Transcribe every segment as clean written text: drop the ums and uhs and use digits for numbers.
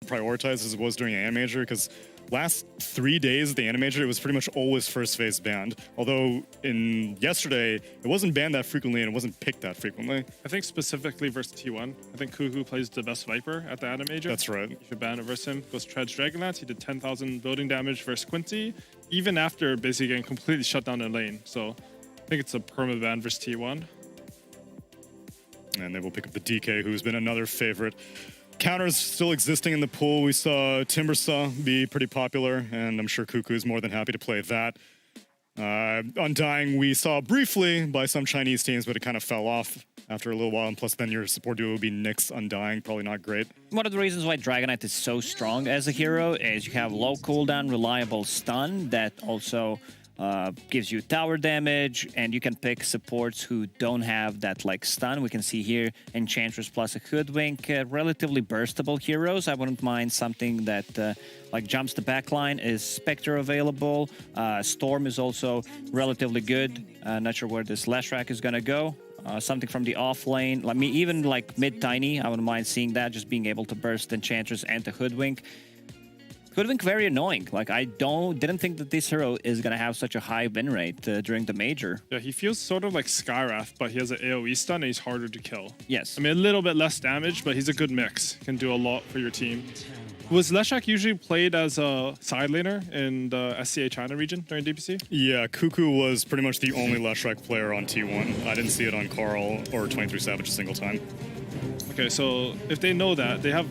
prioritized as it was during the Animator, because last 3 days of the Animator, it was pretty much always first phase banned. Although in yesterday, it wasn't banned that frequently and it wasn't picked that frequently. I think specifically versus T1, I think Kuku plays the best Viper at the Animator. That's right. You should ban it versus him. Goes Treads Dragonlance, he did 10,000 building damage versus Quincy, even after basically getting completely shut down in lane. So I think it's a perma ban versus T1. And they will pick up the DK, who's been another favorite. Counters still existing in the pool. We saw Timbersaw be pretty popular, and I'm sure Kuku is more than happy to play that. Undying, we saw briefly by some Chinese teams, but it kind of fell off after a little while. And plus, then your support duo would be Nyx, Undying, probably not great. One of the reasons why Dragonite is so strong as a hero is you have low cooldown, reliable stun that also gives you tower damage, and you can pick supports who don't have that like stun. We can see here Enchantress plus a Hoodwink, relatively burstable heroes. I wouldn't mind something that like jumps the backline. Is Spectre available? Storm is also relatively good. Not sure where this Leshrac is gonna go. Something from the off lane, like me, even like mid tiny, I wouldn't mind seeing that. Just being able to burst Enchantress and the Hoodwink. Hoodwink very annoying. Like I didn't think that this hero is gonna have such a high win rate during the major. Yeah, he feels sort of like Skywrath, but he has an AoE stun and he's harder to kill. Yes. I mean, a little bit less damage, but he's a good mix. Can do a lot for your team. Was Leshrac usually played as a side laner in the SCA China region during DPC? Yeah, Kuku was pretty much the only Leshrac player on T1. I didn't see it on Carl or 23 Savage a single time. Okay, so if they know that, they have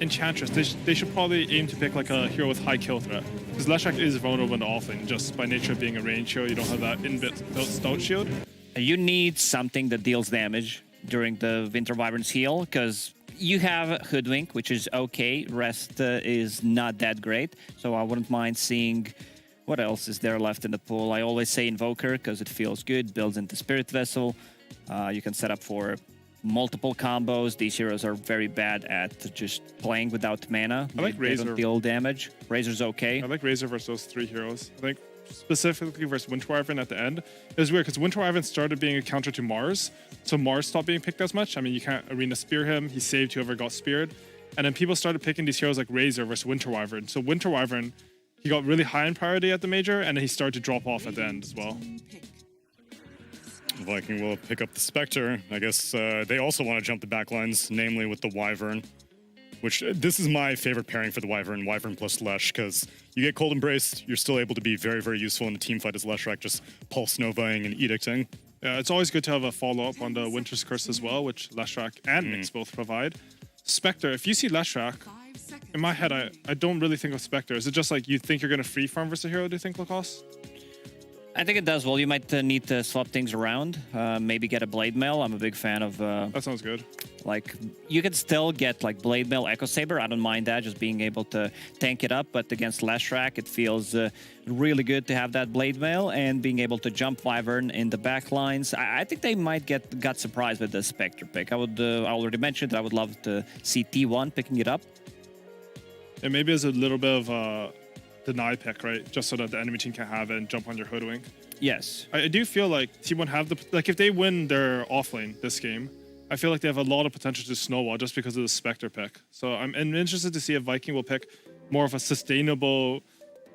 Enchantress. They should probably aim to pick like a hero with high kill threat. Because Leshrac is vulnerable in the offlane, just by nature of being a range hero. You don't have that inbuilt stout shield. You need something that deals damage during the Winter Wyvern's heal, because you have Hoodwink, which is okay. Rest is not that great. So I wouldn't mind seeing what else is there left in the pool. I always say Invoker because it feels good, builds into Spirit Vessel. You can set up for multiple combos. These heroes are very bad at just playing without mana. I like Razor. They don't deal damage. Razor's okay. I like Razor versus those three heroes. I think specifically versus Winter Wyvern at the end. It was weird because Winter Wyvern started being a counter to Mars, so Mars stopped being picked as much. I mean, you can't Arena Spear him. He saved whoever got speared. And then people started picking these heroes like Razor versus Winter Wyvern. So Winter Wyvern, he got really high in priority at the major, and then he started to drop off at the end as well. Viking will pick up the Spectre. I guess they also want to jump the backlines, namely with the Wyvern, which this is my favorite pairing for the Wyvern, Wyvern plus Lesh, because you get Cold Embrace, you're still able to be very, very useful in the team fight as Leshrac, just Pulse Novaing and Edicting. Yeah, it's always good to have a follow-up on the Winter's Curse as well, which Leshrac and Nyx both provide. Spectre, if you see Leshrac, in my head, I don't really think of Spectre. Is it just like you think you're going to free farm versus a hero, do you think, Lacoste? I think it does well. You might need to swap things around. Maybe get a Blade Mail. I'm a big fan of... that sounds good. Like, you can still get like Blade Mail, Echo Saber. I don't mind that, just being able to tank it up. But against Leshrac, it feels really good to have that Blade Mail and being able to jump Wyvern in the back lines. I think they might got surprised with the Spectre pick. I already mentioned that I would love to see T1 picking it up. And maybe as a little bit of deny pick, right? Just so that the enemy team can have it and jump on your Hoodwink. Yes. I do feel like T1 have the... Like, if they win their offlane this game, I feel like they have a lot of potential to snowball just because of the Spectre pick. So I'm interested to see if Viking will pick more of a sustainable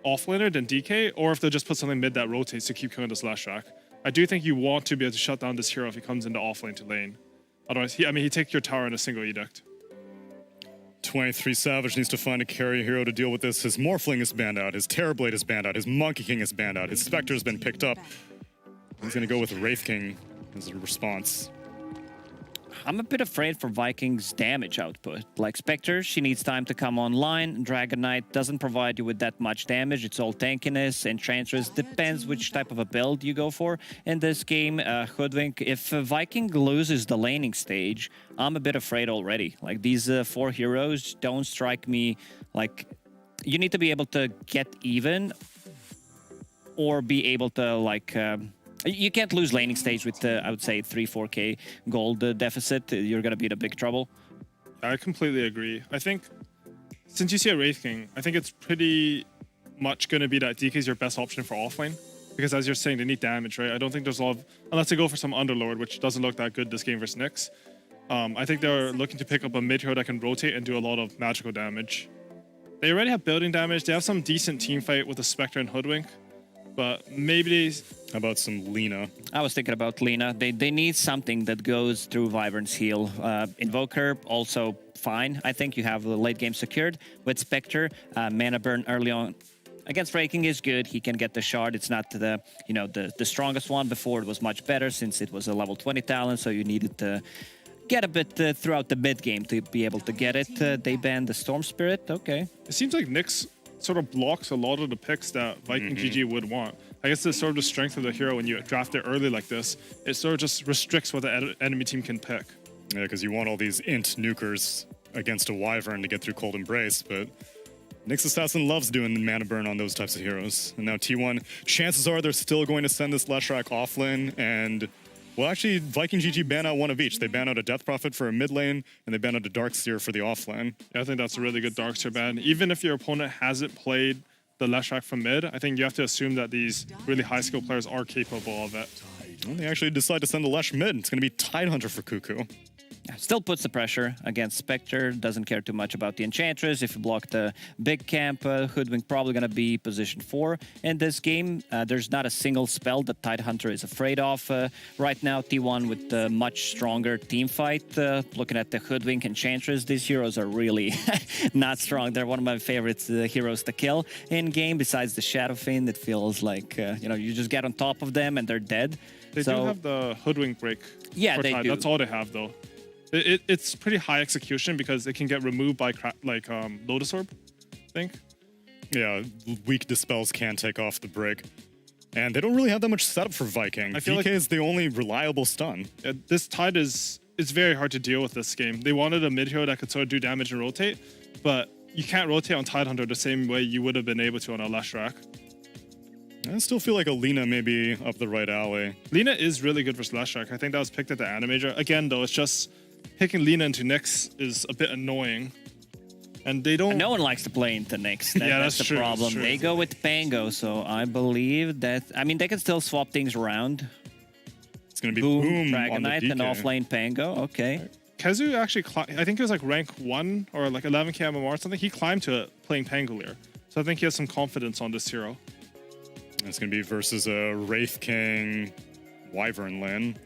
offlaner than DK, or if they'll just put something mid that rotates to keep killing this Leshrac. I do think you want to be able to shut down this hero if he comes into offlane to lane. Otherwise, he takes your tower in a single Edict. 23 Savage needs to find a carry hero to deal with this. His Morphling is banned out, his Terrorblade is banned out, his Monkey King is banned out, his Spectre has been picked up. He's going to go with Wraith King as a response. I'm a bit afraid for Viking's damage output. Like Spectre, she needs time to come online. Dragonite doesn't provide you with that much damage. It's all tankiness. Enchantress depends which type of a build you go for in this game. Hoodwink, if Viking loses the laning stage, I'm a bit afraid already. Like, these 4 heroes don't strike me like... You need to be able to get even or be able to, like... You can't lose laning stage with, I would say, 3-4k gold deficit. You're going to be in a big trouble. I completely agree. I think, since you see a Wraith King, I think it's pretty much going to be that DK is your best option for offlane. Because as you're saying, they need damage, right? I don't think there's a lot of... Unless they go for some Underlord, which doesn't look that good this game versus Nyx. I think they're looking to pick up a mid hero that can rotate and do a lot of magical damage. They already have building damage. They have some decent team fight with the Spectre and Hoodwink, but maybe they... How about some Lina? I was thinking about Lina. They need something that goes through Wyvern's heal. Invoker, also fine. I think you have the late game secured. With Spectre, mana burn early on against Raking is good. He can get the shard. It's not the strongest one. Before it was much better since it was a level 20 talent, so you needed to get a bit throughout the mid game to be able to get it. They banned the Storm Spirit. Okay. It seems like Nyx sort of blocks a lot of the picks that Viking GG would want. I guess it's sort of the strength of the hero when you draft it early like this. It sort of just restricts what the enemy team can pick. Yeah, because you want all these int nukers against a Wyvern to get through Cold Embrace, but Nyx Assassin loves doing the mana burn on those types of heroes. And now T1, chances are they're still going to send this Leshrac offlane, and well, actually, Viking GG ban out one of each. They ban out a Death Prophet for a mid lane, and they ban out a Darkseer for the offlane. Yeah, I think that's a really good Darkseer ban. Even if your opponent hasn't played the Leshrac from mid, I think you have to assume that these really high skill players are capable of it. Well, they actually decide to send the Lesh mid. It's going to be Tidehunter for Cuckoo. Still puts the pressure against Spectre. Doesn't care too much about the Enchantress. If you block the big camp, Hoodwink probably going to be position 4 in this game. There's not a single spell that Tidehunter is afraid of right now. T1 with the much stronger team fight. Looking at the Hoodwink Enchantress, these heroes are really not strong. They're one of my favorite heroes to kill in game. Besides the Shadow Fiend, it feels like you just get on top of them and they're dead. They do have the Hoodwink break. Yeah, they do. That's all they have though. It's pretty high execution because it can get removed by Lotus Orb, I think. Yeah, weak dispels can take off the break. And they don't really have that much setup for Viking. I feel DK is the only reliable stun. This Tide it's very hard to deal with this game. They wanted a mid hero that could sort of do damage and rotate, but you can't rotate on Tidehunter the same way you would have been able to on a Leshrac. I still feel like a Lina may be up the right alley. Lina is really good versus Leshrac. I think that was picked at the Animator. Again, though, it's just picking Lina into Nyx is a bit annoying. And they don't... No one likes to play into Nyx. That's the true, problem. true. They go with Pango, so I believe that... I mean, they can still swap things around. It's going to be Boom on the Dragonite DK. and offlane Pango. Okay. Kezu actually, I think it was like rank 1 or like 11k MMR or something. He climbed to it playing Pangolier. So I think he has some confidence on this hero. It's going to be versus a Wraith King Wyvern lane.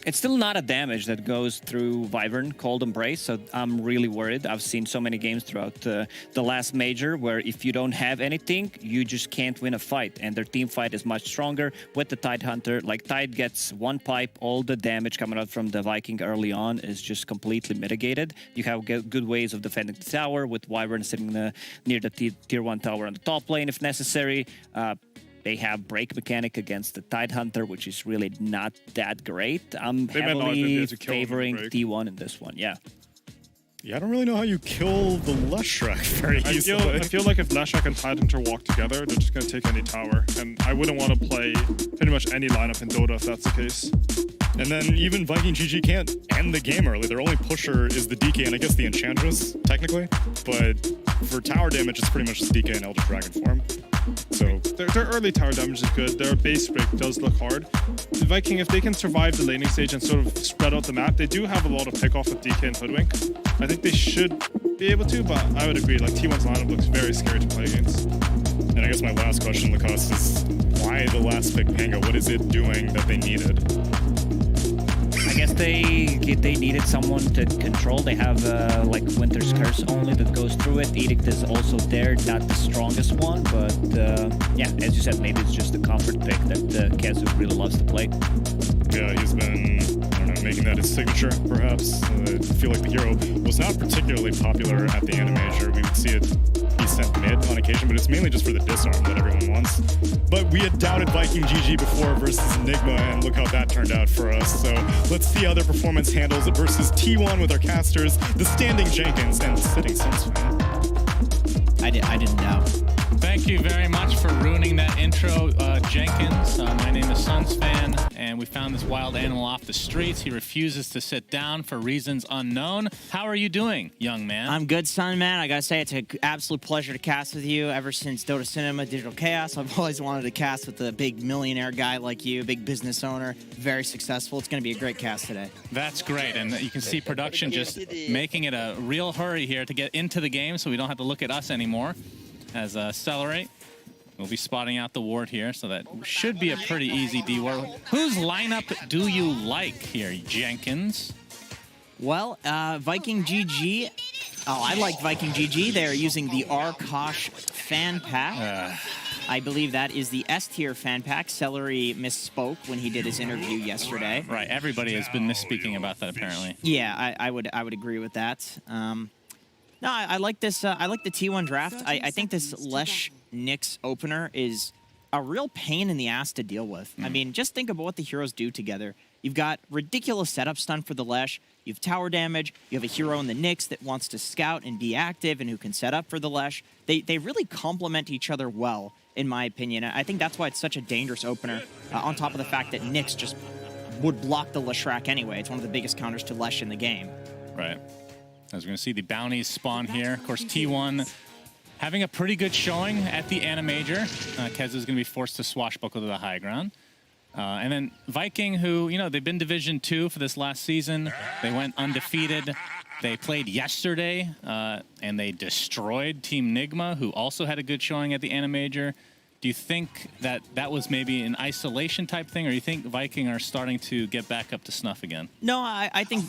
It's still not a damage that goes through Wyvern, Cold Embrace, so I'm really worried. I've seen so many games throughout the last major where if you don't have anything, you just can't win a fight, and their team fight is much stronger with the Tidehunter. Like, Tide gets one pipe, all the damage coming out from the Viking early on is just completely mitigated. You have good ways of defending the tower with Wyvern sitting near the tier 1 tower on the top lane if necessary. They have break mechanic against the Tidehunter, which is really not that great. I'm heavily favoring T1 in this one, yeah. Yeah, I don't really know how you kill the Leshrac very easily. I feel like if Leshrac and Tidehunter walk together, they're just going to take any tower. And I wouldn't want to play pretty much any lineup in Dota if that's the case. And then even Viking GG can't end the game early. Their only pusher is the DK and I guess the Enchantress, technically. But for tower damage, it's pretty much just DK and Elder Dragon form. So their early tower damage is good. Their base break does look hard. The Viking, if they can survive the laning stage and sort of spread out the map, they do have a lot of pickoff with DK and Hoodwink. I think they should be able to, but I would agree, like T1's lineup looks very scary to play against. And I guess my last question, Lacoste, is why the last pick Pango? What is it doing that they needed? I guess they needed someone to control. They have like Winter's Curse only that goes through it. Edict is also there, not the strongest one, but yeah, as you said, maybe it's just a comfort pick that Kezu really loves to play. Yeah, he's been, I don't know, making that his signature, perhaps. I feel like the hero was not particularly popular at the Animator. We would see it be sent mid on occasion, but it's mainly just for the disarm that everyone wants. But we had doubted Viking GG before versus Nigma, and look how that turned out for us. So let's see how their performance handles it versus T1 with our casters, the standing Jenkins, and the sitting Sunsfan. I didn't know. Thank you very much for ruining that intro, Jenkins. My name is Sunsfan, and and we found this wild animal off the streets. He refuses to sit down for reasons unknown. How are you doing, young man? I'm good, son, man. I gotta say, it's an absolute pleasure to cast with you. Ever since Dota Cinema, Digital Chaos, I've always wanted to cast with a big millionaire guy like you, big business owner, very successful. It's gonna be a great cast today. That's great, and you can see production just making it a real hurry here to get into the game so we don't have to look at us anymore. As Accelerate, we'll be spotting out the ward here, so that should be a pretty easy D ward. Whose lineup do you like here, Jenkins? Well, Viking GG. Oh, I like Viking GG. They're using the Arkosh fan pack. I believe that is the S-tier fan pack. Celery misspoke when he did his interview yesterday. Right, everybody has been misspeaking about that apparently. Yeah, I would agree with that. No, I like this. I like the T1 draft. I think this Lesh Nyx opener is a real pain in the ass to deal with. I mean, just think about what the heroes do together. You've got ridiculous setup stun for the Lesh. You have tower damage. You have a hero in the Nyx that wants to scout and be active and who can set up for the Lesh. They really complement each other well, in my opinion. I think that's why it's such a dangerous opener, on top of the fact that Nyx just would block the Leshrac anyway. It's one of the biggest counters to Lesh in the game. Right. As we're going to see the bounties spawn here. Of course, T1 having a pretty good showing at the Animajor. Kez is going to be forced to swashbuckle to the high ground. And then Viking, who, you know, they've been Division 2 for this last season. They went undefeated. They played yesterday, and they destroyed Team Nigma, who also had a good showing at the Animajor. Do you think that that was maybe an isolation type thing, or do you think Viking are starting to get back up to snuff again? No, I think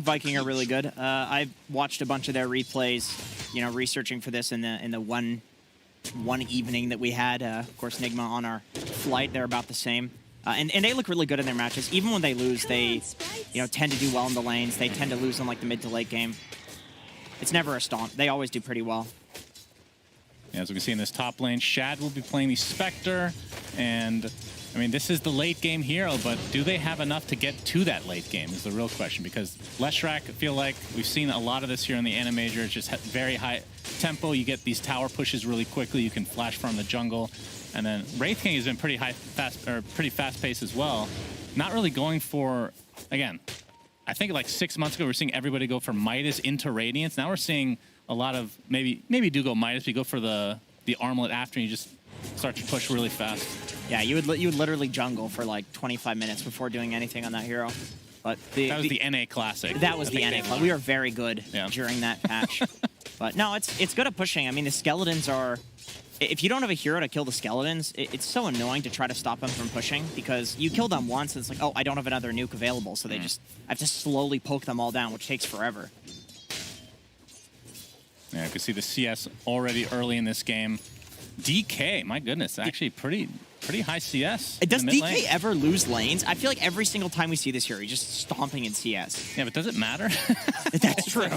Viking are really good. I've watched a bunch of their replays, you know, researching for this in the one evening that we had. Of course, Nigma on our flight, they're about the same. And they look really good in their matches. Even when they lose, they, you know, tend to do well in the lanes. They tend to lose in like the mid to late game. It's never a stomp. They always do pretty well. Yeah, as we can see in this top lane, Shad will be playing the Spectre, and I mean, this is the late game hero, but do they have enough to get to that late game is the real question, because Leshrac, I feel like we've seen a lot of this here in the Animajor. It's just very high tempo. You get these tower pushes really quickly. You can flash from the jungle, and then Wraith King has been pretty fast paced as well. Not really going for, again, I think like 6 months ago we were seeing everybody go for Midas into Radiance. Now we're seeing a lot of maybe do go Midas, but you go for the armlet after, and you just start to push really fast. Yeah, you would literally jungle for like 25 minutes before doing anything on that hero. But that was the NA Classic. That was the NA Classic. We were very good during that patch. But no, it's good at pushing. I mean, the skeletons are... If you don't have a hero to kill the skeletons, it's so annoying to try to stop them from pushing, because you kill them once and it's like, oh, I don't have another nuke available, so they just have to slowly poke them all down, which takes forever. Yeah, you can see the CS already early in this game. DK, my goodness, actually pretty high CS. Does DK ever lose lanes? I feel like every single time we see this hero, he's just stomping in CS. Yeah, but does it matter? That's true.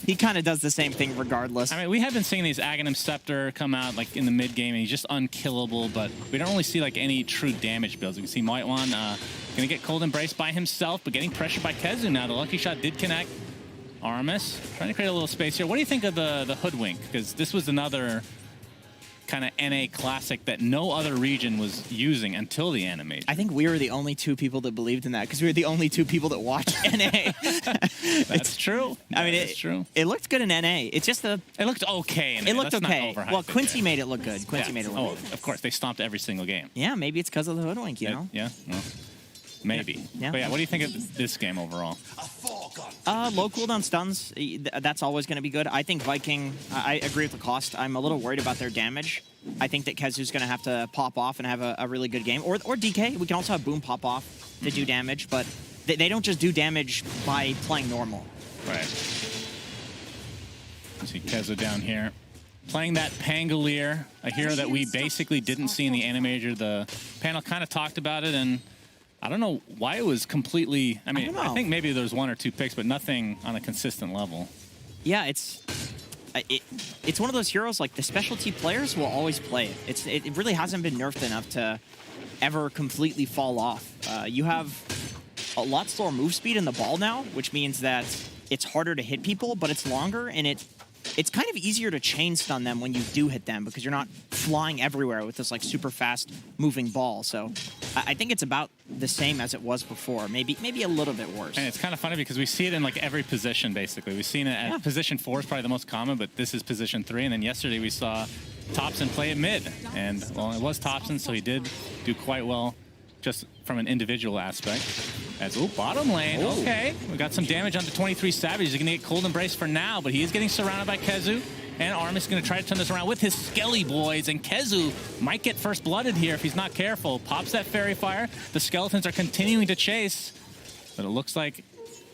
He kind of does the same thing regardless. I mean, we have been seeing these Aghanim Scepter come out like in the mid game, and he's just unkillable, but we don't really see like any true damage builds. We can see Whitewan gonna get Cold Embrace by himself, but getting pressured by Kezu now. The lucky shot did connect. Armis trying to create a little space here. What do you think of the Hoodwink? Because this was another kind of NA classic that no other region was using until the Animajor. I think we were the only two people that believed in that, because we were the only two people that watched NA. That's true. I mean, it's true. It looked good in NA. It's just it looked okay. It looked okay. Well, Quincy made it look good. Quincy made it look good. Of course, they stomped every single game. Yeah, maybe it's because of the Hoodwink, you know? Yeah. Well, maybe. Yeah. But yeah, what do you think of this game overall? Low cooldown stuns, that's always going to be good. I think Viking, I agree with the cost. I'm a little worried about their damage. I think that Kezu's going to have to pop off and have a really good game. Or DK, we can also have Boom pop off to do damage, but they don't just do damage by playing normal. Right. See Kezu down here. Playing that Pangolier, a hero that we basically didn't see in the Animajor. The panel kind of talked about it, and I don't know why it was completely... I mean, I think maybe there's one or two picks, but nothing on a consistent level. Yeah, it's one of those heroes, like the specialty players will always play it. It really hasn't been nerfed enough to ever completely fall off. You have a lot slower move speed in the ball now, which means that it's harder to hit people, but it's longer, and it it's kind of easier to chain stun them when you do hit them because you're not flying everywhere with this like super fast moving ball. So I think it's about the same as it was before, maybe a little bit worse. And it's kind of funny because we see it in like every position basically. We've seen it at position 4 is probably the most common, but this is position 3. And then yesterday we saw Thompson play at mid, and well, it was Thompson, so he did do quite well just from an individual aspect. As, bottom lane, okay. We got some damage onto 23 Savage. He's going to get cold embrace for now, but he is getting surrounded by Kezu. And Armis is going to try to turn this around with his Skelly boys. And Kezu might get first blooded here if he's not careful. Pops that Fairy Fire. The Skeletons are continuing to chase, but it looks like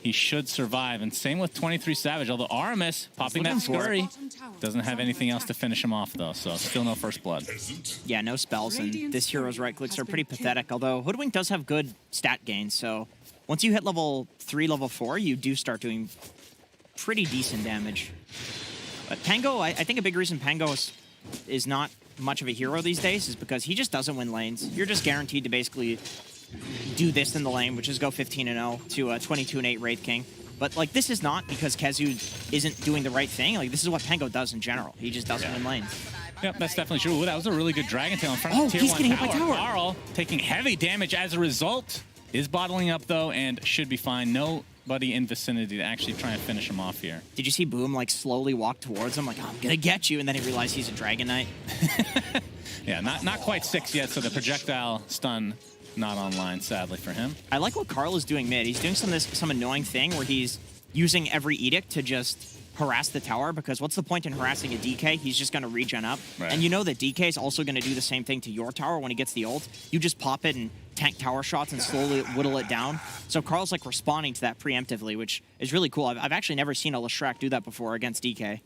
he should survive. And same with 23 Savage, although Armis popping that Scurry doesn't have anything else to finish him off, though, so still no first blood. Yeah, no spells, and this hero's right clicks are pretty pathetic, although Hoodwink does have good stat gains, so once you hit level 3, level 4, you do start doing pretty decent damage. But Pango, I think a big reason Pango is not much of a hero these days is because he just doesn't win lanes. You're just guaranteed to basically do this in the lane, which is go 15-0 to a 22-8 Wraith King. But like this is not because Kezu isn't doing the right thing. Like this is what Pango does in general. He just doesn't win lanes. Yep, that's definitely true. Ooh, that was a really good Dragon Tail in front of the tier 1 tower. Carl taking heavy damage as a result. Is bottling up though and should be fine. Nobody in vicinity to actually try and finish him off here. Did you see Boom like slowly walk towards him like, oh, I'm gonna get you, and then he realized he's a Dragon Knight? Yeah, not quite 6 yet, so the projectile stun not online, sadly for him. I like what Carl is doing mid. He's doing some annoying thing where he's using every edict to just harass the tower, because what's the point in harassing a DK? He's just going to regen up. Right. And you know that DK is also going to do the same thing to your tower when he gets the ult. You just pop it and tank tower shots and slowly whittle it down. So Carl's like responding to that preemptively, which is really cool. I've actually never seen a Leshrac do that before against DK.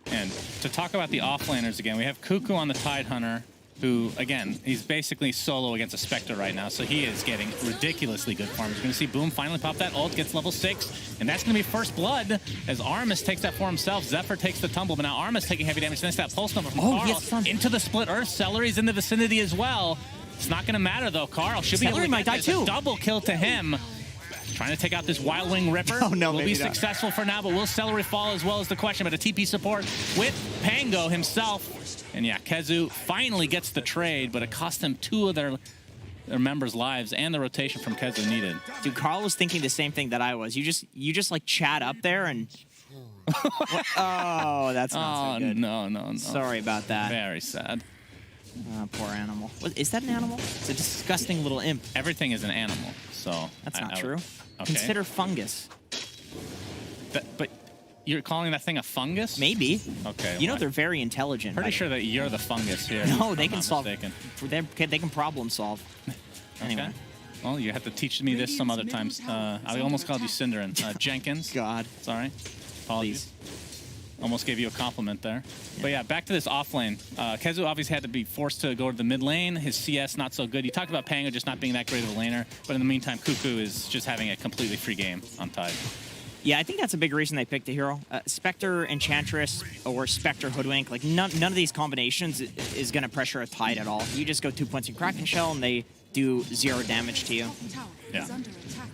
And to talk about the offlaners again, we have Cuckoo on the Tidehunter, who, again, he's basically solo against a Spectre right now, so he is getting ridiculously good farms. You're going to see Boom finally pop that ult, gets level 6, and that's going to be first blood as Armis takes that for himself. Zephyr takes the tumble, but now Armis taking heavy damage. Then it's that pulse number from Carl into the split earth. Celery's in the vicinity as well. It's not going to matter, though. Carl should be able to get this. A double kill to him. Trying to take out this Wild Wing Ripper. Oh, no, will be successful for now, but will Celery fall as well as the question. But a TP support with Pango himself. And yeah, Kezu finally gets the trade, but it cost them 2 of their members' lives, and the rotation from Kezu needed. Dude, Carl was thinking the same thing that I was. You just like chat up there and... Oh, that's not so good. No. Sorry about that. Very sad. Poor animal. Is that an animal? It's a disgusting little imp. Everything is an animal, so... That's not true. Okay. Consider fungus. But you're calling that thing a fungus? Maybe. Okay. You know they're very intelligent. Pretty sure that you're the fungus here. No, they can solve... They can problem solve. Anyway. Okay. Well, you have to teach me this some other times. I almost called you Cinderin. Jenkins. God. Sorry. Apologies. Almost gave you a compliment there. Yeah. But yeah, back to this off lane. Kezu obviously had to be forced to go to the mid lane. His CS not so good. You talked about Pango just not being that great of a laner, but in the meantime, Cuckoo is just having a completely free game on Tide. Yeah, I think that's a big reason they picked the hero. Spectre, Enchantress, or Spectre Hoodwink, like none of these combinations is going to pressure a Tide at all. You just go 2 points in Kraken Shell and they do 0 damage to you. Yeah.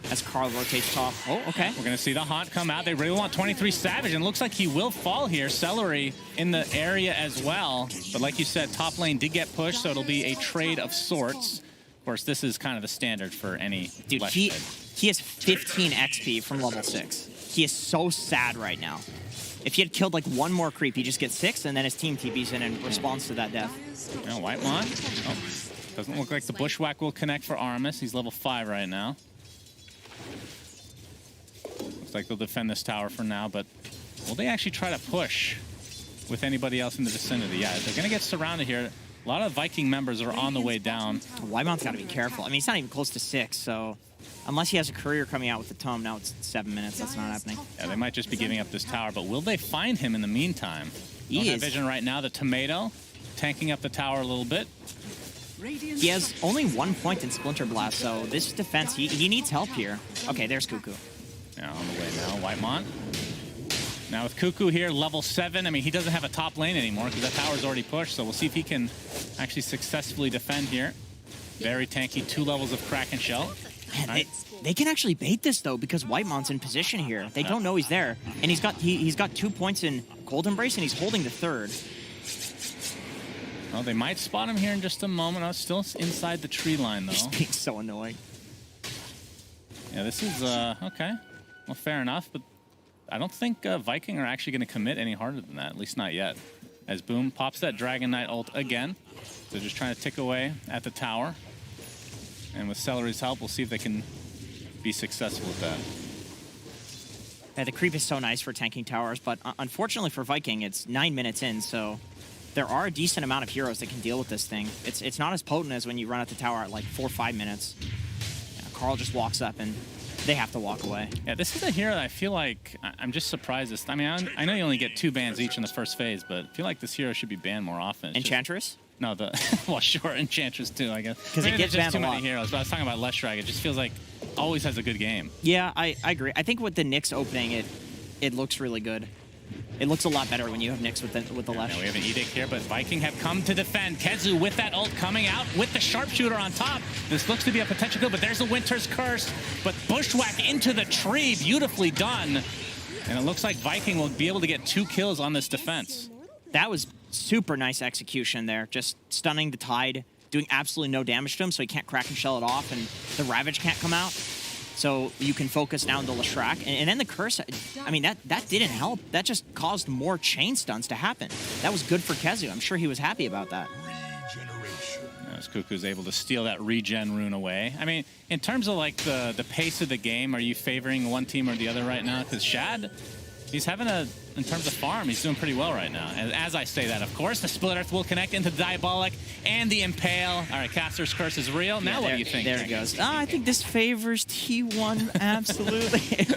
As Carl rotates top. Oh, okay. We're going to see the Haunt come out. They really want 23 Savage, and looks like he will fall here. Celery in the area as well. But like you said, top lane did get pushed, so it'll be a trade of sorts. Of course, this is kind of the standard for any... Dude, he has 15 XP from level 6. He is so sad right now. If he had killed like 1 more creep, he just gets 6, and then his team TPs in and responds to that death. Whitemon. Oh. Doesn't look like the Bushwhack will connect for Armis. He's level 5 right now. Looks like they'll defend this tower for now, but will they actually try to push with anybody else in the vicinity? Yeah, they're going to get surrounded here. A lot of Viking members are on the way down. Whitemon's got to be careful. I mean, he's not even close to 6, so unless he has a courier coming out with the Tome, now it's 7 minutes. That's not happening. Yeah, they might just be giving up this tower, but will they find him in the meantime? Don't have vision right now. The Tomato tanking up the tower a little bit. He has only 1 point in Splinter Blast, so this defense, he needs help here. Okay, there's Cuckoo. Yeah, on the way now, Whitemon. Now with Cuckoo here, level 7, I mean, he doesn't have a top lane anymore because that tower's already pushed, so we'll see if he can actually successfully defend here. Very tanky, 2 levels of Kraken Shell. Man, they can actually bait this, though, because Whitemon's in position here. They don't know he's there. And he's got 2 points in Cold Embrace, and he's holding the third. Well, they might spot him here in just a moment. Oh, still inside the tree line, though. He's being so annoying. Yeah, this is, okay. Well, fair enough, but I don't think Viking are actually going to commit any harder than that, at least not yet. As Boom pops that Dragon Knight ult again. They're just trying to tick away at the tower. And with Celery's help, we'll see if they can be successful with that. Yeah, the creep is so nice for tanking towers, but unfortunately for Viking, it's 9 minutes in, so there are a decent amount of heroes that can deal with this thing. It's not as potent as when you run at the tower at like 4 or 5 minutes. Yeah, Carl just walks up and they have to walk away. Yeah, this is a hero that I feel like I'm just surprised. I mean, I know you only get 2 bans each in the first phase, but I feel like this hero should be banned more often. Enchantress? No, well, sure, Enchantress too, I guess. Because it gets banned too a lot. many heroes, but I was talking about Leshrag. It just feels like always has a good game. Yeah, I agree. I think with the Nyx opening, it looks really good. It looks a lot better when you have Nyx with the Lesh. Now we have an Edict here, but Viking have come to defend. Kezu with that ult coming out with the Sharpshooter on top. This looks to be a potential kill, but there's a Winter's Curse. But Bushwhack into the tree, beautifully done. And it looks like Viking will be able to get 2 kills on this defense. That was super nice execution there. Just stunning the Tide, doing absolutely no damage to him, so he can't crack and shell it off, and the Ravage can't come out. So you can focus now on the Leshrac. And then the Curse, I mean, that didn't help. That just caused more chain stuns to happen. That was good for Kezu. I'm sure he was happy about that. As Kuku's able to steal that regen rune away. I mean, in terms of like the pace of the game, are you favoring one team or the other right now? Because Shad, he's having in terms of farm, he's doing pretty well right now. And as I say that, of course, the Split Earth will connect into the Diabolic and the Impale. All right, Caster's Curse is real. Now what do you think? There it goes. Oh, I think this favors T1 absolutely.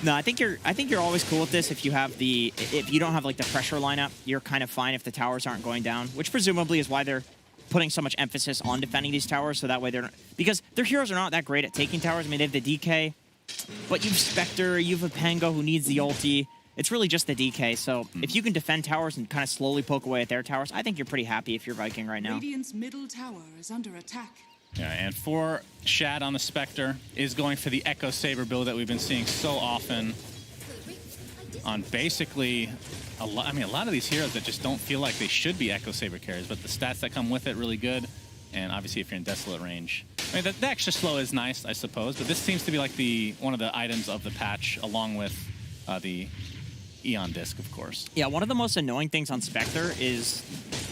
No, I think you're always cool with this if you don't have like the pressure lineup. You're kind of fine if the towers aren't going down, which presumably is why they're putting so much emphasis on defending these towers, so that way they're not, because their heroes are not that great at taking towers. I mean, they have the DK, but you've Spectre, you have a Pango who needs the ulti. It's really just the DK, so if you can defend towers and kind of slowly poke away at their towers, I think you're pretty happy if you're Viking right now. Radiant's middle tower is under attack. Yeah, and for Shad on the Spectre is going for the Echo Saber build that we've been seeing so often on basically a lot of these heroes that just don't feel like they should be Echo Saber carries, but the stats that come with it really good. And obviously, if you're in Desolate range, I mean, the extra slow is nice, I suppose, but this seems to be like one of the items of the patch, along with the Eon Disc, of course. Yeah, one of the most annoying things on Spectre is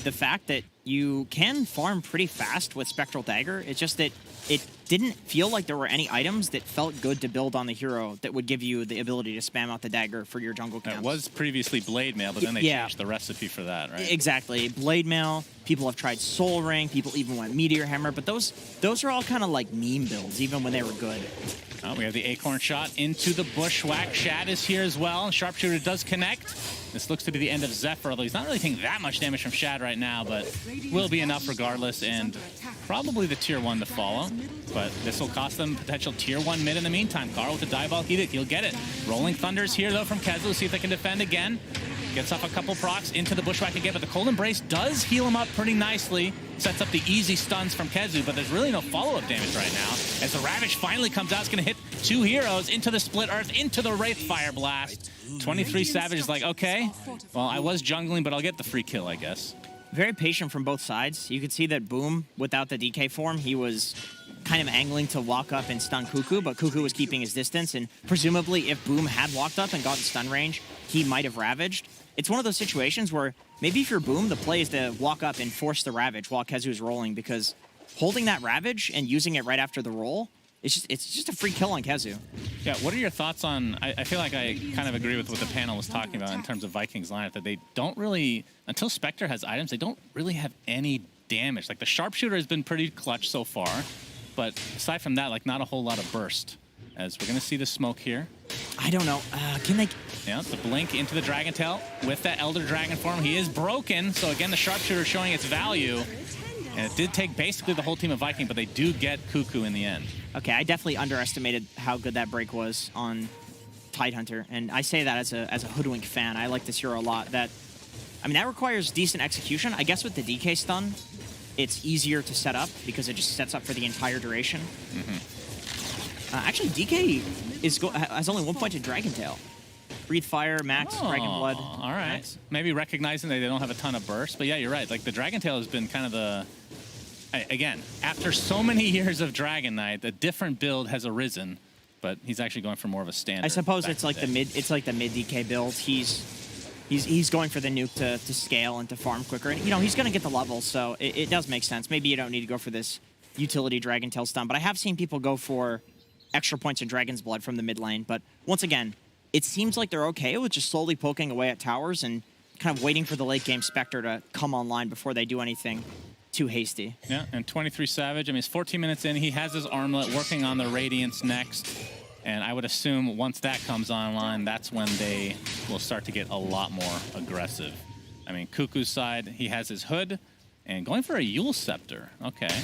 the fact that you can farm pretty fast with Spectral Dagger. It's just that it didn't feel like there were any items that felt good to build on the hero that would give you the ability to spam out the dagger for your jungle camps. It was previously Blade Mail, but then they changed the recipe for that, right? Exactly. Blade Mail, people have tried Soul Ring, people even went Meteor Hammer, but those are all kind of like meme builds, even when they were good. Oh, we have the Acorn shot into the Bushwhack. Shad is here as well. Sharpshooter does connect. This looks to be the end of Zephyr, although he's not really taking that much damage from Shad right now, but will be enough regardless, and probably the tier 1 to follow. But this will cost them potential tier 1 mid in the meantime. Carl with the Diabolic Edict, he'll get it. Rolling Thunders here, though, from Kezu. See if they can defend again. Gets off a couple procs into the Bushwhack again, but the Cold Embrace does heal him up pretty nicely. Sets up the easy stuns from Kezu, but there's really no follow-up damage right now. As the Ravage finally comes out, it's going to hit 2 heroes into the Split Earth, into the Wraith Fire Blast. 23 Savage is like, okay, well, I was jungling, but I'll get the free kill, I guess. Very patient from both sides. You could see that Boom, without the DK form, he was kind of angling to walk up and stun Kuku, but Kuku was keeping his distance, and presumably if Boom had walked up and gotten stun range, he might have Ravaged. It's one of those situations where maybe if you're Boom, the play is to walk up and force the Ravage while Kezu's rolling, because holding that Ravage and using it right after the roll, it's just a free kill on Kezu. Yeah, what are your thoughts on, I feel like I kind of agree with what the panel was talking about in terms of Vikings lineup, that they don't really, until Spectre has items, they don't really have any damage. Like the Sharpshooter has been pretty clutch so far, but aside from that, like not a whole lot of burst. As we're going to see the smoke here. I don't know. Can they... Yeah, the blink into the Dragon Tail with that Elder Dragon form. He is broken, so again, the Sharpshooter showing its value. And it did take basically the whole team of Viking, but they do get Kuku in the end. Okay, I definitely underestimated how good that break was on Tidehunter, and I say that as a Hoodwink fan. I like this hero a lot. That requires decent execution. I guess with the DK stun, it's easier to set up because it just sets up for the entire duration. Actually, DK has only 1 point to Dragon Tail. Breathe Fire, Max, Dragon Blood. All right. Max. Maybe recognizing that they don't have a ton of burst, but yeah, you're right. Like the Dragon Tail has been kind of the... Again, after so many years of Dragon Knight, a different build has arisen, but he's actually going for more of a standard. I suppose it's like the mid DK build. He's going for the nuke to scale and to farm quicker. And, he's going to get the levels, so it does make sense. Maybe you don't need to go for this utility Dragon Tail stun, but I have seen people go for extra points of Dragon's Blood from the mid lane. But once again, it seems like they're okay with just slowly poking away at towers and kind of waiting for the late game Spectre to come online before they do anything too hasty. Yeah, and 23 Savage, I mean, he's 14 minutes in. He has his armlet working on the Radiance next. And I would assume once that comes online, that's when they will start to get a lot more aggressive. I mean, Cuckoo's side, he has his hood and going for a Yule Scepter. Okay.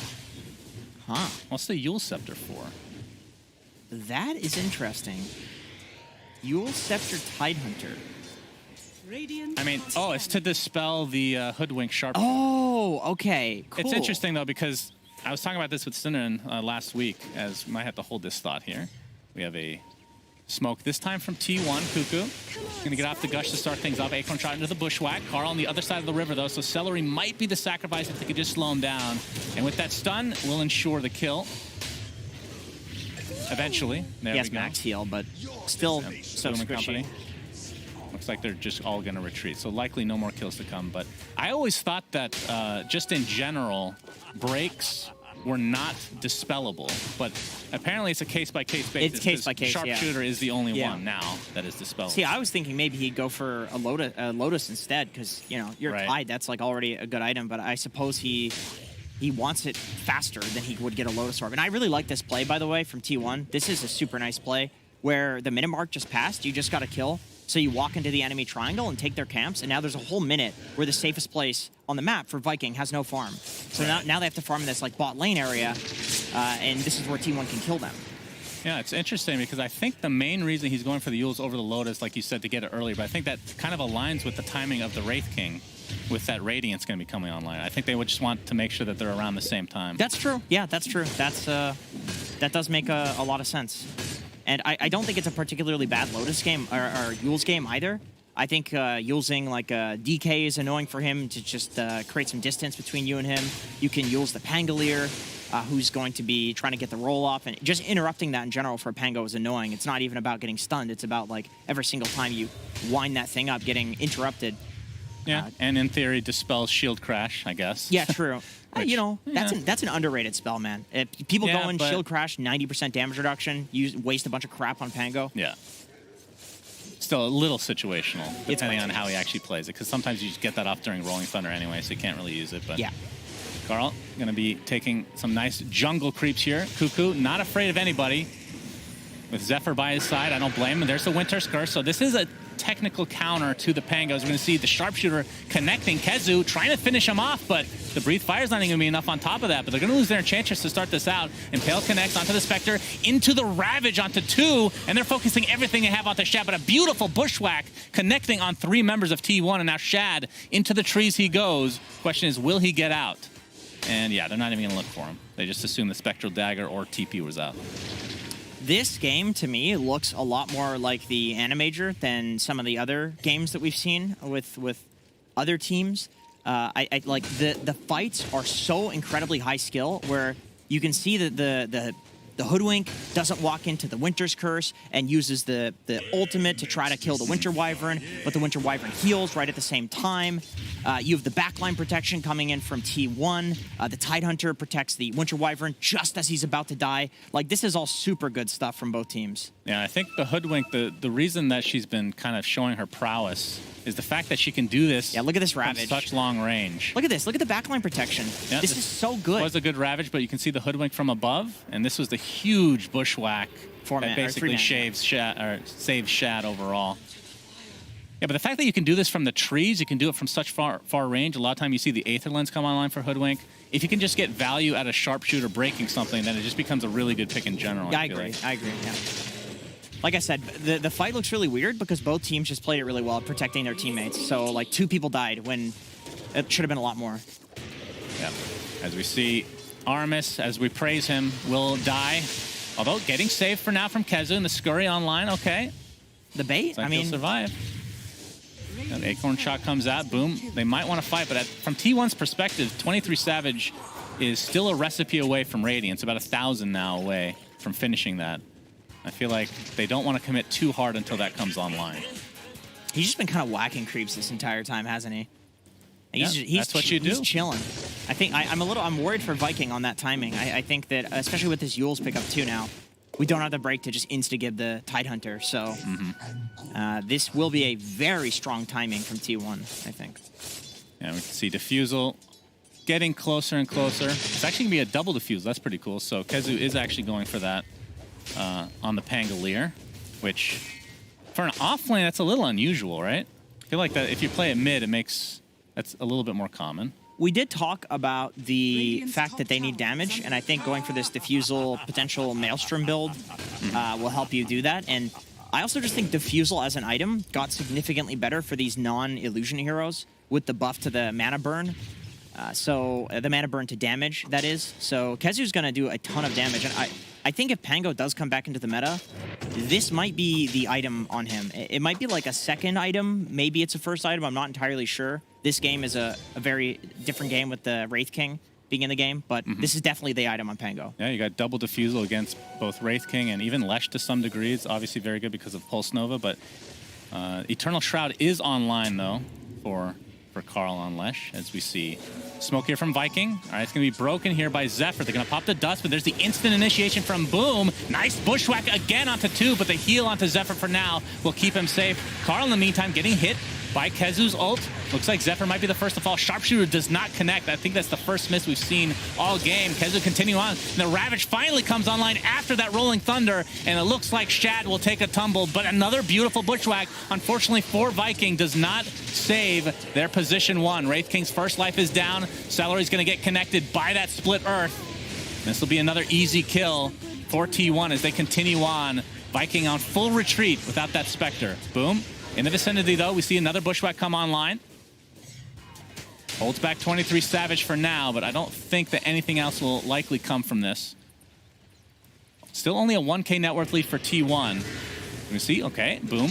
Huh. What's the Yule Scepter for? That is interesting. Yule Scepter Tidehunter. Radiant I mean, oh, it's to dispel the Hoodwink Sharp. Oh, okay. Cool. It's interesting, though, because I was talking about this with Cinnamon last week, as I might have to hold this thought here. We have a smoke this time from T1, Cuckoo. He's going to get off the gush to start things off. Acorn shot into the bushwhack. Carl on the other side of the river, though, so Celery might be the sacrifice if they could just slow him down. And with that stun, we'll ensure the kill. Eventually. There we go. Max heal, but still so Cinnamon squishy. Company. Looks like they're just all going to retreat, so likely no more kills to come. But I always thought that just in general, breaks were not dispellable, but apparently it's a case-by-case basis. It's case-by-case, Sharpshooter is the only one now that is dispellable. See, I was thinking maybe he'd go for a Lotus instead, because, you're tied. That's like already a good item, but I suppose he wants it faster than he would get a Lotus Orb. And I really like this play, by the way, from T1. This is a super nice play where the minute mark just passed, you just got a kill. So you walk into the enemy triangle and take their camps, and now there's a whole minute where the safest place on the map for Viking has no farm. So now they have to farm in this like bot lane area, and this is where T1 can kill them. Yeah, it's interesting because I think the main reason he's going for the Yules over the Lotus, like you said, to get it earlier, but I think that kind of aligns with the timing of the Wraith King with that Radiance going to be coming online. I think they would just want to make sure that they're around the same time. That's true. Yeah, that's true. That does make a lot of sense. And I don't think it's a particularly bad Lotus game or Yule's game either. I think Yulesing like DK is annoying for him to just create some distance between you and him. You can Yules the Pangolier, who's going to be trying to get the roll off, and just interrupting that in general for a Pango is annoying. It's not even about getting stunned. It's about like every single time you wind that thing up, getting interrupted. Yeah, and in theory, dispels shield crash, I guess. Yeah, true. Which, that's an underrated spell, man. People go in shield crash, 90% damage reduction, waste a bunch of crap on Pango. Yeah. Still a little situational, depending on how he actually plays it, because sometimes you just get that off during Rolling Thunder anyway, so you can't really use it. But yeah. Carl, going to be taking some nice jungle creeps here. Cuckoo, not afraid of anybody. With Zephyr by his side, I don't blame him. There's the Winter's Curse, so this is a technical counter to the Pangos. We're going to see the Sharpshooter connecting Kezu, trying to finish him off, but the Breathe Fire's not even going to be enough on top of that. But they're going to lose their Enchantress to start this out. Impale connects onto the Spectre, into the Ravage onto 2, and they're focusing everything they have onto Shad, but a beautiful Bushwhack connecting on 3 members of T1, and now Shad, into the trees he goes. Question is, will he get out? And yeah, they're not even going to look for him. They just assume the Spectral Dagger or TP was out. This game, to me, looks a lot more like the Animager than some of the other games that we've seen with other teams. I like the fights are so incredibly high skill, where you can see that the Hoodwink doesn't walk into the Winter's Curse and uses the ultimate to try to kill the Winter Wyvern, but the Winter Wyvern heals right at the same time. You have the backline protection coming in from T1. The Tidehunter protects the Winter Wyvern just as he's about to die. Like, this is all super good stuff from both teams. Yeah, I think the Hoodwink, the reason that she's been kind of showing her prowess is the fact that she can do this. Yeah, look at this Ravage. From such long range. Look at this. Look at the backline protection. Yeah, this is so good. It was a good Ravage, but you can see the Hoodwink from above, and this was the huge Bushwhack that basically saves Shad overall. Yeah, but the fact that you can do this from the trees, you can do it from such far range. A lot of time you see the Aether Lens come online for Hoodwink. If you can just get value out of Sharpshooter breaking something, then it just becomes a really good pick in general. Yeah, I agree. Yeah. Like I said, the fight looks really weird because both teams just played it really well at protecting their teammates. So, like, 2 people died when it should have been a lot more. Yeah. As we see, Armis, as we praise him, will die. Although getting saved for now from Kezu and the Scurry online, okay. the bait. I mean, he'll survive. And the Acorn shot comes out. Boom. They might want to fight, but from T1's perspective, 23 Savage is still a recipe away from Radiance, about 1,000 now away from finishing that. I feel like they don't want to commit too hard until that comes online. He's just been kind of whacking creeps this entire time, hasn't he? He's that's what you do. He's chilling. I think I'm worried for Viking on that timing. I think that, especially with this Yule's pickup too now, we don't have the break to just insta-give the Tidehunter. So this will be a very strong timing from T1, I think. Yeah, we can see Diffusal getting closer and closer. It's actually going to be a double Diffusal. That's pretty cool. So Kezu is actually going for that on the Pangolier, which for an offlane, that's a little unusual, right? I feel like that if you play it mid, that's a little bit more common. We did talk about the fact that they need damage, and I think going for this Diffusal potential Maelstrom build will help you do that. And I also just think Diffusal as an item got significantly better for these non-illusion heroes with the buff to the mana burn. The mana burn to damage, that is. So Kezu's going to do a ton of damage. And I think if Pango does come back into the meta, this might be the item on him. It might be like a second item. Maybe it's a first item. I'm not entirely sure. This game is a very different game with the Wraith King being in the game, but this is definitely the item on Pango. Yeah, you got double Diffusal against both Wraith King and even Lesh to some degree. It's obviously very good because of Pulse Nova, but Eternal Shroud is online, though, for Carl on Lesh, as we see. Smoke here from Viking. All right, it's going to be broken here by Zephyr. They're going to pop the dust, but there's the instant initiation from Boom. Nice bushwhack again onto 2, but the heal onto Zephyr for now will keep him safe. Carl, in the meantime, getting hit by Kezu's ult. Looks like Zephyr might be the first to fall. Sharpshooter does not connect. I think that's the first miss we've seen all game. Kezu continue on. And the Ravage finally comes online after that Rolling Thunder, and it looks like Shad will take a tumble, but another beautiful bushwhack, unfortunately for Viking, does not save their position 1. Wraith King's first life is down. Celery's going to get connected by that split Earth. This will be another easy kill for T1 as they continue on. Viking on full retreat without that Spectre. Boom. In the vicinity, though, we see another bushwhack come online. Holds back 23 Savage for now, but I don't think that anything else will likely come from this. Still only a 1K net worth lead for T1. We see, okay, Boom.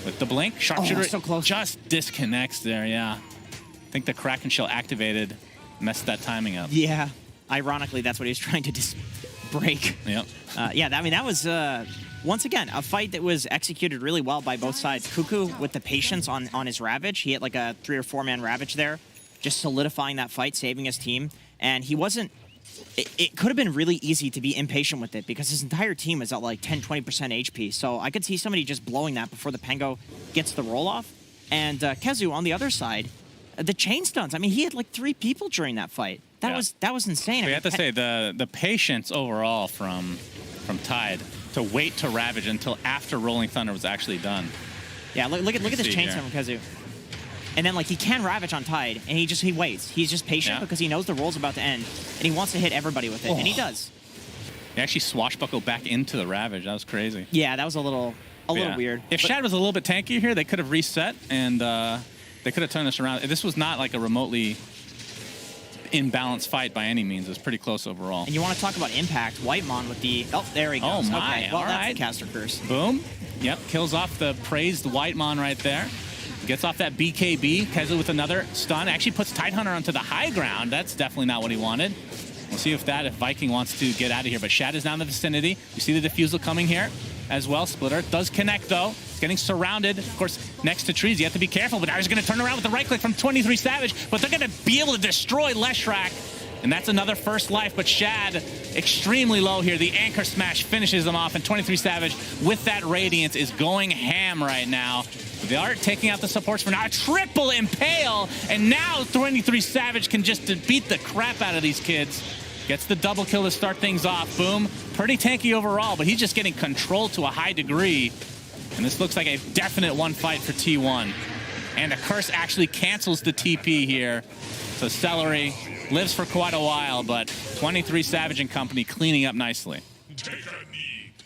With the blink, Sharpshooter so close. Just disconnects there, yeah. I think the Kraken Shell activated, messed that timing up. Yeah, ironically, that's what he was trying to break. Yep. Yeah, I mean, that was, once again, a fight that was executed really well by both sides. Cuckoo with the patience on his Ravage. He hit like a 3 or 4 man Ravage there, just solidifying that fight, saving his team. And he wasn't... It could have been really easy to be impatient with it because his entire team is at like 10-20% HP. So I could see somebody just blowing that before the Pango gets the roll-off. And Kezu on the other side, the chain stuns. I mean, he had like 3 people during that fight. That was insane. We have to say the patience overall from Tide to wait to Ravage until after Rolling Thunder was actually done. Yeah, look at this chain stun from Kezu. And then like he can Ravage on Tide, and he waits. He's just patient because he knows the roll's about to end, and he wants to hit everybody with it, and he does. He actually swashbuckled back into the Ravage. That was crazy. Yeah, that was a little weird. If Shad was a little bit tankier here, they could have reset and they could have turned this around. This was not like a remotely imbalanced fight by any means. It was pretty close overall. And you want to talk about impact? Whitemon with the there he goes. Oh my! Okay. Well, all that's right. the caster curse. Boom. Yep. Kills off the praised Whitemon right there. Gets off that BKB. Kezu with another stun. Actually puts Tidehunter onto the high ground. That's definitely not what he wanted. We'll see if Viking wants to get out of here. But Shad is now in the vicinity. You see the Diffusal coming here as well. Splitter does connect, though. It's getting surrounded. Of course, next to trees. You have to be careful. But now he's going to turn around with the right click from 23 Savage. But they're going to be able to destroy Leshrac. And that's another first life, but Shad extremely low here. The Anchor Smash finishes them off, and 23 Savage with that Radiance is going ham right now. They are taking out the supports for now. A triple Impale, and now 23 Savage can just beat the crap out of these kids. Gets the double kill to start things off. Boom. Pretty tanky overall, but he's just getting controlled to a high degree. And this looks like a definite one fight for T1. And the curse actually cancels the TP here. So Celery lives for quite a while, but 23 Savage and company cleaning up nicely.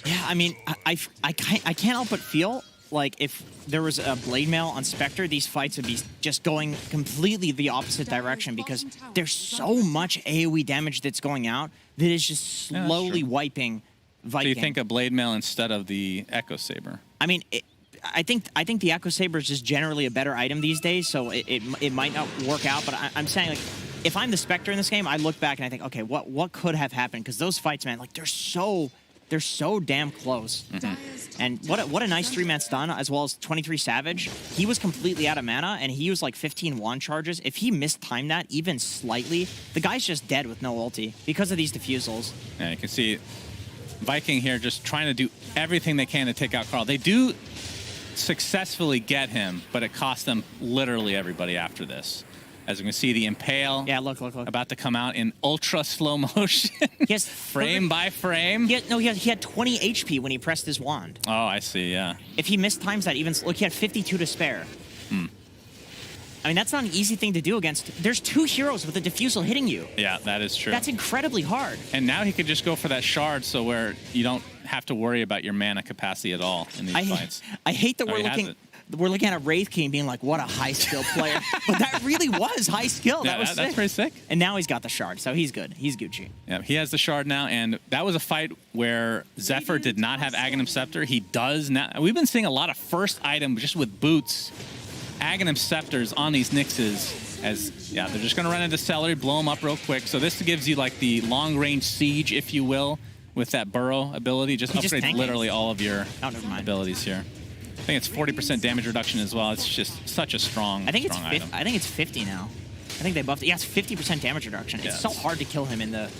Yeah, I mean, I can't help but feel like if there was a Blade Mail on Spectre, these fights would be just going completely the opposite direction because there's so much AoE damage that's going out that is just slowly wiping Viking. So you think a Blade Mail instead of the Echo Saber? I mean, I think the Echo Saber is just generally a better item these days, so it might not work out. But I'm saying, like, if I'm the Spectre in this game, I look back and I think, okay, what could have happened? Because those fights, man, like they're so damn close. And what a nice 3-man stun, as well as 23 Savage. He was completely out of mana, and he used like 15 wand charges. If he mistimed that even slightly, the guy's just dead with no ulti because of these diffusals. Yeah, you can see Viking here just trying to do everything they can to take out Carl. They do successfully get him, but it costs them literally everybody after this. As you can see, the Impale look. about to come out in ultra slow motion. Yes, frame by frame. He had 20 HP when he pressed his wand. Oh, I see, yeah. If he mistimes that, even look, he had 52 to spare. I mean, that's not an easy thing to do against. There's 2 heroes with a diffusal hitting you. Yeah, that is true. That's incredibly hard. And now he could just go for that shard, so where you don't have to worry about your mana capacity at all in these fights. I hate that we're looking at a Wraith King being like, what a high skill player. But that really was high skill. Yeah, that's pretty sick. And now he's got the shard, so he's good. He's Gucci. Yeah, he has the shard now, and that was a fight where Zephyr did not have Aghanim Scepter. He does now. We've been seeing a lot of first item just with boots, Aghanim Scepters on these Nyxes. As they're just going to run into Celery, blow them up real quick. So this gives you like the long-range siege, if you will, with that burrow ability. Just upgrades literally all of your abilities here. I think it's 40% damage reduction as well. It's just such a strong item. I think it's 50 now. I think they buffed it. Yeah, it's 50% damage reduction. It's so hard to kill him in the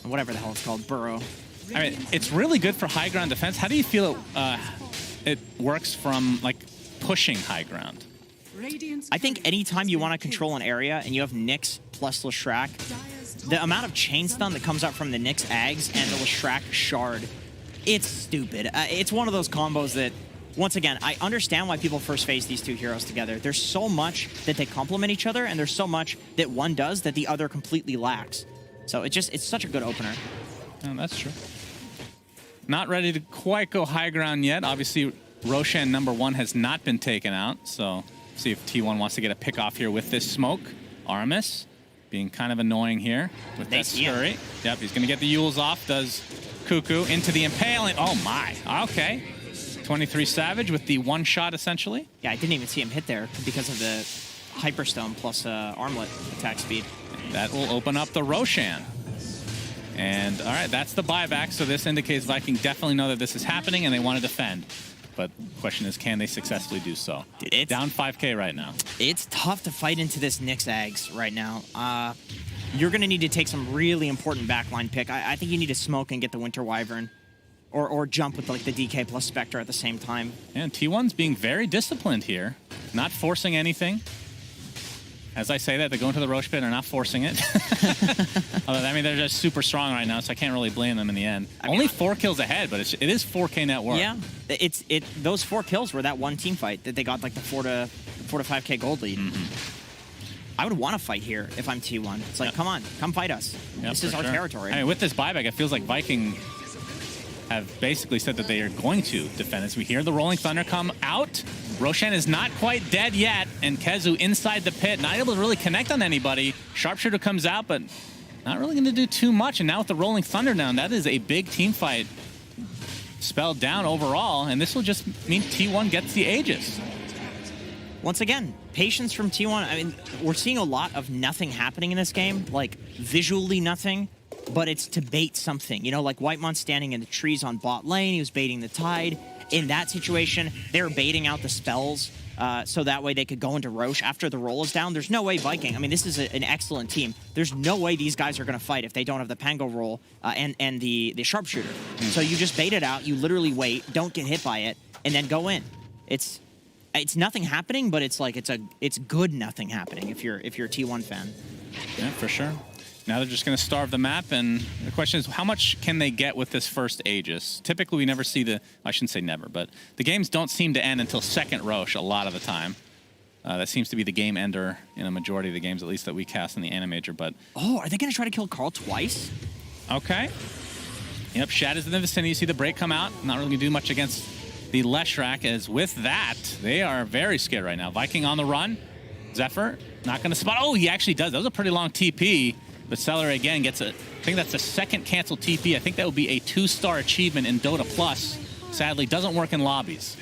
whatever the hell it's called, burrow. I mean, it's really good for high ground defense. How do you feel it works from like pushing high ground? I think anytime you want to control an area and you have Nyx plus Leshrac, the amount of chain stun that comes out from the Nyx Ags and the Leshrac shard, it's stupid. It's one of those combos that, once again, I understand why people first face these 2 heroes together. There's so much that they complement each other, and there's so much that one does that the other completely lacks. So it's such a good opener. Oh, that's true. Not ready to quite go high ground yet. Obviously, Roshan #1 has not been taken out, so see if T1 wants to get a pick off here with this smoke. Artemis being kind of annoying here with that scurry. Yep, he's going to get the Yules off. Does Cuckoo into the Impaling. Oh, my. Okay. 23 Savage with the 1 shot, essentially. Yeah, I didn't even see him hit there because of the Hyperstone plus Armlet attack speed. That will open up the Roshan. And, all right, that's the buyback. So this indicates Viking definitely know that this is happening and they want to defend. But the question is, can they successfully do so? It's down 5K right now. It's tough to fight into this Nyx Ags right now. You're going to need to take some really important backline pick. I think you need to smoke and get the Winter Wyvern. Or jump with like the DK plus Spectre at the same time. And T1's being very disciplined here. Not forcing anything. As I say that, they go into the Roche pit and are not forcing it. I mean, they're just super strong right now, so I can't really blame them in the end. Only 4 kills ahead, but it is 4K net worth. Yeah, those 4 kills were that one team fight that they got like the 4 to 5K gold lead. I would want to fight here if I'm T1. It's like, come on, come fight us. This is our territory. I mean, with this buyback, it feels like Viking have basically said that they are going to defend this. We hear the Rolling Thunder come out. Roshan is not quite dead yet, and Kezu inside the pit, not able to really connect on anybody. Sharpshooter comes out, but not really going to do too much. And now with the Rolling Thunder down, that is a big team fight spelled down overall, and this will just mean T1 gets the Aegis. Once again, patience from T1. I mean, we're seeing a lot of nothing happening in this game, like visually nothing. But it's to bait something. You know, like Whitemon standing in the trees on bot lane. He was baiting the Tide. In that situation, they were baiting out the spells so that way they could go into Roche after the roll is down. There's no way Viking. I mean, this is an excellent team. There's no way these guys are going to fight if they don't have the Pango roll and the Sharpshooter. So you just bait it out. You literally wait. Don't get hit by it. And then go in. It's nothing happening, but it's like it's good nothing happening if you're a T1 fan. Yeah, for sure. Now they're just going to starve the map, and the question is, how much can they get with this first Aegis? Typically, we never see I shouldn't say never, but the games don't seem to end until second Roche a lot of the time. That seems to be the game ender in a majority of the games, at least that we cast in the Animator, but... Oh, are they going to try to kill Carl twice? Okay. Yep, Shad is in the vicinity. You see the break come out. Not really going to do much against the Leshrac, as with that, they are very scared right now. Viking on the run. Zephyr, not going to spot... Oh, he actually does. That was a pretty long TP. But Celery again gets I think that's the second canceled TP. I think that would be a 2-star achievement in Dota Plus. Sadly, doesn't work in lobbies.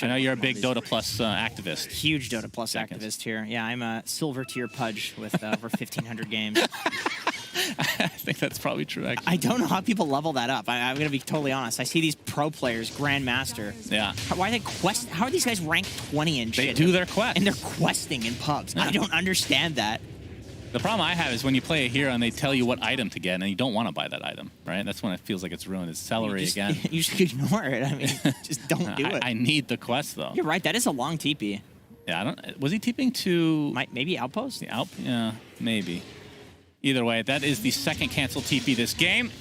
I know you're a big Dota Plus activist. Huge Dota Plus activist here. Yeah, I'm a silver tier pudge with over 1,500 games. I think that's probably true, actually. I don't know how people level that up. I'm going to be totally honest. I see these pro players, Grandmaster. Yeah. Why are they How are these guys ranked 20 and shit? They do their quest. And they're questing in pubs. Yeah. I don't understand that. The problem I have is when you play a hero and they tell you what item to get and you don't want to buy that item, right? That's when it feels like it's ruined. It's celery again. You should ignore it. I mean, just don't do it. I need the quest, though. You're right. That is a long TP. Yeah, I don't... Was he TPing to... Maybe Outpost? Yeah, maybe. Either way, that is the second cancel TP this game.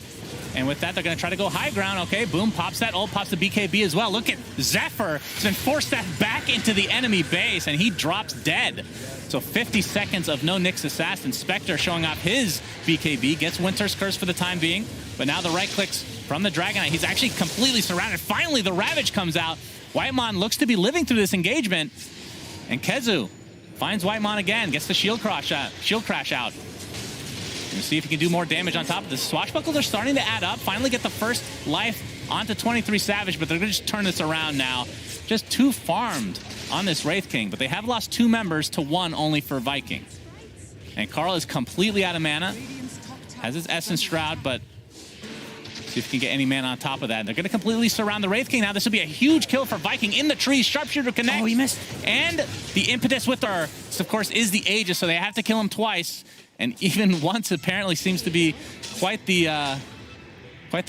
And with that, they're going to try to go high ground. Okay, boom, pops that. Ult pops the BKB as well. Look at Zephyr. He's been forced that back into the enemy base, and he drops dead. So 50 seconds of no Nyx Assassin. Spectre showing off his BKB. Gets Winter's Curse for the time being. But now the right clicks from the Dragonite. He's actually completely surrounded. Finally, the Ravage comes out. Whitemon looks to be living through this engagement. And Kezu finds Whitemon again. Gets the shield crash out. We'll see if he can do more damage on top of this. Swashbuckles are starting to add up. Finally get the first life onto 23 Savage, but they're going to just turn this around now. Just 2 farmed on this Wraith King, but they have lost 2 members to 1 only for Viking. And Carl is completely out of mana. Has his Essence Shroud, but see if he can get any mana on top of that. They're going to completely surround the Wraith King now. This will be a huge kill for Viking in the trees. Sharpshooter connects. Oh, he missed. And the impetus with her, of course, is the Aegis, so they have to kill him twice. And even once apparently seems to be quite the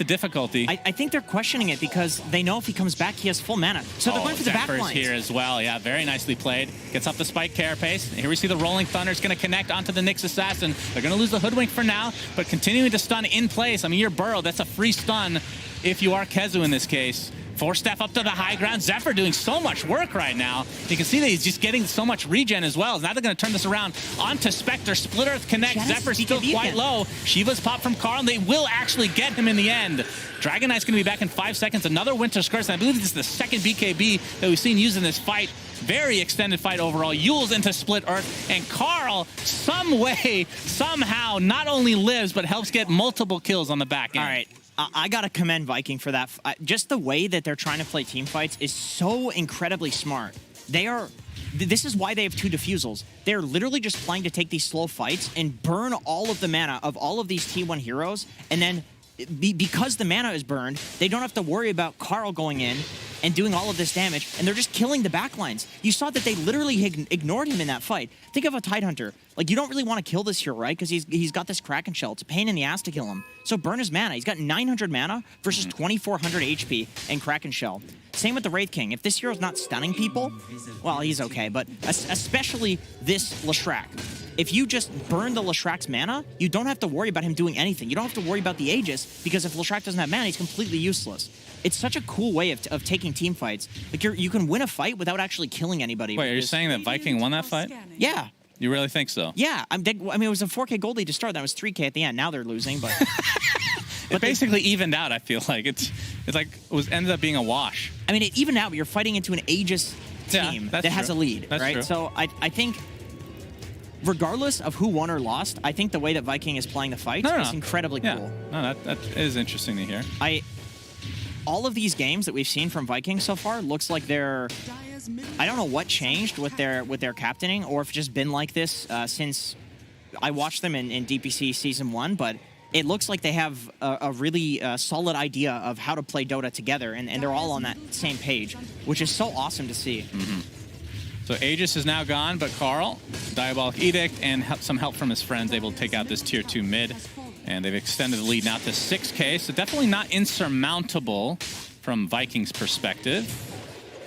difficulty. I think they're questioning it because they know if he comes back, he has full mana. So they're going for the back lines. Here as well. Yeah, very nicely played. Gets up the spike carapace. Here we see the Rolling Thunder is going to connect onto the Nyx Assassin. They're going to lose the Hoodwink for now, but continuing to stun in place. I mean, you're Burrow. That's a free stun if you are Kezu in this case. Force staff up to the high ground. Zephyr doing so much work right now. You can see that he's just getting so much regen as well. Now they're going to turn this around onto Spectre. Split Earth connect. Zephyr's still quite low. Shiva's popped from Karl, and they will actually get him in the end. Dragonite's going to be back in 5 seconds. Another Winter's Curse, and I believe this is the second BKB that we've seen used in this fight. Very extended fight overall. Yule's into Split Earth, and Karl, some way, somehow, not only lives, but helps get multiple kills on the back end. All right. I got to commend Viking for that. Just the way that they're trying to play team fights is so incredibly smart. This is why they have 2 defusals. They're literally just playing to take these slow fights and burn all of the mana of all of these T1 heroes. And then because the mana is burned, they don't have to worry about Karl going in and doing all of this damage, and they're just killing the backlines. You saw that they literally ignored him in that fight. Think of a Tidehunter. Like, you don't really want to kill this hero, right? Because he's got this Kraken Shell. It's a pain in the ass to kill him. So burn his mana. He's got 900 mana versus 2,400 HP and Kraken Shell. Same with the Wraith King. If this hero's not stunning people, well, he's okay. But especially this Leshrac. If you just burn the Leshrac's mana, you don't have to worry about him doing anything. You don't have to worry about the Aegis, because if Leshrac doesn't have mana, he's completely useless. It's such a cool way of taking team fights. Like, you can win a fight without actually killing anybody. Wait, are you saying that Viking won that fight? Yeah. You really think so? Yeah. I mean, it was a 4K Goldie to start. That was 3K at the end. Now they're losing, but... It basically evened out, I feel like. It's like ended up being a wash. I mean, it evened out, but you're fighting into an Aegis team that has a lead, that's right? True. So I think... regardless of who won or lost, I think the way that Viking is playing the fight is incredibly cool. No, that is interesting to hear. All of these games that we've seen from Viking so far looks like they're... I don't know what changed with their captaining, or if it's just been like this since I watched them in DPC Season 1, but it looks like they have a really solid idea of how to play Dota together, and they're all on that same page, which is so awesome to see. Mm-hmm. So Aegis is now gone, but Karl, Diabolic Edict, and some help from his friends, able to take out this Tier 2 mid. And they've extended the lead now to 6K, so definitely not insurmountable from Vikings' perspective.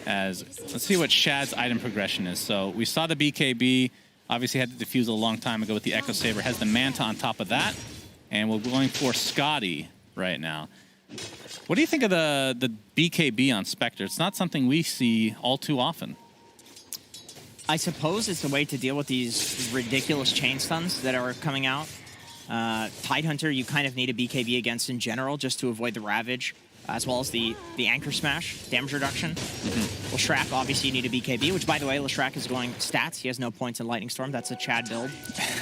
Let's see what Shad's item progression is. So we saw the BKB, obviously had the defusal a long time ago with the Echo Saber, has the Manta on top of that. And we're going for Scotty right now. What do you think of the BKB on Spectre? It's not something we see all too often. I suppose it's a way to deal with these ridiculous chain stuns that are coming out. Tidehunter, you kind of need a BKB against in general just to avoid the Ravage, as well as the Anchor Smash, damage reduction. Mm-hmm. Leshrac, obviously you need a BKB, which, by the way, Leshrac is going stats. He has no points in Lightning Storm. That's a Chad build.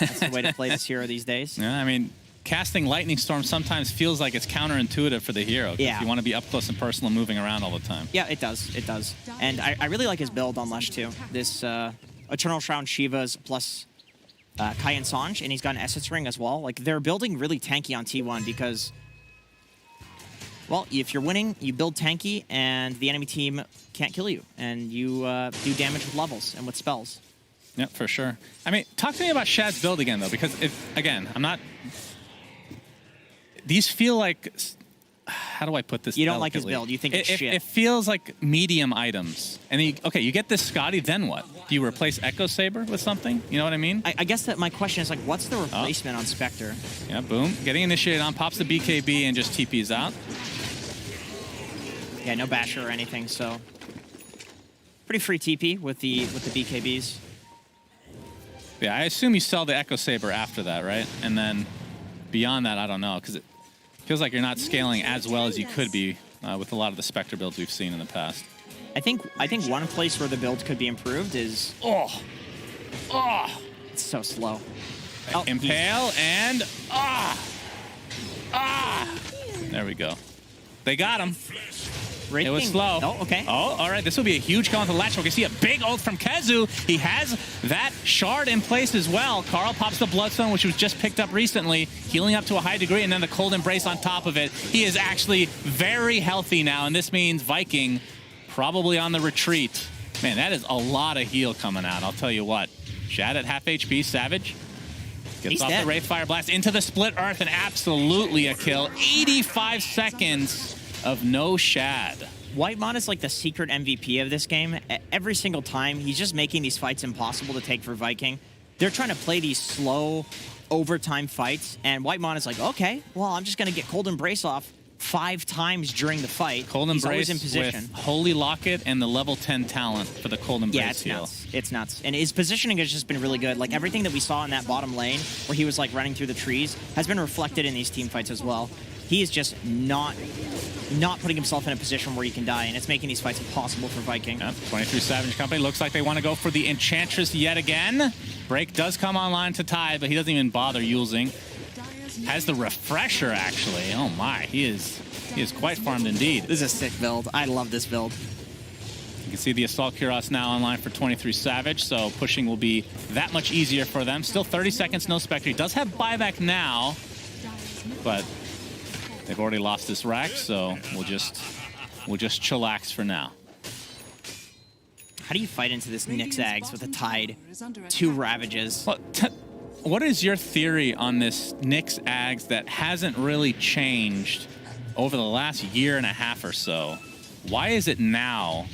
That's the way to play this hero these days. Yeah, I mean, casting Lightning Storm sometimes feels like it's counterintuitive for the hero. Yeah. You want to be up close and personal and moving around all the time. Yeah, it does. It does. And I really like his build on Lesh, too. This Eternal Shroud Shivas plus Kai and Sanj, and he's got an Essence Ring as well. Like, they're building really tanky on T1 because, well, if you're winning, you build tanky, and the enemy team can't kill you. And you do damage with levels and with spells. Yeah, for sure. I mean, talk to me about Shad's build again, though, because, again, I'm not... These feel like... How do I put this? You don't like his build. You think it's shit. It feels like medium items. And you get this Scotty, then what? Do you replace Echo Saber with something? You know what I mean? I guess that my question is, like, what's the replacement on Spectre? Yeah, boom. Getting initiated on, pops the BKB and just TPs out. Yeah, no basher or anything, so... Pretty free TP with the BKBs. Yeah, I assume you sell the Echo Saber after that, right? And then beyond that, I don't know, because it feels like you're not scaling as well as you could be with a lot of the Spectre builds we've seen in the past. I think one place where the build could be improved is... It's so slow. Oh, Impale and... There we go. They got him. It was slow. Oh, okay. Oh, all right. This will be a huge call into the latch. We can see a big ult from Kezu. He has that shard in place as well. Carl pops the Bloodstone, which was just picked up recently, healing up to a high degree, and then the Cold Embrace on top of it. He is actually very healthy now, and this means Viking probably on the retreat. Man, that is a lot of heal coming out, I'll tell you what. Shad at half HP. Savage gets off the Wraithfire Blast into the Split Earth, and absolutely a kill. 85 seconds of no Shad. Whitemon is like the secret MVP of this game. Every single time, he's just making these fights impossible to take for Viking. They're trying to play these slow overtime fights, and Whitemon is like, okay, well, I'm just going to get Cold Embrace off 5 times during the fight. Cold Embrace in position. with Holy Locket and the level 10 talent for the Cold Embrace Yeah, it's heal. nuts. It's nuts. And his positioning has just been really good. Like, everything that we saw in that bottom lane, where he was, like, running through the trees, has been reflected in these team fights as well. He is just not putting himself in a position where he can die, and it's making these fights impossible for Viking. Yep, 23 Savage Company looks like they want to go for the Enchantress yet again. Break does come online to tie, but he doesn't even bother using. Has the Refresher, actually. Oh my, he is quite farmed indeed. This is a sick build. I love this build. You can see the Assault Cuirass now online for 23 Savage, so pushing will be that much easier for them. Still 30 seconds, no Spectre. He does have buyback now, but they've already lost this rack, so we'll just chillax for now. How do you fight into this Nyx Ags with a Tide? 2 Ravages. Well, what is your theory on this Nyx Ags that hasn't really changed over the last year and a half or so? Why is it now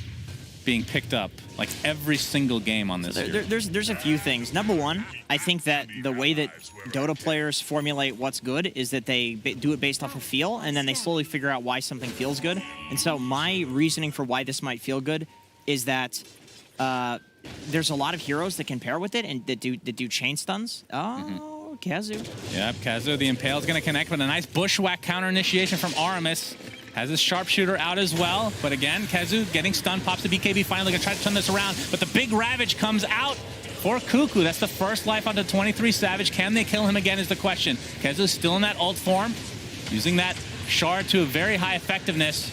being picked up like every single game on this year? There's a few things. Number one, I think that the way that Dota players formulate what's good is that they do it based off of feel, and then they slowly figure out why something feels good. And so my reasoning for why this might feel good is that there's a lot of heroes that can pair with it and that do chain stuns. Oh, Kazu. Yep, Kazu, the Impale is going to connect with a nice bushwhack counter initiation from Aramis. Has his Sharpshooter out as well. But again, Kazu getting stunned, pops the BKB, finally going to try to turn this around. But the big Ravage comes out for Cuckoo. That's the first life onto 23 Savage. Can they kill him again is the question. Kazu's still in that ult form, using that Shard to a very high effectiveness.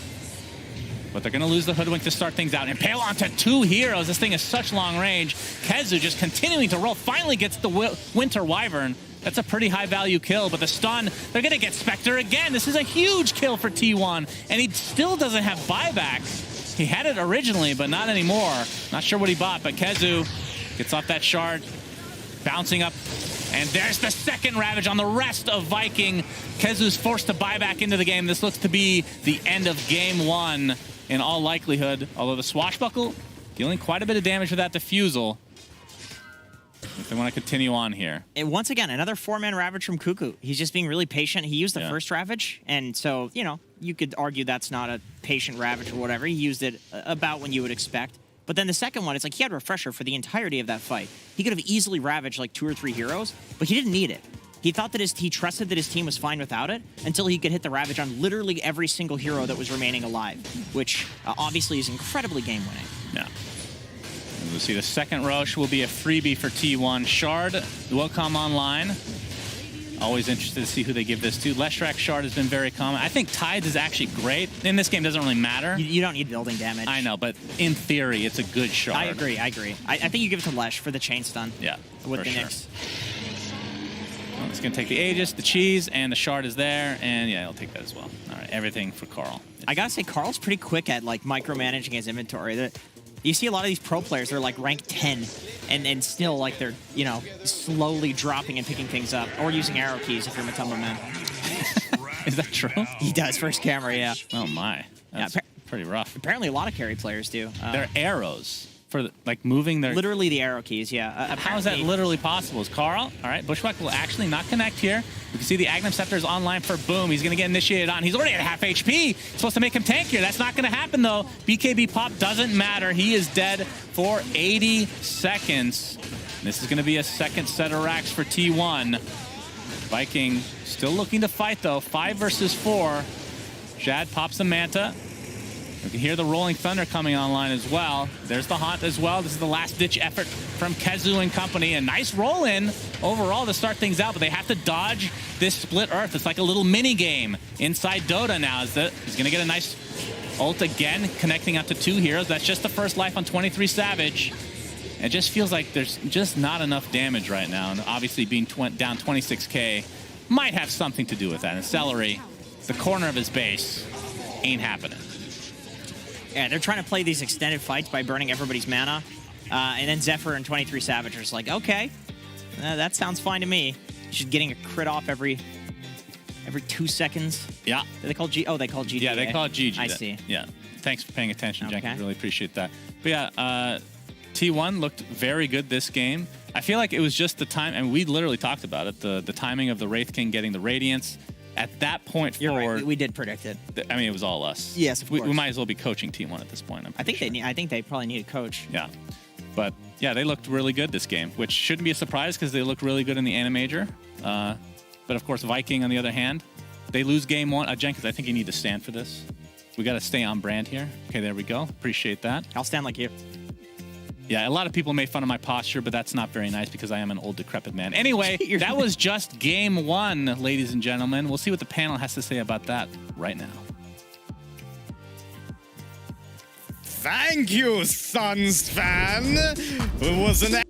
But they're going to lose the Hoodwink to start things out. Impale onto 2 heroes. This thing is such long range. Kezu just continuing to roll. Finally gets the Winter Wyvern. That's a pretty high value kill, but the stun, they're going to get Spectre again. This is a huge kill for T1, and he still doesn't have buyback. He had it originally, but not anymore. Not sure what he bought, but Kezu gets off that shard, bouncing up, and there's the second Ravage on the rest of Viking. Kezu's forced to buy back into the game. This looks to be the end of game 1 in all likelihood, although the Swashbuckle dealing quite a bit of damage with that Diffusal. If they want to continue on here. And once again, another 4-man Ravage from Cuckoo. He's just being really patient. He used the first Ravage, and so, you know, you could argue that's not a patient Ravage or whatever. He used it about when you would expect. But then the second one, it's like he had Refresher for the entirety of that fight. He could have easily ravaged like 2 or 3 heroes, but he didn't need it. He thought that he trusted that his team was fine without it until he could hit the Ravage on literally every single hero that was remaining alive, which obviously is incredibly game-winning. Yeah. We'll see the second Roche will be a freebie for T1. Shard will come online. Always interested to see who they give this to. Leshrac Shard has been very common. I think Tides is actually great. In this game, doesn't really matter. You don't need building damage. I know, but in theory, it's a good shard. I agree. I think you give it to Lesh for the chain stun. Yeah, with for the sure. Nyx. Well, it's going to take the Aegis, the cheese, and the shard is there. And yeah, I'll take that as well. All right, everything for Carl. I gotta say, Carl's pretty quick at like micromanaging his inventory. You see a lot of these pro players, they're like rank 10, and still like they're, you know, slowly dropping and picking things up, or using arrow keys if you're Matumba Man. Is that true? He does first camera, yeah. Oh my, that's pretty rough. Apparently, a lot of carry players do. They're arrows for like moving their. Literally the arrow keys, yeah. How is that literally possible? Is Carl? All right, Bushwhack will actually not connect here. You can see the Agnum Scepter is online for Boom. He's going to get initiated on. He's already at half HP. It's supposed to make him tankier. That's not going to happen, though. BKB pop doesn't matter. He is dead for 80 seconds. This is going to be a second set of racks for T1. Viking still looking to fight, though. 5 versus 4. Shad pops the Manta. We can hear the Rolling Thunder coming online as well. There's the Haunt as well. This is the last-ditch effort from Kezu and company. A nice roll-in overall to start things out, but they have to dodge this split Earth. It's like a little mini-game inside Dota now. He's going to get a nice ult again, connecting out to 2 heroes. That's just the first life on 23 Savage. It just feels like there's just not enough damage right now, and obviously being down 26k might have something to do with that. And Celery, the corner of his base, ain't happening. Yeah, they're trying to play these extended fights by burning everybody's mana. And then Zephyr and 23 Savage are just like, okay, that sounds fine to me. Just getting a crit off every 2 seconds. Yeah. Do they call G? Oh, they call GG. Yeah, they call it GG. I see. Yeah. Thanks for paying attention, Okay. Jenkins. Really appreciate that. But yeah, T1 looked very good this game. I feel like it was just the time, and we literally talked about it, the timing of the Wraith King getting the Radiance. At that point You're forward, right. We did predict it. I mean, it was all us. Yes, of we course. might as well be coaching T1 at this point. I think they probably need a coach. Yeah. But yeah, they looked really good this game, which shouldn't be a surprise because they looked really good in the Animajor. But of course, Viking, on the other hand, they lose game 1. Jenkins, I think you need to stand for this. We got to stay on brand here. Okay, there we go. Appreciate that. I'll stand like you. Yeah, a lot of people made fun of my posture, but that's not very nice because I am an old, decrepit man. Anyway, that was just game 1, ladies and gentlemen. We'll see what the panel has to say about that right now. Thank you, Suns fan. It was an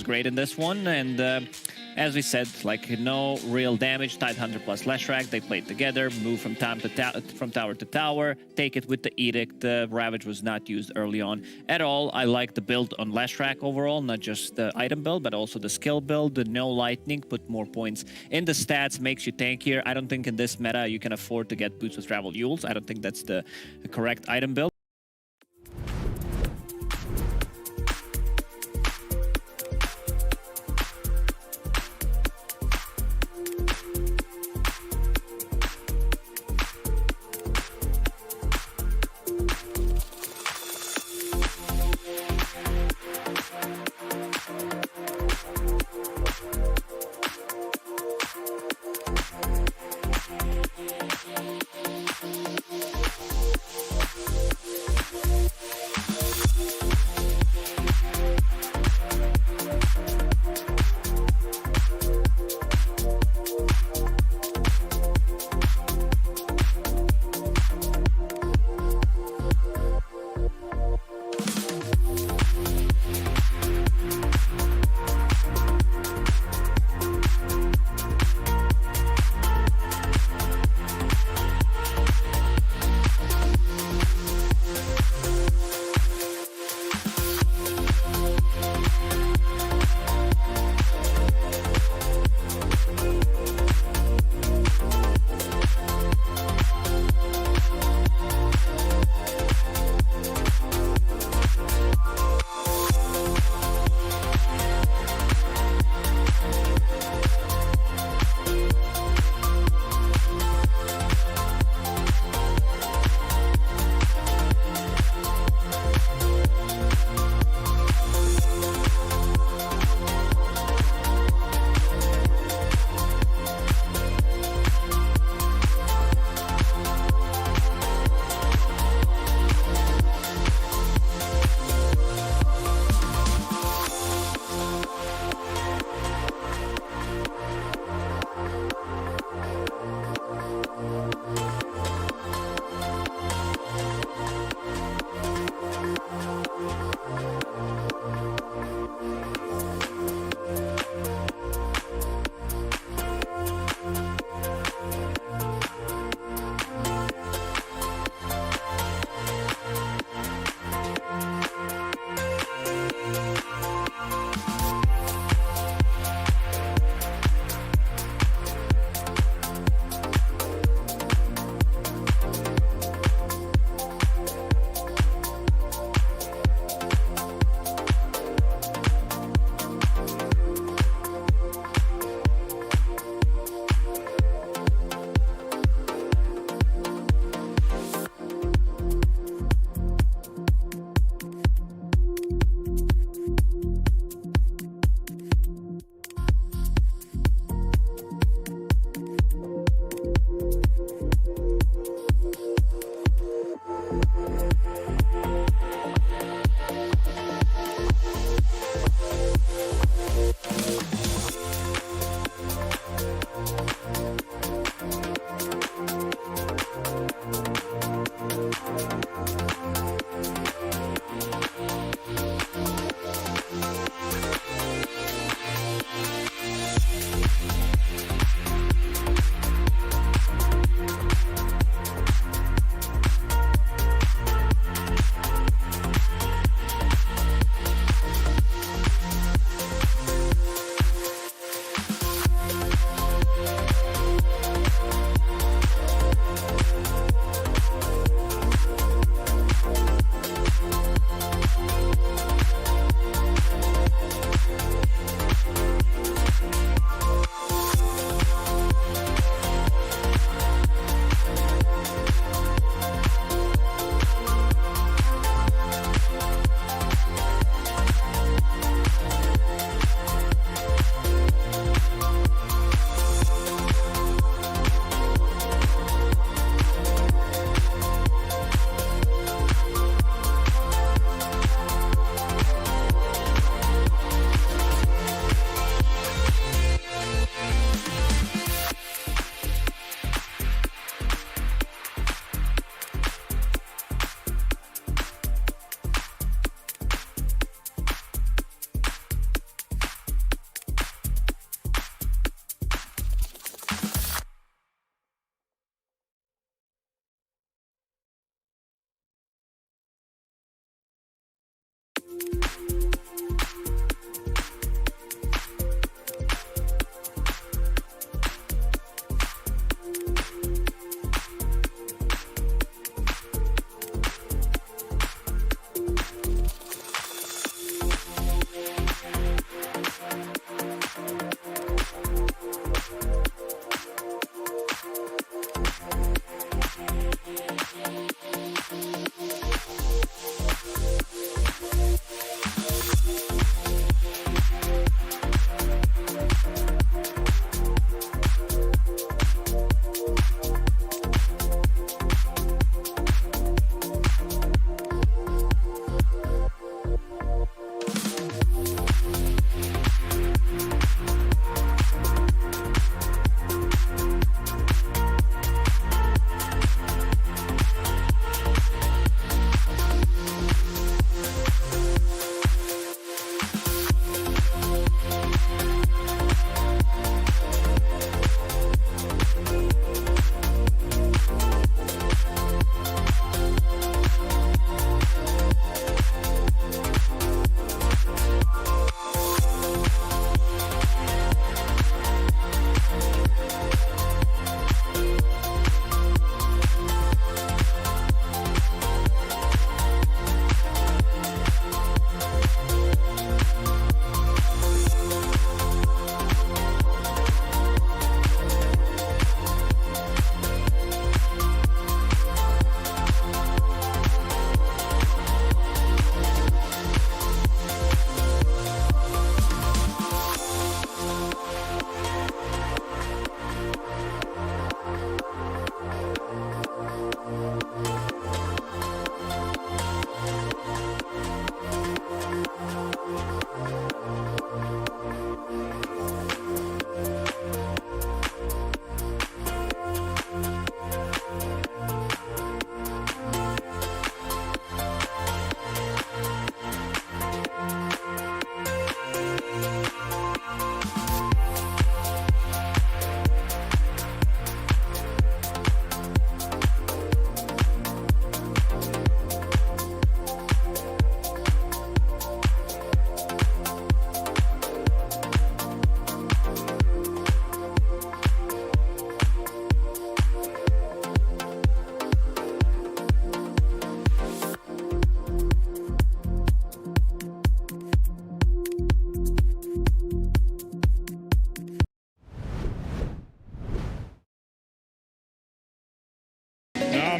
was great in this one. And as we said, like no real damage. Tidehunter plus Leshrac, they played together, move from tower to tower, take it with the Edict. The Ravage was not used early on at all. I like the build on Leshrac overall, not just the item build, but also the skill build. The no lightning, put more points in the stats, makes you tankier. I don't think in this meta you can afford to get boots with travel Yules. I don't think that's the correct item build.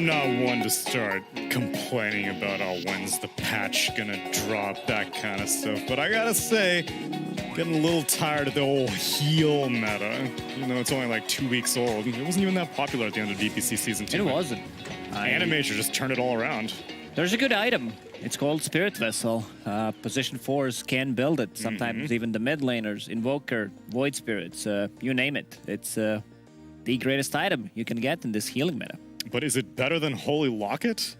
I'm not one to start complaining about, oh, when's the patch gonna drop, that kind of stuff. But I gotta say, getting a little tired of the old heal meta. Even though it's only like 2 weeks old. It wasn't even that popular at the end of VPC Season 2. It wasn't. Animator just turned it all around. There's a good item. It's called Spirit Vessel. Position 4s can build it. Sometimes even the mid laners, Invoker, Void Spirits, you name it. It's the greatest item you can get in this healing meta. But is it better than Holy Locket?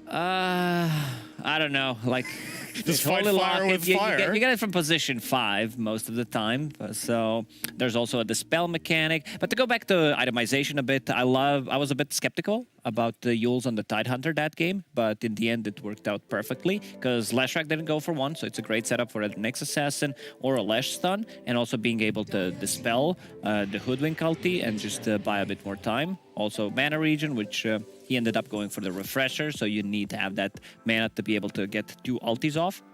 I don't know. Like, just fight fire with fire. You get it from position 5 most of the time. So there's also a dispel mechanic. But to go back to itemization a bit, I was a bit skeptical about the Yules on the Tidehunter that game, but in the end it worked out perfectly because Leshrac didn't go for one, so it's a great setup for a Nyx Assassin or a Lesh Stun, and also being able to dispel the Hoodwink ulti and just buy a bit more time. Also mana regen, which he ended up going for the refresher, so you need to have that mana to be able to get 2 ultis off.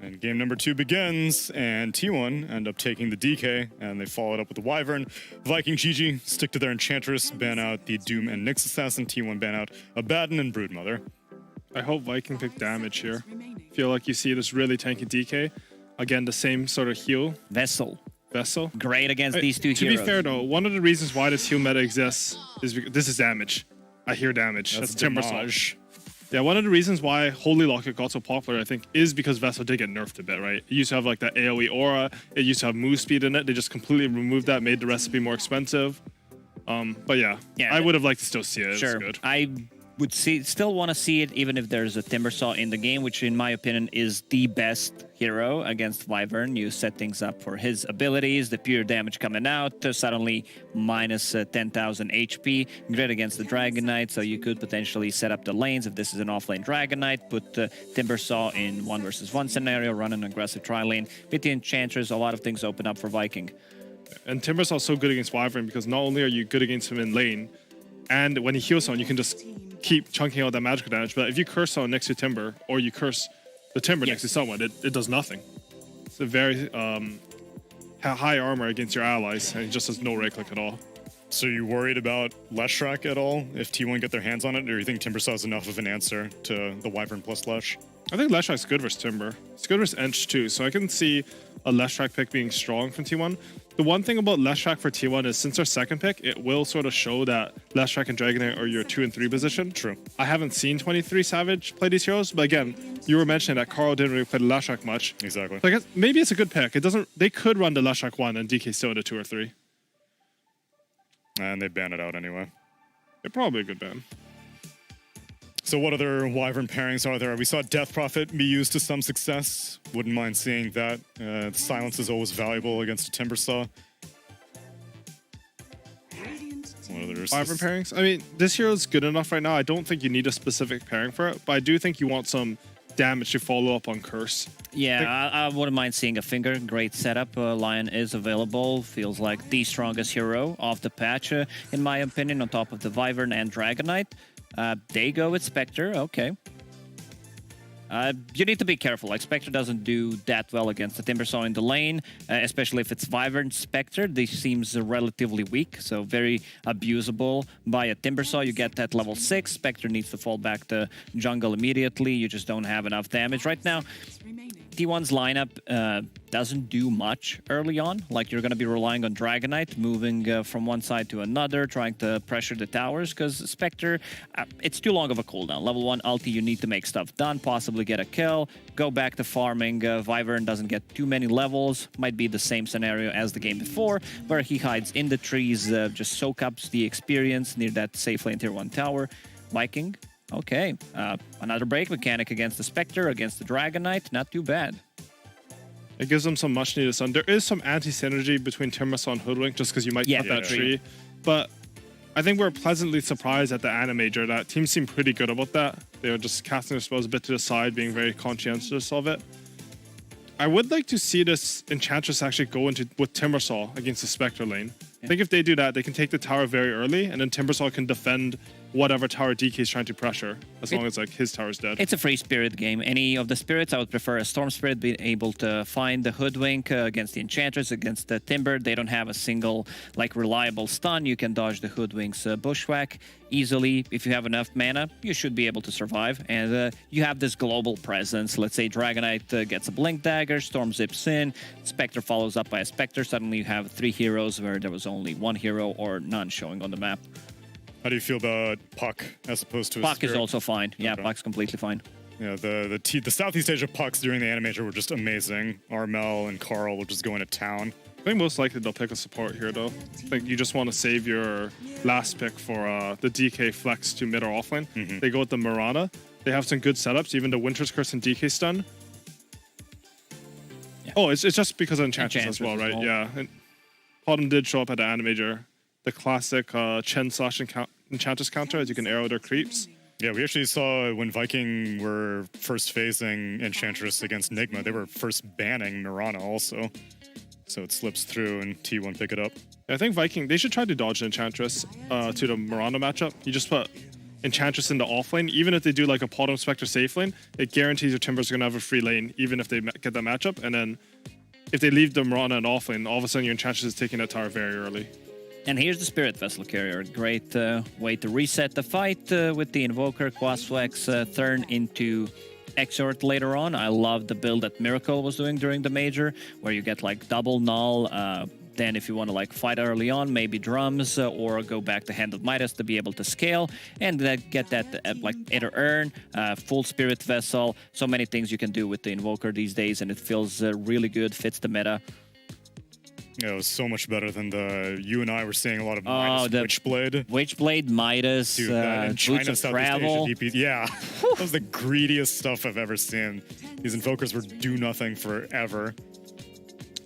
And game number 2 begins, and T1 end up taking the DK, and they followed up with the Wyvern. Viking GG stick to their Enchantress, ban out the Doom and Nyx Assassin. T1 ban out Abaddon and Broodmother. I hope Viking pick damage here. Feel like you see this really tanky DK. Again, the same sort of heal. Vessel. Great against these two heroes. To be fair though, one of the reasons why this heal meta exists is because this is damage. I hear damage. That's Timbersaw. Yeah, one of the reasons why Holy Locket got so popular, I think, is because Vessel did get nerfed a bit, right? It used to have like that AoE aura. It used to have move speed in it. They just completely removed that, made the recipe more expensive. But yeah, I would have liked to still see it. Sure. It's good. I would still want to see it, even if there's a Timbersaw in the game, which in my opinion is the best hero against Wyvern. You set things up for his abilities, the pure damage coming out, suddenly minus 10,000 HP. Great against the Dragon Knight, so you could potentially set up the lanes if this is an offlane Dragon Knight, put Timbersaw in 1v1 scenario, run an aggressive tri-lane. With the Enchantress, a lot of things open up for Viking. And Timbersaw is so good against Wyvern because not only are you good against him in lane, and when he heals someone, you can just keep chunking out that magical damage. But if you curse someone next to Timber, or you curse the Timber next to someone, it does nothing. It's a very high armor against your allies, and it just has no right click at all. So you worried about Leshrac at all if T1 get their hands on it, or do you think Timbersaw is enough of an answer to the Wyvern plus Lesh? I think Leshrac's good versus Timber. It's good versus Ench too, so I can see a Leshrac pick being strong from T1. The one thing about Leshrac for T1 is since our second pick, it will sort of show that Leshrac and Dragon Knight are your 2 and 3 position. True. I haven't seen 23 Savage play these heroes, but again, you were mentioning that Carl didn't really play the Leshrac much. Exactly. So I guess maybe it's a good pick. It doesn't. They could run the Leshrac 1 and DK still into 2 or 3. And they ban it out anyway. They're probably a good ban. So what other Wyvern pairings are there? We saw Death Prophet be used to some success. Wouldn't mind seeing that. Silence is always valuable against a Timbersaw. What other Wyvern pairings? I mean, this hero is good enough right now. I don't think you need a specific pairing for it, but I do think you want some damage to follow up on Curse. Yeah, I wouldn't mind seeing a Finger. Great setup. Lion is available. Feels like the strongest hero off the patch, in my opinion, on top of the Wyvern and Dragon Knight. They go with Spectre. Okay. You need to be careful. Like, Spectre doesn't do that well against the Timbersaw in the lane, especially if it's Wyvern Spectre. This seems relatively weak, so very abusable by a Timbersaw. You get that level 6. Spectre needs to fall back to jungle immediately. You just don't have enough damage. Right now, T1's lineup doesn't do much early on. Like, you're going to be relying on Dragon Knight, moving from one side to another, trying to pressure the towers, because Spectre, it's too long of a cooldown. Level 1 ulti, you need to make stuff done, possibly get a kill, go back to farming. Wyvern doesn't get too many levels. Might be the same scenario as the game before, where he hides in the trees, just soak up the experience near that safe lane tier 1 tower. Viking. Okay, another break mechanic against the Spectre, against the Dragon Knight. Not too bad. It gives them some much needed sun. There is some anti-synergy between Timbersaw and Hoodwink just because you might cut that tree. But I think we're pleasantly surprised at the Animator. That team seemed pretty good about that. They were just casting their spells a bit to the side, being very conscientious of it. I would like to see this Enchantress actually go with Timbersaw against the Spectre lane. I think if they do that, they can take the tower very early, and then Timbersaw can defend whatever tower DK is trying to pressure, as long as like his tower's dead. It's a free spirit game. Any of the spirits, I would prefer a Storm Spirit being able to find the Hoodwink against the Enchantress, against the Timber. They don't have a single like reliable stun. You can dodge the Hoodwink's Bushwhack easily. If you have enough mana, you should be able to survive. And you have this global presence. Let's say Dragonite gets a Blink Dagger, Storm zips in, Spectre follows up by a Spectre. Suddenly you have 3 heroes where there was only 1 hero or none showing on the map. How do you feel about Puck as opposed to a Puck Spirit? is also fine. Yeah, Okay. Puck's completely fine. Yeah, the Southeast Asia Pucks during the Animator were just amazing. Armel and Carl were just going to town. I think most likely they'll pick a support here, though. I think you just want to save your last pick for the DK flex to mid or offlane. They go with the Mirana. They have some good setups, even the Winter's Curse and DK stun. Yeah. Oh, it's just because of Enchantress as well, Enchantress right? as well. Yeah. And Autumn did show up at the Animator. The classic Chen slash Enchantress counter, as you can arrow their creeps. Yeah, we actually saw when Viking were first facing Enchantress against Nigma, they were first banning Mirana also. So it slips through and T1 pick it up. I think Viking, they should try to dodge Enchantress to the Mirana matchup. You just put Enchantress in the offlane. Even if they do like a Potom Spectre safe lane, it guarantees your Timbers are going to have a free lane, even if they get that matchup. And then if they leave the Mirana in offlane, all of a sudden your Enchantress is taking that tower very early. And here's the Spirit Vessel Carrier. Great way to reset the fight with the Invoker, Quasflex turn into Exort later on. I love the build that Miracle was doing during the Major, where you get like double null. Then if you want to like fight early on, maybe drums or go back to Hand of Midas to be able to scale and get that like either earn, full Spirit Vessel. So many things you can do with the Invoker these days, and it feels really good, fits the meta. Yeah, it was so much better than you and I were seeing a lot of Midas the Witchblade. Witchblade, Midas, Dude, that in China, Boots of Southeast Travel. Asia DP. Yeah, that was the greediest stuff I've ever seen. These Invokers were do nothing forever.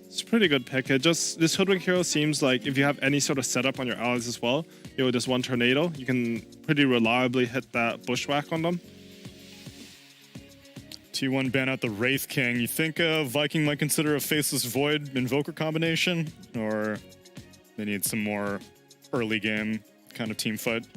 It's a pretty good pick. This Hoodwink hero seems like if you have any sort of setup on your allies as well, you know, just one Tornado, you can pretty reliably hit that Bushwhack on them. T1 ban out the Wraith King. You think Viking might consider a Faceless Void Invoker combination? Or they need some more early game kind of team fight?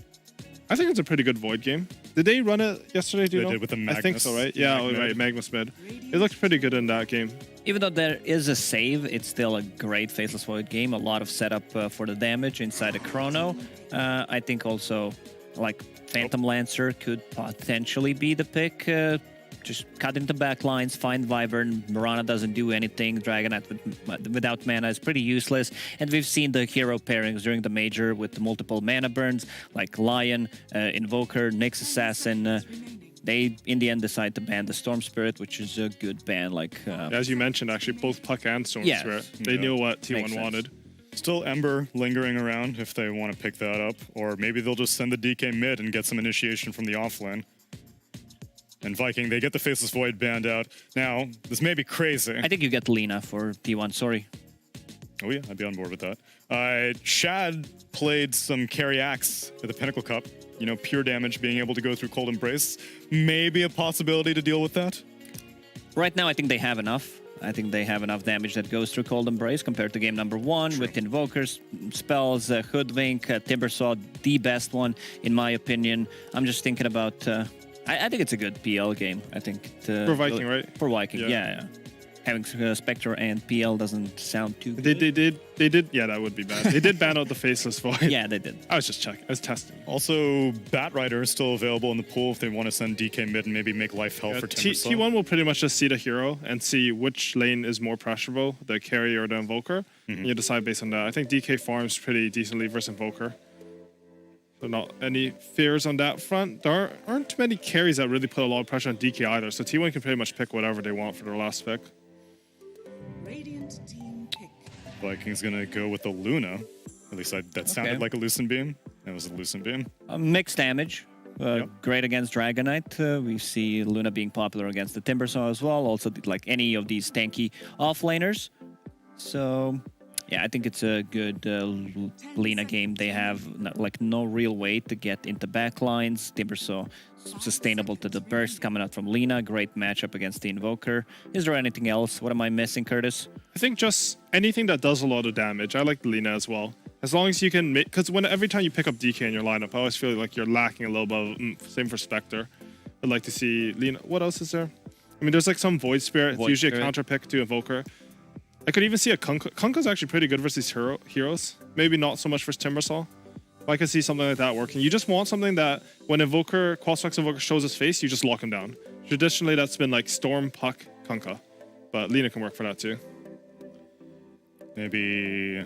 I think it's a pretty good Void game. Did they run it yesterday? Do you They know? did with the I think so, Magnus. right? Yeah, Magmid. right. Magnus mid. It looked pretty good in that game. Even though there is a save, it's still a great Faceless Void game. A lot of setup for the damage inside the Chrono. I think also like Phantom Lancer could potentially be the pick. Just cut into backlines, find Wyvern. Mirana doesn't do anything. Dragonite without mana is pretty useless. And we've seen the hero pairings during the Major with the multiple mana burns, like Lion, Invoker, Nyx Assassin. They, in the end, decide to ban the Storm Spirit, which is a good ban. Like As you mentioned, actually, both Puck and Storm Yes. Spirit. They Yeah. knew what Makes T1 sense. wanted. Still Ember lingering around if they want to pick that up. Or maybe they'll just send the DK mid and get some initiation from the offlane. And Viking, they get the Faceless Void banned out. Now, this may be crazy. I think you get Lina for T1. Sorry. Oh yeah, I'd be on board with that. Shad played some Carry Axe at the Pinnacle Cup. You know, pure damage, being able to go through Cold Embrace. Maybe a possibility to deal with that. Right now, I think they have enough. I think they have enough damage that goes through Cold Embrace compared to game number 1 with Invokers, Spells, Hoodwink, Timbersaw, the best one, in my opinion. I'm just thinking about... I think it's a good PL game. I think... For Viking, right? For Viking, Yeah. yeah. Having Spectre and PL doesn't sound too They good. did. Yeah, that would be bad. They did ban out the Faceless Void. Yeah, they did. I was just checking. I was testing. Also, Batrider is still available in the pool if they want to send DK mid and maybe make life hell for Timbersaw. T1 will pretty much just see the hero and see which lane is more pressurable, the carry or the Invoker. And you decide based on that. I think DK farms pretty decently versus Invoker. So not any fears on that front. There aren't too many carries that really put a lot of pressure on DK either. So T1 can pretty much pick whatever they want for their last pick. Radiant team pick. Viking's going to go with the Luna. At least that sounded like a Lucent Beam. That was a Lucent Beam. Mixed damage. Yep. Great against Dragonite. We see Luna being popular against the Timbersaw as well. Also, like any of these tanky offlaners. So, yeah, I think it's a good Lina game. They have no real way to get into backlines. Timbersaw sustainable to the burst coming out from Lina. Great matchup against the Invoker. Is there anything else? What am I missing, Curtis? I think just anything that does a lot of damage. I like Lina as well. As long as you can make, because every time you pick up DK in your lineup, I always feel like you're lacking a little bit of oomph. Same for Spectre. I'd like to see Lina. What else is there? I mean, there's like some Void Spirit. It's usually a counter pick to Evoker. I could even see a Kunkka. Kunkka's actually pretty good versus heroes. Maybe not so much versus Timbersaw. But I could see something like that working. You just want something that when Qualspex Evoker shows his face, you just lock him down. Traditionally, that's been like Storm, Puck, Kunkka. But Lina can work for that too. Maybe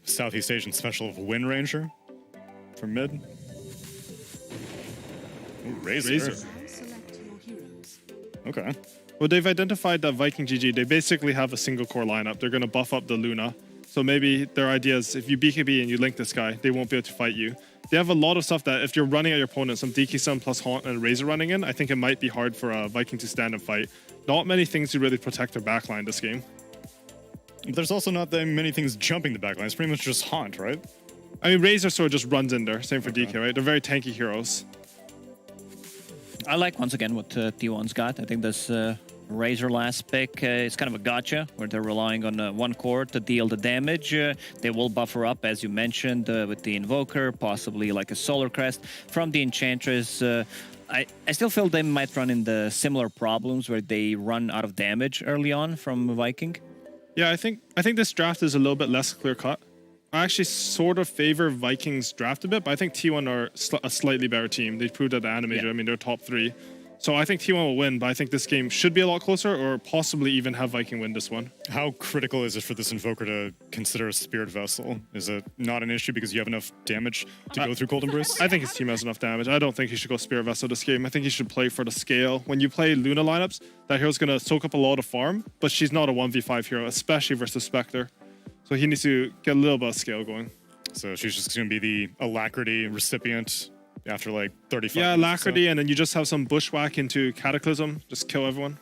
Southeast Asian special of Wind Ranger for mid. Ooh, Razor. Select your heroes. Okay. Well, they've identified that Viking GG, they basically have a single core lineup. They're going to buff up the Luna. So maybe their idea is if you BKB and you link this guy, they won't be able to fight you. They have a lot of stuff that if you're running at your opponent, some DK Sun plus Haunt and Razor running in, I think it might be hard for a Viking to stand and fight. Not many things to really protect their backline this game. But there's also not that many things jumping the backline. It's pretty much just Haunt, right? I mean, Razor sort of just runs in there. Same for DK, right? They're very tanky heroes. I like, once again, what T1's got. I think this Razor last pick is kind of a gotcha, where they're relying on one core to deal the damage. They will buffer up, as you mentioned, with the Invoker, possibly like a Solar Crest. From the Enchantress, I still feel they might run into similar problems where they run out of damage early on from Viking. Yeah, I think this draft is a little bit less clear-cut. I actually sort of favor Vikings draft a bit, but I think T1 are a slightly better team. They proved at the Animator. Yeah. I mean, they're top 3. So I think T1 will win, but I think this game should be a lot closer or possibly even have Viking win this one. How critical is it for this Invoker to consider a Spirit Vessel? Is it not an issue because you have enough damage to go through Cold Embrace? I think his team has enough damage. I don't think he should go Spirit Vessel this game. I think he should play for the scale. When you play Luna lineups, that hero's going to soak up a lot of farm, but she's not a 1v5 hero, especially versus Spectre. So he needs to get a little bit of scale going. So she's just going to be the Alacrity recipient after like 35 Yeah, minutes or Alacrity, so. and then you just have some Bushwhack into Cataclysm. Just kill everyone.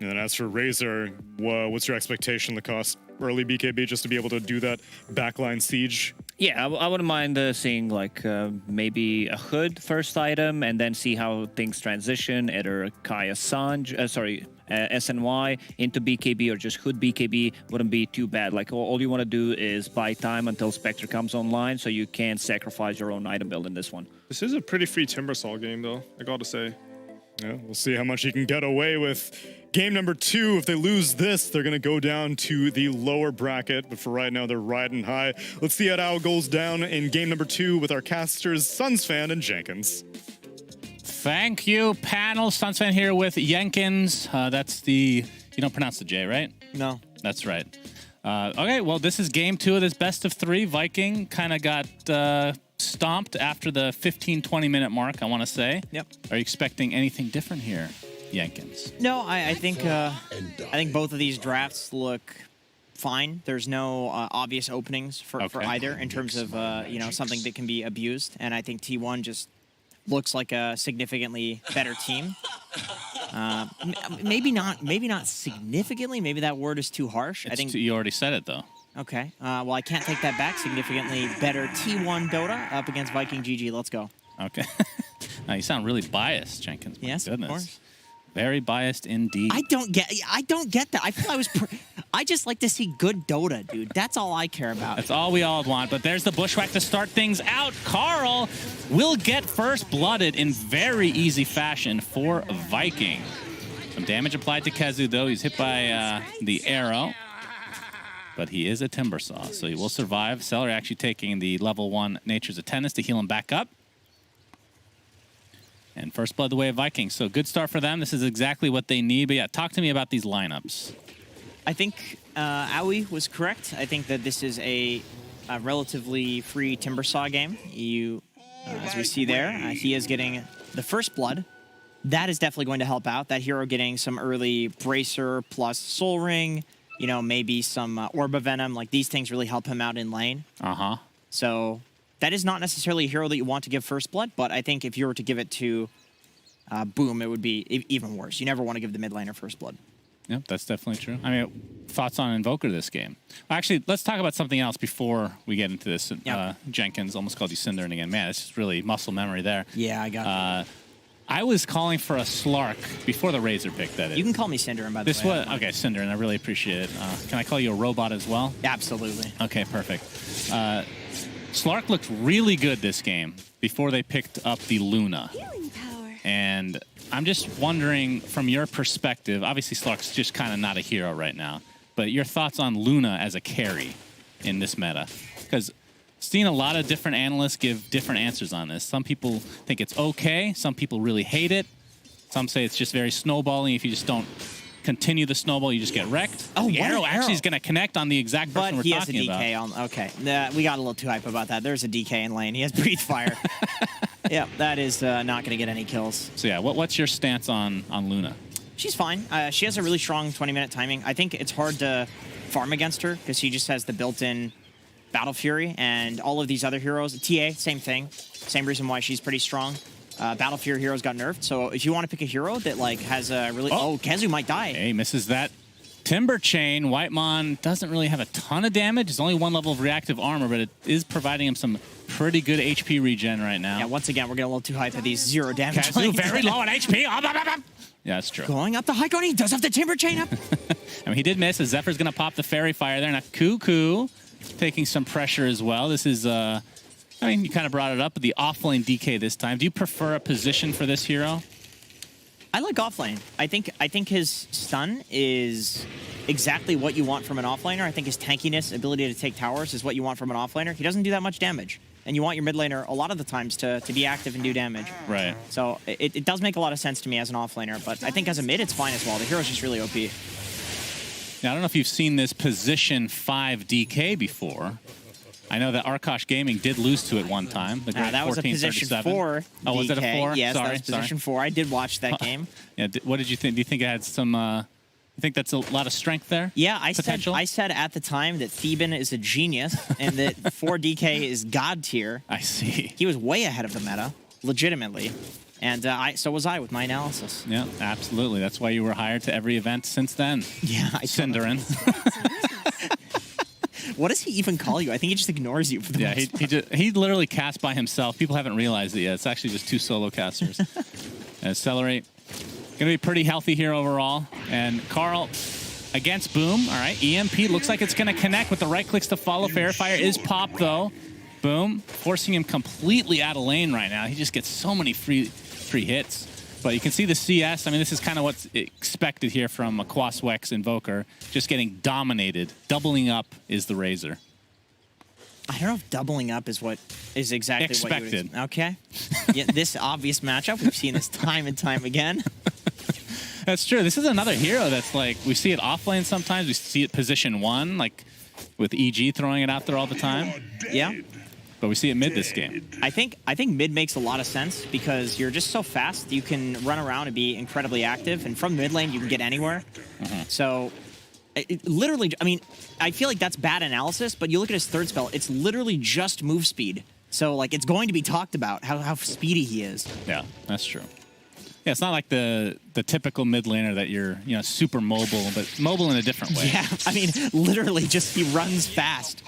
And then as for Razor, what's your expectation the cost early BKB just to be able to do that backline siege? Yeah, I wouldn't mind seeing like maybe a Hood first item and then see how things transition, either Kaya Sanj, SNY into BKB or just Hood BKB wouldn't be too bad. Like all you want to do is buy time until Spectre comes online so you can sacrifice your own item build in this one. This is a pretty free Timbersaw game, though, I gotta say. Yeah, we'll see how much he can get away with. Game number 2, if they lose this, they're going to go down to the lower bracket. But for right now, they're riding high. Let's see how it goes down in game number 2 with our casters, Suns Fan and Jenkins. Thank you, panel. Suns Fan here with Jenkins. That's the... You don't pronounce the J, right? No. That's right. Okay, well, this is game 2 of this best of 3. Viking kind of got stomped after the 15-20 minute mark, I want to say. Yep. Are you expecting anything different here, Jenkins? No, I think both of these drafts look fine. There's no obvious openings for either in terms of something that can be abused, and I think T1 just looks like a significantly better team. Maybe not significantly. Maybe that word is too harsh. I think you already said it though. Okay. Well, I can't take that back. Significantly better T1 Dota up against Viking GG. Let's go. Okay. Now, you sound really biased, Jenkins. My Yes, goodness. of course. Very biased indeed. I don't get that. I feel I just like to see good Dota, dude. That's all I care about. That's all we all want. But there's the Bushwhack to start things out. Carl will get first blooded in very easy fashion for Viking. Some damage applied to Kezu, though. He's hit by the arrow. But he is a Timbersaw, so he will survive. Celery actually taking the level 1 Nature's Attendance to heal him back up. And first blood the way of Vikings. So good start for them. This is exactly what they need. But yeah, talk to me about these lineups. I think Aoi was correct. I think that this is a relatively free Timbersaw game. As we see there, he is getting the first blood. That is definitely going to help out. That hero getting some early Bracer plus Soul Ring, maybe some Orba Venom. Like, these things really help him out in lane. So that is not necessarily a hero that you want to give first blood, but I think if you were to give it to Boom, it would be even worse. You never want to give the mid laner first blood. Yep, that's definitely true. I mean, thoughts on Invoker this game? Actually, let's talk about something else before we get into this. Jenkins, almost called you Cinderin again. Man, it's just really muscle memory there. Yeah, I got it. I was calling for a Slark before the Razor pick, that is. You can call me Cinderin, by the This way. was, okay, Cinderin, I really appreciate it. Can I call you a robot as well? Absolutely. Okay, perfect. Slark looked really good this game before they picked up the Luna. Healing power. And I'm just wondering, from your perspective, obviously Slark's just kind of not a hero right now, but your thoughts on Luna as a carry in this meta? Because seen a lot of different analysts give different answers on this. Some people think it's okay. Some people really hate it. Some say it's just very snowballing. If you just don't continue the snowball, you just get wrecked. Oh, the what arrow an actually arrow. is going to connect on the exact person But we're he has a talking about. DK on. Okay, we got a little too hype about that. There's a DK in lane. He has breathe fire. Yeah, that is not going to get any kills. So yeah, what's your stance on Luna? She's fine. She has a really strong 20-minute timing. I think it's hard to farm against her because she just has the built-in Battle Fury, and all of these other heroes. TA, same thing. Same reason why she's pretty strong. Battle Fury heroes got nerfed, so if you want to pick a hero that like has a really... Oh, Kezu might die. Hey, misses that Timber Chain. Whitemon doesn't really have a ton of damage. It's only one level of reactive armor, but it is providing him some pretty good HP regen right now. Yeah, once again, we're getting a little too hyped at these 0 damage. Kazu very low on HP. Yeah, that's true. Going up the high ground, he does have the Timber Chain up. I mean, he did miss. As Zephyr's going to pop the Fairy Fire there. Now, Cuckoo taking some pressure as well. This is, I mean, you kind of brought it up, but the offlane DK this time. Do you prefer a position for this hero? I like offlane. I think his stun is exactly what you want from an offlaner. I think his tankiness, ability to take towers is what you want from an offlaner. He doesn't do that much damage. And you want your mid laner a lot of the times to be active and do damage. Right. So it does make a lot of sense to me as an offlaner, but I think as a mid, it's fine as well. The hero's just really OP. Now, I don't know if you've seen this position 5 DK before. I know that Arkosh Gaming did lose to it one time. The great That was a position 1437. 4 Oh, was it a DK. 4? Yes, Sorry, that was position 4. I did watch that game. Yeah. What did you think? Do you think it had some? You think that's a lot of strength there? Yeah, Potential? I said at the time that Theban is a genius and that 4DK is god tier. I see. He was way ahead of the meta, legitimately. And so was I with my analysis. Yeah, absolutely. That's why you were hired to every event since then. Yeah, Cinderin. What does he even call you? I think he just ignores you for the Yeah, most part. he literally casts by himself. People haven't realized it yet. It's actually just 2 solo casters. Accelerate. Going to be pretty healthy here overall. And Carl against Boom. All right, EMP looks like it's going to connect with the right clicks to follow. Fair Fire is popped, though. Boom, forcing him completely out of lane right now. He just gets so many free hits. But you can see the CS. I mean, this is kind of what's expected here from a Quaswex Invoker. Just getting dominated. Doubling up is the Razor. I don't know if doubling up is what is exactly Expected. what you would Okay. Yeah, this obvious matchup, we've seen this time and time again. That's true. This is another hero that's like, we see it offlane sometimes. We see it position 1, like with EG throwing it out there all the time. Yeah. But we see it mid this game. I think mid makes a lot of sense because you're just so fast. You can run around and be incredibly active, and from mid lane you can get anywhere. So, literally, I mean, I feel like that's bad analysis. But you look at his third spell; it's literally just move speed. So, like, it's going to be talked about how speedy he is. Yeah, that's true. Yeah, it's not like the typical mid laner that you're, super mobile, but mobile in a different way. Yeah, I mean, literally, just he runs fast.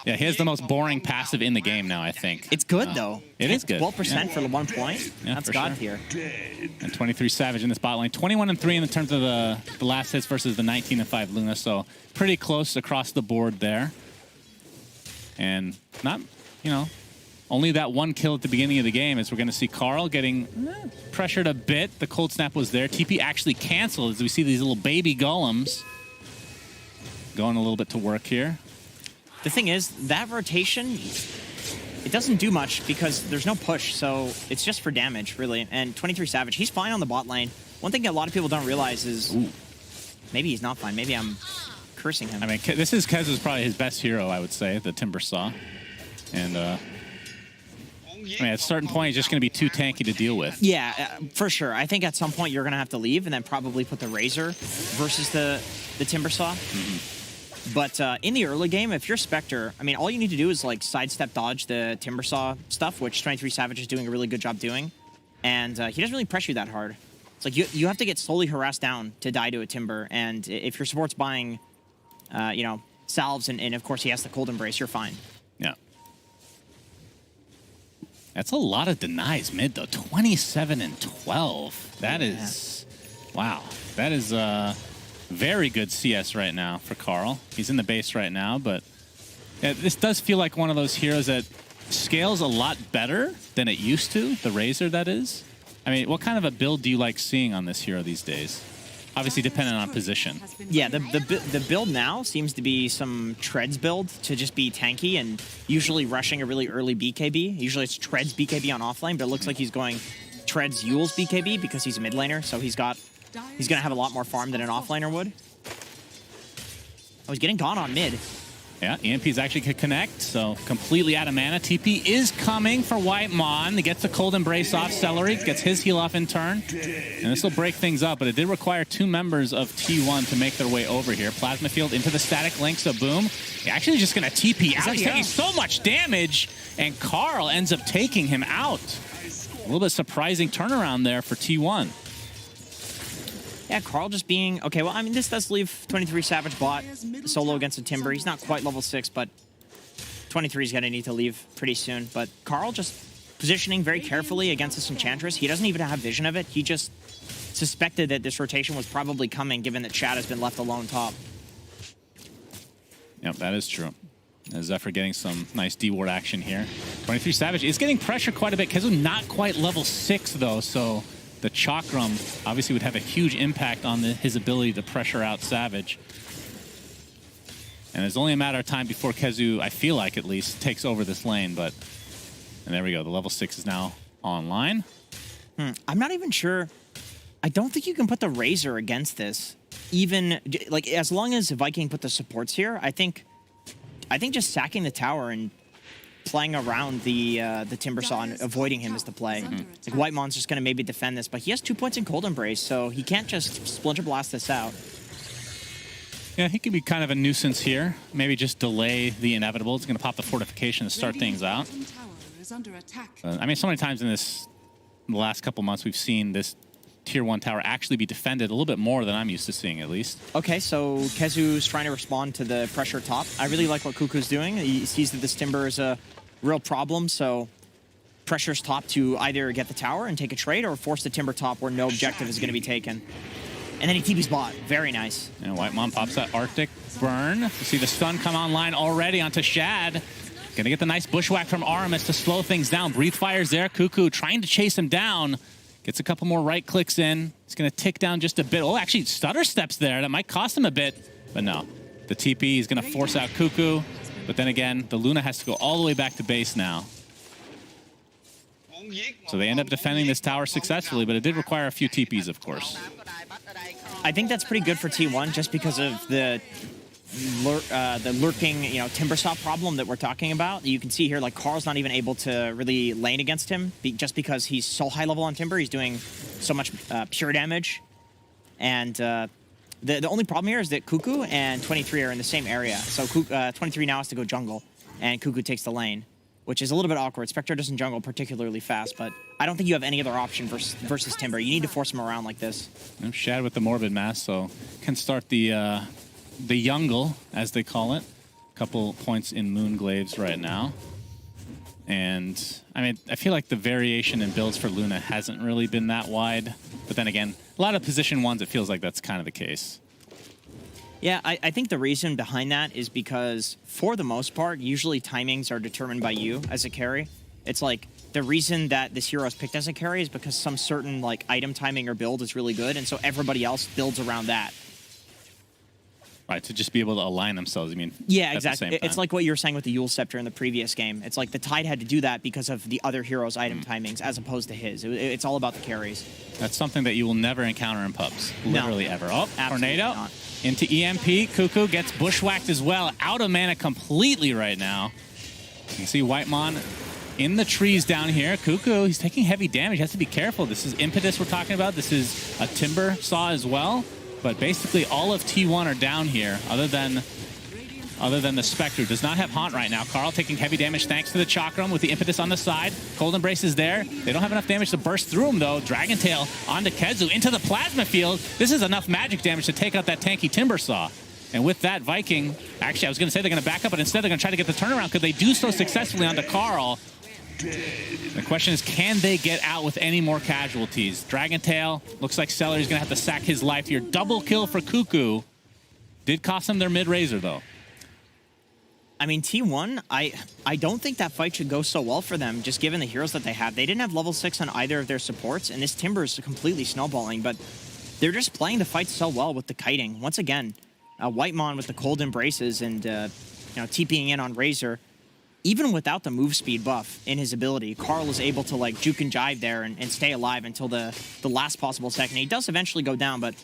Yeah, he has the most boring passive in the game now, I think. It's good though. It is good. 12% for the 1 point. Yeah, That's for god sure. tier. And 23 Savage in this bot lane. 21-3 in terms of the last hits versus the 19-5 Luna. So pretty close across the board there. And not, only that 1 kill at the beginning of the game as we're going to see Carl getting pressured a bit. The cold snap was there. TP actually canceled as we see these little baby golems going a little bit to work here. The thing is, that rotation, it doesn't do much because there's no push, so it's just for damage, really. And 23 Savage, he's fine on the bot lane. One thing that a lot of people don't realize is maybe he's not fine. Maybe I'm cursing him. I mean, this is Kezu's probably his best hero, I would say, the Timber Saw. And, I mean, at a certain point, he's just going to be too tanky to deal with. Yeah, for sure. I think at some point you're going to have to leave and then probably put the Razor versus the Timber Saw. But in the early game, if you're Spectre, I mean, all you need to do is like sidestep dodge the Timber Saw stuff, which 23 Savage is doing a really good job doing. And he doesn't really press you that hard. It's like you have to get slowly harassed down to die to a Timber. And if your support's buying, salves and of course he has the Cold Embrace, you're fine. Yeah. That's a lot of denies mid, though. 27 and 12. That is... Wow. That is very good CS right now for Carl. He's in the base right now, but this does feel like one of those heroes that scales a lot better than it used to. The Razor, that is. I mean, what kind of a build do you like seeing on this hero these days? Obviously dependent on position. Yeah, the build now seems to be some Treads build to just be tanky and usually rushing a really early BKB. Usually it's Treads BKB on offlane, but it looks like he's going Treads Yule's BKB because he's a mid laner, so he's going to have a lot more farm than an offlaner would. Oh, he's getting gone on mid. Yeah, EMPs actually could connect, so completely out of mana. TP is coming for Whitemon. He gets the Cold Embrace off. Celery gets his heal off in turn. And this will break things up, but it did require 2 members of T1 to make their way over here. Plasma Field into the static link, so boom. He's actually just going to TP out. He's taking so much damage, and Carl ends up taking him out. A little bit surprising turnaround there for T1. Yeah, Carl just being... Okay, well, I mean, this does leave 23 Savage bot solo against a Timber. He's not quite level 6, but 23 is going to need to leave pretty soon. But Carl just positioning very carefully against this Enchantress. He doesn't even have vision of it. He just suspected that this rotation was probably coming, given that Chad has been left alone top. Yep, that is true. Zephyr getting some nice D-ward action here. 23 Savage is getting pressure quite a bit. Kezu not quite level 6, though, so... The Chakram obviously would have a huge impact on his ability to pressure out Savage. And it's only a matter of time before Kezu, I feel like at least, takes over this lane. But and there we go. The level 6 is now online. I'm not even sure. I don't think you can put the Razor against this. Even, like, as long as Viking put the supports here, I think just sacking the tower and playing around the Timbersaw and avoiding him is the play. Like, Whitemon's just going to maybe defend this, but he has 2 points in Cold Embrace, so he can't just Splinter Blast this out. Yeah, he could be kind of a nuisance here. Maybe just delay the inevitable. It's going to pop the fortification to start things out. I mean, so many times in the last couple months, we've seen this Tier 1 tower actually be defended a little bit more than I'm used to seeing, at least. Okay, so Kezu's trying to respond to the pressure top. I really like what Kuku's doing. He sees that this Timber is a real problem, so pressures top to either get the tower and take a trade or force the Timber top where no objective is going to be taken. And then he TP's bot. Very nice. And Whitemon pops that Arctic burn. You see the stun come online already onto Shad. Gonna get the nice bushwhack from Aramis to slow things down. Breathe Fire's there. Kuku trying to chase him down. Gets a couple more right clicks in. It's gonna tick down just a bit. Oh, actually, Stutter steps there. That might cost him a bit, but no. The TP is gonna force out Kuku. But then again, the Luna has to go all the way back to base now. So they end up defending this tower successfully, but it did require a few TPs, of course. I think that's pretty good for T1 just because of the lurking, Timbersaw problem that we're talking about. You can see here, like, Carl's not even able to really lane against him just because he's so high level on Timber. He's doing so much pure damage. And the only problem here is that Kuku and 23 are in the same area. So 23 now has to go jungle, and Kuku takes the lane, which is a little bit awkward. Spectre doesn't jungle particularly fast, but I don't think you have any other option versus Timber. You need to force him around like this. And Shad with the Morbid Mass, so can start the Youngle, as they call it. Couple points in Moonglaves right now. And, I mean, I feel like the variation in builds for Luna hasn't really been that wide. But then again, a lot of position ones, it feels like that's kind of the case. Yeah, I think the reason behind that is because, for the most part, usually timings are determined by you as a carry. It's like, the reason that this hero is picked as a carry is because some certain, like, item timing or build is really good, and so everybody else builds around that. Right, to just be able to align themselves, I mean. Yeah, exactly. It's like what you were saying with the Yule Scepter in the previous game. It's like the Tide had to do that because of the other hero's item timings as opposed to his. It's all about the carries. That's something that you will never encounter in pubs. Literally ever. Oh, Tornado not. Into EMP. Kuku gets bushwhacked as well. Out of mana completely right now. You can see Whitemon in the trees down here. Kuku, he's taking heavy damage. He has to be careful. This is Impetus we're talking about. This is a Timber Saw as well. But basically all of T1 are down here, other than the Spectre. Does not have Haunt right now. Carl taking heavy damage thanks to the Chakram with the Impetus on the side. Cold Embrace is there. They don't have enough damage to burst through him, though. Dragon Tail onto Kezu into the Plasma Field. This is enough magic damage to take out that tanky Timber Saw. And with that, Viking, actually, I was going to say they're going to back up, but instead they're going to try to get the turnaround. Could they do so successfully onto Carl? The question is, can they get out with any more casualties? Dragon Tail, looks like Celery's going to have to sack his life here. Double kill for Cuckoo. Did cost them their mid-razor, though. I mean, T1, I don't think that fight should go so well for them, just given the heroes that they have. They didn't have level 6 on either of their supports, and this Timber is completely snowballing, but they're just playing the fight so well with the kiting. Once again, Whitemon with the cold embraces and, you know, TPing in on Razor. Even without the move speed buff in his ability, Carl is able to, like, juke and jive there and stay alive until the last possible second. He does eventually go down, but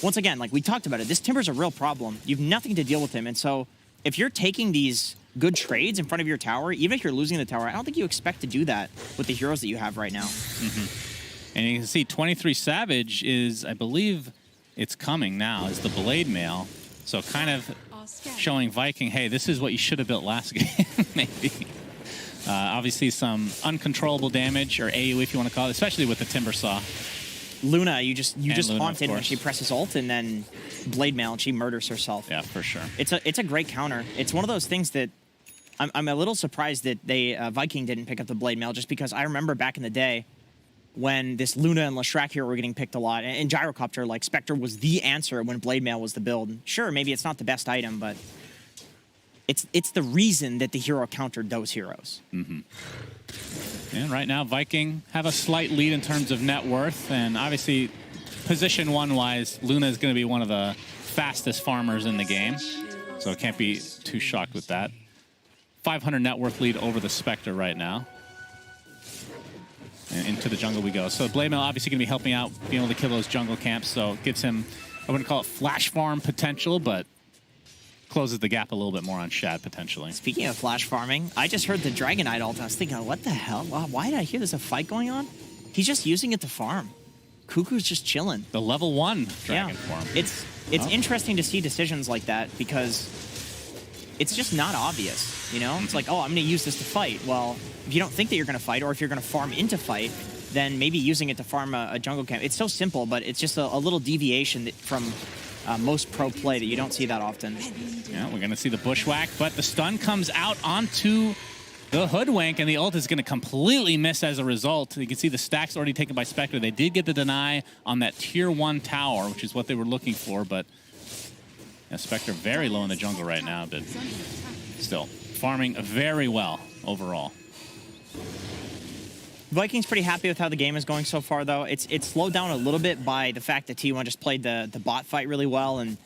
once again, like we talked about it, this Timber's a real problem. You have nothing to deal with him, and so if you're taking these good trades in front of your tower, even if you're losing the tower, I don't think you expect to do that with the heroes that you have right now. And you can see 23 Savage is, I believe it's coming now, is the Blade Mail. So kind of showing Viking, hey, this is what you should have built last game, maybe. Obviously some uncontrollable damage, or AoE if you want to call it, especially with the Timber Saw. Luna, you just Luna, haunted when she presses ult, and then Blade Mail, and she murders herself. Yeah, for sure. It's a great counter. It's one of those things that I'm a little surprised that they Viking didn't pick up the Blade Mail, just because I remember back in the day when this Luna and Leshrac hero were getting picked a lot, and Gyrocopter, like Spectre was the answer when Blade Mail was the build. Sure, maybe it's not the best item, but it's the reason that the hero countered those heroes. And right now, Viking have a slight lead in terms of net worth, and obviously, position 1-wise, Luna is going to be one of the fastest farmers in the game, so can't be too shocked with that. 500 net worth lead over the Spectre right now. And into the jungle we go. So Blade Mail obviously going to be helping out, being able to kill those jungle camps, so it gives him, I wouldn't call it flash farm potential, but closes the gap a little bit more on Shad potentially. Speaking of flash farming, I just heard the Dragonite ult. I was thinking, what the hell? Why did I hear there's a fight going on? He's just using it to farm. Cuckoo's just chilling. The level 1 Dragon form. It's interesting to see decisions like that, because it's just not obvious, you know? It's like, oh, I'm going to use this to fight. Well, if you don't think that you're going to fight, or if you're going to farm into fight, then maybe using it to farm a jungle camp. It's so simple, but it's just a little deviation from most pro play that you don't see that often. Yeah, we're going to see the Bushwhack, but the stun comes out onto the Hoodwink, and the ult is going to completely miss as a result. You can see the stacks already taken by Spectre. They did get the deny on that tier 1 tower, which is what they were looking for, but yeah, Spectre very low in the jungle right now, but still farming very well overall. Vikings pretty happy with how the game is going so far, though. It's slowed down a little bit by the fact that T1 just played the bot fight really well, and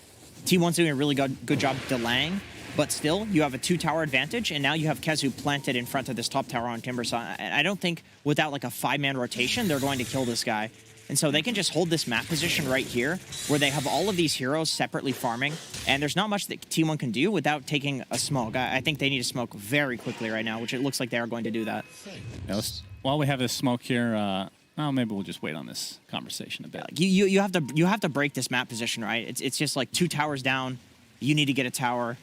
T1's doing a really good job delaying. But still, you have a 2-tower advantage, and now you have Kezu planted in front of this top tower on Timber. So I don't think without like a 5-man rotation, they're going to kill this guy. And so they can just hold this map position right here, where they have all of these heroes separately farming, and there's not much that T1 can do without taking a smoke. I think they need to smoke very quickly right now, which it looks like they are going to do that. Yeah, while we have this smoke here, well, maybe we'll just wait on this conversation a bit. You have to break this map position, right? It's just like 2 towers down. You need to get a tower.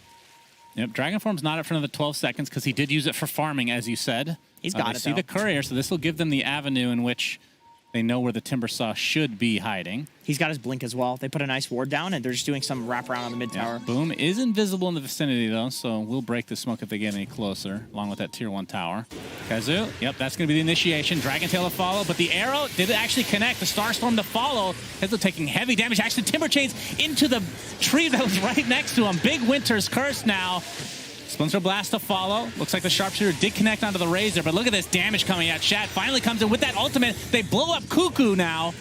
Yep, Dragon Form's not up for another 12 seconds because he did use it for farming, as you said. He's got it, see the courier, so this will give them the avenue in which they know where the Timber Saw should be hiding. He's got his blink as well. They put a nice ward down, and they're just doing some wraparound on the mid tower. Yeah, Boom is invisible in the vicinity, though, so we'll break the smoke if they get any closer, along with that tier 1 tower. Kazu, yep, that's going to be the initiation. Dragon Tail to follow, but the arrow did actually connect. The Starstorm to follow. Kazu taking heavy damage. Actually, Timber Chains into the tree that was right next to him. Big Winter's Curse now. Splinter Blast to follow. Looks like the Sharpshooter did connect onto the Razor, but look at this damage coming out. Shad finally comes in with that ultimate. They blow up Cuckoo now.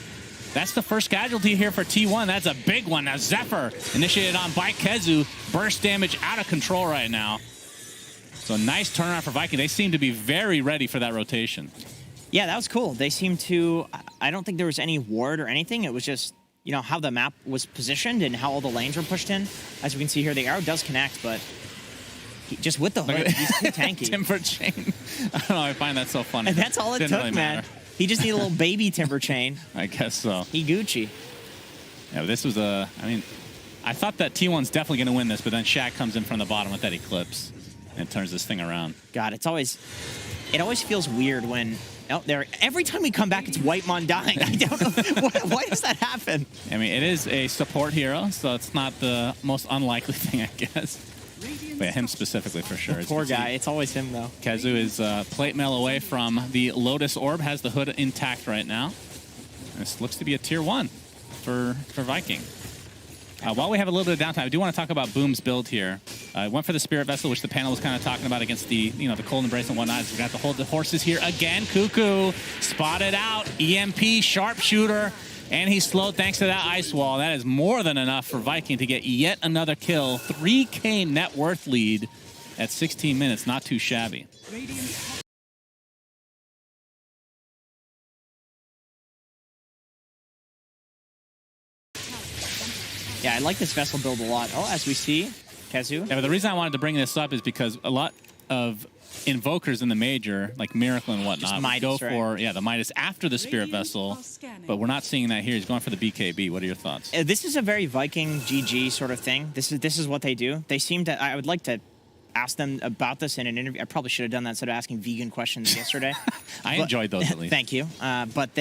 That's the first casualty here for T1. That's a big one. Now Zephyr initiated on by Kezu. Burst damage out of control right now. So nice turnaround for Viking. They seem to be very ready for that rotation. Yeah, that was cool. They seemed to, I don't think there was any ward or anything. It was just, you know, how the map was positioned and how all the lanes were pushed in. As we can see here, the arrow does connect, but just with the hood, he's too tanky. Timber Chain. I don't know, I find that so funny. And that's all it took, really man. He just needed a little baby Timber Chain. I guess so. He Gucci. Yeah, but this was a, I mean, I thought that T1's definitely going to win this, but then Shaq comes in from the bottom with that Eclipse and turns this thing around. God, it always feels weird when, every time we come back, it's Whitemon dying. I don't know, why does that happen? I mean, it is a support hero, so it's not the most unlikely thing, I guess. But yeah, him specifically for sure. Poor guy. It's always him, though. Kezu is plate mail away from the Lotus Orb, has the hood intact right now. This looks to be a tier 1 for Viking. While we have a little bit of downtime, I do want to talk about Boom's build here. Went for the Spirit Vessel, which the panel was kind of talking about against the, the Cold Embrace and whatnot. So we got to hold the horses here again. Cuckoo spotted out. EMP sharpshooter, and he's slowed thanks to that ice wall. That is more than enough for Viking to get yet another kill. 3K net worth lead at 16 minutes. Not too shabby. Yeah, I like this Vessel build a lot. Oh, as we see, Kezu. Yeah, but the reason I wanted to bring this up is because a lot of invokers in the major, like Miracle and whatnot, Midas, go for right? the Midas after the Spirit Vessel, but we're not seeing that here. He's going for the BKB. What are your thoughts? This is a very Viking GG sort of thing. This is what they do. They seem to. I would like to ask them about this in an interview. I probably should have done that instead of asking vegan questions yesterday. I enjoyed those at least. Thank you. But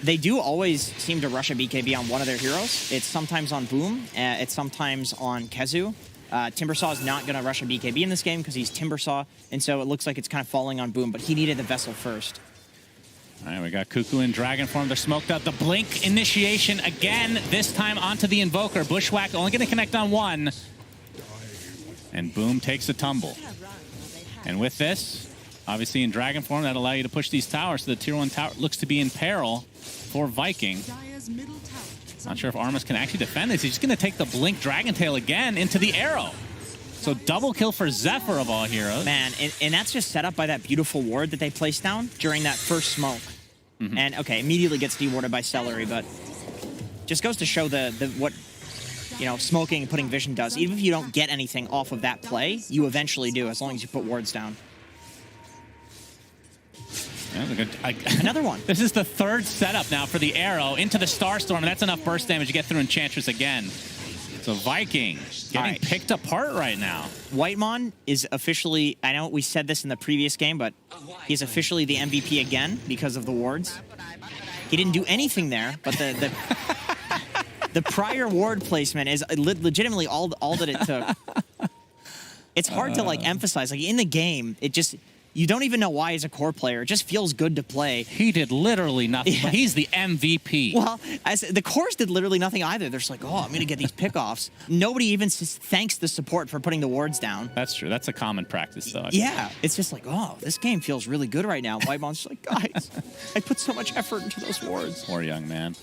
they do always seem to rush a BKB on one of their heroes. It's sometimes on Boom. It's sometimes on Kezu. Timbersaw is not going to rush a BKB in this game because he's Timbersaw, and so it looks like it's kind of falling on Boom, but he needed the Vessel first. All right, we got Cuckoo in Dragon form. They're smoked out. The Blink initiation again, this time onto the Invoker. Bushwhack only going to connect on one. And Boom takes a tumble. And with this, obviously in Dragon form, that'll allow you to push these towers. So the tier 1 tower looks to be in peril for Viking. Not sure if Armus can actually defend this. He's just going to take the Blink Dragon Tail again into the arrow. So double kill for Zephyr of all heroes. Man, and that's just set up by that beautiful ward that they placed down during that first smoke. And okay, immediately gets dewarded by Celery, but just goes to show what smoking and putting vision does. Even if you don't get anything off of that play, you eventually do, as long as you put wards down. Another one. This is the third setup now for the arrow into the Starstorm, and that's enough burst damage to get through Enchantress again. So Viking getting picked apart right now. Whitemon is officially, I know we said this in the previous game, but he's officially the MVP again because of the wards. He didn't do anything there, but the prior ward placement is legitimately all that it took. It's hard to emphasize. Like in the game, it just... You don't even know why he's a core player. It just feels good to play. He did literally nothing, but he's the MVP. Well, the cores did literally nothing either. They're just like, oh, I'm going to get these pickoffs. Nobody even thanks the support for putting the wards down. That's true. That's a common practice, though. Yeah. It's just like, oh, this game feels really good right now. Whitemon's just like, guys, I put so much effort into those wards. Poor young man.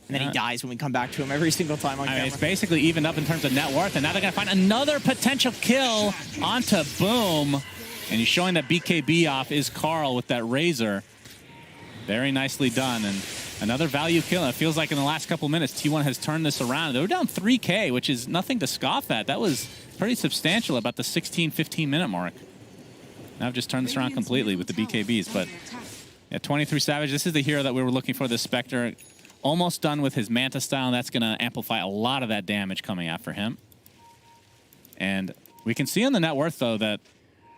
And then he dies when we come back to him every single time on camera. It's basically evened up in terms of net worth, and now they're going to find another potential kill onto Boom. And he's showing that BKB off is Carl with that Razor. Very nicely done. And another value kill. It feels like in the last couple minutes, T1 has turned this around. They were down 3K, which is nothing to scoff at. That was pretty substantial, about the 16, 15-minute mark. Now I've just turned this around completely with the BKBs. But yeah, 23 Savage, this is the hero that we were looking for, the Spectre. Almost done with his Manta style, and that's going to amplify a lot of that damage coming after him. And we can see on the net worth, though, that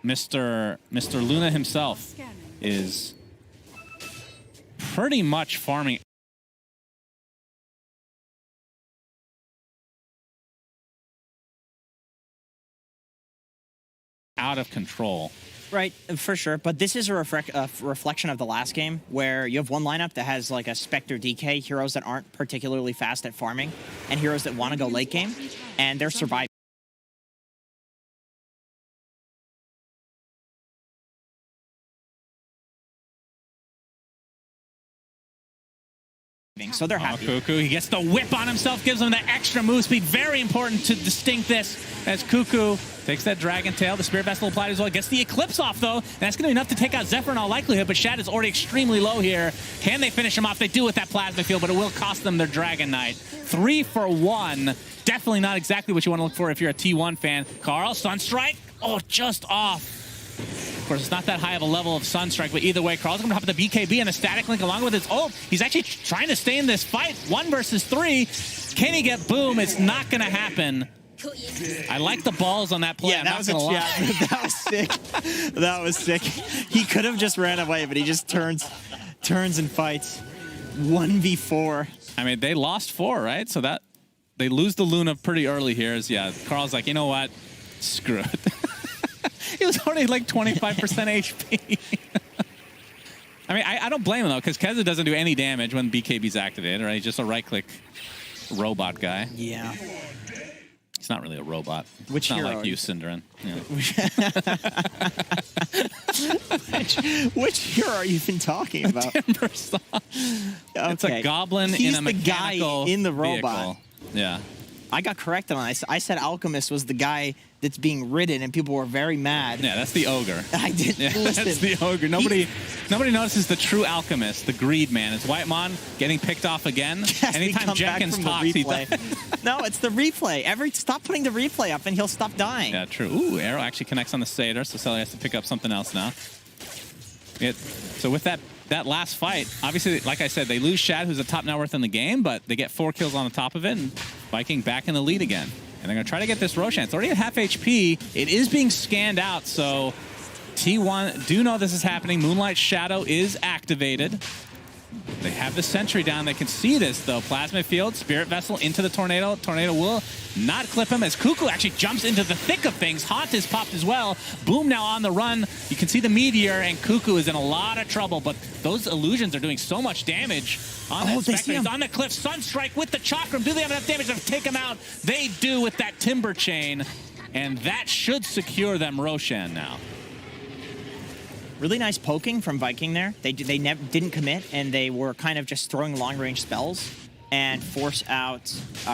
Mr. Luna himself is pretty much farming out of control. Right, for sure. But this is a reflection of the last game, where you have one lineup that has like a Spectre DK, heroes that aren't particularly fast at farming, and heroes that want to go late game, and they're surviving. So they're happy. Cuckoo, he gets the whip on himself, gives him the extra move speed. Very important to distinct this as Cuckoo takes that Dragon Tail. The Spirit Vessel applied as well. Gets the Eclipse off, though. And that's going to be enough to take out Zephyr in all likelihood, but Shad is already extremely low here. Can they finish him off? They do with that Plasma Field, but it will cost them their Dragon Knight. 3 for 1. Definitely not exactly what you want to look for if you're a T1 fan. Carl, Sunstrike. Oh, just off. Of course, it's not that high of a level of Sunstrike, but either way, Carl's going to hop the BKB and a Static Link along with his ult. He's actually trying to stay in this fight. 1 versus 3. Can he get Boom? It's not going to happen. I like the balls on that play. Yeah, that was sick. That was sick. He could have just ran away, but he just turns and fights. 1v4. I mean, they lost 4, right? So that they lose the Luna pretty early here. Yeah, Carl's like, you know what? Screw it. He was already like 25% HP. I mean, I don't blame him, though, because Kezu doesn't do any damage when BKB's activated, right? He's just a right-click robot guy. Yeah. He's not really a robot. Which it's not hero like you, Cinderin. Yeah. which hero are you even talking about? Timbersaw. Okay. It's a goblin He's in a mechanical the guy in the robot. vehicle. Yeah. I got corrected on it. I said Alchemist was the guy that's being ridden, and people were very mad. Yeah, that's the ogre. I didn't listen. That's the ogre. Nobody notices the true alchemist, the greed man. It's Whitemon getting picked off again. Yes, Anytime Jenkins talks, he No, it's the replay. Stop putting the replay up, and he'll stop dying. Yeah, true. Ooh, arrow actually connects on the Satyr, so Selly has to pick up something else now. So with that last fight, obviously, like I said, they lose Shad, who's the top net worth in the game, but they get 4 kills on the top of it, and Viking back in the lead again. And they're going to try to get this Roshan. It's already at half HP. It is being scanned out, so T1 do know this is happening. Moonlight Shadow is activated. They have the sentry down. They can see this, though. Plasma Field, Spirit Vessel into the Tornado. Tornado will not clip him as Cuckoo actually jumps into the thick of things. Haunt is popped as well. Boom now on the run. You can see the Meteor, and Cuckoo is in a lot of trouble, but those illusions are doing so much damage on that Spectre. He's on the cliff. Sunstrike with the Chakram. Do they have enough damage to take him out? They do with that Timber Chain, and that should secure them Roshan now. Really nice poking from Viking there. They didn't commit, and they were kind of just throwing long-range spells and force out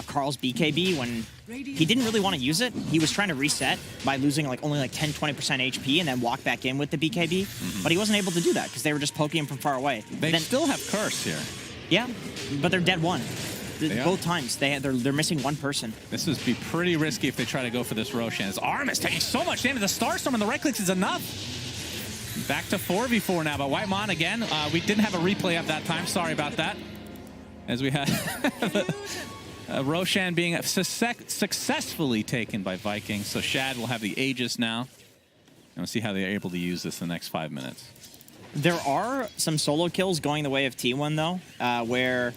Carl's BKB when he didn't really want to use it. He was trying to reset by losing only 10-20% HP and then walk back in with the BKB, but he wasn't able to do that because they were just poking him from far away. They still have Curse here. Yeah, but they're dead one. Both times they're missing one person. This would be pretty risky if they try to go for this Roshan. His arm is taking so much damage. The Starstorm and the right clicks is enough. Back to 4v4 now, but Whitemon again. We didn't have a replay at that time. Sorry about that. As we had Roshan being successfully taken by Vikings. So Shad will have the Aegis now. And we'll see how they're able to use this in the next 5 minutes. There are some solo kills going the way of T1, though, where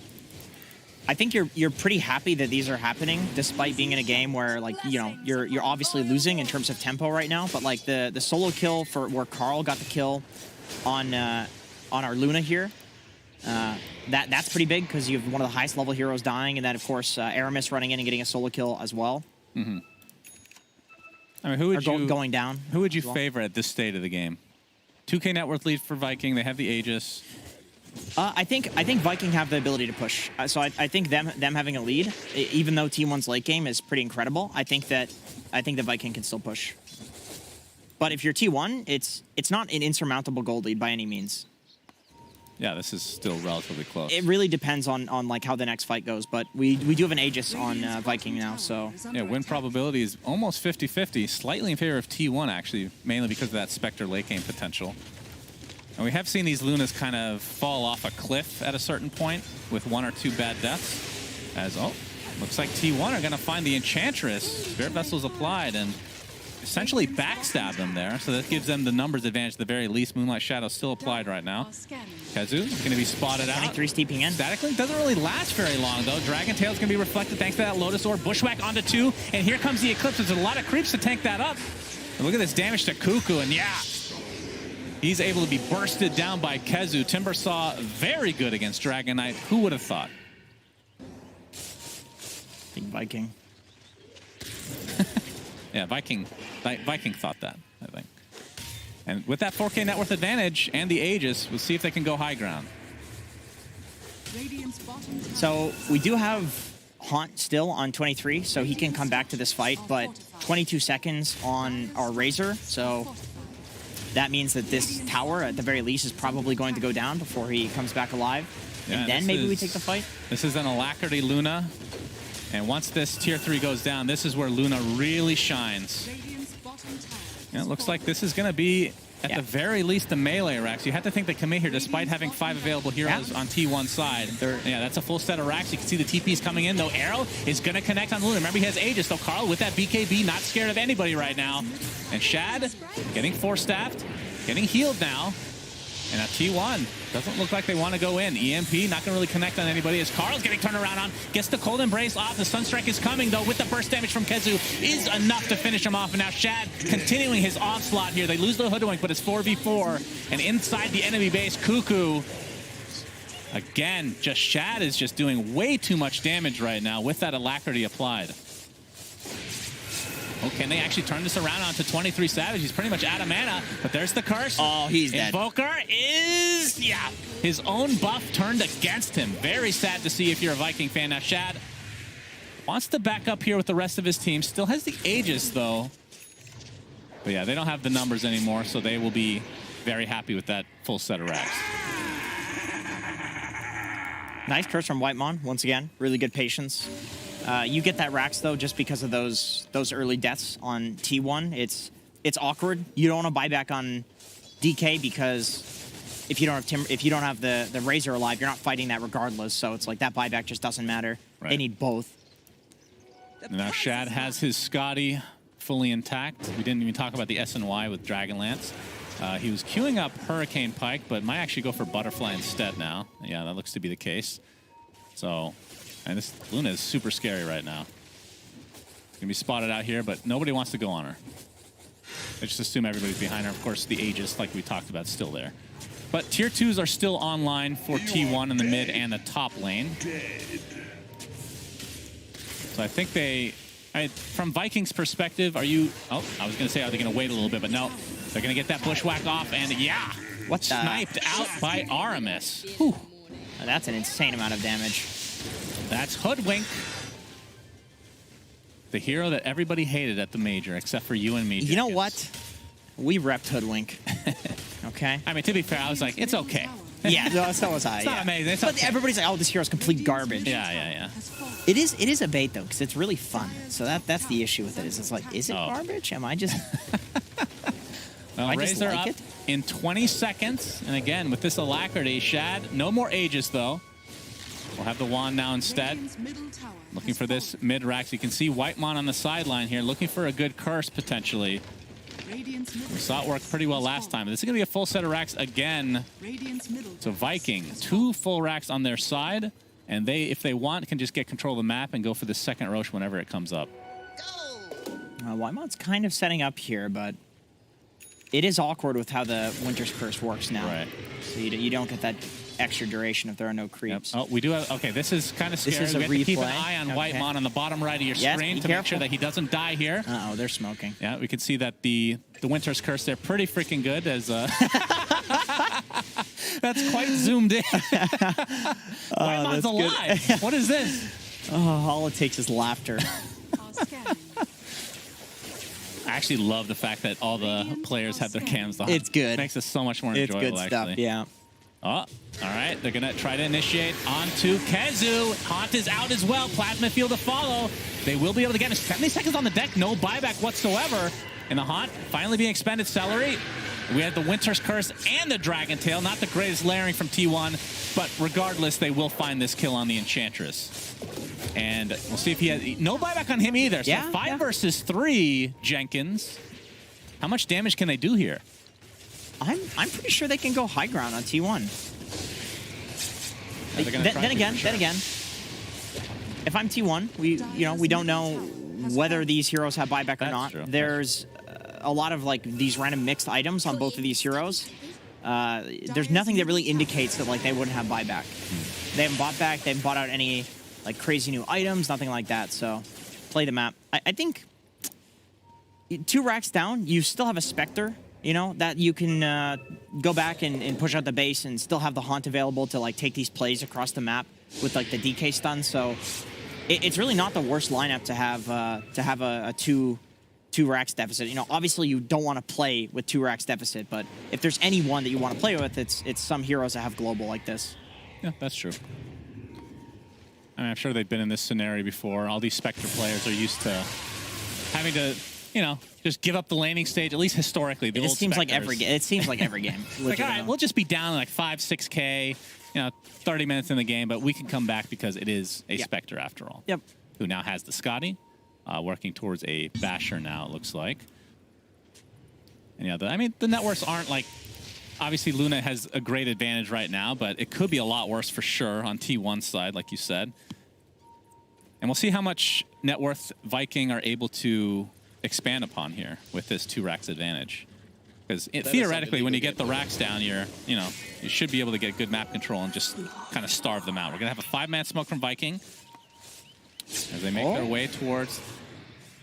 I think you're pretty happy that these are happening, despite being in a game where you're obviously losing in terms of tempo right now. But the solo kill for where Carl got the kill on our Luna here, that's pretty big because you have one of the highest level heroes dying, and then of course Aramis running in and getting a solo kill as well. Mm-hmm. I mean, who would you going down? Who would you favor at this state of the game? 2K net worth lead for Viking. They have the Aegis. I think Viking have the ability to push. So I think them having a lead, even though T1's late game is pretty incredible, I think that Viking can still push. But if you're T1, it's not an insurmountable gold lead by any means. Yeah, this is still relatively close. It really depends on how the next fight goes, but we do have an Aegis on Viking now, so... Yeah, win probability is almost 50-50, slightly in favor of T1, actually, mainly because of that Spectre late game potential. And we have seen these Lunas kind of fall off a cliff at a certain point with 1 or 2 bad deaths. Looks like T1 are going to find the Enchantress. Spirit Vessel's applied and essentially backstab them there. So that gives them the numbers advantage at the very least. Moonlight Shadow still applied right now. Kezu is going to be spotted out. 23 steeping in. Static Link doesn't really last very long, though. Dragon Tail's going to be reflected thanks to that Lotus Orb. Bushwhack onto 2, and here comes the Eclipse. There's a lot of creeps to tank that up. And look at this damage to Cuckoo, and yeah, he's able to be bursted down by Kezu. Timbersaw, very good against Dragon Knight. Who would have thought? Big Viking. Yeah, Viking thought that, I think. And with that 4K net worth advantage and the Aegis, we'll see if they can go high ground. So we do have Haunt still on 23, so he can come back to this fight, but 22 seconds on our Razor, so that means that this tower, at the very least, is probably going to go down before he comes back alive. Yeah, and then maybe we take the fight. This is an Alacrity Luna. And once this tier 3 goes down, this is where Luna really shines. Yeah, it looks like this is going to be, at the very least, the melee racks. You have to think they commit here despite having 5 available heroes on T1 side. Yeah, that's a full set of racks. You can see the TPs coming in, though Arrow is going to connect on Luna. Remember, he has Aegis, though Carl with that BKB, not scared of anybody right now. And Shad getting 4-staffed, getting healed now. And at T1, Doesn't look like they want to go in. EMP not going to really connect on anybody as Carl's getting turned around on. Gets the Cold Embrace off. The Sunstrike is coming, though, with the burst damage from Kezu is enough to finish him off. And now Shad continuing his onslaught here. They lose the Hoodwink, but it's 4v4. And inside the enemy base, Cuckoo, again, just Shad is just doing way too much damage right now with that Alacrity applied. Oh, can they actually turn this around onto 23 Savage? He's pretty much out of mana, but there's the curse. Oh, he's dead. Invoker is, yeah, his own buff turned against him. Very sad to see if you're a Viking fan. Now, Shad wants to back up here with the rest of his team. Still has the Aegis, though. But yeah, they don't have the numbers anymore, so they will be very happy with that full set of racks. Nice curse from Whitemon, once again. Really good patience. You get that Rax, though, just because of those early deaths on T1. It's awkward. You don't want to buy back on DK because if you don't have the Razor alive, you're not fighting that regardless. So it's like that buyback just doesn't matter. Right. They need both. Now Shad has his Scotty fully intact. We didn't even talk about the SNY with Dragonlance. He was queuing up Hurricane Pike, but might actually go for Butterfly instead now. Yeah, that looks to be the case. So, and this Luna is super scary right now. Gonna be spotted out here, but nobody wants to go on her. They just assume everybody's behind her. Of course, the Aegis, like we talked about, still there. But tier 2s are still online for T1 in the mid and the top lane. So I think from Vikings' perspective, are you... Oh, I was going to say, are they going to wait a little bit? But no, they're going to get that bushwhack off, and yeah, sniped out by Aramis. Whew. That's an insane amount of damage. That's Hoodwink. The hero that everybody hated at the major, except for you and me. You know what? We repped Hoodwink. Okay? I mean, to be fair, I was like, it's okay. Yeah, no, so was I. It's not amazing. It's okay. Everybody's like, oh, this hero's complete garbage. Yeah. It is a bait, though, because it's really fun. So that's the issue with it. Is it's like, is it garbage? Am I just... Well, Razor like up it? In 20 seconds. And again, with this Alacrity, Shad, no more Aegis, though. We'll have the wand now instead. Looking for this mid-rax. You can see Whitemon on the sideline here, looking for a good curse, potentially. We saw it work pretty well last time. This is going to be a full set of racks again. So Viking, 2 full racks on their side. And they, if they want, can just get control of the map and go for the second Roche whenever it comes up. Whitemon's kind of setting up here, but it is awkward with how the Winter's Curse works now. Right. So you don't get that extra duration if there are no creeps. Yep. Oh, we do have... Okay, this is kind of scary. This is we a have to keep an replay. eye on Whitemon on the bottom right of your screen to make sure that he doesn't die here. Uh-oh, they're smoking. Yeah, we can see that the Winter's Curse there pretty freaking good as... That's quite zoomed in. Whitemon's alive. What is this? Oh, all it takes is laughter. I actually love the fact that all the players have their cams on. It's good. It makes it so much more enjoyable, It's good stuff, yeah. Oh, all right. They're going to try to initiate onto Kezu. Haunt is out as well. Plasma Field to follow. They will be able to get him. 70 seconds on the deck. No buyback whatsoever. And the Haunt finally being expended. Celery. We had the Winter's Curse and the Dragon Tail. Not the greatest layering from T1. But regardless, they will find this kill on the Enchantress. And we'll see if he has... No buyback on him either. So 5 versus 3, Jenkins. How much damage can they do here? I'm pretty sure they can go high ground on T1. Then again, if I'm T1, we don't know whether these heroes have buyback or not. True. There's a lot of like these random mixed items on both of these heroes. There's nothing that really indicates that like they wouldn't have buyback. They haven't bought back. They haven't bought out any like crazy new items, nothing like that. So play the map. I think 2 racks down, you still have a Spectre. You know, that you can go back and push out the base and still have the Haunt available to, like, take these plays across the map with, like, the DK stun. So it's really not the worst lineup to have a two racks deficit. You know, obviously you don't want to play with 2 racks deficit, but if there's any one that you want to play with, it's some heroes that have global like this. Yeah, that's true. I mean, I'm sure they've been in this scenario before. All these Spectre players are used to having to... You know, just give up the laning stage, at least historically. It seems like every game. It seems like every game. Like, all right, we'll just be down like 5, 6K, 30 minutes in the game, but we can come back because it is a Spectre after all. Yep. Who now has the Scotty, working towards a Basher now, it looks like. And yeah, I mean, the networks aren't like obviously Luna has a great advantage right now, but it could be a lot worse for sure on T1's side, like you said. And we'll see how much net worth Viking are able to expand upon here with this 2 racks advantage. Because theoretically, when you get the racks down, you should be able to get good map control and just kind of starve them out. We're gonna have a 5-man smoke from Viking as they make their way towards.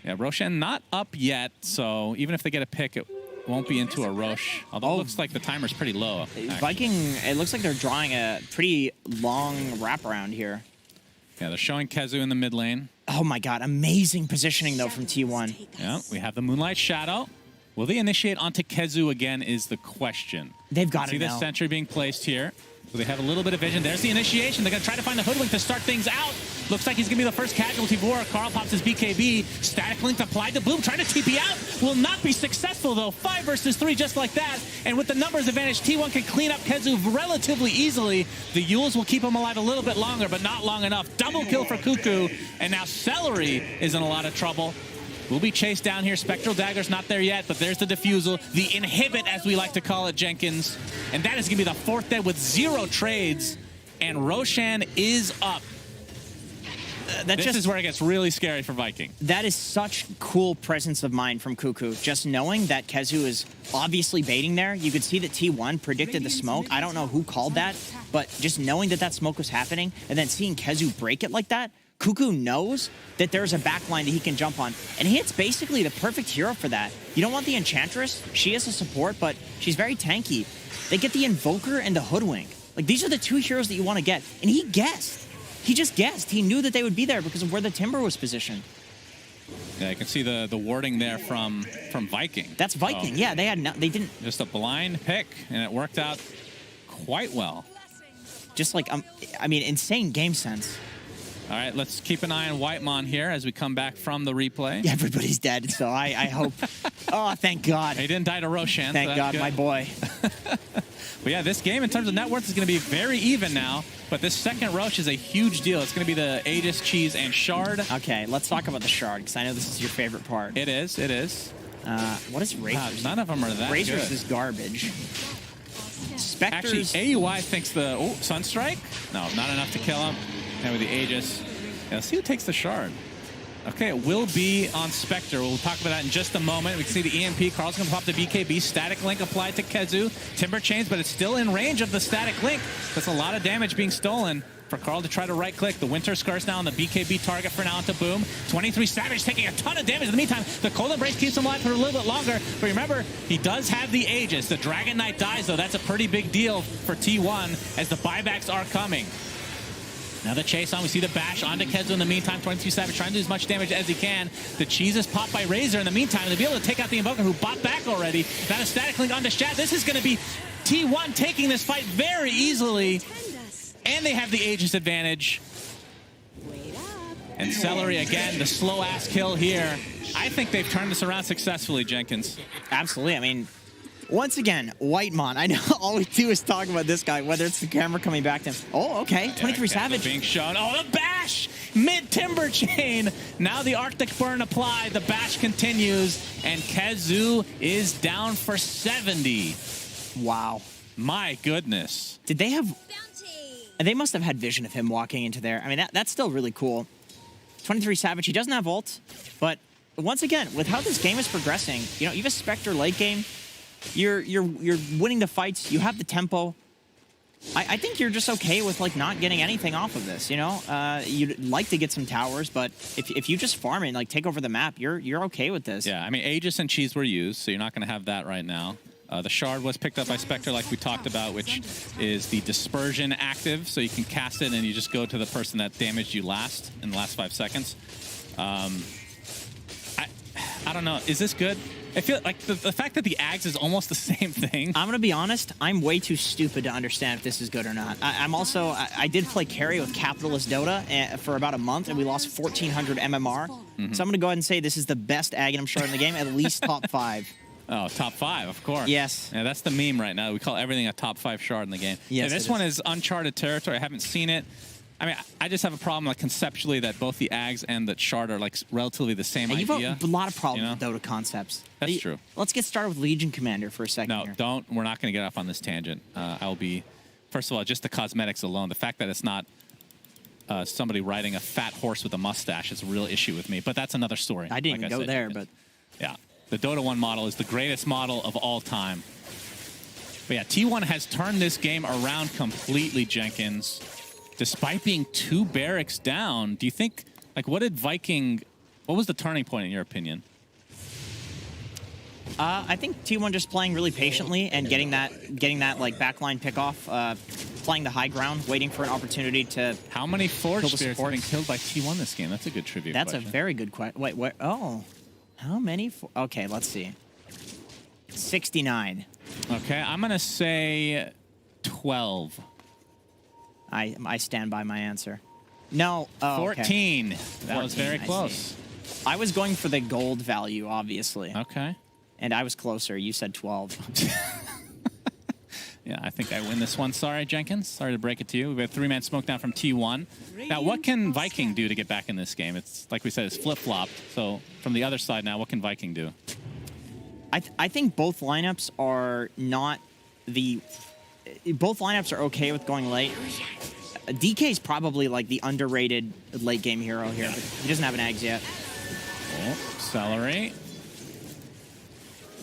Yeah, Roshan not up yet, so even if they get a pick, it won't be into a Rosh. Although it looks like the timer's pretty low. Actually. Viking, it looks like they're drawing a pretty long wraparound here. Yeah, they're showing Kezu in the mid lane. Oh my god, amazing positioning though from T1. Yeah, we have the Moonlight Shadow. Will they initiate onto Kezu again is the question. They've got See it the now. sentry being placed here. So they have a little bit of vision. There's the initiation. They're going to try to find the Hoodwink to start things out. Looks like he's going to be the first casualty for Carl pops his BKB. Static Link applied to Bloom, trying to TP out. Will not be successful, though. 5 versus 3 just like that. And with the numbers advantage, T1 can clean up Kezu relatively easily. The Yules will keep him alive a little bit longer, but not long enough. Double kill for Cuckoo. And now Celery is in a lot of trouble. Will be chased down here. Spectral Dagger's not there yet, but there's the Diffusal. The Inhibit, as we like to call it, Jenkins. And that is going to be the 4th dead with 0 trades. And Roshan is up. This is where it gets really scary for Viking. That is such cool presence of mind from Cuckoo. Just knowing that Kezu is obviously baiting there. You could see that T1 predicted the smoke. I don't know who called that, but just knowing that that smoke was happening and then seeing Kezu break it like that, Cuckoo knows that there's a backline that he can jump on. And he hits basically the perfect hero for that. You don't want the Enchantress. She is a support, but she's very tanky. They get the Invoker and the Hoodwink. Like, these are the 2 heroes that you want to get. And he guessed. He just guessed. He knew that they would be there because of where the Timber was positioned. Yeah, you can see the warding there from Viking. That's Viking. Yeah, they didn't. Just a blind pick, and it worked out quite well. Just like, I mean, insane game sense. All right, let's keep an eye on Whitemon here as we come back from the replay. Yeah, everybody's dead, so I hope. Oh, thank God. He didn't die to Roshan. Thank God, good. my boy. But yeah, this game in terms of net worth is going to be very even now. But this second Rosh is a huge deal. It's going to be the Aegis, Cheese, and Shard. Okay, let's talk about the Shard, because I know this is your favorite part. It is, it is. What is Razors? None of them are that Razors good. is garbage. Spectres. Actually, AUI thinks the... Oh, Sunstrike? No, not enough to kill him. And with the Aegis. Yeah, let's see who takes the Shard. Okay, it will be on Spectre. We'll talk about that in just a moment. We can see the EMP. Carl's going to pop the BKB. Static Link applied to Kezu. Timber chains, but it's still in range of the Static Link. That's a lot of damage being stolen for Carl to try to right-click. The Winter Scarce now on the BKB target for now into Boom. 23 Savage taking a ton of damage. In the meantime, the Cold Embrace keeps him alive for a little bit longer. But remember, he does have the Aegis. The Dragon Knight dies, though. That's a pretty big deal for T1 as the buybacks are coming. Another chase on. We see the bash onto Kezu in the meantime. 22 Savage trying to do as much damage as he can. The cheese is popped by Razor in the meantime. They'll be able to take out the Invoker who bought back already. Now a Static Link onto Shad. This is going to be T1 taking this fight very easily. And they have the Aegis advantage. And Celery again, the slow-ass kill here. I think they've turned this around successfully, Jenkins. Absolutely. I mean, once again, Whitemon. I know all we do is talk about this guy, whether it's the camera coming back to him. Oh, okay. 23 Savage. Being shown. Oh, the bash! Mid-Timber chain. Now the Arctic Burn applied. The bash continues. And Kezu is down for 70. Wow. My goodness. Did they have... They must have had vision of him walking into there. I mean, that's still really cool. 23 Savage, he doesn't have ult, but once again, with how this game is progressing, you know, even Spectre late game, you're winning the fights, you have the tempo. I think you're just okay with like not getting anything off of this, you know? You'd like to get some towers, but if you just farm it and like take over the map, you're okay with this. Yeah, I mean, Aegis and Cheese were used, so you're not going to have that right now. The Shard was picked up by Spectre, like we talked about, which is the Dispersion active, so you can cast it and you just go to the person that damaged you last in the last 5 seconds. I don't know. Is this good? I feel like the fact that the Ags is almost the same thing. I'm going to be honest. I'm way too stupid to understand if this is good or not. I did play carry with Capitalist Dota for about a month, and we lost 1,400 MMR. Mm-hmm. So I'm going to go ahead and say this is the best Aghanim Shard in the game, at least top 5. Oh, top 5, of course. Yes. Yeah, that's the meme right now. We call everything a top 5 shard in the game. Yes, yeah, this one is uncharted territory. I haven't seen it. I mean, I just have a problem, like, conceptually that both the Ags and the Shard are, like, relatively the same And idea. you have a lot of problems you know? with Dota concepts. That's true. Let's get started with Legion Commander for a second No, here. don't. We're not going to get off on this tangent. I'll be, first of all, just the cosmetics alone. The fact that it's not somebody riding a fat horse with a mustache is a real issue with me. But that's another story. I didn't go there, but... Yeah. The Dota 1 model is the greatest model of all time. But yeah, T1 has turned this game around completely, Jenkins. Despite being 2 barracks down, do you think, like, what was the turning point in your opinion? I think T1 just playing really patiently and getting that like backline pickoff, playing the high ground, waiting for an opportunity to. How many Forge kill the Spirits have been supports. killed by T1 this game? That's a good trivia That's question. a very good question. Wait, what? Oh, how many? Okay, let's see. 69. Okay, I'm gonna say 12. I stand by my answer. No. Oh, 14. Okay. That was 14, very I close. see. I was going for the gold value, obviously. Okay. And I was closer. You said 12. Yeah, I think I win this one. Sorry, Jenkins. Sorry to break it to you. We have a 3-man smoke down from T1. Now, what can Viking do to get back in this game? It's, like we said, it's flip-flopped. So, from the other side now, what can Viking do? I think both lineups are not the... Both lineups are okay with going late. DK is probably like the underrated late game hero here, but he doesn't have an Ags yet. Oh, Celery. You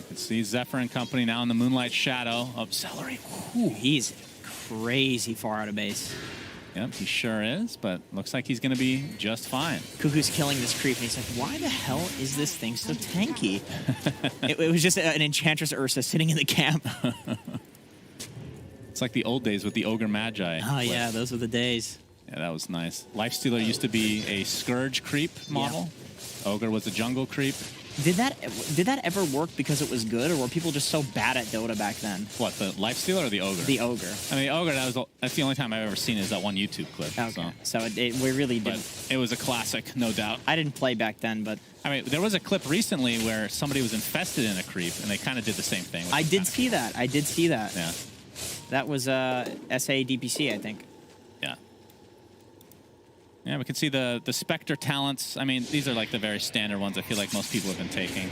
can see Zephyr and company now in the Moonlight Shadow of Celery. Ooh, he's crazy far out of base. Yep, he sure is, but looks like he's going to be just fine. Cuckoo's killing this creep, and he's like, why the hell is this thing so tanky? it was just an Enchantress Ursa sitting in the camp. It's like the old days with the Ogre Magi. Oh, yeah, those were the days. Yeah, that was nice. Lifestealer used to be a Scourge creep model. Yeah. Ogre was a jungle creep. Did that ever work because it was good, or were people just so bad at Dota back then? What, the Lifestealer or the Ogre? The Ogre. I mean, Ogre, that's the only time I've ever seen is that one YouTube clip. Okay. So we really did. It was a classic, no doubt. I didn't play back then, but... I mean, there was a clip recently where somebody was infested in a creep, and they kind of did the same thing. I did see that. I did see that. Yeah. That was SA DPC, I think. Yeah. Yeah, we can see the Spectre talents. I mean, these are like the very standard ones I feel like most people have been taking.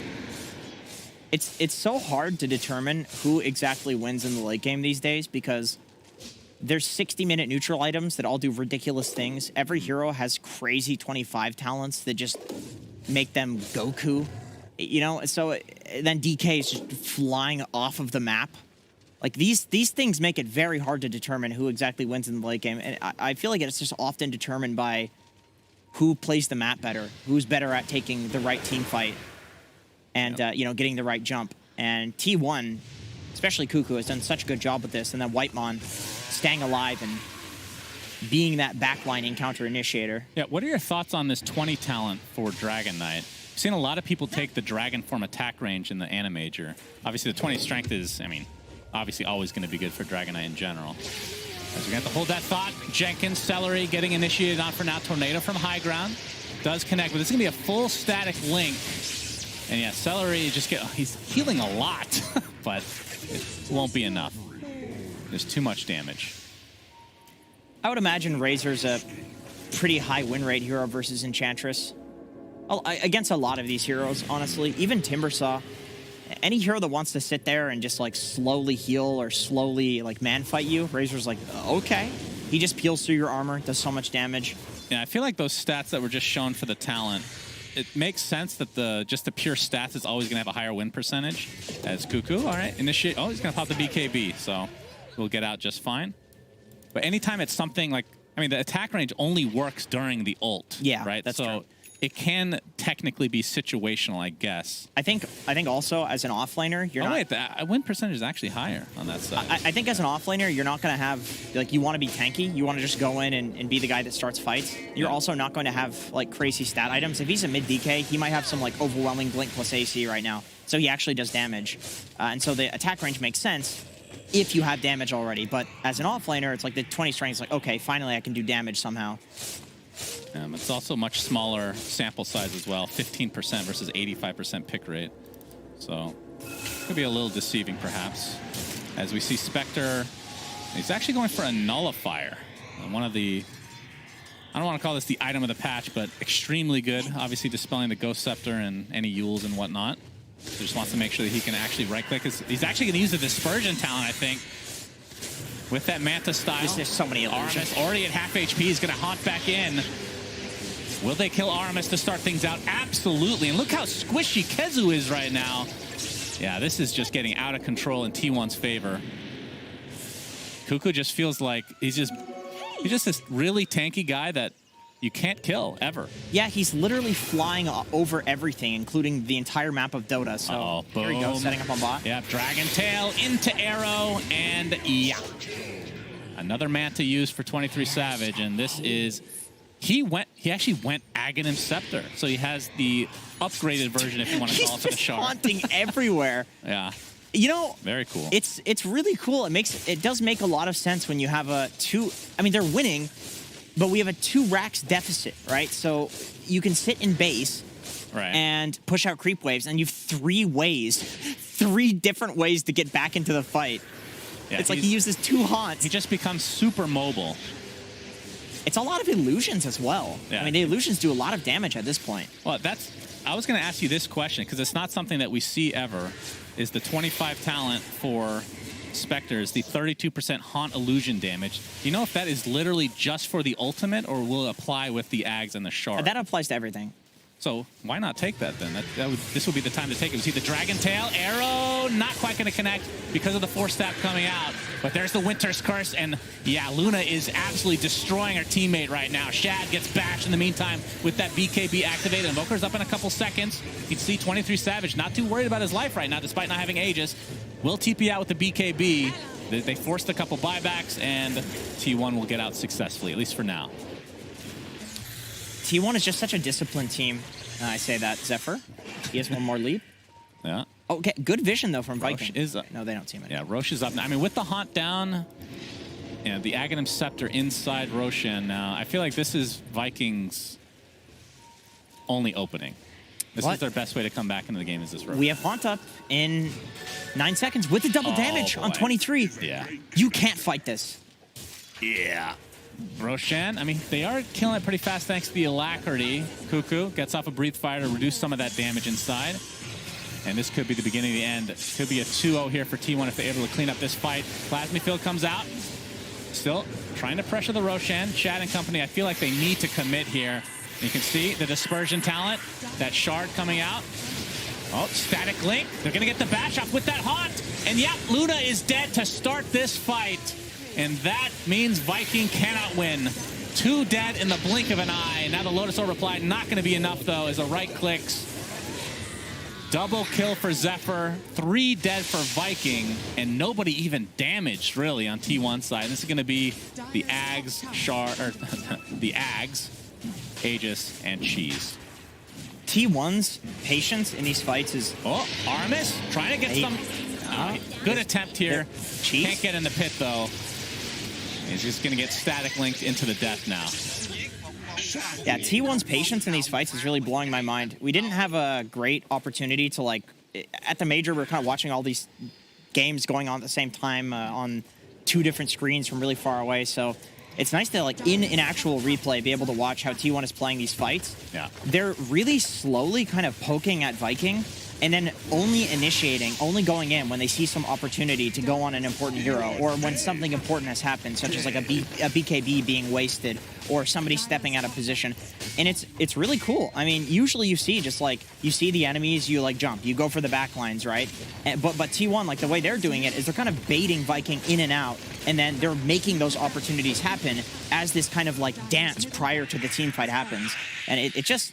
It's so hard to determine who exactly wins in the late game these days because there's 60-minute neutral items that all do ridiculous things. Every hero has crazy 25 talents that just make them Goku. You know, so then DK is just flying off of the map. Like, these things make it very hard to determine who exactly wins in the late game. And I feel like it's just often determined by who plays the map better, who's better at taking the right team fight and, you know, getting the right jump. And T1, especially Cuckoo, has done such a good job with this. And then Whitemon staying alive and being that backline encounter initiator. Yeah, what are your thoughts on this 20 talent for Dragon Knight? I've seen a lot of people take the Dragon Form attack range in the Animajor. Obviously, the 20 strength is, I mean... obviously always going to be good for Dragon Knight in general. As we have to hold that thought, Jenkins, Celery getting initiated on for now. Tornado from high ground. Does connect, but it's going to be a full static link. And yeah, Celery he's healing a lot, but it won't be enough. There's too much damage. I would imagine Razor's a pretty high win rate hero versus Enchantress. Against a lot of these heroes, honestly. Even Timbersaw. Any hero that wants to sit there and just like slowly heal or slowly like man fight you, Razor's like, okay. He just peels through your armor, does so much damage. Yeah, I feel like those stats that were just shown for the talent, it makes sense that just the pure stats is always going to have a higher win percentage. As Cuckoo, all right, initiate. Oh, he's going to pop the BKB, so we'll get out just fine. But anytime it's something like, I mean, the attack range only works during the ult. Yeah, right. That's so true. It can technically be situational, I guess. I think also as an offlaner, you're not... wait, the win percentage is actually higher on that side. I think as an offlaner, you're not going to have... Like, you want to be tanky. You want to just go in and be the guy that starts fights. You're also not going to have, like, crazy stat items. If he's a mid DK, he might have some, like, overwhelming Blink plus AC right now. So he actually does damage. And so the attack range makes sense if you have damage already. But as an offlaner, it's like the 20 strength is like, okay, finally I can do damage somehow. It's also much smaller sample size as well, 15% versus 85% pick rate. So could be a little deceiving perhaps. As we see Spectre, he's actually going for a nullifier. One of the I don't want to call this the item of the patch, but extremely good. Obviously dispelling the Ghost Scepter and any Yules and whatnot. So just wants to make sure that he can actually right-click. He's actually going to use the Dispersion talent, I think, with that Manta style. There's so many illusions. Aramis already at half HP. He's going to haunt back in. Will they kill Aramis to start things out? Absolutely. And look how squishy Kezu is right now. Yeah, this is just getting out of control in T1's favor. Kuku just feels like he's just this really tanky guy that you can't kill, ever. Yeah, he's literally flying over everything, including the entire map of Dota. So here we go, setting up on bot. Yeah, Dragon Tail into Arrow, and yeah. Another Manta used for 23 Savage, and this is... He actually went Aghanim Scepter, so he has the upgraded version, if you want to call it, for the Shard. He's haunting everywhere. Yeah. You know, very cool. It's really cool. It does make a lot of sense when you have a two... I mean, they're winning, but we have a 2 racks deficit, right? So you can sit in base and push out creep waves, and you have 3 different ways to get back into the fight. Yeah, it's like he uses 2 haunts. He just becomes super mobile. It's a lot of illusions as well. Yeah. I mean, the illusions do a lot of damage at this point. Well, I was going to ask you this question, because it's not something that we see ever, is the 25 talent for Spectres, the 32% haunt illusion damage. Do you know if that is literally just for the ultimate, or will it apply with the Ags and the Shard? That applies to everything. So why not take that then? This would be the time to take it. We see the Dragon Tail, Arrow, not quite going to connect because of the Force Staff coming out. But there's the Winter's Curse, and yeah, Luna is absolutely destroying her teammate right now. Shad gets bashed in the meantime with that BKB activated. Invoker's up in a couple seconds. You can see 23 Savage not too worried about his life right now, despite not having Aegis. Will TP out with the BKB. They forced a couple buybacks, and T1 will get out successfully, at least for now. T1 is just such a disciplined team. I say that. Zephyr, he has one more leap. Yeah. Okay, good vision, though, from Roche Viking. is up. No, they don't see him anymore. Yeah, Roche is up. I mean, with the Haunt down and the Aghanim Scepter inside Roshan now, I feel like this is Vikings' only opening. This is their best way to come back into the game, is this Roshan. We have Haunt up in 9 seconds with the double damage on 23. Yeah. You can't fight this. Yeah. Roshan, I mean, they are killing it pretty fast thanks to the alacrity. Kuku gets off a Breathe Fire to reduce some of that damage inside. And this could be the beginning of the end. Could be a 2-0 here for T1 if they're able to clean up this fight. Plasma Field comes out. Still trying to pressure the Roshan. Chad and company, I feel like they need to commit here. You can see the Dispersion talent, that Shard coming out. Oh, Static Link. They're going to get the bash off with that Haunt. And yep, Luna is dead to start this fight. And that means Viking cannot win. 2 dead in the blink of an eye. Now the Lotus Orb reply, not going to be enough, though, as a right clicks. Double kill for Zephyr. 3 dead for Viking. And nobody even damaged, really, on T1 side. This is going to be the Ags, the Ags, Aegis, and Cheese. T1's patience in these fights is... Oh, Aramis trying to get some... good attempt here. Cheese? Can't get in the pit, though. He's just going to get static linked into the death now. Yeah, T1's patience in these fights is really blowing my mind. We didn't have a great opportunity to, like... At the Major, we're kind of watching all these games going on at the same time on 2 different screens from really far away, so... It's nice to, like, in an actual replay, be able to watch how T1 is playing these fights. Yeah. They're really slowly kind of poking at Viking, and then only initiating, only going in when they see some opportunity to go on an important hero, or when something important has happened, such as like a BKB being wasted, or somebody stepping out of position. And it's really cool. I mean, usually you see just like, you see the enemies, you like jump, you go for the backlines, right? But T1, like the way they're doing it is they're kind of baiting Viking in and out, and then they're making those opportunities happen as this kind of like dance prior to the team fight happens. And it's just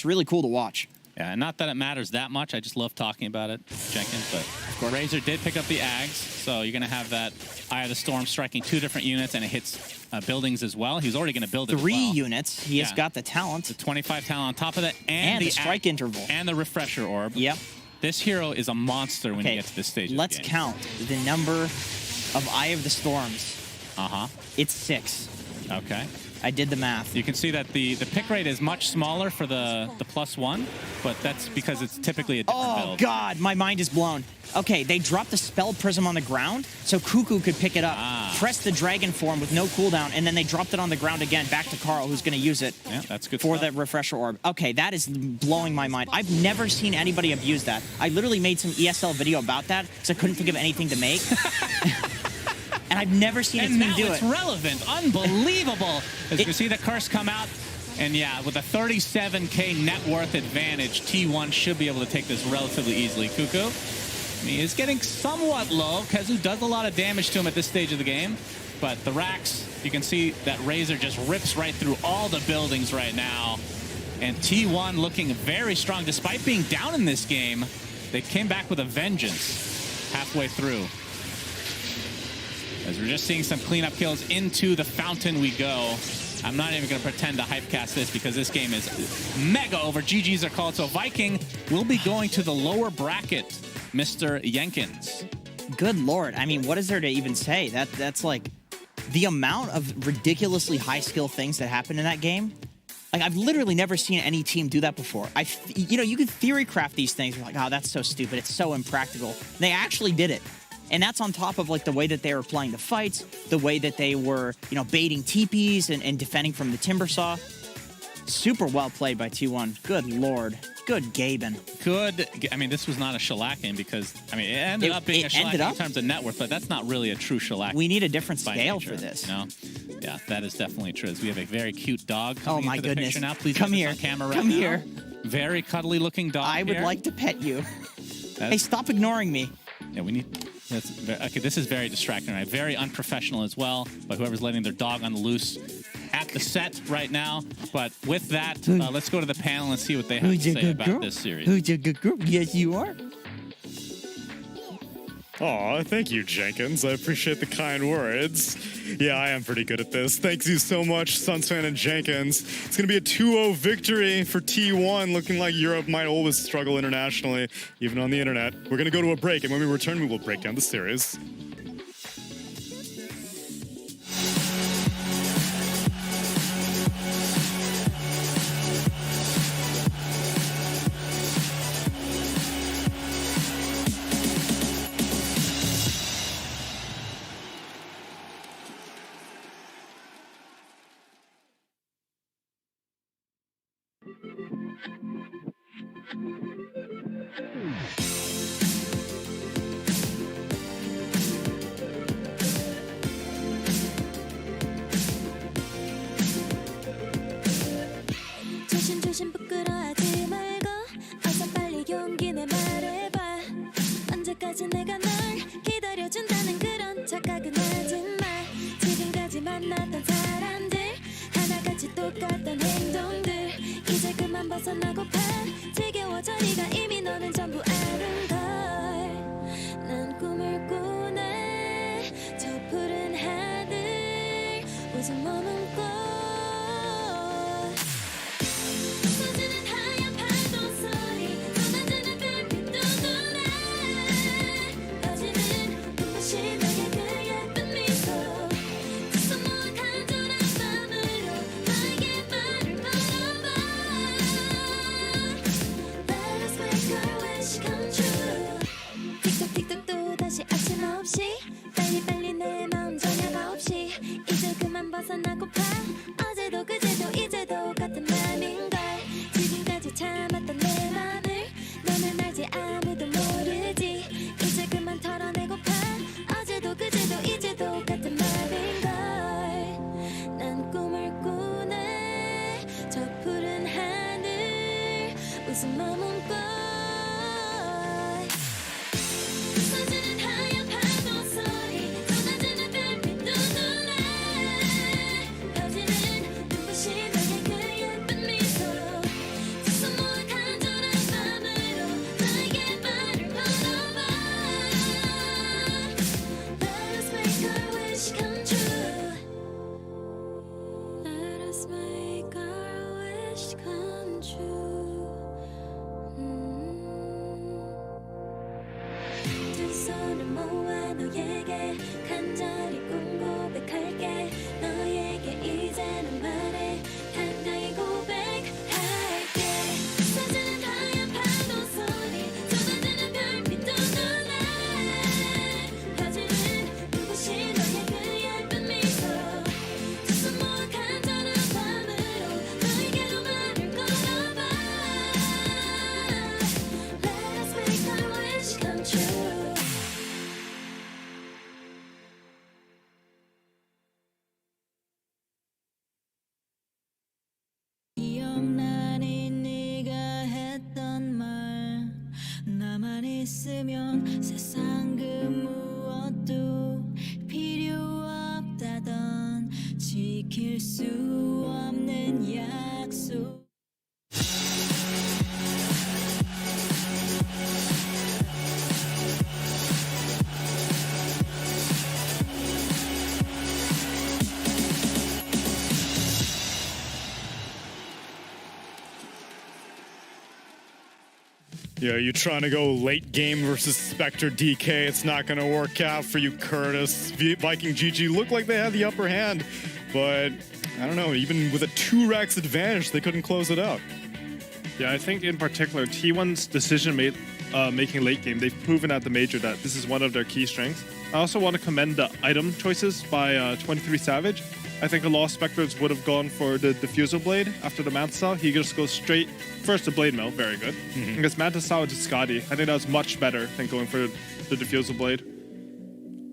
really cool to watch. Yeah, and not that it matters that much. I just love talking about it, Jenkins. But Razor did pick up the Ags, so you're going to have that Eye of the Storm striking 2 different units, and it hits buildings as well. He was already going to build it 3 as well. units. He has got the talent. The 25 talent on top of that, and the strike interval. And the Refresher Orb. Yep. This hero is a monster when you get to this stage of the game. Let's count the number of Eye of the Storms. Uh-huh. It's 6. Okay. I did the math. You can see that the pick rate is much smaller for the +1, but that's because it's typically a different build. Oh, God, my mind is blown. Okay, they dropped the Spell Prism on the ground so Cuckoo could pick it up, press the Dragon form with no cooldown, and then they dropped it on the ground again, back to Carl, who's going to use it that's good for stuff. the Refresher Orb. Okay, that is blowing my mind. I've never seen anybody abuse that. I literally made some ESL video about that because I couldn't think of anything to make. And I've never seen a team do it. And now it's relevant. Unbelievable. As you can see the curse come out. And yeah, with a 37K net worth advantage, T1 should be able to take this relatively easily. Cuckoo, he is getting somewhat low. Kezu does a lot of damage to him at this stage of the game. But the racks, you can see that Razor just rips right through all the buildings right now. And T1 looking very strong. Despite being down in this game, they came back with a vengeance halfway through. As we're just seeing some cleanup kills into the fountain we go. I'm not even going to pretend to hypecast this because this game is mega over. GGs are called. So Viking will be going to the lower bracket, Mr. Jenkins. Good Lord. I mean, what is there to even say? That's like the amount of ridiculously high skill things that happen in that game. Like, I've literally never seen any team do that before. You know, you can theory craft these things. You're like, oh, that's so stupid. It's so impractical. And they actually did it. And that's on top of, like, the way that they were playing the fights, the way that they were, you know, baiting TPs and defending from the Timbersaw. Super well played by T1. Good Lord. Good Gaben. Good. I mean, this was not a shellac game because, I mean, it ended up being a shellac in terms of net worth, but that's not really a true shellac. We need a different scale nature, for this. You know? Yeah, that is definitely true. As we have a very cute dog coming oh, my into the goodness. picture now. Please come get here. This on camera right come now. here. Very cuddly looking dog. I would like to pet you. Hey, stop ignoring me. Yeah, we need. Okay, this is very distracting, right? Very unprofessional as well by whoever's letting their dog on the loose at the set right now. But with that, let's go to the panel and see what they have to say about this series. Who's a good girl? Yes, you are. Aw, thank you, Jenkins. I appreciate the kind words. Yeah, I am pretty good at this. Thank you so much, Sunsfan and Jenkins. It's going to be a 2-0 victory for T1, looking like Europe might always struggle internationally, even on the internet. We're going to go to a break, and when we return, we will break down the series. 있으면 세상 그 무엇도 필요 없다던 지킬 수 없는 약속. Yeah, you trying to go late game versus Spectre DK. It's not going to work out for you, Curtis. Viking GG looked like they had the upper hand, but I don't know, even with a 2-Rax advantage, they couldn't close it out. Yeah, I think in particular, T1's making late game, they've proven at the major that this is one of their key strengths. I also want to commend the item choices by 23 Savage. I think a lot of Spectres would have gone for the Diffusal Blade after the Manta Sao. He just goes straight first to Blade Mill, very good. Against Manta Sao to Scotty, I think that was much better than going for the Diffusal Blade.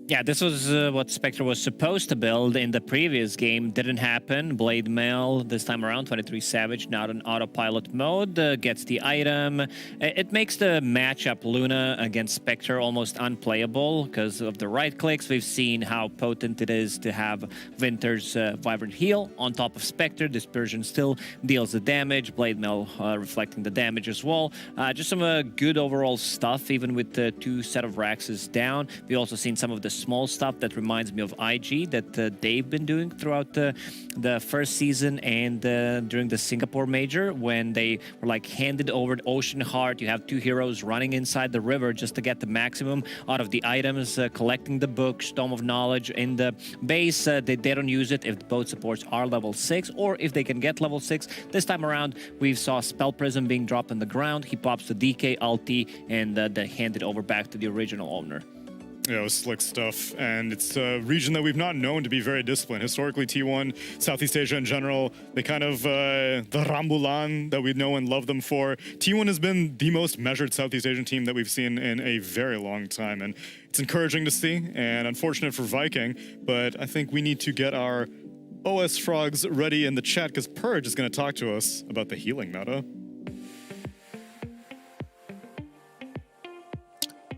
Yeah, this was what Spectre was supposed to build in the previous game. Didn't happen. Blade Mail this time around, 23 Savage, not in autopilot mode, gets the item. It makes the matchup Luna against Spectre almost unplayable because of the right clicks. We've seen how potent it is to have Winter's Vibrant Heal on top of Spectre. Dispersion still deals the damage. Blade Mail reflecting the damage as well. Just some good overall stuff, even with the 2 set of Raxes down. We also seen some of the small stuff that reminds me of IG that they've been doing throughout the first season and during the Singapore major when they were like handed over the Ocean Heart. You have 2 heroes running inside the river just to get the maximum out of the items, collecting the books, Tome of Knowledge in the base. They don't use it if both supports are level 6 or if they can get level 6. This time around, we saw Spell Prism being dropped on the ground. He pops the DK ulti and they hand it over back to the original owner. Yeah, it was slick stuff, and it's a region that we've not known to be very disciplined. Historically, T1, Southeast Asia in general, they kind of, the Rambulan that we know and love them for. T1 has been the most measured Southeast Asian team that we've seen in a very long time, and it's encouraging to see, and unfortunate for Viking, but I think we need to get our OS frogs ready in the chat, because Purge is going to talk to us about the healing meta.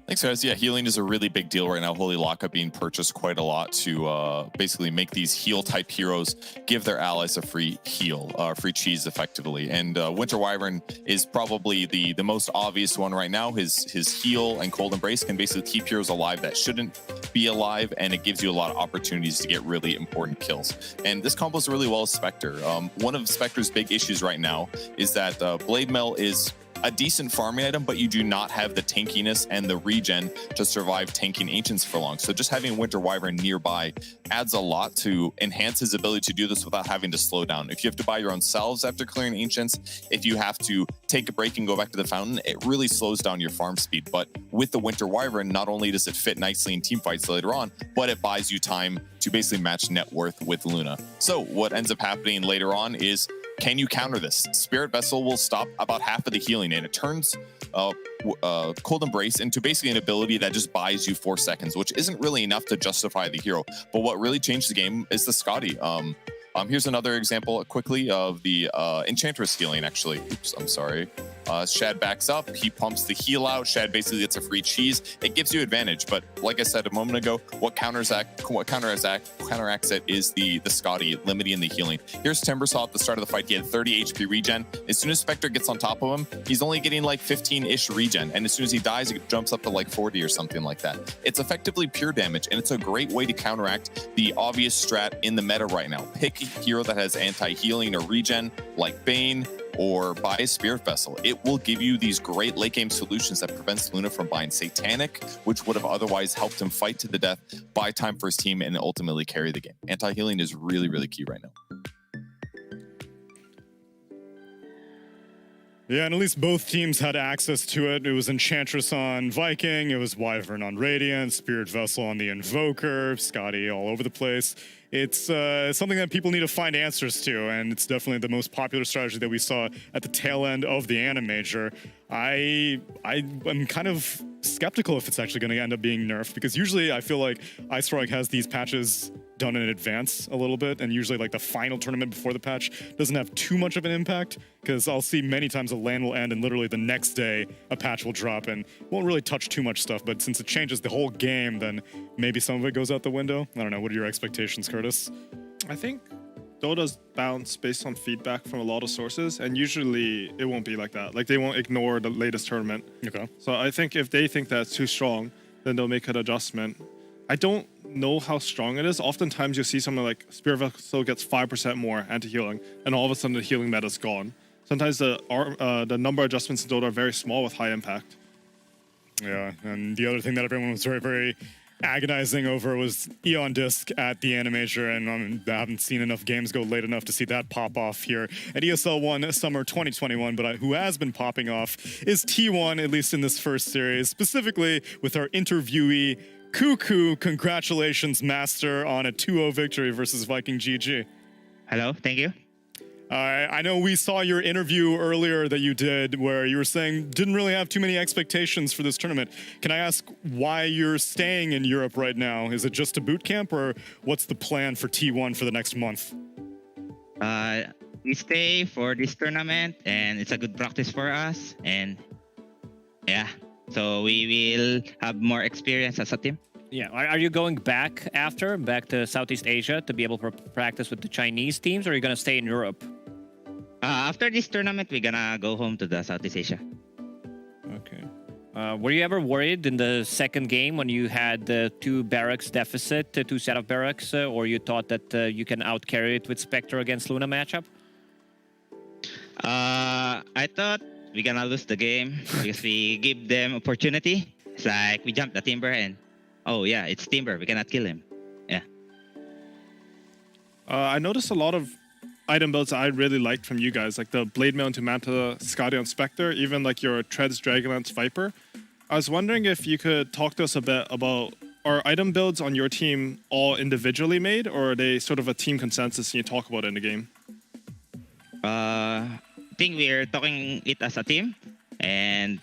Thanks, guys. Yeah, healing is a really big deal right now. Holy Lockup being purchased quite a lot to basically make these heal-type heroes give their allies a free heal, free cheese, effectively. And Winter Wyvern is probably the most obvious one right now. His heal and Cold Embrace can basically keep heroes alive that shouldn't be alive, and it gives you a lot of opportunities to get really important kills. And this combos really well with Spectre. One of Spectre's big issues right now is that Blade Mail is a decent farming item, but you do not have the tankiness and the regen to survive tanking Ancients for long. So just having Winter Wyvern nearby adds a lot to enhance his ability to do this without having to slow down. If you have to buy your own salves after clearing Ancients, if you have to take a break and go back to the fountain, it really slows down your farm speed. But with the Winter Wyvern, not only does it fit nicely in team fights later on, but it buys you time to basically match net worth with Luna. So what ends up happening later on is, can you counter this? Spirit Vessel will stop about half of the healing, and it turns Cold Embrace into basically an ability that just buys you 4 seconds, which isn't really enough to justify the hero. But what really changed the game is the Scotty. Here's another example quickly of the Enchantress healing, actually. Oops, I'm sorry. Shad backs up, he pumps the heal out, Shad basically gets a free cheese. It gives you advantage, but like I said a moment ago, what counteracts it is the Scotty limiting the healing. Here's Timbersaw at the start of the fight. He had 30 HP regen. As soon as Spectre gets on top of him, he's only getting like 15-ish regen, and as soon as he dies, it jumps up to like 40 or something like that. It's effectively pure damage, and it's a great way to counteract the obvious strat in the meta right now. Pick a hero that has anti-healing or regen, like Bane, or buy a Spirit Vessel. It will give you these great late game solutions that prevents Luna from buying Satanic, which would have otherwise helped him fight to the death, buy time for his team, and ultimately carry the game. Anti-healing is really, really key right now. Yeah, and at least both teams had access to it. It was Enchantress on Viking, it was Wyvern on Radiant, Spirit Vessel on the Invoker, Scotty all over the place. It's something that people need to find answers to, and it's definitely the most popular strategy that we saw at the tail end of the Ana Major. I'm kind of skeptical if it's actually going to end up being nerfed, because usually I feel like Ice Frog has these patches done in advance a little bit, and usually like the final tournament before the patch doesn't have too much of an impact, because I'll see many times a LAN will end and literally the next day a patch will drop and won't really touch too much stuff, but since it changes the whole game, then maybe some of it goes out the window. I don't know, what are your expectations, Curtis? I think Dota's bounced based on feedback from a lot of sources, and usually it won't be like that. Like, they won't ignore the latest tournament. Okay. So I think if they think that's too strong, then they'll make an adjustment. I don't know how strong it is. Oftentimes you'll see something like Spirit Vessel gets 5% more anti-healing, and all of a sudden the healing meta is gone. Sometimes the number adjustments in Dota are very small with high impact. Yeah, and the other thing that everyone was very, very agonizing over was Eon Disc at the Animajor, and I haven't seen enough games go late enough to see that pop off here at ESL One Summer 2021, but who has been popping off is T1, at least in this first series, specifically with our interviewee, Cuckoo. Congratulations, Master, on a 2-0 victory versus Viking GG. Hello, thank you. I know we saw your interview earlier that you did where you were saying didn't really have too many expectations for this tournament. Can I ask why you're staying in Europe right now? Is it just a boot camp, or what's the plan for T1 for the next month? We stay for this tournament, and it's a good practice for us. And yeah, so we will have more experience as a team. Yeah, are you going back to Southeast Asia to be able to practice with the Chinese teams, or are you going to stay in Europe? After this tournament, we're gonna go home to the Southeast Asia. Okay. Were you ever worried in the second game when you had the 2 barracks deficit, 2 set of barracks, or you thought that you can outcarry it with Spectre against Luna matchup? I thought we're gonna lose the game because we give them opportunity. It's like we jumped the Timber and, oh yeah, it's Timber. We cannot kill him. Yeah. I noticed a lot of item builds I really liked from you guys, like the Blade Mail into Manta, Scotty on Spectre, even like your Treads, Dragonlance, Viper. I was wondering if you could talk to us a bit about, are item builds on your team all individually made, or are they sort of a team consensus and you talk about it in the game? I think we're talking it as a team, and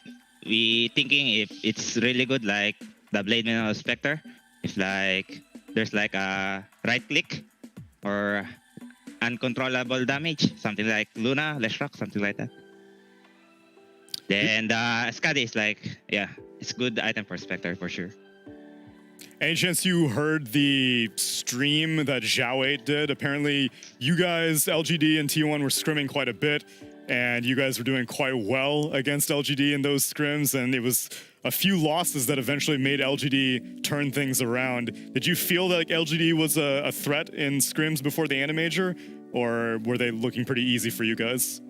we thinking if it's really good, like the Blade Mail or Spectre, if like there's like a right click or uncontrollable damage, something like Luna, Leshrock, something like that. Then Skadi is like, yeah, it's good item for Spectre for sure. Any chance you heard the stream that Zhao8 did? Apparently, you guys, LGD and T1, were scrimming quite a bit, and you guys were doing quite well against LGD in those scrims, and it was a few losses that eventually made LGD turn things around. Did you feel like LGD was a threat in scrims before the Animajor, or were they looking pretty easy for you guys?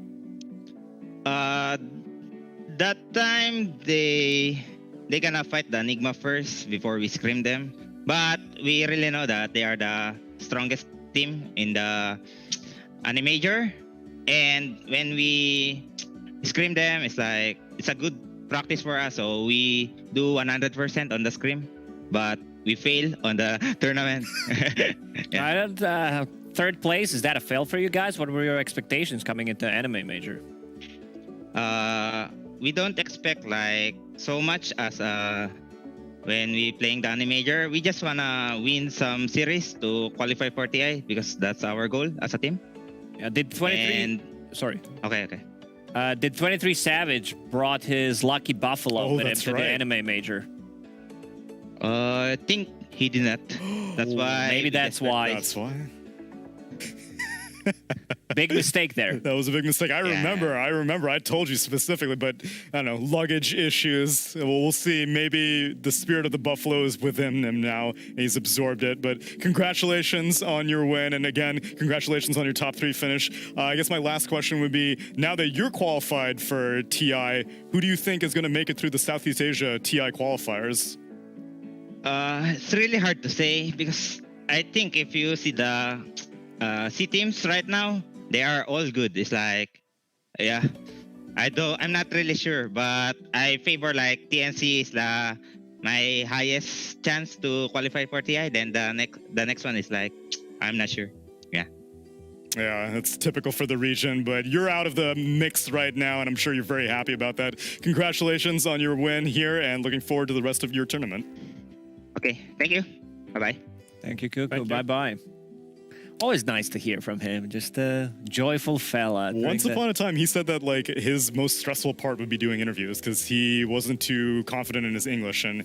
That time they gonna fight the Nigma first before we scrim them, but we really know that they are the strongest team in the Animajor, and when we scrim them, it's like it's a good practice for us, so we do 100% on the scrim, but we fail on the tournament. Yeah. Third place, is that a fail for you guys? What were your expectations coming into Animajor? We don't expect like so much as when we playing the Animajor. We just wanna win some series to qualify for TI because that's our goal as a team. Yeah, did 23... Sorry. Okay. Did 23 Savage brought his Lucky Buffalo with him to the Animajor? I think he did not. That's why. Maybe that's why. That's why. Big mistake there. That was a big mistake. I remember. I told you specifically, but I don't know, luggage issues. Well, we'll see. Maybe the spirit of the Buffalo is within him now, and he's absorbed it. But congratulations on your win. And again, congratulations on your top 3 finish. I guess my last question would be, now that you're qualified for TI, who do you think is going to make it through the Southeast Asia TI qualifiers? It's really hard to say because I think if you see the C teams right now, they are all good. It's like, yeah, I'm not really sure, but I favor like TNC is my highest chance to qualify for TI. Then the next one is like, I'm not sure. Yeah. Yeah, that's typical for the region, but you're out of the mix right now, and I'm sure you're very happy about that. Congratulations on your win here, and looking forward to the rest of your tournament. Okay, thank you. Bye-bye. Thank you, Cuckoo. Thank you. Bye-bye. Always nice to hear from him. Just a joyful fella. Once during upon a time, he said that like his most stressful part would be doing interviews because he wasn't too confident in his English, and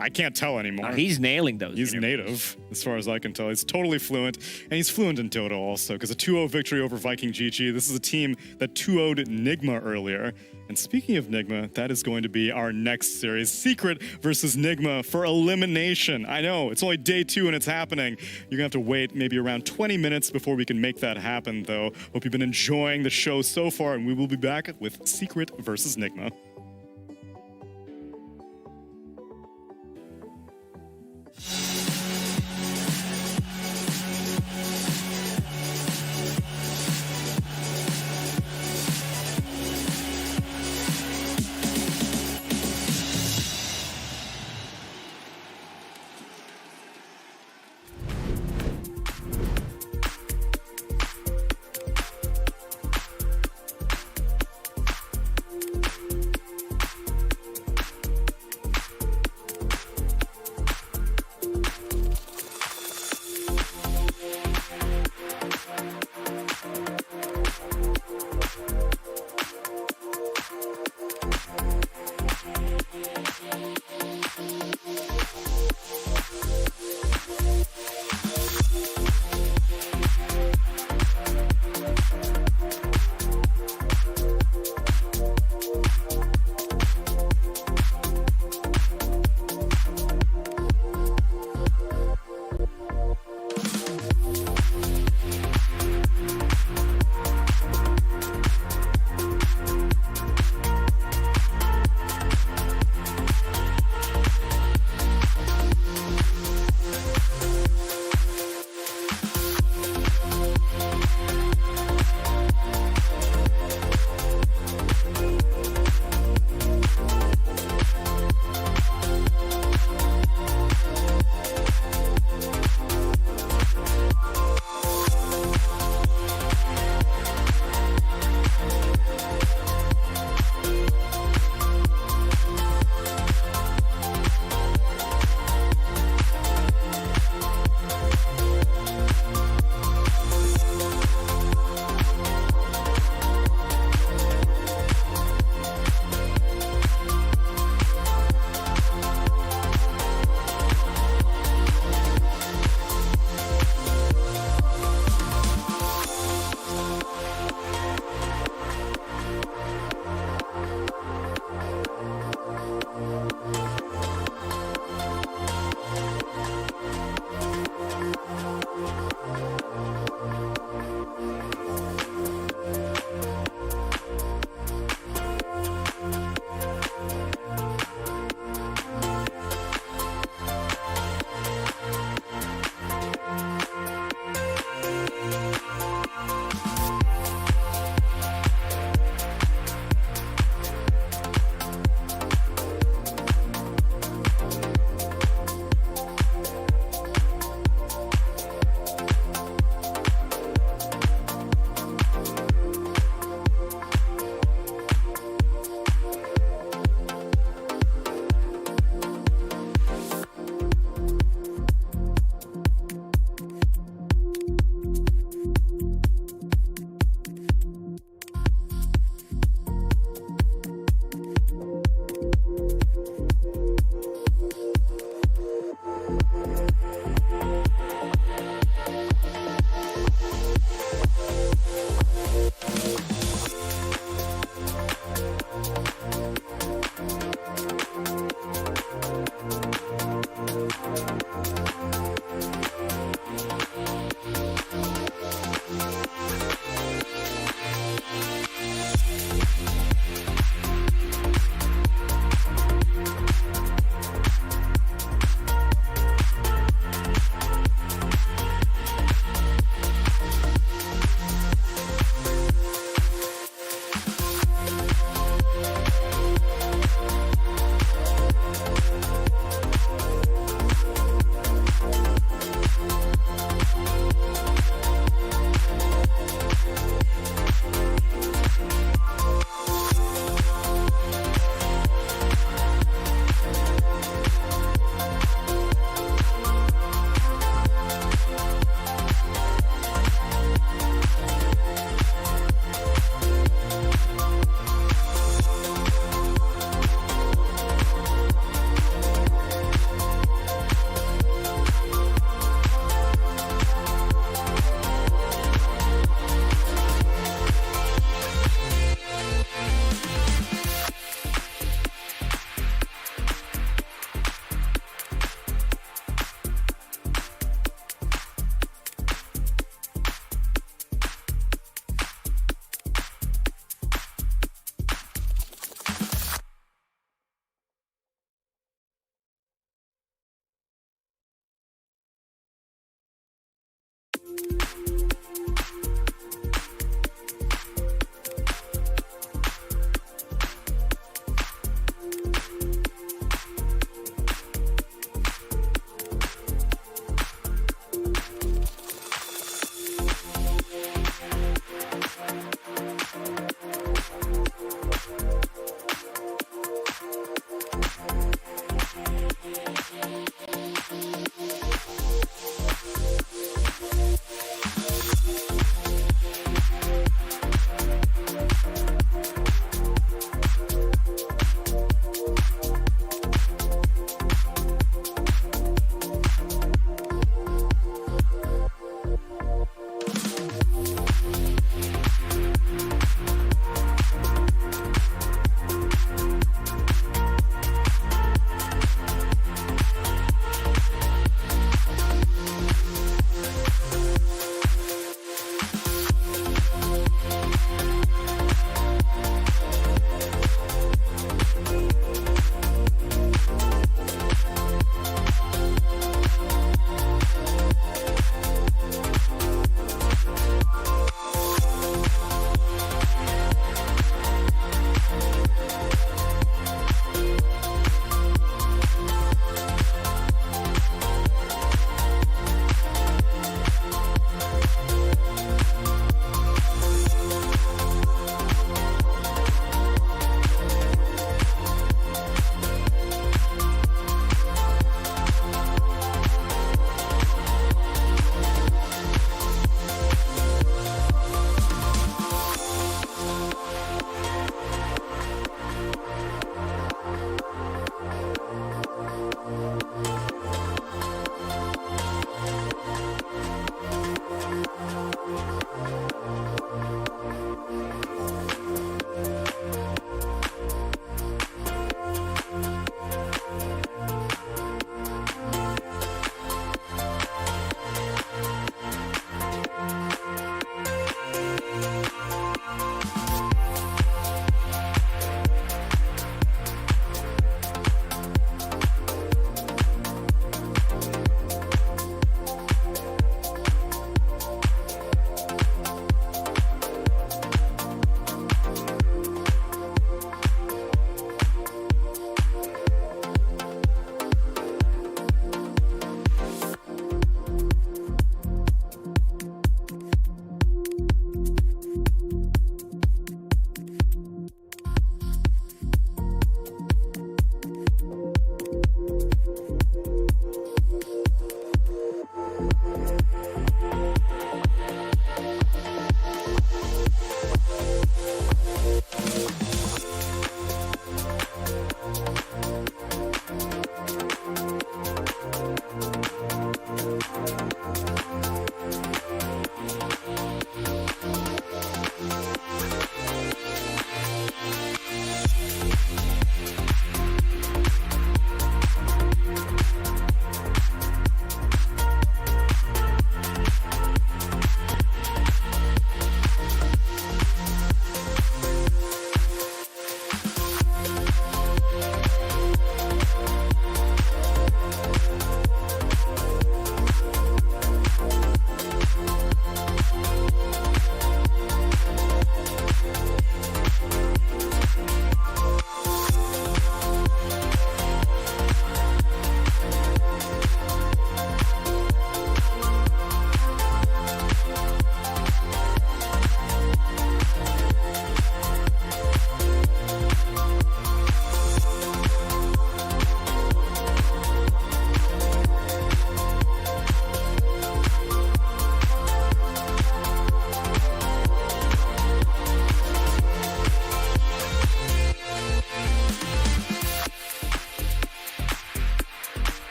I can't tell anymore. He's nailing those. He's interviews. native, as far as I can tell. He's totally fluent, and he's fluent in Dota also, because a 2-0 victory over Viking GG. This is a team that 2-0'd Nigma earlier. And speaking of Nigma, that is going to be our next series. Secret versus Nigma for elimination. I know, it's only day 2 and it's happening. You're going to have to wait maybe around 20 minutes before we can make that happen, though. Hope you've been enjoying the show so far, and we will be back with Secret versus Nigma.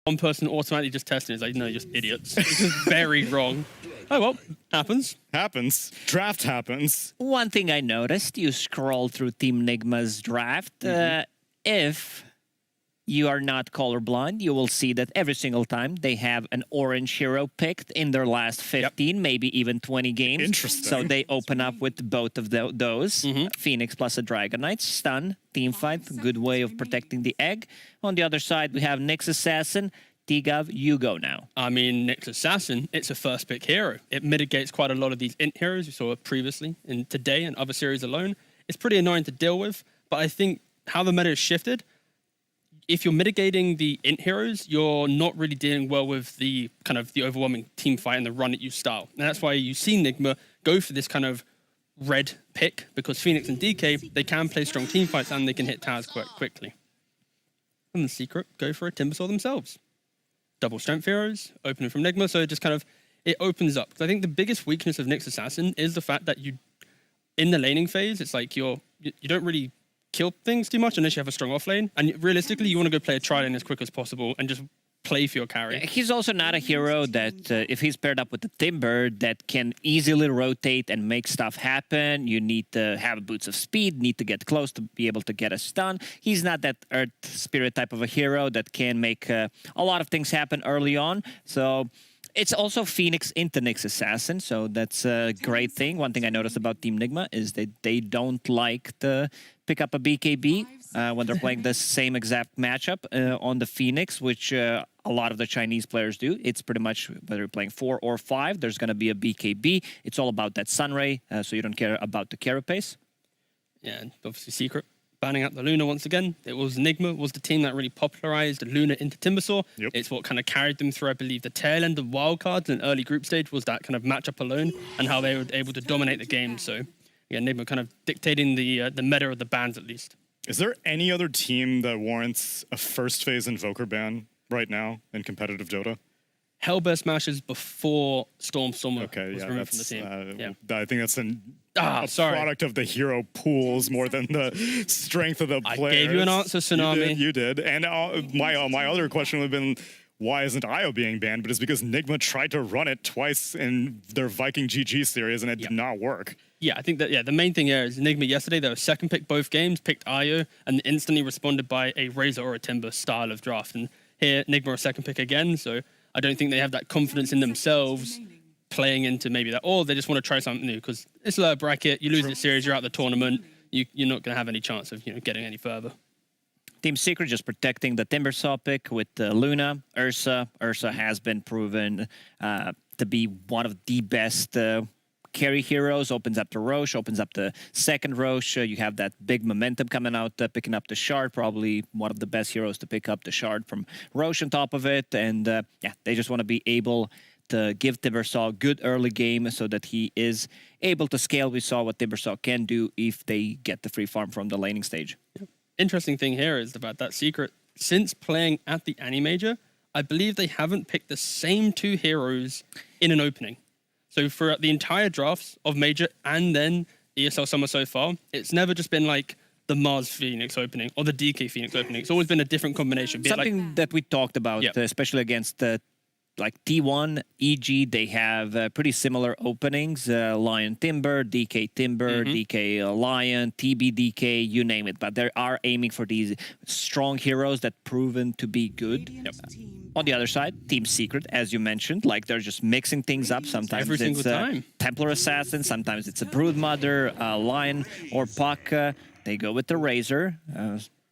one person automatically just testing is like, no, you're just idiots. This is very wrong. Oh, well, happens. Happens. Draft happens. One thing I noticed, you scroll through Team Nigma's draft. If you are not colorblind, you will see that every single time they have an orange hero picked in their last 15, maybe even 20 games. Interesting. So they open up with both of those. Phoenix plus a Dragon Knight. Stun, teamfight, good way of protecting the egg. On the other side, we have Nyx Assassin. T-Gov, you go now. I mean, Nyx Assassin, it's a first pick hero. It mitigates quite a lot of these int heroes we saw previously in today and other series alone. It's pretty annoying to deal with, but I think how the meta has shifted, if you're mitigating the int heroes, you're not really dealing well with the kind of the overwhelming team fight and the run at you style. And that's why you see Nigma go for this kind of red pick, because Phoenix and DK, they can play strong team fights and they can hit towers quite quickly. And the Secret go for a Timbersaw themselves. Double strength heroes, opening from Nigma, so it just kind of, it opens up. Because I think the biggest weakness of Nyx Assassin is the fact that you, in the laning phase, it's like you don't really kill things too much unless you have a strong offlane. And realistically, you want to go play a tri-lane as quick as possible and just play for your carry. He's also not a hero that, if he's paired up with the Timber, that can easily rotate and make stuff happen. You need to have boots of speed, need to get close to be able to get a stun. He's not that Earth Spirit type of a hero that can make a lot of things happen early on. So it's also Phoenix into Nyx Assassin, so that's a great thing. One thing I noticed about Team Nigma is that they don't like to pick up a BKB when they're playing the same exact matchup on the Phoenix, which a lot of the Chinese players do. It's pretty much whether you're playing 4 or 5, there's going to be a BKB. It's all about that Sunray, so you don't care about the carapace. Yeah, and obviously Secret banning out the Luna once again. It was Nigma was the team that really popularized Luna into Timbersaw. It's what kind of carried them through, I believe, the tail end of wildcards and early group stage was that kind of matchup alone and how they were able to dominate the game. So yeah, Nigma kind of dictating the meta of the bans at least. Is there any other team that warrants a first phase Invoker ban right now in competitive Dota? Hellbear Smashes before Storm Summer was removed from the that's, team. I think that's a product of the hero pools more than the strength of the players. I gave you an answer, Tsunami. You did. And my other question would have been, why isn't IO being banned? But it's because Nigma tried to run it twice in their Viking GG series and it did not work. Yeah, I think that, the main thing here is Nigma yesterday, they were second pick both games, picked IO, and instantly responded by a Razor or a Timber style of draft. And here, Nigma are second pick again, so I don't think they have that confidence in themselves playing into maybe that, or they just want to try something new, because it's a lower bracket, you lose the series, you're out the tournament, you're not going to have any chance of getting any further. Team Secret just protecting the Timbersaw pick with Luna, Ursa. Ursa has been proven to be one of the best carry heroes. Opens up to Roche, opens up the second Roche. You have that big momentum coming out, picking up the Shard. Probably one of the best heroes to pick up the Shard from Roche on top of it. And yeah, they just want to be able to give Timbersaw a good early game so that he is able to scale. We saw what Timbersaw can do if they get the free farm from the laning stage. Yeah. Interesting thing here is about that Secret. Since playing at the Annie Major, I believe they haven't picked the same 2 heroes in an opening. So for the entire drafts of Major and then ESL Summer so far, it's never just been like the Mars Phoenix opening or the DK Phoenix opening. It's always been a different combination. Something that we talked about, especially against like T1, EG, they have pretty similar openings. Lion Timber, DK Timber, DK Lion, TB DK, you name it. But they are aiming for these strong heroes that proven to be good. On the other side, Team Secret, as you mentioned, like they're just mixing things up. Sometimes every single time. Templar Assassin, sometimes it's a Broodmother, Lion, or Puck. They go with the Razor.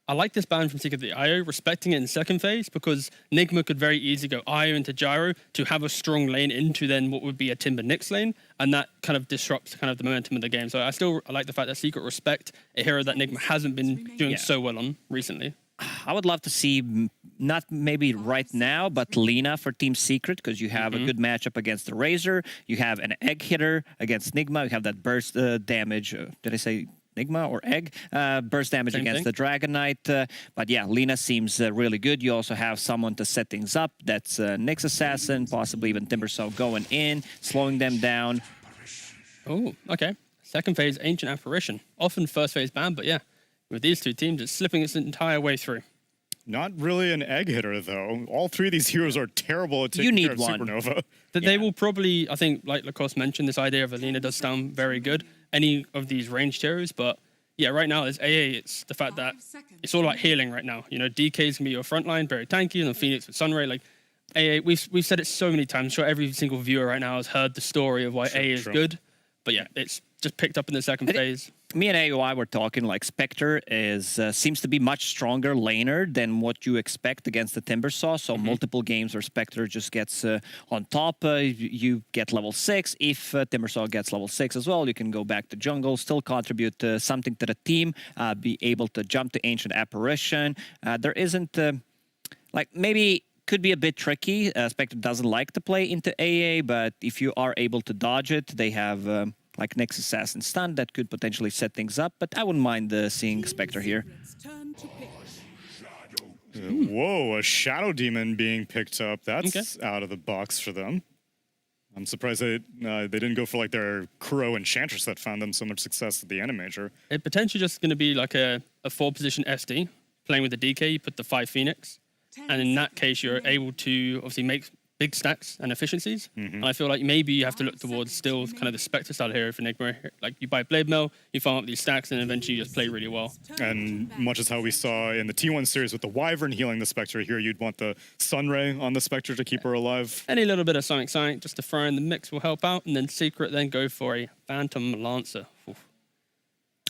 I like this ban from Secret the IO, respecting it in second phase, because Nigma could very easily go IO into Gyro to have a strong lane into then what would be a Timber Nyx lane, and that kind of disrupts kind of the momentum of the game. So I like the fact that Secret respect a hero that Nigma hasn't been doing so well on recently. I would love to see, not maybe right now, but Lina for Team Secret, because you have a good matchup against the Razor. You have an Egg hitter against Nigma. You have that burst damage. Did I say Nigma or Egg? Burst damage against the Dragon Knight. But yeah, Lina seems really good. You also have someone to set things up. That's Nyx Assassin, possibly even Timbersaw going in, slowing them down. Oh, okay. Second phase, Ancient Apparition. Often first phase ban, but yeah. With these 2 teams, it's slipping its entire way through. Not really an egg hitter, though. All three of these heroes are terrible at You taking need care of one. Supernova. They will probably, I think, like Lacoste mentioned, this idea of Alina does sound very good. Any of these ranged heroes, but yeah, right now as AA, it's the fact that it's all about healing right now. You know, DK is gonna be your frontline, very tanky, and then Phoenix with Sunray. Like AA, we've said it so many times. I'm sure every single viewer right now has heard the story of why AA is good. But yeah, it's just picked up in the second phase. Me and AOI were talking like Spectre seems to be much stronger laner than what you expect against the Timbersaw. So multiple games where Spectre just gets on top, you get level 6. If Timbersaw gets level 6 as well, you can go back to jungle, still contribute something to the team, be able to jump to Ancient Apparition. There isn't like maybe could be a bit tricky. Spectre doesn't like to play into AA, but if you are able to dodge it, they have like Nyx Assassin Stun that could potentially set things up, but I wouldn't mind seeing Spectre here. Whoa, a Shadow Demon being picked up. That's out of the box for them. I'm surprised they didn't go for like their Kuro Enchantress that found them so much success at the Animajor. It potentially just going to be like a 4-position SD, playing with the DK, you put the 5 Phoenix, and in that case, you're able to obviously make big stacks and efficiencies. And I feel like maybe you have to look towards still kind of the Spectre style hero for Nigma. Like you buy Blade Mail, you farm up these stacks, and eventually you just play really well. And much as how we saw in the T1 series with the Wyvern healing the Spectre, here you'd want the Sunray on the Spectre to keep her alive. Any little bit of Sonic just to throw in the mix will help out, and then Secret then go for a Phantom Lancer. Oof.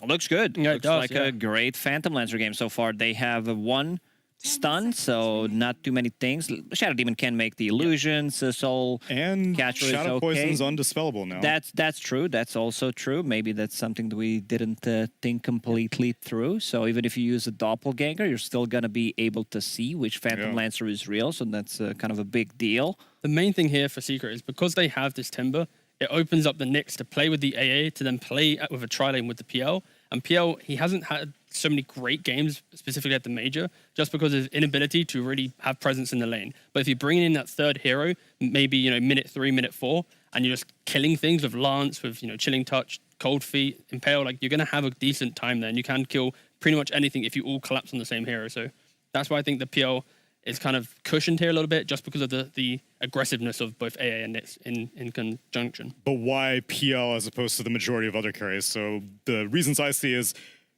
Looks good. Yeah, Looks like a great Phantom Lancer game so far. They have one stun, so not too many things. Shadow Demon can make the illusions, Soul and Catcher Shadow is okay. Poison's undispellable now. That's true. That's also true. Maybe that's something that we didn't think completely through. So even if you use a doppelganger, you're still gonna be able to see which Phantom Lancer is real. So that's kind of a big deal. The main thing here for Secret is because they have this Timber, it opens up the Nyx to play with the AA to then play with a tri-lane with the PL. And PL, he hasn't had so many great games, specifically at the major, just because of his inability to really have presence in the lane. But if you bring in that third hero, maybe, you know, minute 3, minute 4, and you're just killing things with Lance, with, you know, Chilling Touch, Cold Feet, Impale, like you're going to have a decent time there. And you can kill pretty much anything if you all collapse on the same hero. So that's why I think the PL is kind of cushioned here a little bit, just because of the aggressiveness of both AA and Nyx in conjunction. But why PL as opposed to the majority of other carries? So the reasons I see is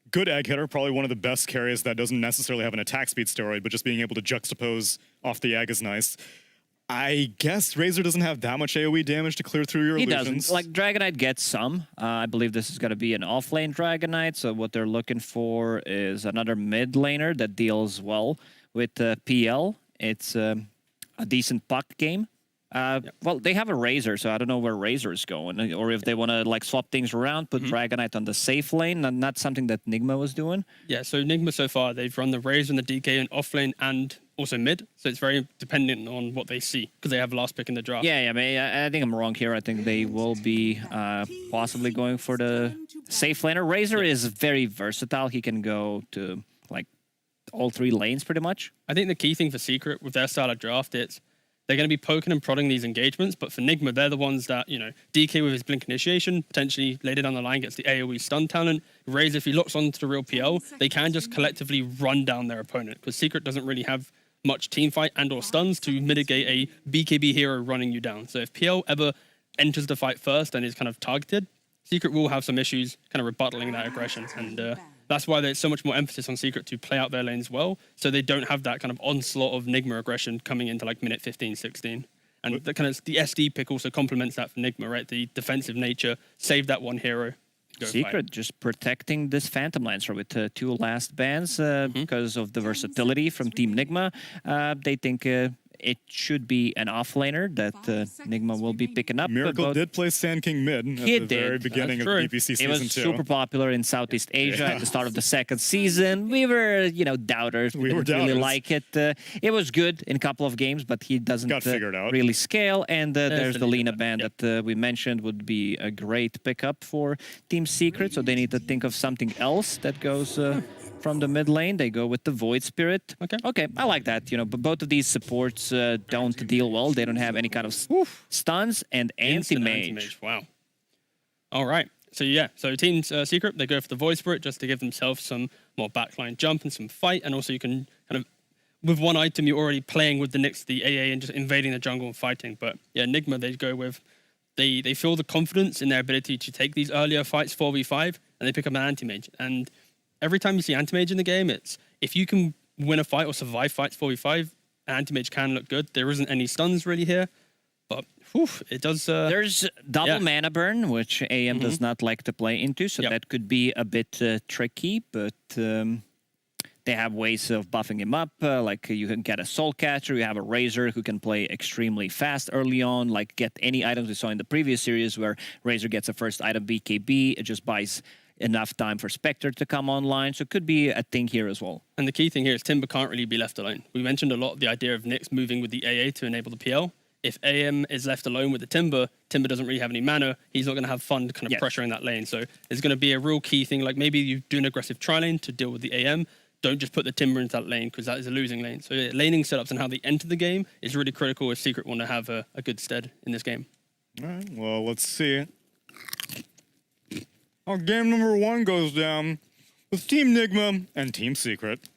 good egg hitter, probably one of the best carries that doesn't necessarily have an attack speed steroid, but just being able to juxtapose off the egg is nice. I guess Razor doesn't have that much AoE damage to clear through your illusions. He doesn't. Like, Dragonite gets some. I believe this is going to be an off-lane Dragonite, so what they're looking for is another mid laner that deals well with PL. It's a decent puck game. Well, they have a Razor, so I don't know where Razor is going, or if they want to like swap things around, put Dragonite on the safe lane, and not something that Nigma was doing. Yeah, so Nigma so far, they've run the Razor and the DK in off lane and also mid, so it's very dependent on what they see, because they have last pick in the draft. Yeah, I mean, I think I'm wrong here. I think they will be possibly going for the safe laner. Razor is very versatile. He can go to like all 3 lanes pretty much. I think the key thing for Secret with their style of draft is they're going to be poking and prodding these engagements, but for Nigma, they're the ones that, you know, DK with his Blink Initiation, potentially later down the line gets the AoE stun talent. Razor, if he locks onto the real PL, they can just collectively run down their opponent, because Secret doesn't really have much team fight and or stuns to mitigate a BKB hero running you down. So if PL ever enters the fight first and is kind of targeted, Secret will have some issues kind of rebuttaling that aggression. And that's why there's so much more emphasis on Secret to play out their lanes well, so they don't have that kind of onslaught of Nigma aggression coming into like minute 15, 16. And the kind of the SD pick also complements that for Nigma, right? The defensive nature, save that one hero. Secret just protecting this Phantom Lancer with 2 last bans because of the versatility from Team Nigma. They think it should be an offlaner that Nigma will be picking up. Miracle did play Sand King mid at the very beginning of BPC season 2. It was super popular in Southeast Asia at the start of the 2nd season. We were, you know, doubters. We didn't really like it. It was good in a couple of games, but he doesn't really scale. And there's the Lina ban that we mentioned would be a great pickup for Team Secret. So they need to think of something else that goes from the mid lane. They go with the Void Spirit. Okay, I like that. You know, but both of these supports don't deal well. They don't have any kind of stuns and anti-mage. Wow. All right. So yeah, so Team Secret, they go for the Void Spirit just to give themselves some more backline jump and some fight, and also you can kind of with one item, you're already playing with the next, the AA, and just invading the jungle and fighting. But yeah, Nigma, they go with, they feel the confidence in their ability to take these earlier fights 4v5, and they pick up an anti-mage. And every time you see anti-mage in the game, it's if you can win a fight or survive fights 4v5, anti-mage can look good. There isn't any stuns really here, but whew, it does. There's double mana burn, which AM does not like to play into, so Yep. that could be a bit tricky, but they have ways of buffing him up. Like you can get a Soul Catcher, you have a Razor who can play extremely fast early on, like get any items we saw in the previous series where Razor gets a first item BKB, it just buys enough time for Spectre to come online, so it could be a thing here as well. And the key thing here is Timber can't really be left alone. We mentioned a lot the idea of Nyx moving with the AA to enable the PL. If AM is left alone with the Timber, Timber doesn't really have any mana, he's not going to have fun kind of pressuring that lane. So there's going to be a real key thing, like maybe you do an aggressive tri-lane to deal with the AM, don't just put the Timber into that lane because that is a losing lane. So yeah, laning setups and how they enter the game is really critical if Secret want to have a good stead in this game. All right, well, let's see how game number 1 goes down with Team Nigma and Team Secret.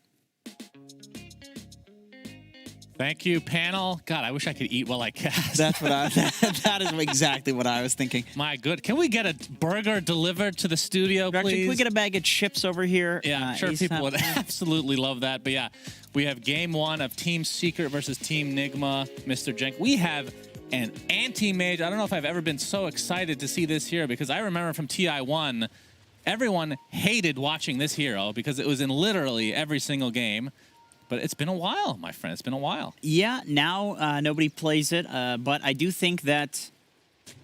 Thank you, panel. God, I wish I could eat while I cast. That's what that is exactly what I was thinking. My good. Can we get a burger delivered to the studio, please? Can we get a bag of chips over here? Yeah, I'm sure people would absolutely love that. But yeah, we have game 1 of Team Secret versus Team Nigma. Mr. Jenk, we have an anti-mage. I don't know if I've ever been so excited to see this hero because I remember from TI1, everyone hated watching this hero because it was in literally every single game. But it's been a while, my friend. It's been a while. Yeah, now nobody plays it, but I do think that,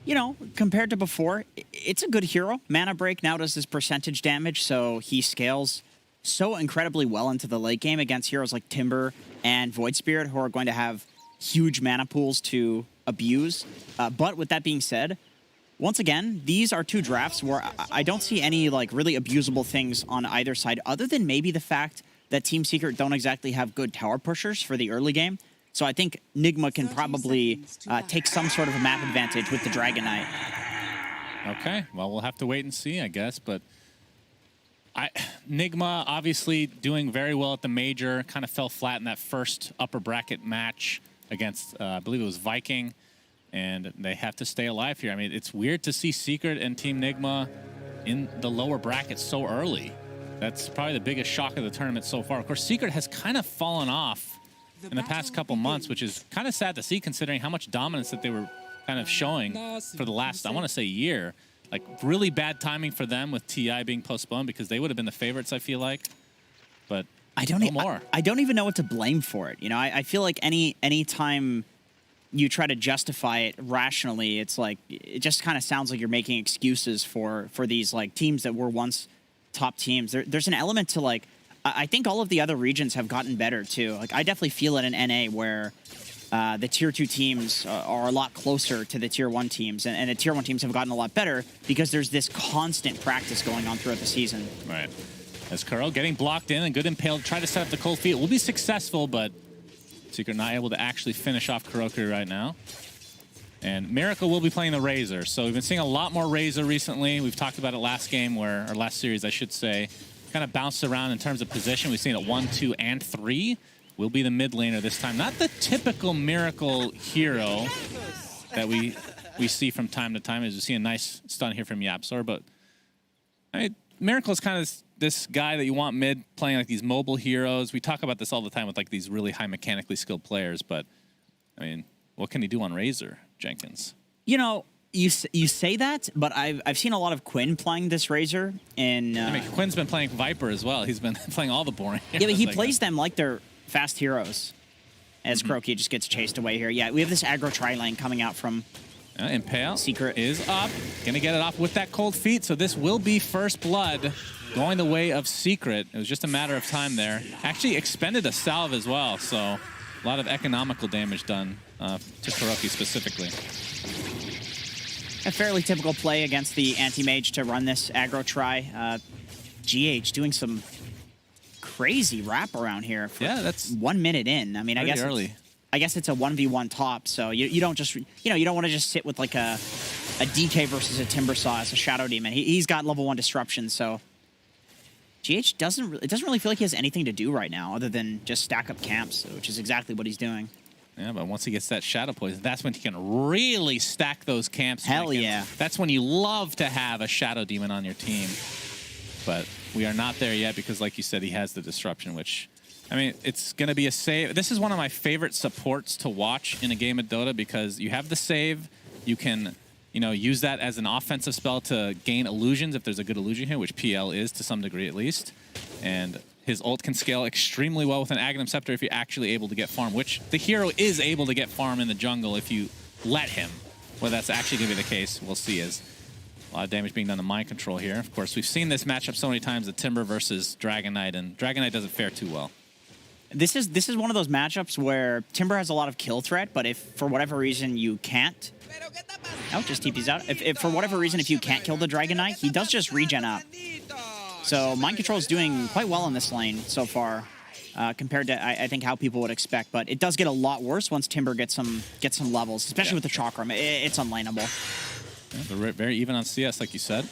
you know, compared to before, it's a good hero. Mana Break now does this percentage damage, so he scales so incredibly well into the late game against heroes like Timber and Void Spirit, who are going to have huge mana pools to abuse. But with that being said, once again, these are 2 drafts where I don't see any like really abusable things on either side, other than maybe the fact that Team Secret don't exactly have good tower pushers for the early game. So I think Nigma can probably take some sort of a map advantage with the Dragon Knight. Okay, well, we'll have to wait and see, I guess. But Nigma obviously doing very well at the major, kind of fell flat in that first upper bracket match against, I believe it was Viking, and they have to stay alive here. I mean, it's weird to see Secret and Team Nigma in the lower bracket so early. That's probably the biggest shock of the tournament so far. Of course, Secret has kind of fallen off in the past couple months, which is kind of sad to see considering how much dominance that they were kind of showing for the last, I want to say, year. Like, really bad timing for them with TI being postponed because they would have been the favorites, I feel like. But I don't even know what to blame for it. You know, I feel like any time you try to justify it rationally, it's like, it just kind of sounds like you're making excuses for these, like, teams that were once top teams. There's an element to, like, I think all of the other regions have gotten better too. Like, I definitely feel it in NA where the tier 2 teams are a lot closer to the tier 1 teams, and the tier 1 teams have gotten a lot better because there's this constant practice going on throughout the season. Right. As Kuro getting blocked in and good impaled, try to set up the cold feet. It will be successful, but Secret not able to actually finish off Kuroku right now. And Miracle will be playing the Razor. So we've been seeing a lot more Razor recently. We've talked about it last game, or last series, I should say. Kind of bounced around in terms of position. We've seen it 1, 2, and 3. Will be the mid laner this time. Not the typical Miracle hero that we see from time to time. As you see a nice stun here from Yapsor, but Miracle is kind of this guy that you want mid playing like these mobile heroes. We talk about this all the time with like these really high mechanically skilled players, but I mean, what can he do on Razor, Jenkins? You know, you say that, but I've seen a lot of Quinn playing this Razor, and I mean, Quinn's been playing Viper as well. He's been playing all the boring heroes. Yeah, but he plays them like they're fast heroes. As Kuroki just gets chased away here. Yeah, we have this aggro tri-lane coming out from Impale. Secret is up. Gonna get it off with that cold feet, so this will be first blood going the way of Secret. It was just a matter of time there. Actually expended a salve as well, so a lot of economical damage done to Kuroki specifically. A fairly typical play against the anti-mage to run this aggro try. GH doing some crazy wrap around here. Yeah, that's 1 minute in. I mean, I guess early. I guess it's a 1v1 top, so you don't just, you know, you don't want to just sit with like a DK versus a Timbersaw as a Shadow Demon. He's got level 1 disruption, so GH doesn't really feel like he has anything to do right now other than just stack up camps, which is exactly what he's doing. Yeah, but once he gets that Shadow Poison, that's when he can really stack those camps. Hell yeah. That's when you love to have a Shadow Demon on your team. But we are not there yet because, like you said, he has the Disruption, which, I mean, it's going to be a save. This is one of my favorite supports to watch in a game of Dota because you have the save. You can, you know, use that as an offensive spell to gain illusions if there's a good illusion here, which PL is to some degree at least. And his ult can scale extremely well with an Aghanim Scepter if you're actually able to get farm, which the hero is able to get farm in the jungle if you let him. Whether that's actually going to be the case, we'll see. As a lot of damage being done to mind control here. Of course, we've seen this matchup so many times, the Timber versus Dragon Knight, and Dragon Knight doesn't fare too well. This is one of those matchups where Timber has a lot of kill threat, but if for whatever reason you can't... Oh, just TP's out. If for whatever reason, if you can't kill the Dragon Knight, he does just regen up. So Mind Control is doing quite well in this lane so far, compared to I think how people would expect. But it does get a lot worse once Timber gets some levels, especially with the Chakram. It's unlaneable. Yeah, they're very even on CS, like you said.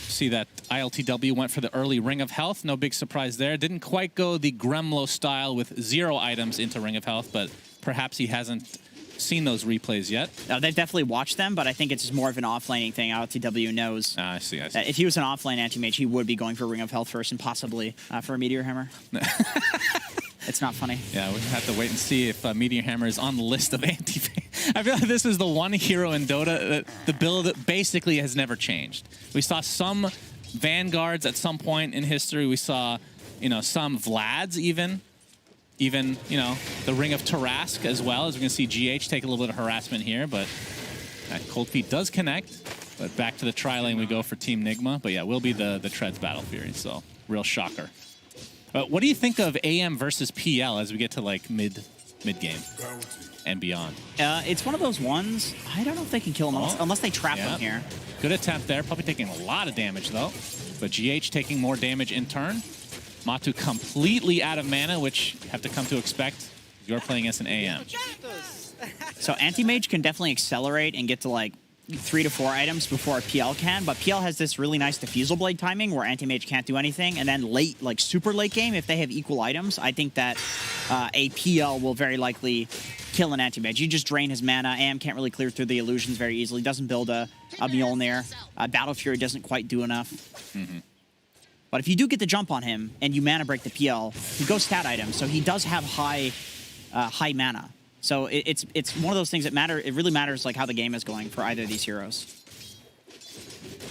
See that ILTW went for the early Ring of Health. No big surprise there. Didn't quite go the Gremlo style with 0 items into Ring of Health, but perhaps he hasn't seen those replays yet. They've definitely watched them, but I think it's more of an offlaning thing. ILTW knows. I see. If he was an offlane anti-mage, he would be going for Ring of Health first and possibly for a Meteor Hammer. It's not funny. Yeah, we have to wait and see if Meteor Hammer is on the list of anti-mage. I feel like this is the one hero in Dota that the build basically has never changed. We saw some Vanguards at some point in history. We saw, you know, some Vlads even, you know, the Ring of Tarask as well, as we're going to see GH take a little bit of harassment here, but Cold Feet does connect. But back to the tri-lane we go for Team Nigma. But yeah, we'll be the Treads Battle Fury, so real shocker. What do you think of AM versus PL as we get to like mid-game and beyond? It's one of those ones, I don't know if they can kill him unless they trap him here. Good attempt there, probably taking a lot of damage though. But GH taking more damage in turn. Matu completely out of mana, which you have to come to expect. You're playing as an AM. So Anti-Mage can definitely accelerate and get to like 3 to 4 items before a PL can, but PL has this really nice Diffusal Blade timing where Anti-Mage can't do anything, and then late, like super late game, if they have equal items, I think that a PL will very likely kill an Anti-Mage. You just drain his mana. AM can't really clear through the illusions very easily, doesn't build a Mjolnir. Battle Fury doesn't quite do enough. Mm-hmm. But if you do get the jump on him and you mana break the PL, he goes stat items, so he does have high mana. So it's one of those things that matter. It really matters like how the game is going for either of these heroes.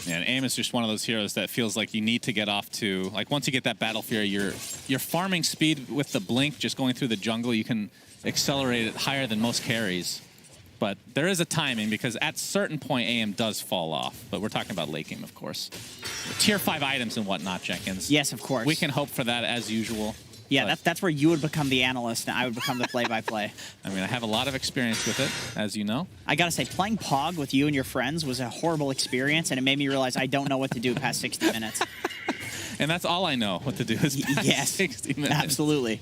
Yeah, and AIM is just one of those heroes that feels like you need to get off to, like once you get that Battle Fury, your farming speed with the blink, just going through the jungle, you can accelerate it higher than most carries. But there is a timing because at certain point AM does fall off. But we're talking about late game, of course. Tier 5 items and whatnot, Jenkins. Yes, of course. We can hope for that as usual. Yeah, that's where you would become the analyst and I would become the play-by-play. I mean, I have a lot of experience with it, as you know. I gotta say, playing Pog with you and your friends was a horrible experience, and it made me realize I don't know what to do past 60 minutes. And that's all I know what to do is past 60 minutes. Absolutely.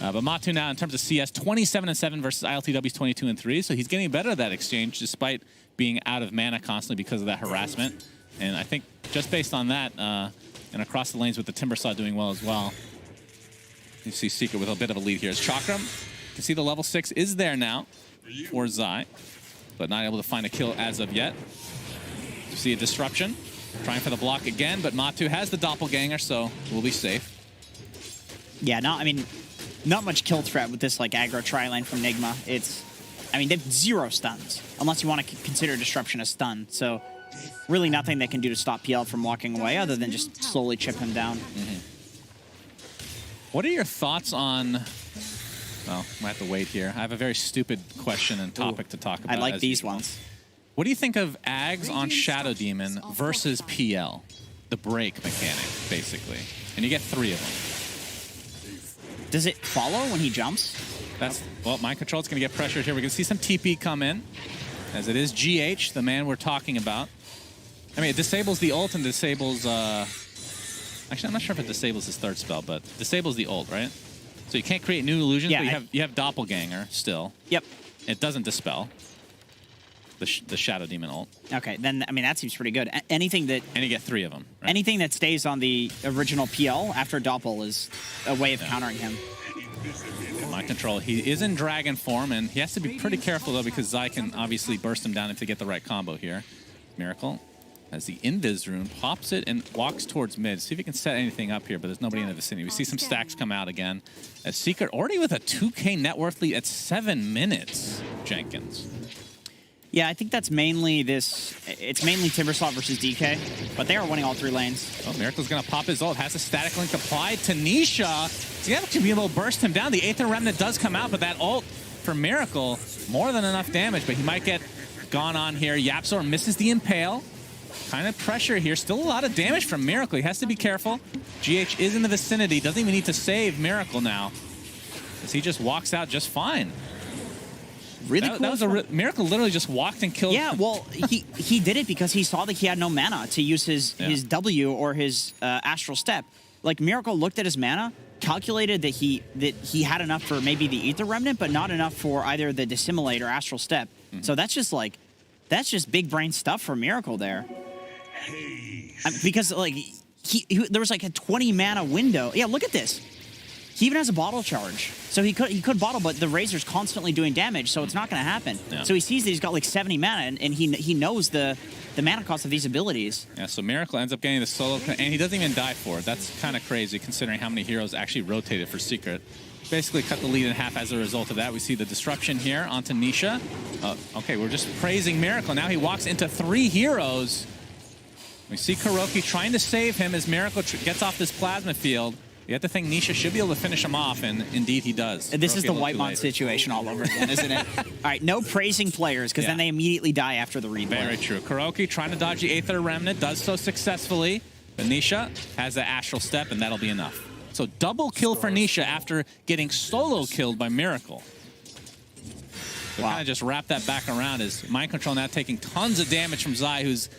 But Matu now, in terms of CS, 27-7 versus ILTW's 22-3, so he's getting better at that exchange despite being out of mana constantly because of that harassment. And I think just based on that, and across the lanes with the Timbersaw doing well as well, you see Secret with a bit of a lead here. As Chakram, you can see the level 6 is there now for Zai, but not able to find a kill as of yet. You see a disruption, trying for the block again, but Matu has the doppelganger, so we'll be safe. Yeah, not much kill threat with this like aggro tri-lane from Nigma. I mean, they have 0 stuns, unless you want to consider disruption a stun. So really nothing they can do to stop PL from walking away other than just slowly chip him down. Mm-hmm. What are your thoughts on... Well, I have to wait here. I have a very stupid question and topic to talk about. I like these ones. What do you think of Ags on Shadow Demon versus PL? The break mechanic, basically. And you get 3 of them. Does it follow when he jumps? Well, Mind Control's going to get pressured here. We're going to see some TP come in, as it is GH, the man we're talking about. I mean, it disables the ult and disables... Actually, I'm not sure if it disables his 3rd spell, but disables the ult, right? So you can't create new illusions, yeah, but you have Doppelganger still. Yep. It doesn't dispel. the Shadow Demon ult. Okay, then I mean that seems pretty good. Anything that And you get 3 of them. Right? anything that stays on the original PL after Doppel is a way of countering him. Mind control. He is in dragon form, and he has to be pretty careful though because Zai can obviously burst him down if they get the right combo here. Miracle has the Invis rune, pops it, and walks towards mid. See if he can set anything up here, but there's nobody in the vicinity. We see some stacks come out again. As Secret already with a 2K net worth lead at 7 minutes, Jenkins. Yeah, I think that's mainly this. It's mainly Timbersaw versus DK, but they are winning all 3 lanes. Oh, Miracle's going to pop his ult. Has a static link applied to Nisha. He's going to be able to burst him down. The Aether Remnant does come out, but that ult for Miracle, more than enough damage, but he might get gone on here. Yapzor misses the Impale. Kind of pressure here. Still a lot of damage from Miracle. He has to be careful. GH is in the vicinity. Doesn't even need to save Miracle now, as he just walks out just fine. Really that, cool. That was Miracle literally just walked and killed. Yeah, well, he did it because he saw that he had no mana to use his W or his Astral Step. Like Miracle looked at his mana, calculated that he had enough for maybe the Aether Remnant, but not enough for either the Dissimulate or Astral Step. So that's just big brain stuff for Miracle there. Because like there was like a 20 mana window. Yeah, look at this. He even has a bottle charge. So he could bottle, but the Razor's constantly doing damage, so it's not going to happen. Yeah. So he sees that he's got like 70 mana, and he knows the mana cost of these abilities. Yeah, so Miracle ends up getting the solo, and he doesn't even die for it. That's kind of crazy considering how many heroes actually rotated for Secret. Basically cut the lead in half as a result of that. We see the disruption here onto Nisha. Okay, we're just praising Miracle. Now he walks into 3 heroes. We see Kuroki trying to save him as Miracle gets off this plasma field. You have to think Nisha should be able to finish him off, and indeed he does. This is the Whitemon situation all over again, isn't it? All right, no praising players, because then they immediately die after the replay. Very true. Kuroki trying to dodge the Aether Remnant, does so successfully. But Nisha has the Astral Step, and that'll be enough. So double kill for Nisha after getting solo killed by Miracle. So kind of just wrap that back around as Mind Control now taking tons of damage from Zai, who's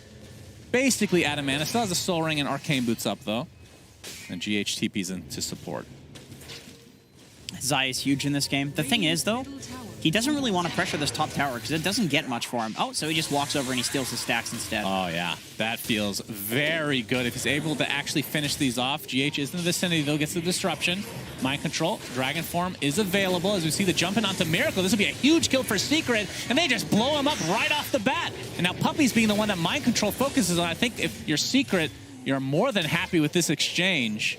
basically out of mana. Still has a Soul Ring and Arcane Boots up, though. And GH TP's into support. Zai is huge in this game. The thing is, though, he doesn't really want to pressure this top tower because it doesn't get much for him. Oh, so he just walks over and he steals his stacks instead. Oh, yeah. That feels very good. If he's able to actually finish these off, GH is in the vicinity, though, gets the disruption. Mind Control, Dragon Form is available as we see the jumping onto Miracle. This will be a huge kill for Secret, and they just blow him up right off the bat. And now Puppy's being the one that Mind Control focuses on. I think if you're Secret, you're more than happy with this exchange.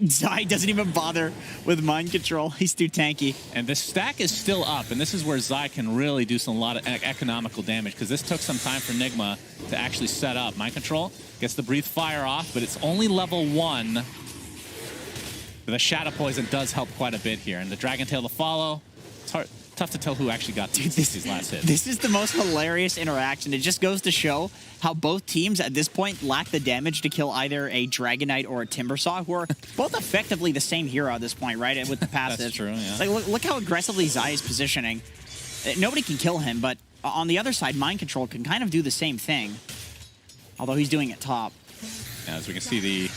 Zai doesn't even bother with Mind Control. He's too tanky. And the stack is still up, and this is where Zai can really do a lot of economical damage, because this took some time for Nigma to actually set up. Mind Control gets the Breathe Fire off, but it's only level 1. The Shadow Poison does help quite a bit here, and the Dragon Tail to follow. It's hard. Tough to tell who actually got these last hits. This is the most hilarious interaction. It just goes to show how both teams at this point lack the damage to kill either a Dragon Knight or a Timbersaw, who are both effectively the same hero at this point, right? With the passive. That's true, yeah. Like, look how aggressively Zai is positioning. Nobody can kill him, but on the other side, Mind Control can kind of do the same thing. Although he's doing it top. Yeah, as we can see the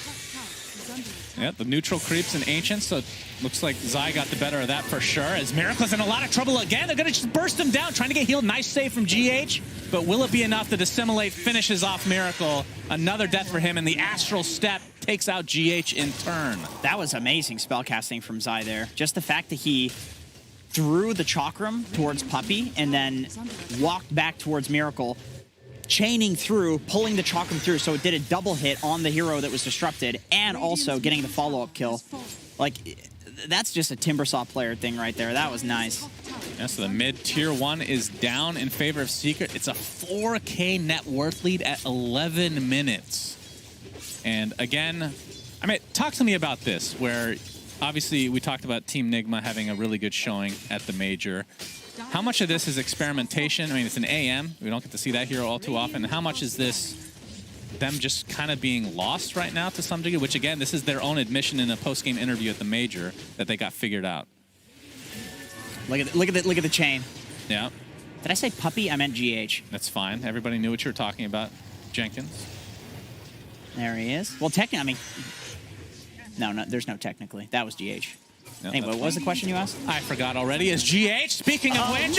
neutral creeps and Ancients, so looks like Zai got the better of that for sure, as Miracle's in a lot of trouble again. They're going to just burst him down, trying to get healed. Nice save from GH, but will it be enough to Dissimulate finishes off Miracle? Another death for him, and the Astral Step takes out GH in turn. That was amazing spellcasting from Zai there. Just the fact that he threw the Chakram towards Puppy and then walked back towards Miracle, chaining through, pulling the Chakram through, so it did a double hit on the hero that was disrupted, and also getting the follow-up kill. Like, that's just a Timbersaw player thing right there. That was nice. Yeah, so the mid tier 1 is down in favor of Secret. It's a 4K net worth lead at 11 minutes. And again, I mean, talk to me about this, where obviously we talked about Team Nigma having a really good showing at the major. How much of this is experimentation? I mean, it's an AM. We don't get to see that hero all too often. How much is this them just kind of being lost right now to some degree? Which, again, this is their own admission in a post-game interview at the major that they got figured out. Look at the chain. Yeah. Did I say Puppy? I meant GH. That's fine. Everybody knew what you were talking about, Jenkins. There he is. Well, technically, I mean, no, there's no technically. That was GH. No, Anyway, what was the question you asked? I forgot already. Is GH, speaking of which...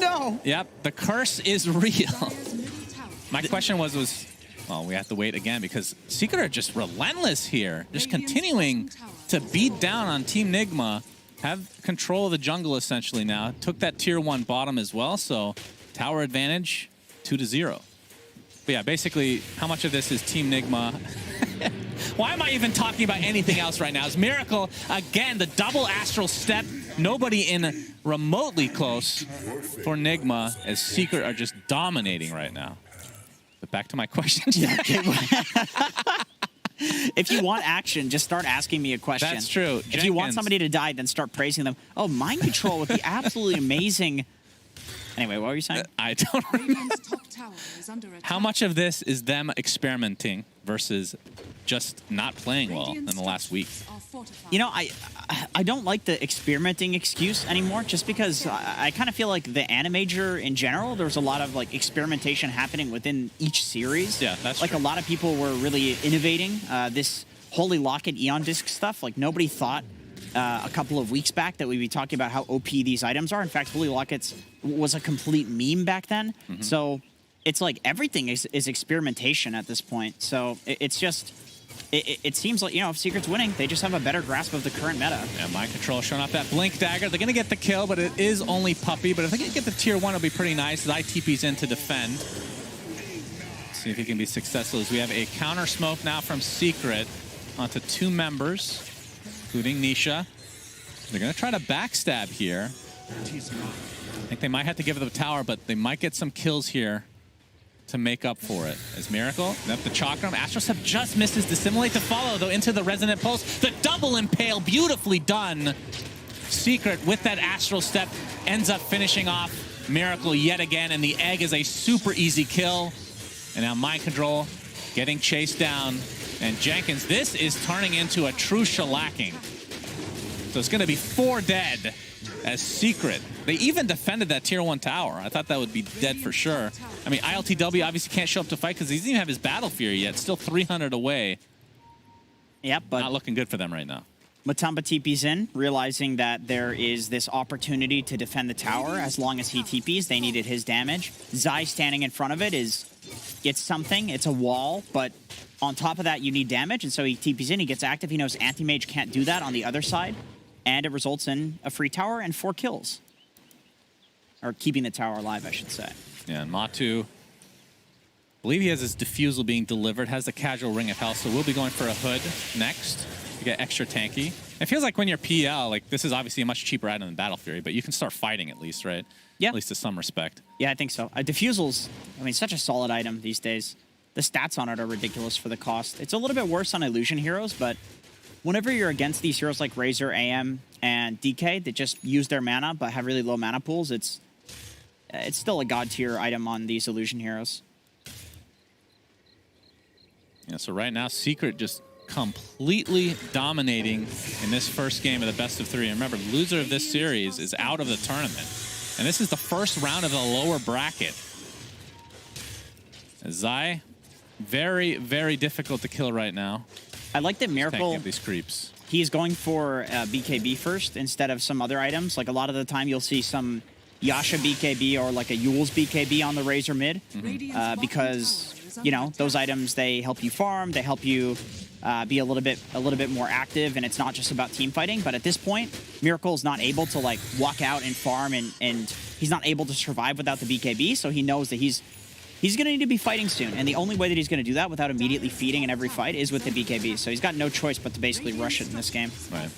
No! Yep, the curse is real. Dire's middle tower My question was, well, we have to wait again because Secret are just relentless here. Just continuing to beat down on Team Nigma. Have control of the jungle essentially now. Took that tier 1 bottom as well, so tower advantage 2-0. But yeah, basically, how much of this is Team Nigma? Why am I even talking about anything else right now? It's Miracle, again, the double astral step. Nobody in remotely close for Nigma, as Secret are just dominating right now. But back to my question. If you want action, just start asking me a question. That's true. If you want somebody to die, then start praising them. Oh, mind control with the absolutely amazing... Anyway, what were you saying? I don't remember. Radiant's top tower is under attack. How much of this is them experimenting versus just not playing well in the last week? Are fortified. You know, I don't like the experimenting excuse anymore, just because I kind of feel like the Animager in general, there was a lot of like experimentation happening within each series. Yeah, that's like true. a lot of people were really innovating this Holy Locket Eon Disc stuff. Like nobody thought a couple of weeks back that we'd be talking about how OP these items are. In fact, Holy Lockets was a complete meme back then. So it's like everything is experimentation at this point. So it's just... It seems like, you know, if Secret's winning, they just have a better grasp of the current meta. Yeah, Mind Control showing off that Blink Dagger. They're going to get the kill, but it is only Puppy. But if they can get the tier 1, it'll be pretty nice. As ITP's in to defend. Let's see if he can be successful. As we have a counter smoke now from Secret onto 2 members, including Nisha. They're going to try to backstab here. I think they might have to give it the tower, but they might get some kills here to make up for it. As Miracle, up the Chakram. Astros have just missed his Dissimulate to follow, though, into the Resonant Pulse. The double impale, beautifully done. Secret, with that Astral Step, ends up finishing off Miracle yet again, and the egg is a super easy kill. And now Mind Control getting chased down. And Jenkins, this is turning into a true shellacking. So it's going to be 4 dead as Secret. They even defended that tier 1 tower. I thought that would be dead for sure. I mean, ILTW obviously can't show up to fight because he doesn't even have his Battle Fury yet. Still 300 away. Yep, but not looking good for them right now. Matamba TP's in, realizing that there is this opportunity to defend the tower. As long as he TPs, they needed his damage. Zai standing in front of it it's something. It's a wall, but on top of that, you need damage. And so he TPs in, he gets active. He knows Anti-Mage can't do that on the other side. And it results in a free tower and 4 kills. Or keeping the tower alive, I should say. Yeah, and Matu, I believe he has his Diffusal being delivered, has the casual Ring of Health, so we'll be going for a Hood next to get extra tanky. It feels like when you're PL, like this is obviously a much cheaper item than Battle Fury, but you can start fighting at least, right? Yeah. At least to some respect. Yeah, I think so. Diffusal's, I mean, such a solid item these days. The stats on it are ridiculous for the cost. It's a little bit worse on Illusion heroes, but whenever you're against these heroes like Razor, AM, and DK that just use their mana but have really low mana pools, it's still a god tier item on these Illusion heroes. Yeah, so right now, Secret just completely dominating in this first game of the best of 3. And remember, the loser of this series is out of the tournament. And this is the first round of the lower bracket. Zai, very, very difficult to kill right now. I like that Miracle, these creeps. He's going for BKB first instead of some other items. Like a lot of the time you'll see some Yasha BKB or like a Yule's BKB on the Razor mid. Because, you know, those items, they help you farm, they help you be a little bit more active, and it's not just about team fighting. But at this point, Miracle's not able to like walk out and farm, and he's not able to survive without the BKB, so he knows that he's going to need to be fighting soon. And the only way that he's going to do that without immediately feeding in every fight is with the BKB. So he's got no choice but to basically rush it in this game. Right.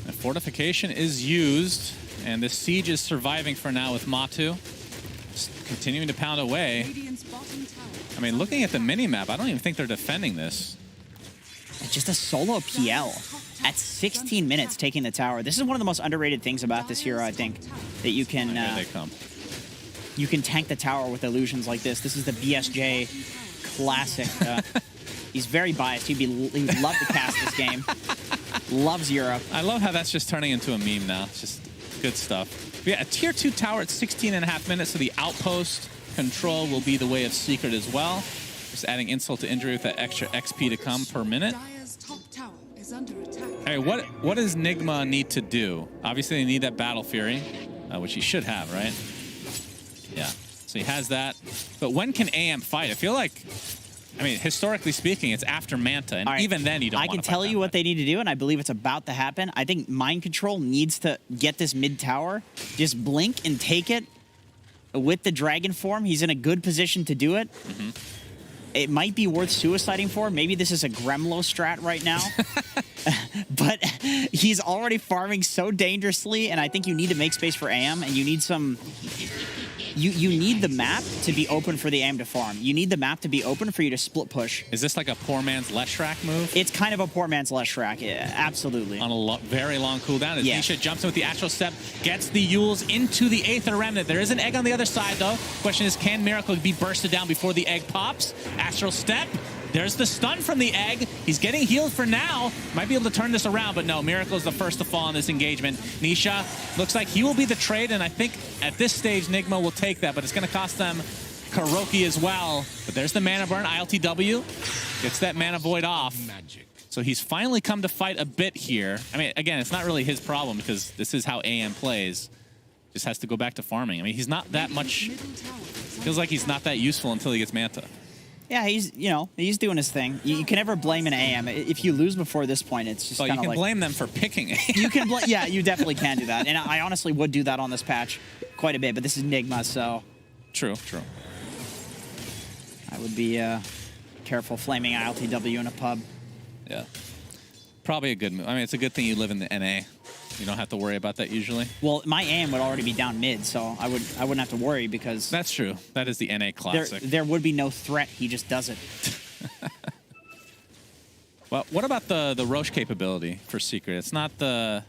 The fortification is used, and the siege is surviving for now with Matu. Just continuing to pound away. I mean, looking at the mini-map, I don't even think they're defending this. It's just a solo PL at 16 minutes taking the tower. This is one of the most underrated things about this hero, I think, that you can... Here they come. You can tank the tower with illusions like this. This is the BSJ classic. He's very biased. He would love to cast this game. Loves Europe. I love how that's just turning into a meme now. It's just good stuff. But yeah, a tier 2 tower at 16.5 minutes, so the outpost control will be the way of Secret as well. Just adding insult to injury with that extra XP to come per minute. Dire's top tower is under attack. Hey, what does Nigma need to do? Obviously, they need that Battle Fury, which he should have, right? Yeah. So he has that. But when can AM fight? I feel like, I mean, historically speaking, it's after Manta, and even then you don't I can tell you what they need to do, and I believe it's about to happen. I think Mind Control needs to get this mid tower, just blink and take it with the Dragon form. He's in a good position to do it. It might be worth suiciding for. Maybe this is a Gremlo strat right now. But he's already farming so dangerously, and I think you need to make space for AM, and you need some... You need the map to be open for the AM to farm. You need the map to be open for you to split push. Is this like a poor man's Leshrac move? It's kind of a poor man's Leshrac, yeah, absolutely. On a very long cooldown, as Nisha jumps in with the Astral Step, gets the Yules into the Aether Remnant. There is an egg on the other side, though. Question is, can Miracle be bursted down before the egg pops? Astral Step. There's the stun from the egg. He's getting healed for now. Might be able to turn this around, but no, Miracle is the first to fall in this engagement. Nisha looks like he will be the trade, and I think at this stage, Nigma will take that, but it's going to cost them Kuroki as well. But there's the mana burn. ILTW gets that mana void off. So he's finally come to fight a bit here. I mean, again, it's not really his problem because this is how AM plays. Just has to go back to farming. I mean, he's not that much... Feels like he's not that useful until he gets Manta. Yeah, he's doing his thing. You can never blame an AM. If you lose before this point, it's just kind of like... you can blame them for picking AM. You can yeah, you definitely can do that. And I honestly would do that on this patch quite a bit, but this is Nigma, so... True. I would be careful flaming ILTW in a pub. Yeah. Probably a good move. I mean, it's a good thing you live in the NA. You don't have to worry about that usually. Well, my AM would already be down mid, so I wouldn't have to worry because... That's true. That is the NA classic. There would be no threat. He just does it. Well, what about the Roche capability for Secret? It's not a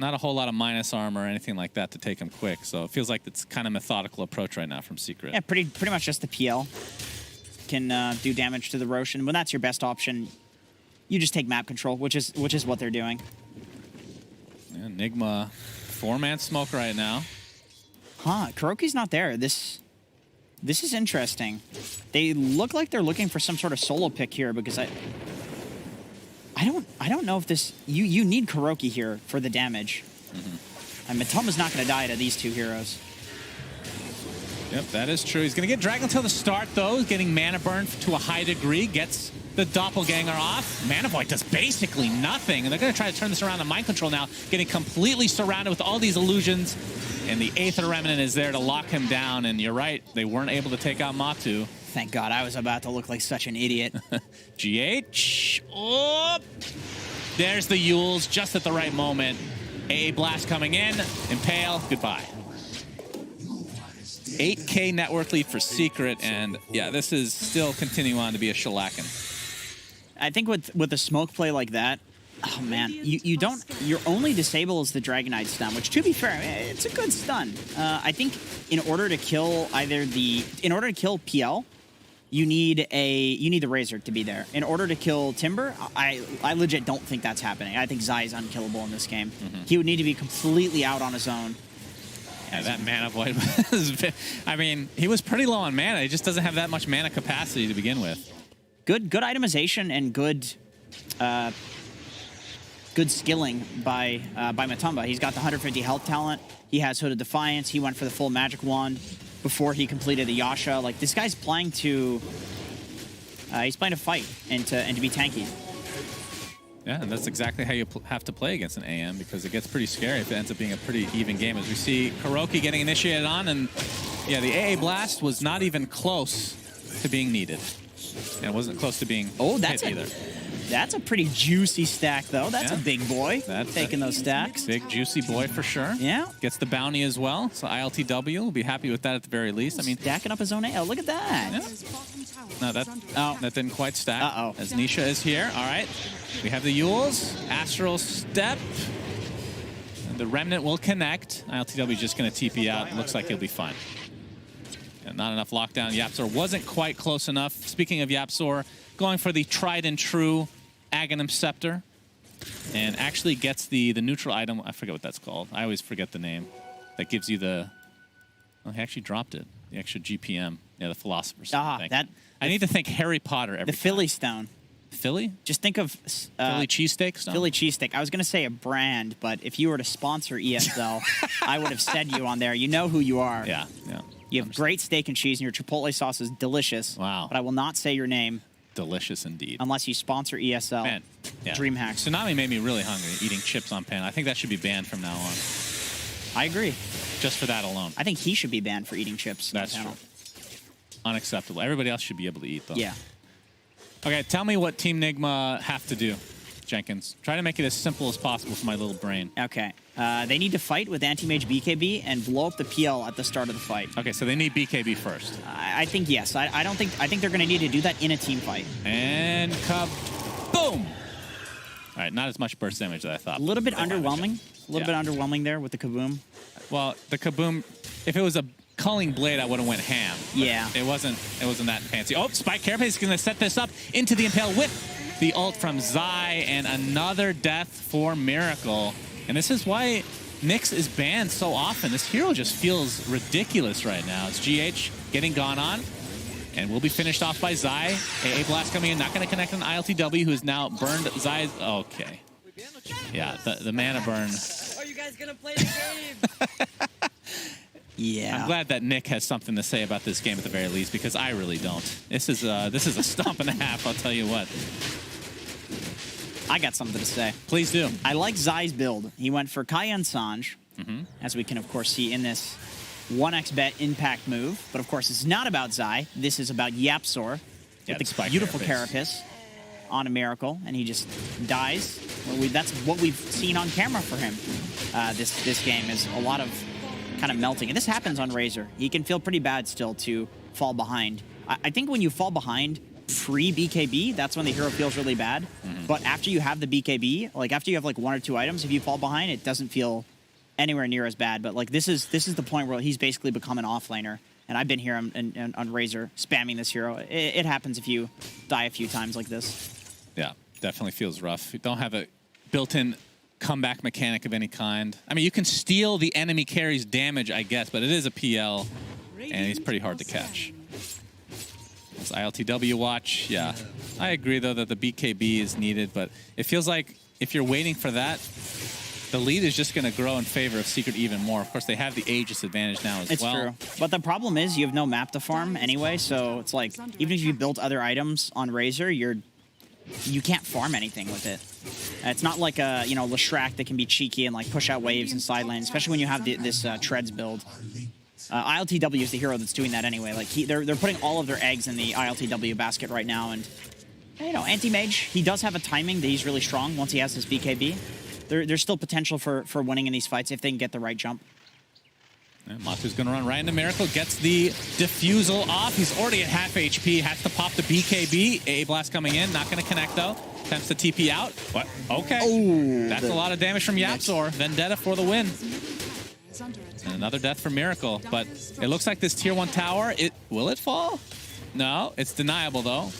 whole lot of minus armor or anything like that to take him quick, so it feels like it's kind of methodical approach right now from Secret. Yeah, pretty much just the PL can do damage to the Roche, and when that's your best option, you just take map control, which is what they're doing. Yeah, Nigma, 4-man smoke right now. Huh, Kuroki's not there. This is interesting. They look like they're looking for some sort of solo pick here because I don't know if this... You need Kuroki here for the damage. And Matoma's not going to die to these two heroes. Yep, that is true. He's going to get dragged until the start, though. Getting mana burn to a high degree. Gets the Doppelganger off. Mana Void does basically nothing. And they're going to try to turn this around to Mind Control now. Getting completely surrounded with all these illusions. And the Aether Remnant is there to lock him down. And you're right, they weren't able to take out Matu. Thank God, I was about to look like such an idiot. GH. Oh! There's the Yules just at the right moment. AA Blast coming in. Impale. Goodbye. 8K network lead for Secret. And yeah, this is still continuing on to be a shellacking. I think with a smoke play like that, oh man, your only disable is the Dragonite stun, which to be fair, it's a good stun. I think in order to kill PL, you need the Razor to be there. In order to kill Timber, I legit don't think that's happening. I think Zai is unkillable in this game. He would need to be completely out on his own. Yeah, that mana void was... I mean, he was pretty low on mana. He just doesn't have that much mana capacity to begin with. Good itemization and good skilling by Matumba. He's got the 150 health talent. He has Hooded Defiance. He went for the full magic wand before he completed the Yasha. Like, this guy's playing to fight and to be tanky. Yeah, and that's exactly how you have to play against an AM, because it gets pretty scary if it ends up being a pretty even game. As we see Kuroki getting initiated on, and yeah, the AA Blast was not even close to being needed. And it wasn't close to being hit either. That's a pretty juicy stack, though. That's a big boy. Taking those stacks. Big, juicy boy for sure. Yeah. Gets the bounty as well. So ILTW will be happy with that at the very least. I mean, stacking up his own AL. Look at that. Yeah. No, that didn't quite stack. As Nisha is here. All right. We have the Yules. Astral Step. And the Remnant will connect. ILTW is just going to TP out. Looks like he'll be fine. And not enough lockdown. Yapzor wasn't quite close enough. Speaking of Yapzor, going for the tried and true Aghanim Scepter, and actually gets the neutral item. I forget what that's called. I always forget the name. That gives you the... Oh, he actually dropped it. The extra GPM. Yeah, the Philosopher's Stone. I need to think Harry Potter every time. Philly Stone. Philly? Just think of Philly cheesesteaks? No? Philly cheesesteak. I was going to say a brand, but if you were to sponsor ESL, I would have said you on there. You know who you are. Yeah. You have great steak and cheese, and your chipotle sauce is delicious. Wow. But I will not say your name. Delicious indeed. Unless you sponsor ESL. Man, Dream hack. Tsunami made me really hungry, eating chips on pan. I think that should be banned from now on. I agree. Just for that alone. I think he should be banned for eating chips. That's true. Unacceptable. Everybody else should be able to eat, though. Yeah. Okay, tell me what Team Nigma have to do, Jenkins. Try to make it as simple as possible for my little brain. Okay. They need to fight with Anti-Mage BKB and blow up the PL at the start of the fight. Okay, so they need BKB first. I think yes. I think they're going to need to do that in a team fight. And kaboom! All right, not as much burst damage as I thought. A little bit underwhelming. A little bit underwhelming there with the kaboom. Well, the kaboom, if it was a culling blade, I would have went ham. Yeah. It wasn't that fancy. Oh, Spike Carapace is going to set this up into the Impale with the ult from Zai, and another death for Miracle. And this is why Nyx is banned so often. This hero just feels ridiculous right now. It's GH getting gone on, and will be finished off by Zai. AA Blast coming in, not going to connect on ILTW, who has now burned Zai's... Okay. Yeah, the mana burn. Are you guys going to play the game? Yeah. I'm glad that Nick has something to say about this game at the very least, because I really don't. This is a stomp and a half, I'll tell you what. I got something to say. Please do. I like Zai's build. He went for Kayan Sanj, as we can, of course, see in this 1x bet impact move. But, of course, it's not about Zai. This is about Yapzor with the beautiful Carapace on a Miracle, and he just dies. Well, that's what we've seen on camera for him this game, is a lot of kind of melting. And this happens on Razor. He can feel pretty bad still to fall behind. I think when you fall behind pre-BKB, that's when the hero feels really bad. But after you have the BKB, like after you have like 1 or 2 items, if you fall behind, it doesn't feel anywhere near as bad. But like this is the point where he's basically become an offlaner. And I've been here on Razor spamming this hero. It happens if you die a few times like this. Yeah, definitely feels rough. You don't have a built-in comeback mechanic of any kind. I mean, you can steal the enemy carry's damage, I guess, but it is a PL, and he's pretty hard to catch. This ILTW watch, yeah. I agree, though, that the BKB is needed, but it feels like if you're waiting for that, the lead is just going to grow in favor of Secret even more. Of course, they have the Aegis advantage now as well. It's true. But the problem is you have no map to farm anyway, so it's like, even if you built other items on Razor, you can't farm anything with it. It's not like a Leshrac that can be cheeky and like push out waves and side lanes, especially when you have this Treads build. ILTW is the hero that's doing that anyway. Like they're putting all of their eggs in the ILTW basket right now, and Anti-Mage, he does have a timing that he's really strong once he has his BKB. There's still potential for winning in these fights if they can get the right jump. And Matu's going to run right into Miracle, gets the Diffusal off. He's already at half HP, has to pop the BKB. AA Blast coming in, not going to connect though. Attempts to TP out. What? Okay. Oh, that's a lot of damage from Yapzor. Vendetta for the win. And another death for Miracle. But it looks like this tier 1 tower, will it fall? No, it's deniable though.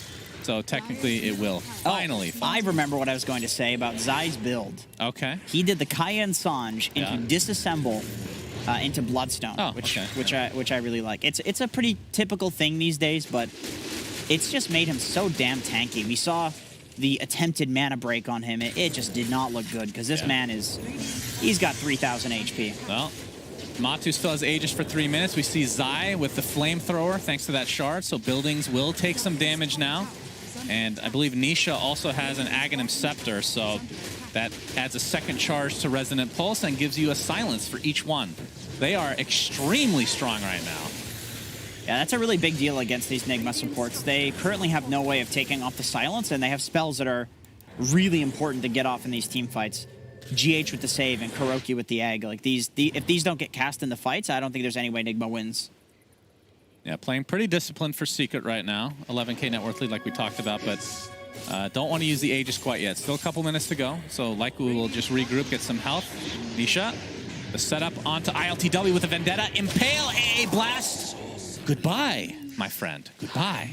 So technically it will finally fall. I remember what I was going to say about Zai's build. Okay. He did the Kayan Sanj into Disassemble into Bloodstone, which I really like. It's a pretty typical thing these days, but it's just made him so damn tanky. We saw the attempted mana break on him. It just did not look good because this man he's got 3,000 HP. Well, Matu still has Aegis for 3 minutes. We see Zai with the Flamethrower thanks to that shard, so buildings will take some damage now. And I believe Nisha also has an Aghanim Scepter, so that adds a second charge to Resonant Pulse and gives you a silence for each one. They are extremely strong right now. Yeah, that's a really big deal against these Nigma supports. They currently have no way of taking off the silence, and they have spells that are really important to get off in these team fights. GH with the save and Kuroki with the egg. Like if these don't get cast in the fights, I don't think there's any way Nigma wins. Yeah, playing pretty disciplined for Secret right now. 11k net worth lead like we talked about, but don't want to use the Aegis quite yet. Still a couple minutes to go, so likely we'll just regroup, get some health. Nisha, the setup onto ILTW with a Vendetta. Impale, AA Blast. Goodbye, my friend. Goodbye.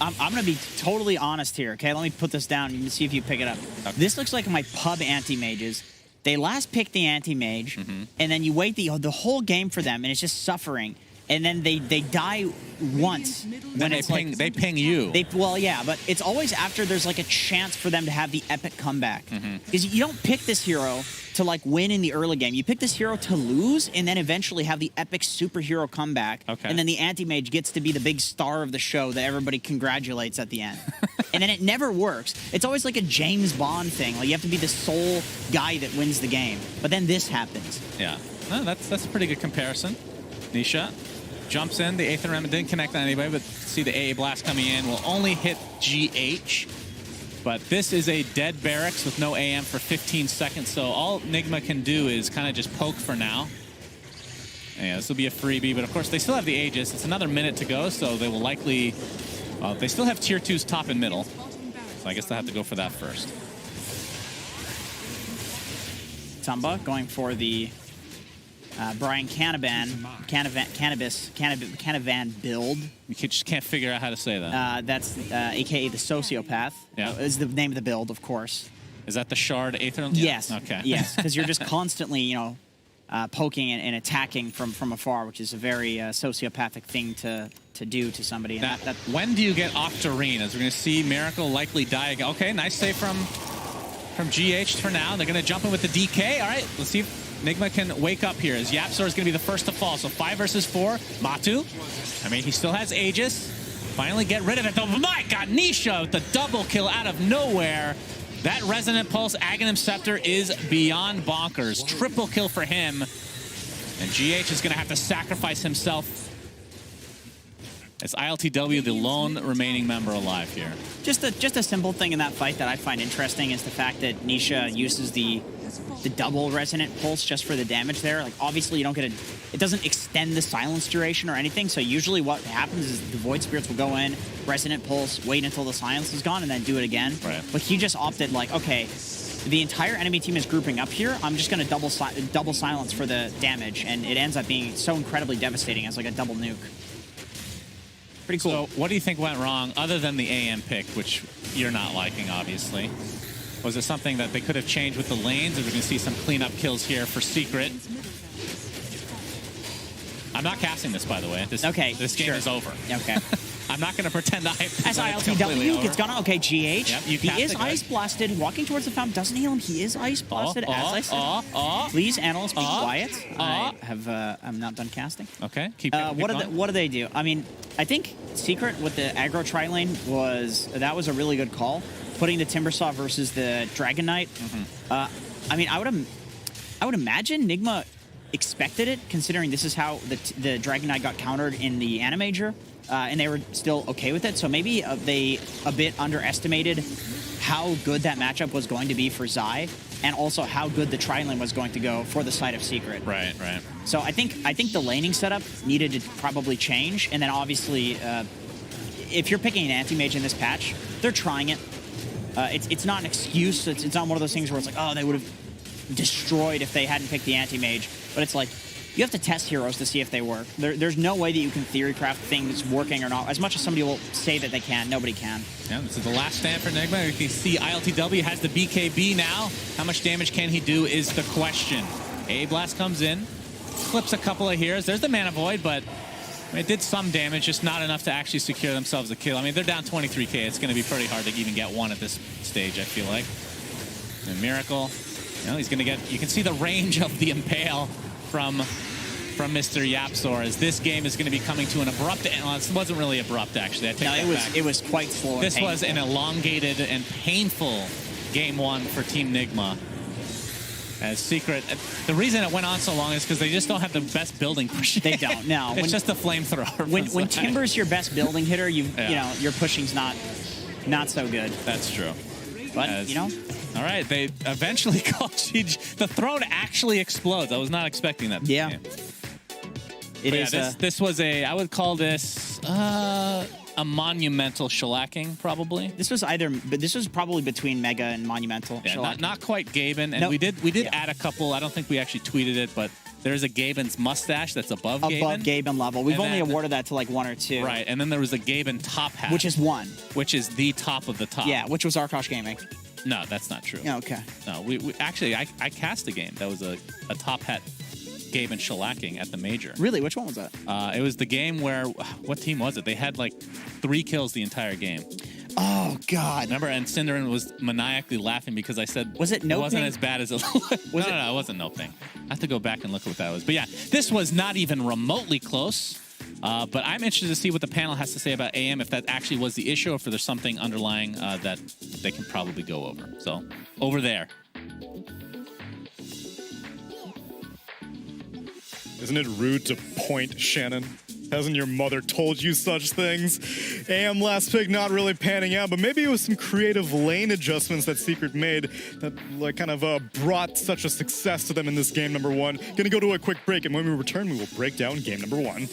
I'm going to be totally honest here, okay? Let me put this down and see if you pick it up. Okay. This looks like my pub anti-mages. They last pick the anti-mage, and then you wait the whole game for them, and it's just suffering. and then they die once when it's they ping you. Well, yeah, but it's always after there's like a chance for them to have the epic comeback. Because you don't pick this hero to like win in the early game. You pick this hero to lose and then eventually have the epic superhero comeback. Okay. And then the anti-mage gets to be the big star of the show that everybody congratulates at the end. And then it never works. It's always like a James Bond thing. Like you have to be the sole guy that wins the game. But then this happens. Yeah. No, that's a pretty good comparison. Nisha jumps in. The Aether Remnant didn't connect on anybody, but see the AA Blast coming in will only hit GH. But this is a dead barracks with no AM for 15 seconds, so all Nigma can do is kind of just poke for now. Yeah, this will be a freebie, but of course they still have the Aegis. It's another minute to go, so they will likely... they still have tier 2s top and middle, so I guess they'll have to go for that first. Tumba going for the Brian Canavan build. You just can't figure out how to say that. That's AKA the Sociopath. Yeah. Is the name of the build, of course. Is that the Shard Aether? Yes. Okay. Yes, because you're just constantly, you know, poking and attacking from afar, which is a very sociopathic thing to do to somebody. And Now, when do you get Octarine? As we're going to see Miracle likely die again. Okay, nice save from GH for now. They're going to jump in with the DK. All right, let's see if Nigma can wake up here, as Yapzor is going to be the first to fall. So 5 versus 4. Matu, I mean, he still has Aegis. Finally get rid of it, though. My God, Nisha with the double kill out of nowhere. That Resonant Pulse Aghanim Scepter is beyond bonkers. Triple kill for him. And GH is going to have to sacrifice himself. It's ILTW, the lone remaining member alive here. Just a simple thing in that fight that I find interesting is the fact that Nisha uses the double Resonant Pulse just for the damage there. Like, obviously, you don't get it doesn't extend the silence duration or anything, so usually what happens is the Void Spirits will go in, Resonant Pulse, wait until the silence is gone, and then do it again. Right. But he just opted, like, okay, the entire enemy team is grouping up here, I'm just going to double silence for the damage, and it ends up being so incredibly devastating as, like, a double nuke. Pretty cool. So what do you think went wrong, other than the AM pick, which you're not liking, obviously? Was it something that they could have changed with the lanes? Or we're going to see some cleanup kills here for Secret? I'm not casting this, by the way. This game is over. Okay. I'm not going to pretend As ILTW gets gone. Okay, GH. Yep, he is Ice Blasted. Walking towards the fountain doesn't heal him. He is Ice Blasted, as I said. Please, analysts, be quiet. I'm not done casting. Okay, keep going. What do they do? I mean, I think Secret with the aggro tri-lane was a really good call. Putting the Timbersaw versus the Dragon Knight. I mean, I would imagine Nigma expected it, considering this is how the Dragon Knight got countered in the Animager, and they were still okay with it. So maybe they a bit underestimated how good that matchup was going to be for Zai, and also how good the tri-lane was going to go for the side of Secret. Right. So I think the laning setup needed to probably change, and then obviously, if you're picking an anti-mage in this patch, they're trying it. It's not an excuse. It's not one of those things where it's like, oh, they would have destroyed if they hadn't picked the anti-mage. But it's like, you have to test heroes to see if they work. There's no way that you can theory craft things working or not. As much as somebody will say that they can, nobody can. Yeah, this is the last stand for Nigma. You can see ILTW has the BKB now. How much damage can he do is the question. A Blast comes in, flips a couple of heroes. There's the Mana Void, but it did some damage, just not enough to actually secure themselves a kill. I mean, they're down 23k. It's going to be pretty hard to even get one at this stage, I feel like. And Miracle, he's going to get... You can see the range of the Impale from Mr. Yapzor, as this game is going to be coming to an abrupt end. Well, it wasn't really abrupt, actually. It was quite slow. This was an elongated and painful game one for Team Nigma. As Secret, the reason it went on so long is because they just don't have the best building push. They don't. No, it's just a flamethrower. When Timber's your best building hitter, you know your pushing's not so good. That's true. But all right, they eventually call GG. The throne actually explodes. I was not expecting that. Yeah. This was I would call this a monumental shellacking, probably. This was probably between Mega and Monumental. Yeah, not quite Gaben. And we did add a couple. I don't think we actually tweeted it, but there's a Gaben's mustache that's above Gaben. Above Gaben level. We've only awarded that to like 1 or 2. Right, and then there was a Gaben top hat. Which is 1. Which is the top of the top. Yeah, which was Arkosh Gaming. No, that's not true. Yeah, okay. No, we actually, I cast a game that was a top hat Gabe and shellacking at the major. Really? Which one was that? It was the game where, what team was it? They had like 3 kills the entire game. Oh, God. Remember? And Cinderin was maniacally laughing because I said Was it no wasn't ping? as bad as it looked. No, it wasn't no ping. I have to go back and look at what that was. But yeah, this was not even remotely close. But I'm interested to see what the panel has to say about AM, if that actually was the issue, or if there's something underlying that they can probably go over. So, over there. Isn't it rude to point, Shannon? Hasn't your mother told you such things? AM last pick not really panning out, but maybe it was some creative lane adjustments that Secret made that like kind of brought such a success to them in this game number 1. Gonna go to a quick break, and when we return, we will break down game number 1.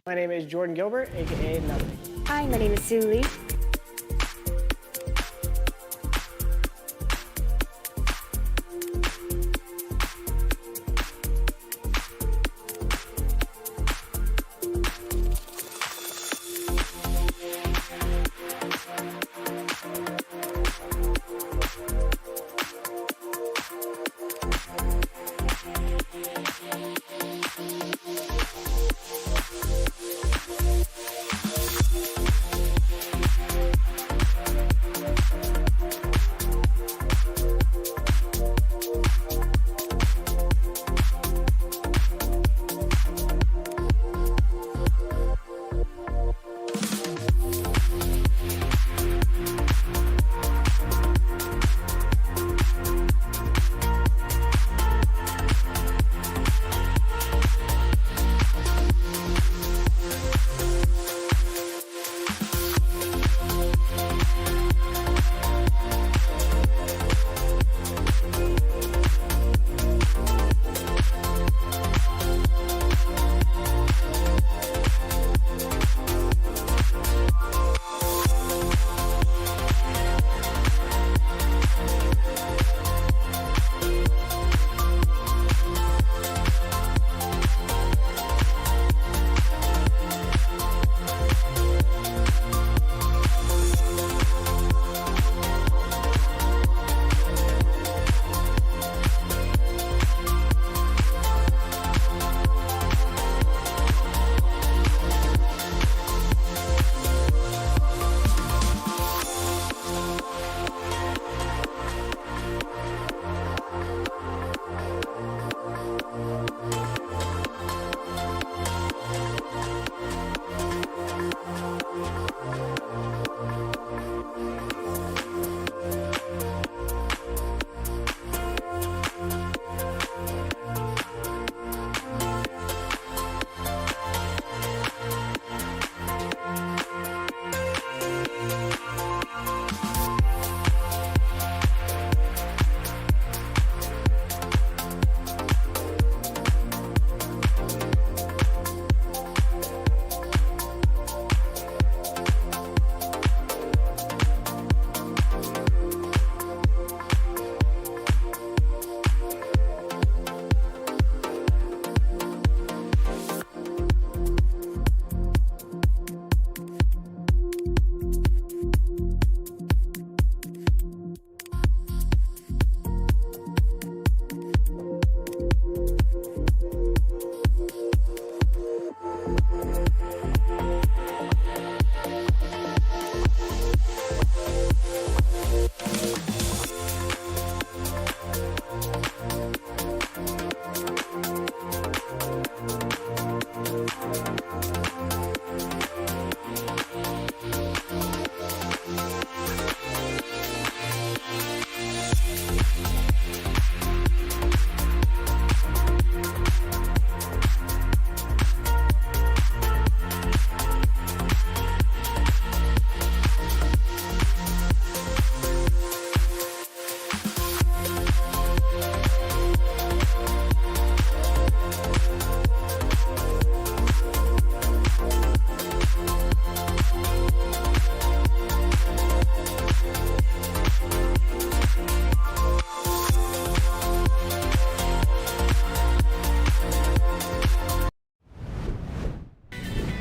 My name is Jordan Gilbert, aka Nubbin. Hi, my name is Sue Lee.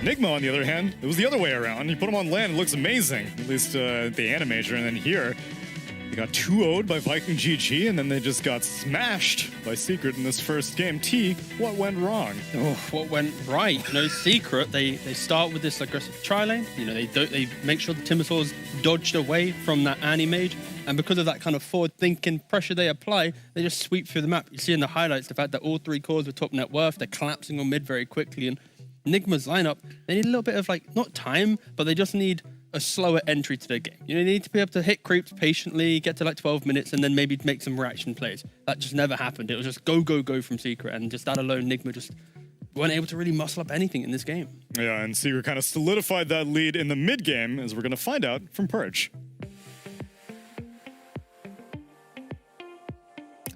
Nigma, on the other hand, it was the other way around. You put him on land, it looks amazing, at least the animator, and then here, they got 2-0'd by Viking GG, and then they just got smashed by Secret in this first game. T, what went wrong? Oh, what went right? No Secret. They start with this aggressive tri lane. You know, they make sure the Timbersaws dodged away from that Annie mage, and because of that kind of forward-thinking pressure they apply, they just sweep through the map. You see in the highlights the fact that all 3 cores were top net worth. They're collapsing on mid very quickly, and Nigma's lineup, they need a little bit of, like, not time, but they just need a slower entry to the game. You know, you need to be able to hit creeps patiently, get to like 12 minutes, and then maybe make some reaction plays. That just never happened. It was just go, go, go from Secret, and just that alone, Nigma just weren't able to really muscle up anything in this game. Yeah, and Secret kind of solidified that lead in the mid game, as we're going to find out from Purge.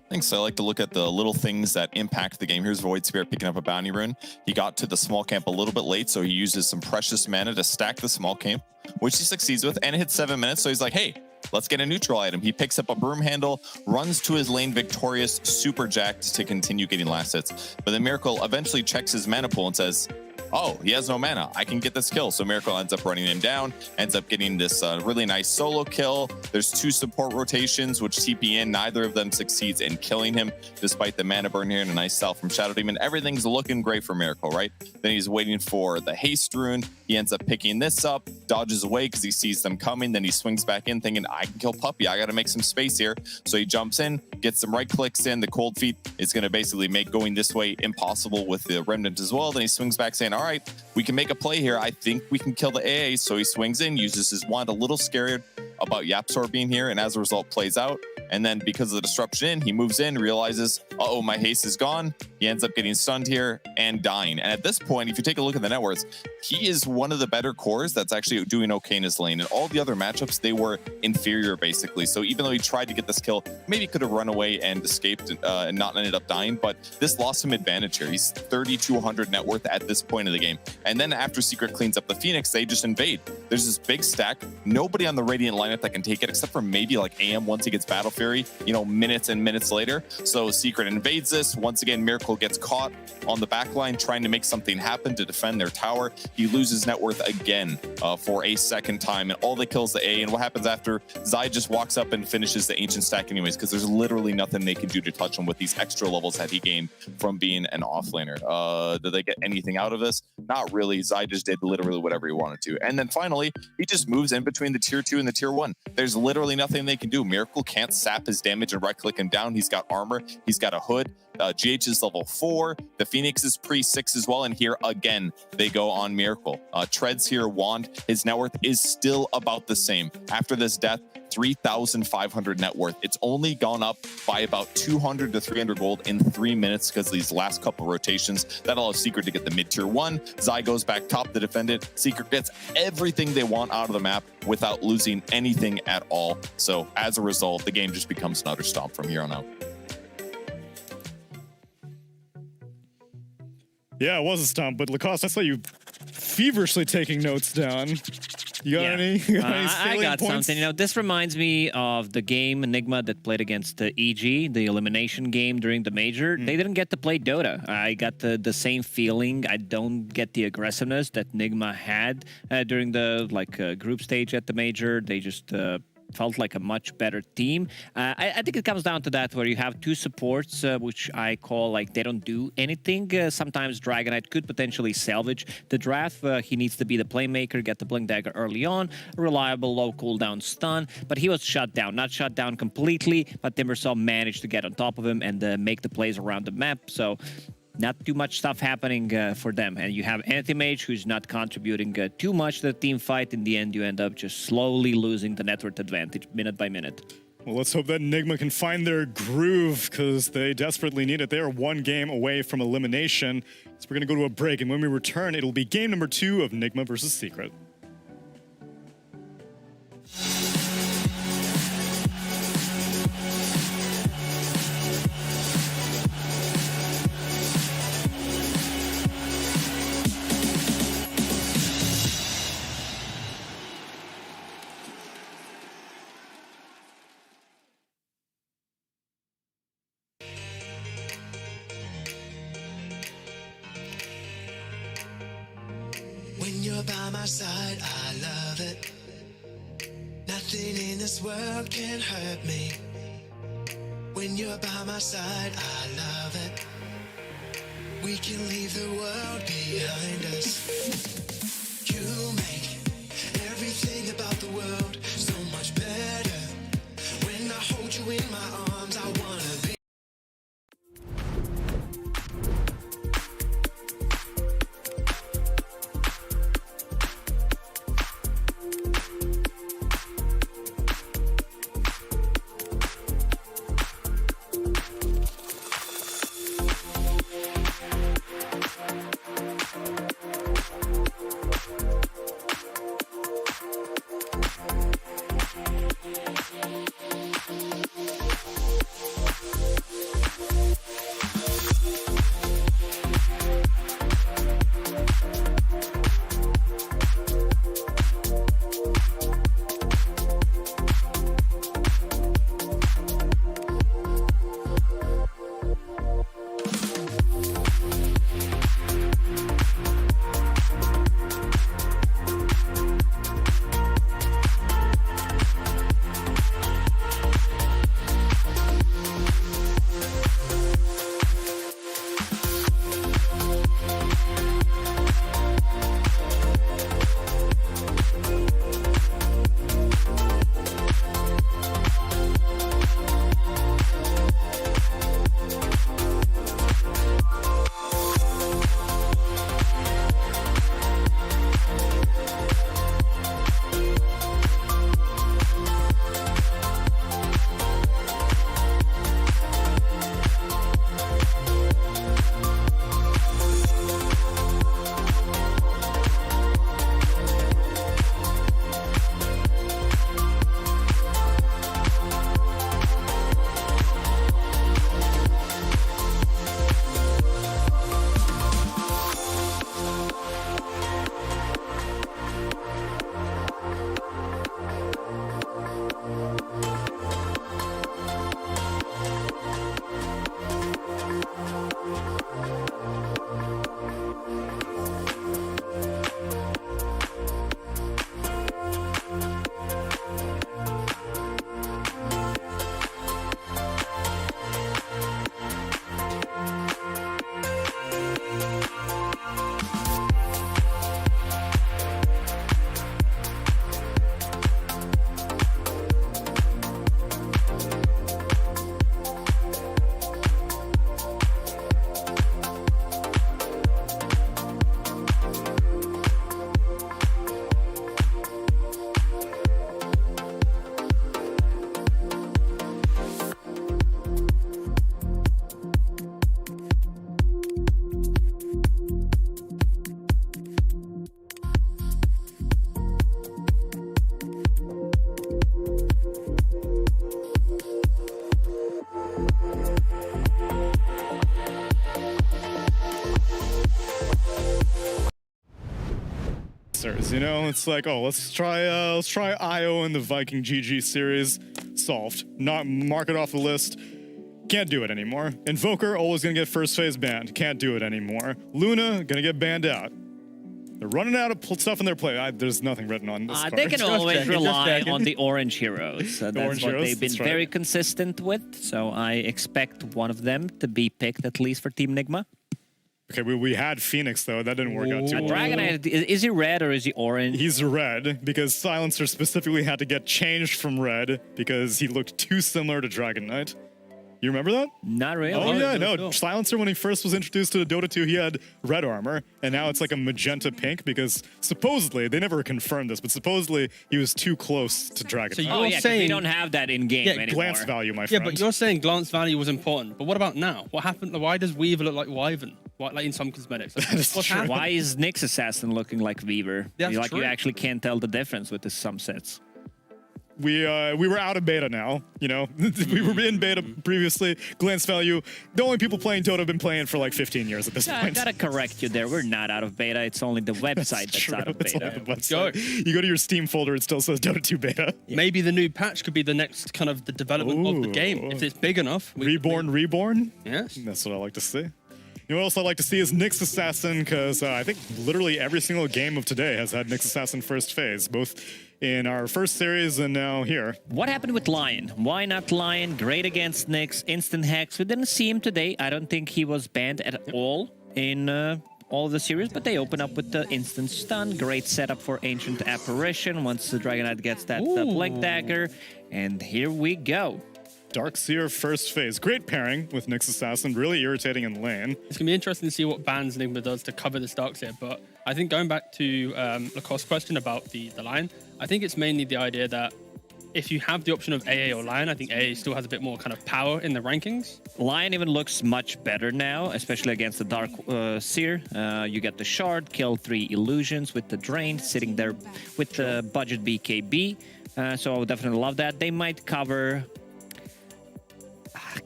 Thanks. I like to look at the little things that impact the game. Here's Void Spirit picking up a bounty rune. He got to the small camp a little bit late, so he uses some precious mana to stack the small camp, which he succeeds with, and it hits 7 minutes. So he's like, hey, let's get a neutral item. He picks up a broom handle, runs to his lane victorious, super jacked to continue getting last hits. But then Miracle eventually checks his mana pool and says, oh, he has no mana. I can get this kill. So Miracle ends up running him down, ends up getting this really nice solo kill. There's 2 support rotations, which TP in. Neither of them succeeds in killing him, despite the mana burn here and a nice sell from Shadow Demon. Everything's looking great for Miracle, right? Then he's waiting for the haste rune. He ends up picking this up, dodges away because he sees them coming. Then he swings back in thinking, I can kill Puppy. I got to make some space here. So he jumps in, gets some right clicks in. The cold feet is going to basically make going this way impossible with the Remnant as well. Then he swings back saying, all right, we can make a play here. I think we can kill the AA. So he swings in, uses his wand, a little scared about Yapsor being here, and as a result plays out. And then because of the disruption, he moves in, realizes, uh-oh, my haste is gone. He ends up getting stunned here and dying. And at this point, if you take a look at the net worths, he is one of the better cores that's actually doing okay in his lane. And all the other matchups, they were inferior, basically. So even though he tried to get this kill, maybe could have run away and escaped and not ended up dying. But this lost him advantage here. He's 3,200 net worth at this point of the game. And then after Secret cleans up the Phoenix, they just invade. There's this big stack. Nobody on the Radiant lineup that can take it, except for maybe like AM once he gets Battle Fury, you know, minutes and minutes later. So Secret invades this. Once again, Miracle gets caught on the back line trying to make something happen to defend their tower. He loses net worth again for a second time, and all the kills the A. And what happens after? Zai just walks up and finishes the ancient stack anyways, because there's literally nothing they can do to touch him with these extra levels that he gained from being an offlaner. Did they get anything out of this? Not really. Zai just did literally whatever he wanted to. And then finally, he just moves in between the tier 2 and the tier 1. There's literally nothing they can do. Miracle can't sap his damage and right click him down. He's got armor. He's got a hood. GH is level 4. The Phoenix is pre-6 as well. And here again, they go on Miracle. Treads here, wand. His net worth is still about the same. After this death, 3,500 net worth. It's only gone up by about 200 to 300 gold in 3 minutes because of these last couple rotations. That allows Secret to get the mid tier 1. Zai goes back top to defend it. Secret gets everything they want out of the map without losing anything at all. So as a result, the game just becomes an utter stomp from here on out. Yeah, it was a stomp, but Lacoste, I saw you feverishly taking notes down. You got any? I got points? something. You know, this reminds me of the game Nigma that played against the EG, the elimination game during the major. They didn't get to play Dota. I got the same feeling. I don't get the aggressiveness that Nigma had during the group stage at the major. They just felt like a much better team. I think it comes down to that, where you have 2 supports, which I call like they don't do anything. Sometimes Dragonite could potentially salvage the draft. He needs to be the playmaker, get the Blink Dagger early on, reliable low cooldown stun, but he was shut down. Not shut down completely, but Timbersaw managed to get on top of him and make the plays around the map. So not too much stuff happening for them. And you have Anti-Mage who's not contributing too much to the team fight. In the end, you end up just slowly losing the net worth advantage minute by minute. Well, let's hope that Nigma can find their groove, because they desperately need it. They are 1 game away from elimination. So we're going to go to a break, and when we return, it'll be game number 2 of Nigma versus Secret. you're by my side, I love it. Nothing in this world can hurt me. When you're by my side, I love it. We can leave the world behind us. You make everything about the world so much better. When I hold you in my arms, I wanna be. You know, it's like, oh, let's try IO in the Viking GG series. Solved. Not mark it off the list. Can't do it anymore. Invoker always gonna get first phase banned. Can't do it anymore. Luna gonna get banned out. They're running out of stuff in their play. There's nothing written on this card. They can always rely on the orange heroes. That's orange what heroes, they've been that's right. very consistent with. So I expect one of them to be picked at least for Team Nigma. Okay, we had Phoenix, though. That didn't work out too well. Dragon Knight, is he red or is he orange? He's red, because Silencer specifically had to get changed from red because he looked too similar to Dragon Knight. You remember that? Not really. Oh, yeah, no. Silencer, when he first was introduced to Dota 2, he had red armor, and now it's like a magenta pink because supposedly, they never confirmed this, but supposedly he was too close to Dragon Knight. Oh, yeah, saying we don't have that in game anymore. Glance value, my friend. Yeah, but you're saying glance value was important. But what about now? What happened? Why does Weaver look like Wyvern? Why, like in some cosmetics? Like, what's happening? Why is Nyx Assassin looking like Weaver? That's like true. you actually can't tell the difference with the subsets. We were out of beta now, you know. We were in beta previously. Glance value. The only people playing Dota have been playing for like 15 years at this I point. gotta correct you there. We're not out of beta. It's only the website that's out of It's only beta. the website. You go to your Steam folder, it still says Dota 2 beta. Maybe the new patch could be the next kind of the development of the game. If it's big enough. Reborn? Yes. That's what I like to see. You know what else I'd like to see is Nyx Assassin, because I think literally every single game of today has had Nyx Assassin first phase, both in our first series and now here. What happened with Lion? Why not Lion? Great against Nyx, instant hex. We didn't see him today. I don't think he was banned at all in all of the series, but they open up with the instant stun. Great setup for Ancient Apparition once the Dragon Knight gets that Blink Dagger. And here we go. Darkseer first phase. Great pairing with Nyx Assassin. Really irritating in lane. It's going to be interesting to see what bans Nigma does to cover this Darkseer. But I think going back to Lacosse's question about the Lion, I think it's mainly the idea that if you have the option of AA or Lion, I think AA still has a bit more kind of power in the rankings. Lion even looks much better now, especially against the Dark Seer. You get the Shard, kill 3 illusions with the Drain, sitting there with the budget BKB. So I would definitely love that. They might cover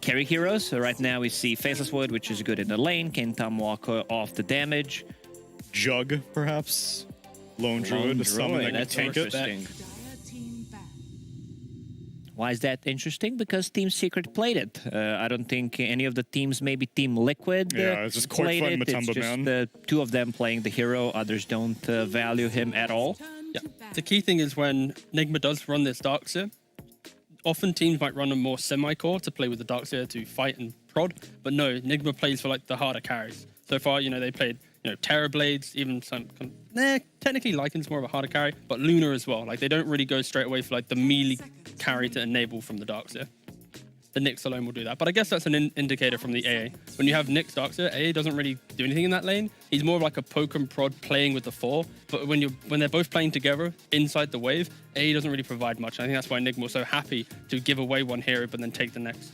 carry heroes. So right now we see Faceless Wood, which is good in the lane. Can Tom walk off the damage? Jug, perhaps? Lone Druid, summon that that's can tank it. Dire team ban. Why is that interesting? Because Team Secret played it. I don't think any of the teams, maybe Team Liquid, Yeah, it's just played Quake it. Fun It's Matumba just Man. the two of them playing the hero. Others don't value him at all. Yeah. The key thing is when Nigma does run this Darkseer, often teams might run a more semi-core to play with the Darkseer to fight and prod, but no, Nigma plays for like the harder carries. So far, they played, Terror Blades, even some, technically Lycan's more of a harder carry, but Luna as well. Like they don't really go straight away for like the melee carry to enable from the Darkseer. The Nyx alone will do that, but I guess that's an indicator from the AA. When you have Nyx Darkseer, AA doesn't really do anything in that lane. He's more of like a poke and prod playing with the 4, but when they're both playing together inside the wave, AA doesn't really provide much. I think that's why Nigma was so happy to give away one hero but then take the next.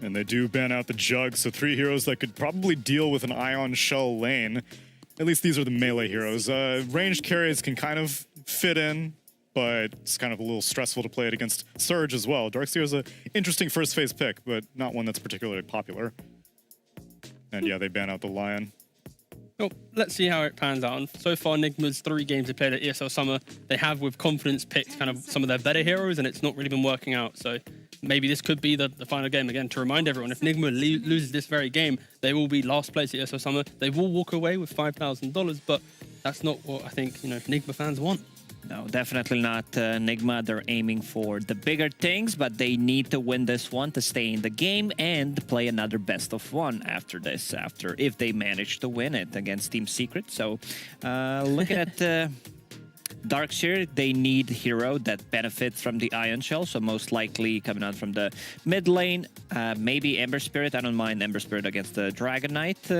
And they do ban out the Jug, so 3 heroes that could probably deal with an Ion Shell lane. At least these are the melee heroes. Ranged carries can kind of fit in, but it's kind of a little stressful to play it against Surge as well. Darkseer is an interesting first phase pick, but not one that's particularly popular. And yeah, they ban out the Lion. Well, let's see how it pans out. And so far, Nigma's 3 games they played at ESL Summer, they have with confidence picked kind of some of their better heroes, and it's not really been working out. So maybe this could be the final game. Again, to remind everyone, if Nigma loses this very game, they will be last place at ESL Summer. They will walk away with $5,000, but that's not what I think Nigma fans want. No, definitely not Nigma. They're aiming for the bigger things, but they need to win this one to stay in the game and play another best of 1 after this, if they manage to win it against Team Secret. So looking at Darkseer, they need hero that benefits from the Ion Shell, so most likely coming out from the mid lane. Maybe Ember Spirit. I don't mind Ember Spirit against the Dragon Knight.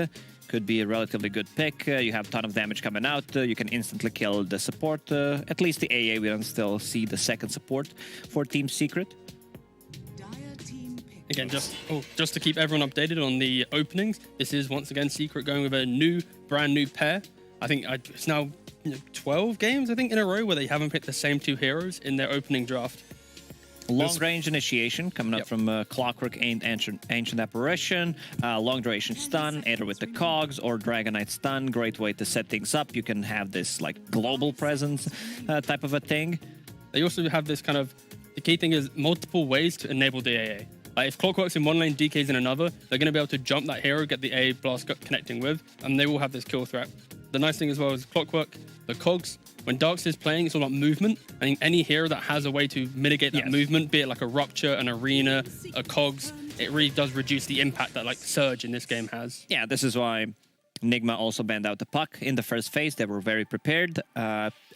Could be a relatively good pick. You have a ton of damage coming out. You can instantly kill the support. At least the AA, we don't still see the second support for Team Secret. Dire team pick. Again, just to keep everyone updated on the openings, this is once again Secret going with a brand new pair. I think it's now 12 games, I think, in a row where they haven't picked the same 2 heroes in their opening draft. Long-range initiation coming up from Clockwork and Ancient Apparition. Long-duration stun, either with the Cogs or Dragon Knight stun. Great way to set things up. You can have this like global presence type of a thing. They also have this kind of... The key thing is multiple ways to enable the AA. Like if Clockwork's in one lane, DK's in another, they're going to be able to jump that hero, get the AA blast connecting with, and they will have this kill threat. The nice thing as well is Clockwork, the Cogs, when Darkseer is playing, it's all about movement. I think any hero that has a way to mitigate that movement, be it like a Rupture, an Arena, a Cogs, it really does reduce the impact that like Surge in this game has. Yeah, this is why Nigma also banned out the puck in the first phase. They were very prepared.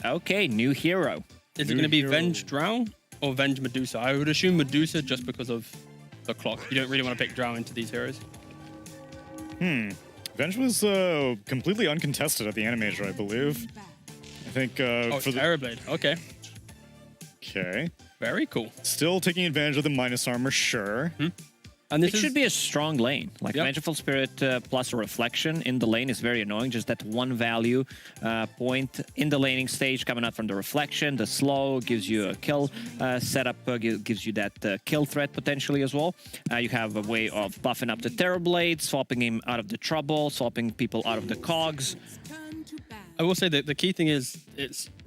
Okay, new hero. Is it going to be Venge Drow or Venge Medusa? I would assume Medusa just because of the clock. You don't really want to pick Drow into these heroes. Venge was completely uncontested at the Animator, I believe. I think for the Terrorblade. Okay. Okay. Very cool. Still taking advantage of the minus armor, sure. And this should be a strong lane. Like Vengeful Spirit plus a Reflection in the lane is very annoying. Just that one value point in the laning stage coming out from the Reflection. The slow gives you a kill setup, gives you that kill threat potentially as well. You have a way of buffing up the Terrorblade, swapping him out of the trouble, swapping people out of the Cogs. I will say that the key thing is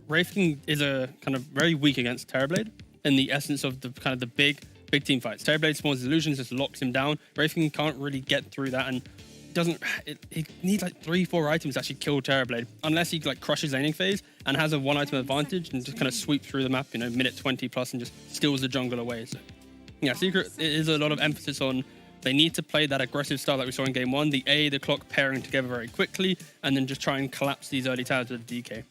Wraith King is a kind of very weak against Terrorblade in the essence of the kind of the big team fights. Terrorblade spawns illusions, just locks him down. Wraith King can't really get through that and doesn't. It needs like 3-4 items to actually kill Terrorblade, unless he like crushes laning phase and has a 1-item advantage and just kind of sweep through the map, you know, minute 20 plus and just steals the jungle away. So yeah, Secret, it is a lot of emphasis on they need to play that aggressive style that we saw in game 1, the A, the clock pairing together very quickly, and then just try and collapse these early towers with DK.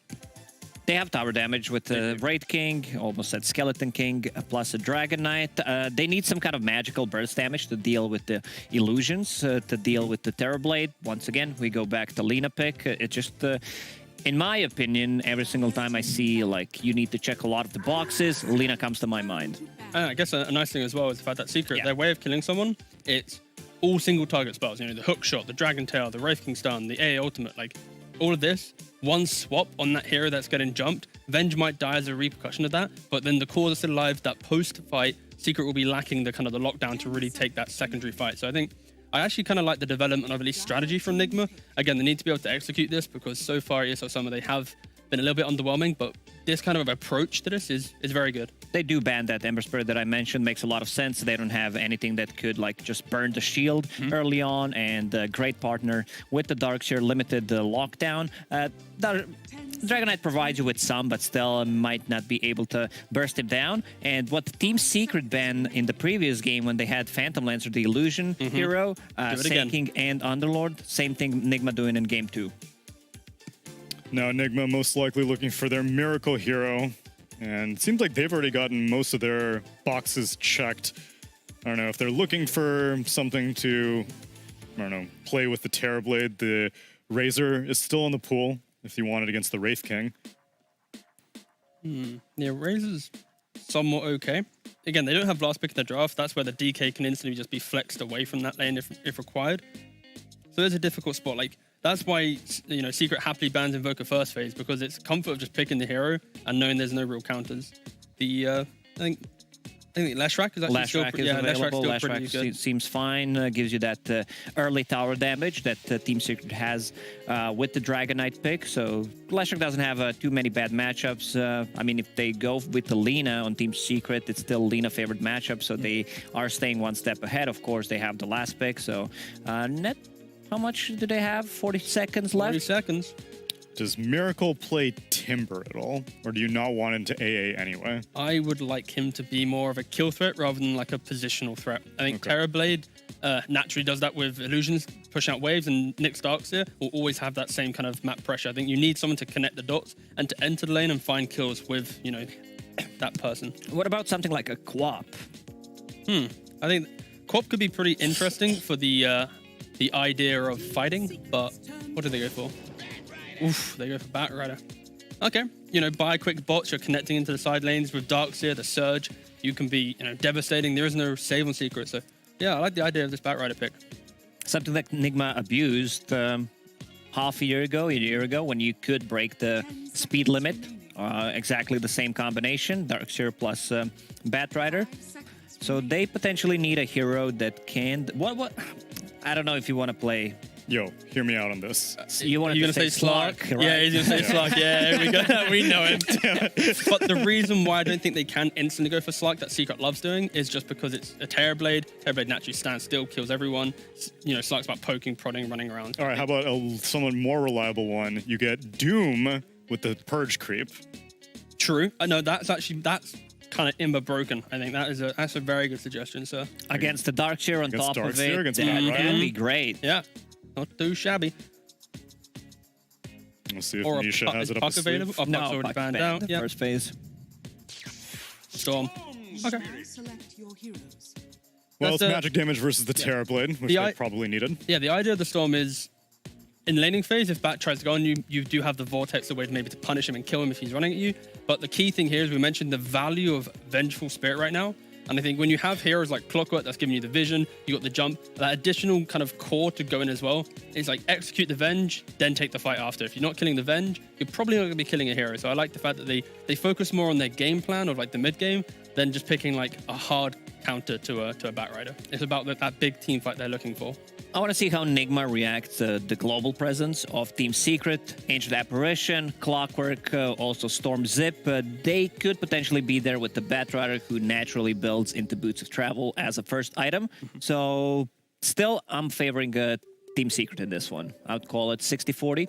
They have tower damage with the Wraith King, almost at Skeleton King, plus a Dragon Knight. They need some kind of magical burst damage to deal with the illusions, to deal with the Terrorblade. Once again, we go back to Lina pick. It just, in my opinion, every single time I see, like, you need to check a lot of the boxes, Lina comes to my mind. I guess a nice thing as well is the fact that Secret, their way of killing someone, it's all single target spells. You know, the hook shot, the Dragon Tail, the Wraith King stun, the AA ultimate, like, all of this, one swap on that hero that's getting jumped, Venge might die as a repercussion of that, but then the core is still alive, that post-fight, Secret will be lacking the kind of the lockdown to really take that secondary fight. So I think I actually kind of like the development of at least strategy from Nigma. Again, they need to be able to execute this because so far ESL Summer they have been a little bit underwhelming, but this kind of approach to this is very good. They do ban that Ember Spirit that I mentioned, makes a lot of sense. They don't have anything that could like just burn the shield early on, and great partner with the Darkseer, limited the lockdown. Dragon Knight provides you with some, but still might not be able to burst him down. And what Team Secret banned in the previous game when they had Phantom Lancer, the Illusion hero, Sand King and Underlord, same thing Nigma doing in game 2. Now, Nigma most likely looking for their Miracle Hero, and it seems like they've already gotten most of their boxes checked. I don't know if they're looking for something to, I don't know, play with the Terrorblade. The Razor is still in the pool if you want it against the Wraith King. Yeah, Razor's somewhat okay. Again, they don't have last pick in the draft. That's where the DK can instantly just be flexed away from that lane if required. So it's a difficult spot. Like, that's why, you know, Secret happily bans Invoker first phase, because it's comfort of just picking the hero and knowing there's no real counters. The I think Leshrac is actually still pretty, available. Leshrac still pretty good. Seems fine. Gives you that early tower damage that Team Secret has with the Dragon Knight pick. So Leshrac doesn't have too many bad matchups. I mean, if they go with the Lina on Team Secret, it's still Lina favored matchup. So they are staying one step ahead. Of course, they have the last pick. So how much do they have? 40 seconds left? 40 seconds. Does Miracle play Timber at all? Or do you not want him to AA anyway? I would like him to be more of a kill threat rather than like a positional threat. I think Terrorblade naturally does that with illusions, push out waves, and Nyx Darkseer will always have that same kind of map pressure. I think you need someone to connect the dots and to enter the lane and find kills with, you know, that person. What about something like a Quap? I think Quap could be pretty interesting for the idea of fighting, but what do they go for? Oof, they go for Batrider. Okay, you know, buy quick bots, you're connecting into the side lanes with Darkseer, the Surge. You can be, you know, devastating. There is no save on Secret, so yeah, I like the idea of this Batrider pick. Something that Nigma abused half a year ago, when you could break the speed limit. Exactly the same combination, Darkseer plus Batrider. So they potentially need a hero that can... What? I don't know if you want to play... Yo, hear me out on this. You want to say Slark? Right? Yeah, he's going to say Slark. Yeah, here we go. We know him. But the reason why I don't think they can instantly go for Slark, that Secret loves doing, is just because it's a Terrorblade. Terrorblade naturally stands still, kills everyone. You know, Slark's about poking, prodding, running around. All right, how about a somewhat more reliable one? You get Doom with the Purge creep. True. No, that's kind of Ember broken. I think that's a very good suggestion, sir. Against the Darkseer on top of it, that would be great. Yeah, not too shabby. We'll see if Nisha has it up his sleeve. Puck's already banned out. Yeah. First phase. Storm. Okay. Well, it's magic damage versus the Terrorblade, which they probably needed. Yeah, the idea of the Storm is, in laning phase, if Bat tries to go on you, you do have the Vortex, a way maybe to punish him and kill him if he's running at you. But the key thing here is we mentioned the value of Vengeful Spirit right now. And I think when you have heroes like Clockwork that's giving you the vision, you got the jump, that additional kind of core to go in as well, is like execute the Venge, then take the fight after. If you're not killing the Venge, you're probably not going to be killing a hero. So I like the fact that they focus more on their game plan of like the mid game than just picking like a hard counter to a Batrider. It's about that big team fight they're looking for. I want to see how Nigma reacts to the global presence of Team Secret, Ancient Apparition, Clockwork, also Storm Zip. They could potentially be there with the Batrider, who naturally builds into Boots of Travel as a first item. So still, I'm favoring Team Secret in this one. I'd call it 60-40.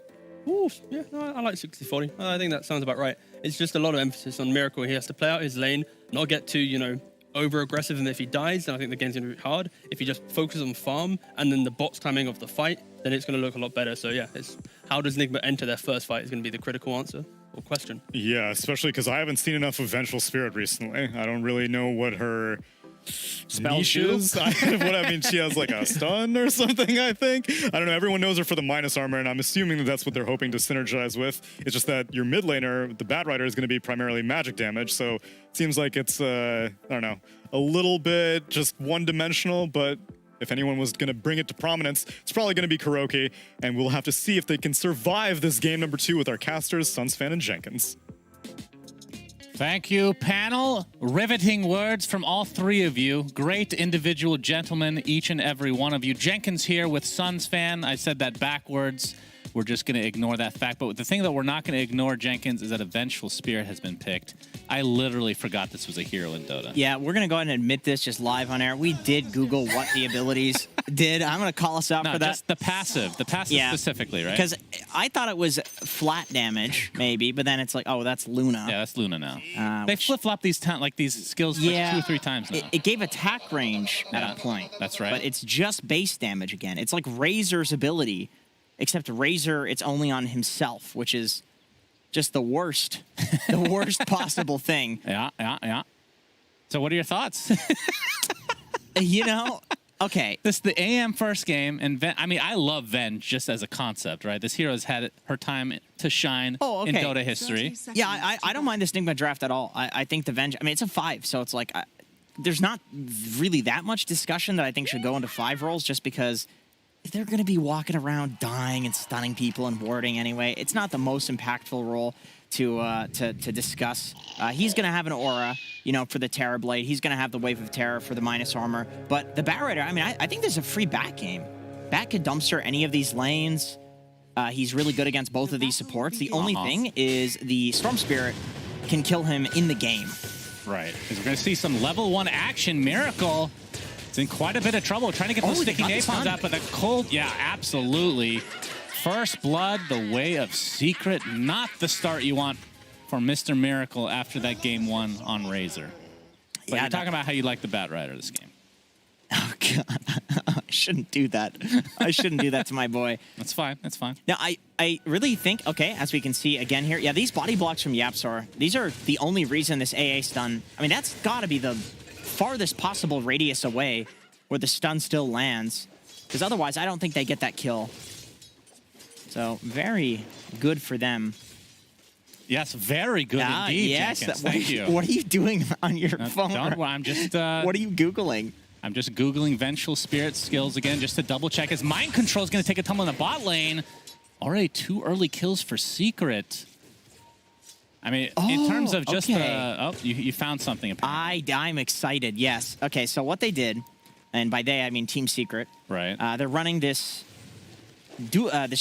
Ooh, yeah, no, I like 60-40. I think that sounds about right. It's just a lot of emphasis on Miracle. He has to play out his lane, not get too, you know, over-aggressive, and if he dies, then I think the game's going to be hard. If he just focuses on farm, and then the bot's timing of the fight, then it's going to look a lot better. So yeah, it's how does Nigma enter their first fight is going to be the critical answer or question. Yeah, especially because I haven't seen enough of Vengeful Spirit recently. I don't really know what her niche is. She has like a stun or something, I think. I don't know. Everyone knows her for the minus armor, and I'm assuming that that's what they're hoping to synergize with. It's just that your mid laner, the Bat Rider, is going to be primarily magic damage, so it seems like it's, I don't know, a little bit just one-dimensional, but if anyone was going to bring it to prominence, it's probably going to be Kuroki, and we'll have to see if they can survive this game number 2 with our casters, Sunsfan and Jenkins. Thank you, panel. Riveting words from all three of you. Great individual gentlemen, each and every one of you. Jenkins here with Sunsfan. I said that backwards. We're just going to ignore that fact. But the thing that we're not going to ignore, Jenkins, is that a Vengeful Spirit has been picked. I literally forgot this was a hero in Dota. Yeah, we're going to go ahead and admit this just live on air. We did Google what the abilities did. I'm going to call us out for that. Just the passive. The passive specifically, right? Because I thought it was flat damage, maybe, but then it's like, oh, that's Luna. Yeah, that's Luna now. They flip-flop these skills like 2 or 3 times now. It gave attack range at a point. That's right. But it's just base damage again. It's like Razor's ability, except Razor, it's only on himself, which is just the worst possible thing. Yeah. So what are your thoughts? You know, okay. This is the AM first game, and I love Ven just as a concept, right? This hero's had her time to shine in Dota history. Yeah, I don't mind this Nigma draft at all. I think the Venge, it's a 5, so it's like, there's not really that much discussion that I think should go into 5 roles just because they're going to be walking around dying and stunning people and warding anyway. It's not the most impactful role to discuss. He's going to have an aura, for the Terror Blade. He's going to have the Wave of Terror for the minus armor. But the Bat Rider, I think there's a free Bat game. Bat could dumpster any of these lanes. He's really good against both of these supports. The only thing is the Storm Spirit can kill him in the game. Right. Because we're going to see some level 1 action. Miracle in quite a bit of trouble trying to get those sticky napalms out, but the cold, absolutely. First blood, the way of Secret, not the start you want for Mr. Miracle after that game 1 on Razor. But you're talking about how you like the Bat Rider this game. Oh, God. I shouldn't do that. I shouldn't do that to my boy. That's fine. That's fine. Now, I really think, as we can see again here, these body blocks from Yapzor, these are the only reason this AA stun, that's got to be the farthest possible radius away where the stun still lands, because otherwise I don't think they get that kill. So very good for them. Yes, very good indeed, yes, Jenkins. Thank you. What are you doing on your phone? I'm just... what are you Googling? I'm just Googling Vengeful Spirit skills again just to double check. His Mind Control is going to take a tumble in the bot lane. Already 2 early kills for Secret. In terms of just you found something. Apparently. I'm excited, yes. Okay, so what they did, and by they I mean Team Secret. Right. They're running this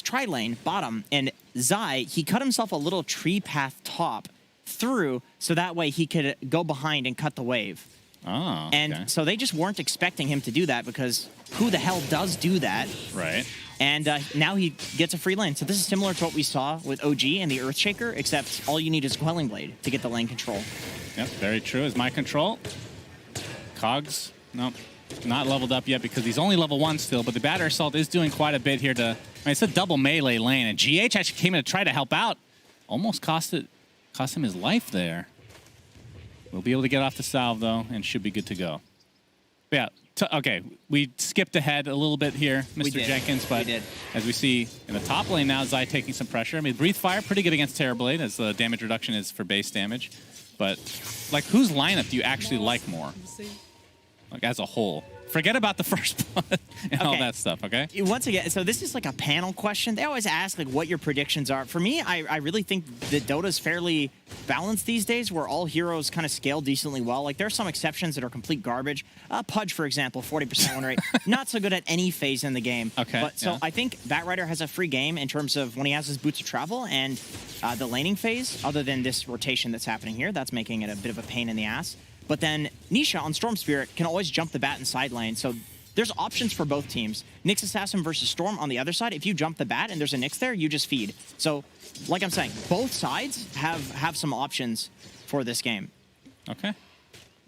tri-lane bottom, and Zai, he cut himself a little tree path top through, so that way he could go behind and cut the wave. Oh, and so they just weren't expecting him to do that, because who the hell does do that? Right. And now he gets a free lane. So this is similar to what we saw with OG and the Earthshaker, except all you need is Quelling Blade to get the lane control. Yep, very true. Is my control. Cogs, nope, not leveled up yet because he's only level 1 still, but the Batter Assault is doing quite a bit here to... it's a double melee lane, and GH actually came in to try to help out. Almost cost him his life there. We'll be able to get off the salve, though, and should be good to go. But okay, we skipped ahead a little bit here, Mr. Jenkins, but as we see in the top lane now, Zai taking some pressure. Breathe Fire, pretty good against Terror Blade, as the damage reduction is for base damage. But, whose lineup do you actually like more? As a whole. Forget about the first blood and all that stuff, okay? Once again, so this is like a panel question. They always ask what your predictions are. For me, I really think that Dota's fairly balanced these days, where all heroes kind of scale decently well. There are some exceptions that are complete garbage. Pudge, for example, 40% win rate. Not so good at any phase in the game. Okay. But so I think Bat Rider has a free game in terms of when he has his Boots of Travel and the laning phase, other than this rotation that's happening here. That's making it a bit of a pain in the ass. But then Nisha on Storm Spirit can always jump the bat in side lane, so there's options for both teams. Nyx Assassin versus Storm on the other side. If you jump the bat and there's a Nyx there, you just feed. So, like I'm saying, both sides have some options for this game. Okay.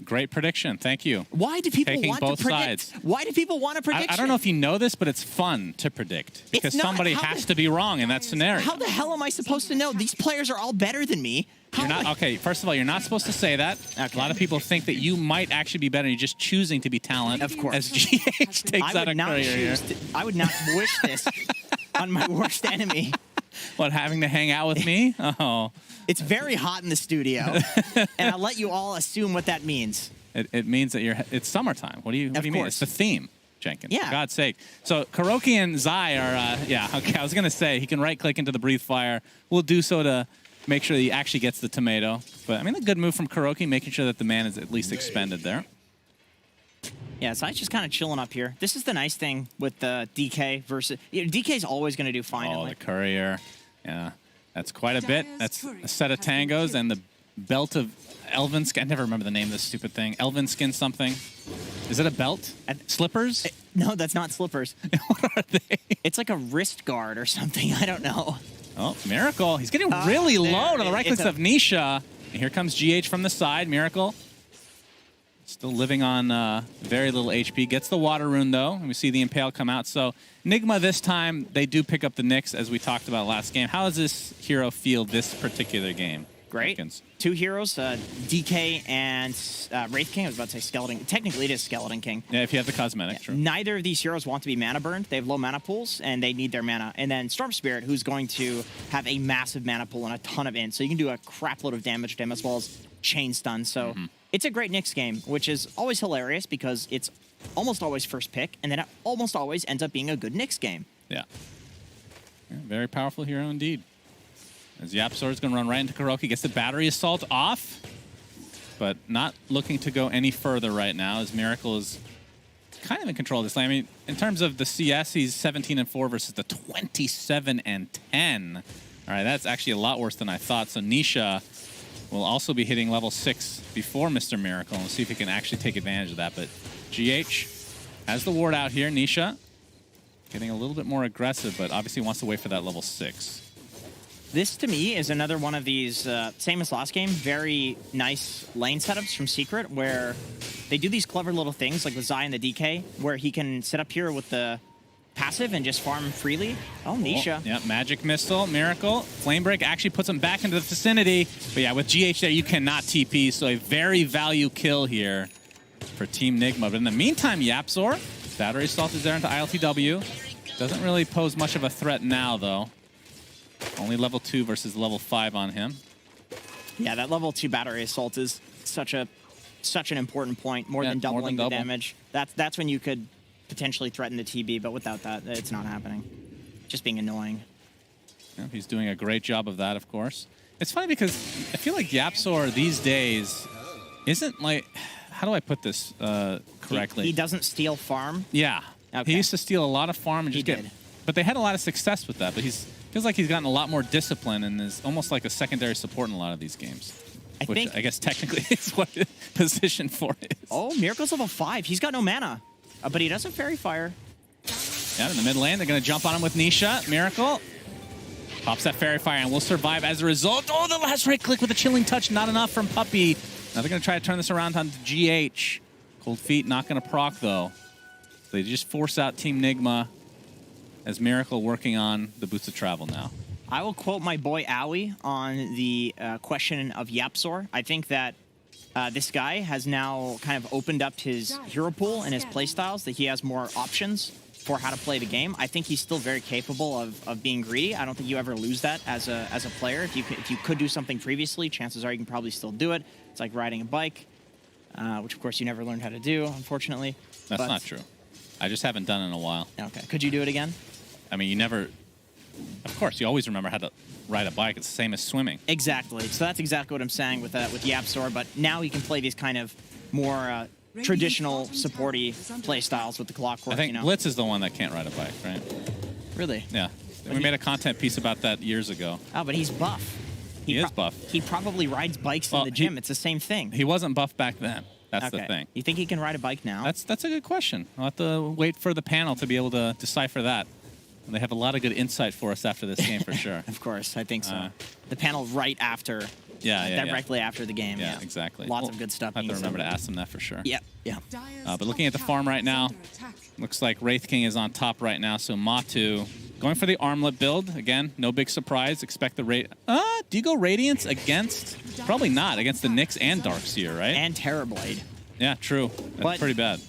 Great prediction. Thank you. Why do people Taking want both to predict? sides. Why do people want to predict? I don't know if you know this, but it's fun to predict because somebody has to be wrong in that scenario. How the hell am I supposed to know? These players are all better than me. You're not okay. First of all, you're not supposed to say that. Okay. A lot of people think that you might actually be better. You're just choosing to be talent. Of course. As GH takes out a career here. I would not wish this on my worst enemy. What, having to hang out with me? Oh. It's very hot in the studio, and I'll let you all assume what that means. It means that it's summertime. What do you mean? It's the theme, Jenkins. Yeah. For God's sake. So Kuroki and Zai are, okay, I was going to say, he can right-click into the Breathe Fire. We'll do so to make sure that he actually gets the tomato. But, I mean, a good move from Kuroki, making sure that the man is at least expended there. Yeah, Zai's just kind of chilling up here. This is the nice thing with the DK versus... DK's always going to do fine. Oh, the courier. Yeah, that's quite a bit. That's a set of tangos and the belt of Elven skin. I never remember the name of this stupid thing. Elven skin something. Is it a belt? Slippers? No, that's not slippers. What are they? It's like a wrist guard or something. I don't know. Oh, Miracle. He's getting really low to the right clicks of Nisha. And here comes GH from the side. Miracle. Still living on very little HP. Gets the water rune, though. And we see the Impale come out. So Nigma this time, they do pick up the Nyx, as we talked about last game. How does this hero feel this particular game? Great. Jenkins? Two heroes, DK and Wraith King. I was about to say Skeleton. Technically, it is Skeleton King. Yeah, if you have the cosmetic, true. Neither of these heroes want to be mana burned. They have low mana pools, and they need their mana. And then Storm Spirit, who's going to have a massive mana pool and a ton of int. So you can do a crap load of damage to him, as well as chain stun. So it's a great Nyx game, which is always hilarious because it's almost always first pick, and then it almost always ends up being a good Nyx game. Yeah. Very powerful hero indeed. As Yapzor is going to run right into Kuroki, gets the battery assault off, but not looking to go any further right now as Miracle is kind of in control of this lane. I mean, in terms of the CS, he's 17-4 versus the 27-10. All right, that's actually a lot worse than I thought. So Nisha will also be hitting level 6 before Mr. Miracle, and we'll see if he can actually take advantage of that. But GH has the ward out here. Nisha getting a little bit more aggressive, but obviously wants to wait for that level 6. This, to me, is another one of these, same as last game, very nice lane setups from Secret, where they do these clever little things, like with Zai and the DK, where he can sit up here with the passive and just farm freely. Oh, Nisha. Oh, yeah, Magic Missile, Miracle. Flame Break actually puts him back into the vicinity. But yeah, with GH there, you cannot TP, so a very value kill here for Team Nigma. But in the meantime, Yapzor, Battery Assault is there into ILTW. Doesn't really pose much of a threat now, though. Only level 2 versus level 5 on him. Yeah, that level 2 battery assault is such an important point, more than doubling the damage. That's when you could potentially threaten the TB, but without that, it's not happening. Just being annoying. Yeah, he's doing a great job of that, of course. It's funny because I feel like Yapzor these days isn't like, how do I put this correctly? He doesn't steal farm? Yeah. Okay. He used to steal a lot of farm and just get... But they had a lot of success with that, but feels like he's gotten a lot more discipline and is almost like a secondary support in a lot of these games. Which I guess technically is what his position for is. Oh, Miracle's level 5. He's got no mana, but he does have Fairy Fire. Yeah, in the mid lane, they're going to jump on him with Nisha. Miracle pops that Fairy Fire and will survive as a result. Oh, the last right click with a Chilling Touch, not enough from Puppey. Now they're going to try to turn this around on GH. Cold Feet not going to proc, though. So they just force out Team Nigma as Miracle working on the Boots of Travel now. I will quote my boy Owie on the question of Yapzor. I think that this guy has now kind of opened up his hero pool and his playstyles, that he has more options for how to play the game. I think he's still very capable of being greedy. I don't think you ever lose that as a player. If you could do something previously, chances are you can probably still do it. It's like riding a bike, which of course you never learned how to do, unfortunately. That's not true. I just haven't done it in a while. Okay. Could you do it again? I mean, you never... Of course, you always remember how to ride a bike. It's the same as swimming. Exactly. So that's exactly what I'm saying with Yapzor, but now he can play these kind of more traditional supporty play styles with the clockwork. I think Blitz is the one that can't ride a bike, right? Really? Yeah. We made a content piece about that years ago. Oh, but he's buff. He is buff. He probably rides bikes in the gym. It's the same thing. He wasn't buff back then. That's the thing. You think he can ride a bike now? That's a good question. I'll have to wait for the panel to be able to decipher that. And they have a lot of good insight for us after this game, for sure. Of course, I think so. The panel right after. Directly after the game. Yeah, exactly. Lots of good stuff. I have to remember to ask them that for sure. Yeah. But looking at the farm right now, looks like Wraith King is on top right now. So Matu going for the armlet build. Again, no big surprise. Expect the rate. Do you go Radiance against? Probably not. Against the Nyx and Darkseer, right? And Terrorblade. Yeah, true. That's pretty bad.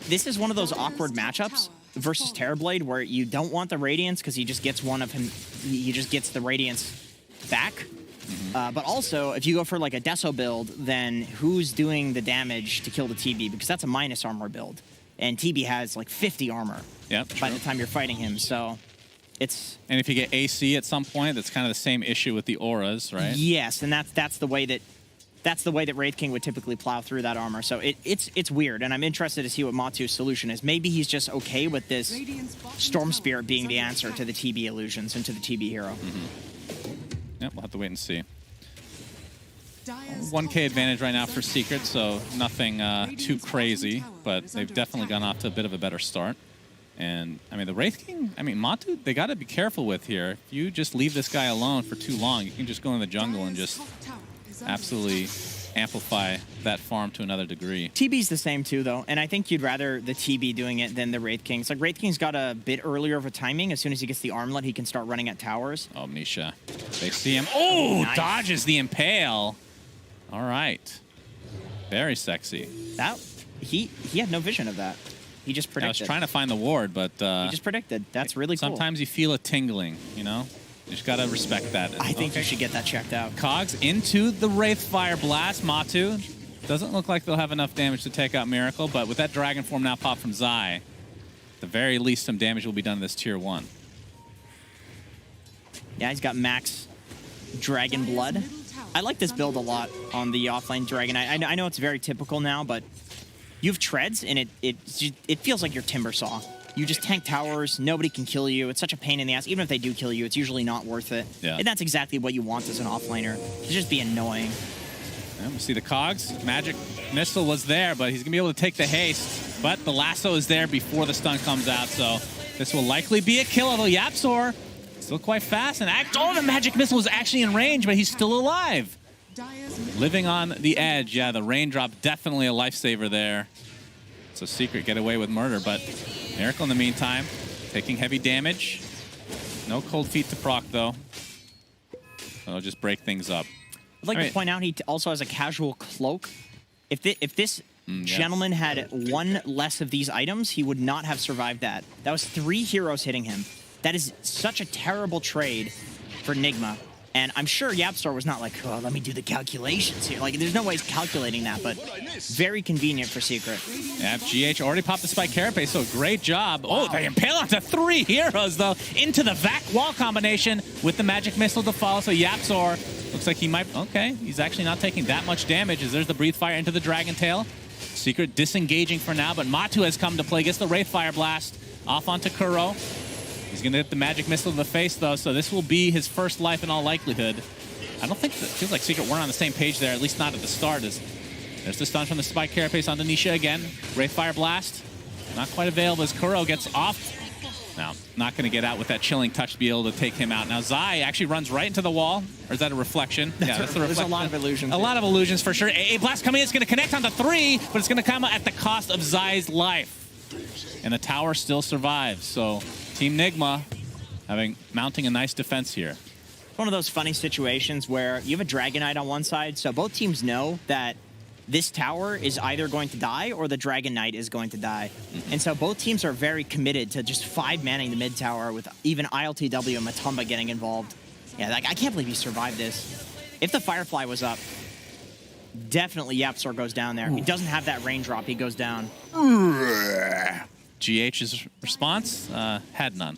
This is one of those awkward matchups versus Terrorblade where you don't want the Radiance because he just gets one of him. He just gets the Radiance back. But also, if you go for like a Deso build, then who's doing the damage to kill the TB? Because that's a minus armor build. And TB has like 50 armor by the time you're fighting him. So it's... And if you get AC at some point, that's kind of the same issue with the auras, right? Yes, and that's the way that Wraith King would typically plow through that armor. So it's weird, and I'm interested to see what Matu's solution is. Maybe he's just okay with this Storm Spirit being the answer to the TB illusions and to the TB hero. Yep, we'll have to wait and see. 1K advantage right now for Secret, so nothing too crazy, but they've definitely gone off to a bit of a better start. And, I mean, the Wraith King, I mean, Matu, they got to be careful with here. If you just leave this guy alone for too long, you can just go in the jungle and just absolutely amplify that farm to another degree. TB's the same too, though, and I think you'd rather the TB doing it than the Wraith King. It's like Wraith King's got a bit earlier of a timing. As soon as he gets the armlet, he can start running at towers. Oh, Misha. They see him. Oh, nice. Dodges the Impale. All right. Very sexy. That he had no vision of that. He just predicted. I was trying to find the ward, but... he just predicted. That's really cool. Sometimes you feel a tingling, you know? You just got to respect that. I think you should get that checked out. Cogs into the Wraith Fire Blast. Matu doesn't look like they'll have enough damage to take out Miracle, but with that Dragon Form now popped from Zai, at the very least some damage will be done to this Tier 1. Yeah, he's got max Dragon Blood. I like this build a lot on the offlane Dragon. I know it's very typical now, but you have treads, and it feels like your Timbersaw. You just tank towers, nobody can kill you. It's such a pain in the ass. Even if they do kill you, it's usually not worth it. Yeah. And that's exactly what you want as an offlaner. To just be annoying. And we see the Cogs. Magic Missile was there, but he's going to be able to take the haste. But the lasso is there before the stun comes out, so this will likely be a kill. Although Yapzor still quite fast. And the Magic Missile was actually in range, but he's still alive. Living on the edge. Yeah, the raindrop definitely a lifesaver there. So Secret get away with murder, but Miracle in the meantime taking heavy damage. No cold feet to proc though. It'll just break things up. I'd like to point out he also has a casual cloak. If this gentleman had one less of these items, he would not have survived that. That was 3 heroes hitting him. That is such a terrible trade for Nigma. And I'm sure Yapstar was not like, oh, let me do the calculations here. Like, there's no way he's calculating that, but very convenient for Secret. Yeah, GH already popped the Spike Carapace, so great job. Wow. Oh, they impale onto 3 heroes, though, into the Vac Wall combination with the Magic Missile to follow. So Yapsor looks like he might, okay, he's actually not taking that much damage as there's the Breathe Fire into the Dragon Tail. Secret disengaging for now, but Matu has come to play, gets the Wraith Fire Blast off onto Kuro. He's going to hit the Magic Missile to the face, though, so this will be his first life in all likelihood. I don't think, it feels like Secret weren't on the same page there, at least not at the start. There's the stun from the Spike Carapace onto Nisha again. Wraith Fire Blast, not quite available as Kuro gets off. Now, not going to get out with that chilling touch to be able to take him out. Now, Zai actually runs right into the wall. Or is that a reflection? Yeah, that's the reflection. There's a lot of illusions. A lot of illusions for sure. A Blast coming in, it's going to connect onto 3, but it's going to come at the cost of Zai's life. And the tower still survives, so Team Nigma mounting a nice defense here. One of those funny situations where you have a Dragon Knight on one side, so both teams know that this tower is either going to die or the Dragon Knight is going to die. And so both teams are very committed to just 5-manning the mid tower with even ILTW and Matumba getting involved. Yeah, like, I can't believe he survived this. If the Firefly was up, definitely Yapsor goes down there. If he doesn't have that raindrop, he goes down. GH's response had none.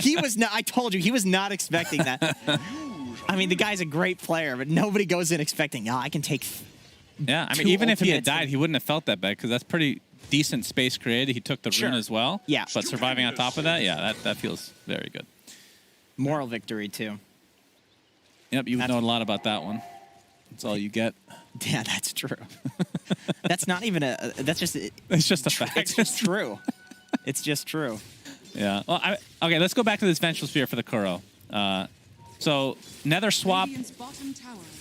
he was not. I told you, he was not expecting that. I mean, the guy's a great player, but nobody goes in expecting, I can take. Yeah, I mean, even if he had died, he wouldn't have felt that bad because that's pretty decent space created. He took the rune as well. Yeah. But surviving on top of that, yeah, that feels very good. Moral victory, too. Yep, you know a lot about that one. That's all you get. Yeah, that's true. That's not even a. That's just. It's just a fact. It's just true. It's just true. Yeah. Well, okay, let's go back to this Vengeful Spear for the Kuro. So Nether swap.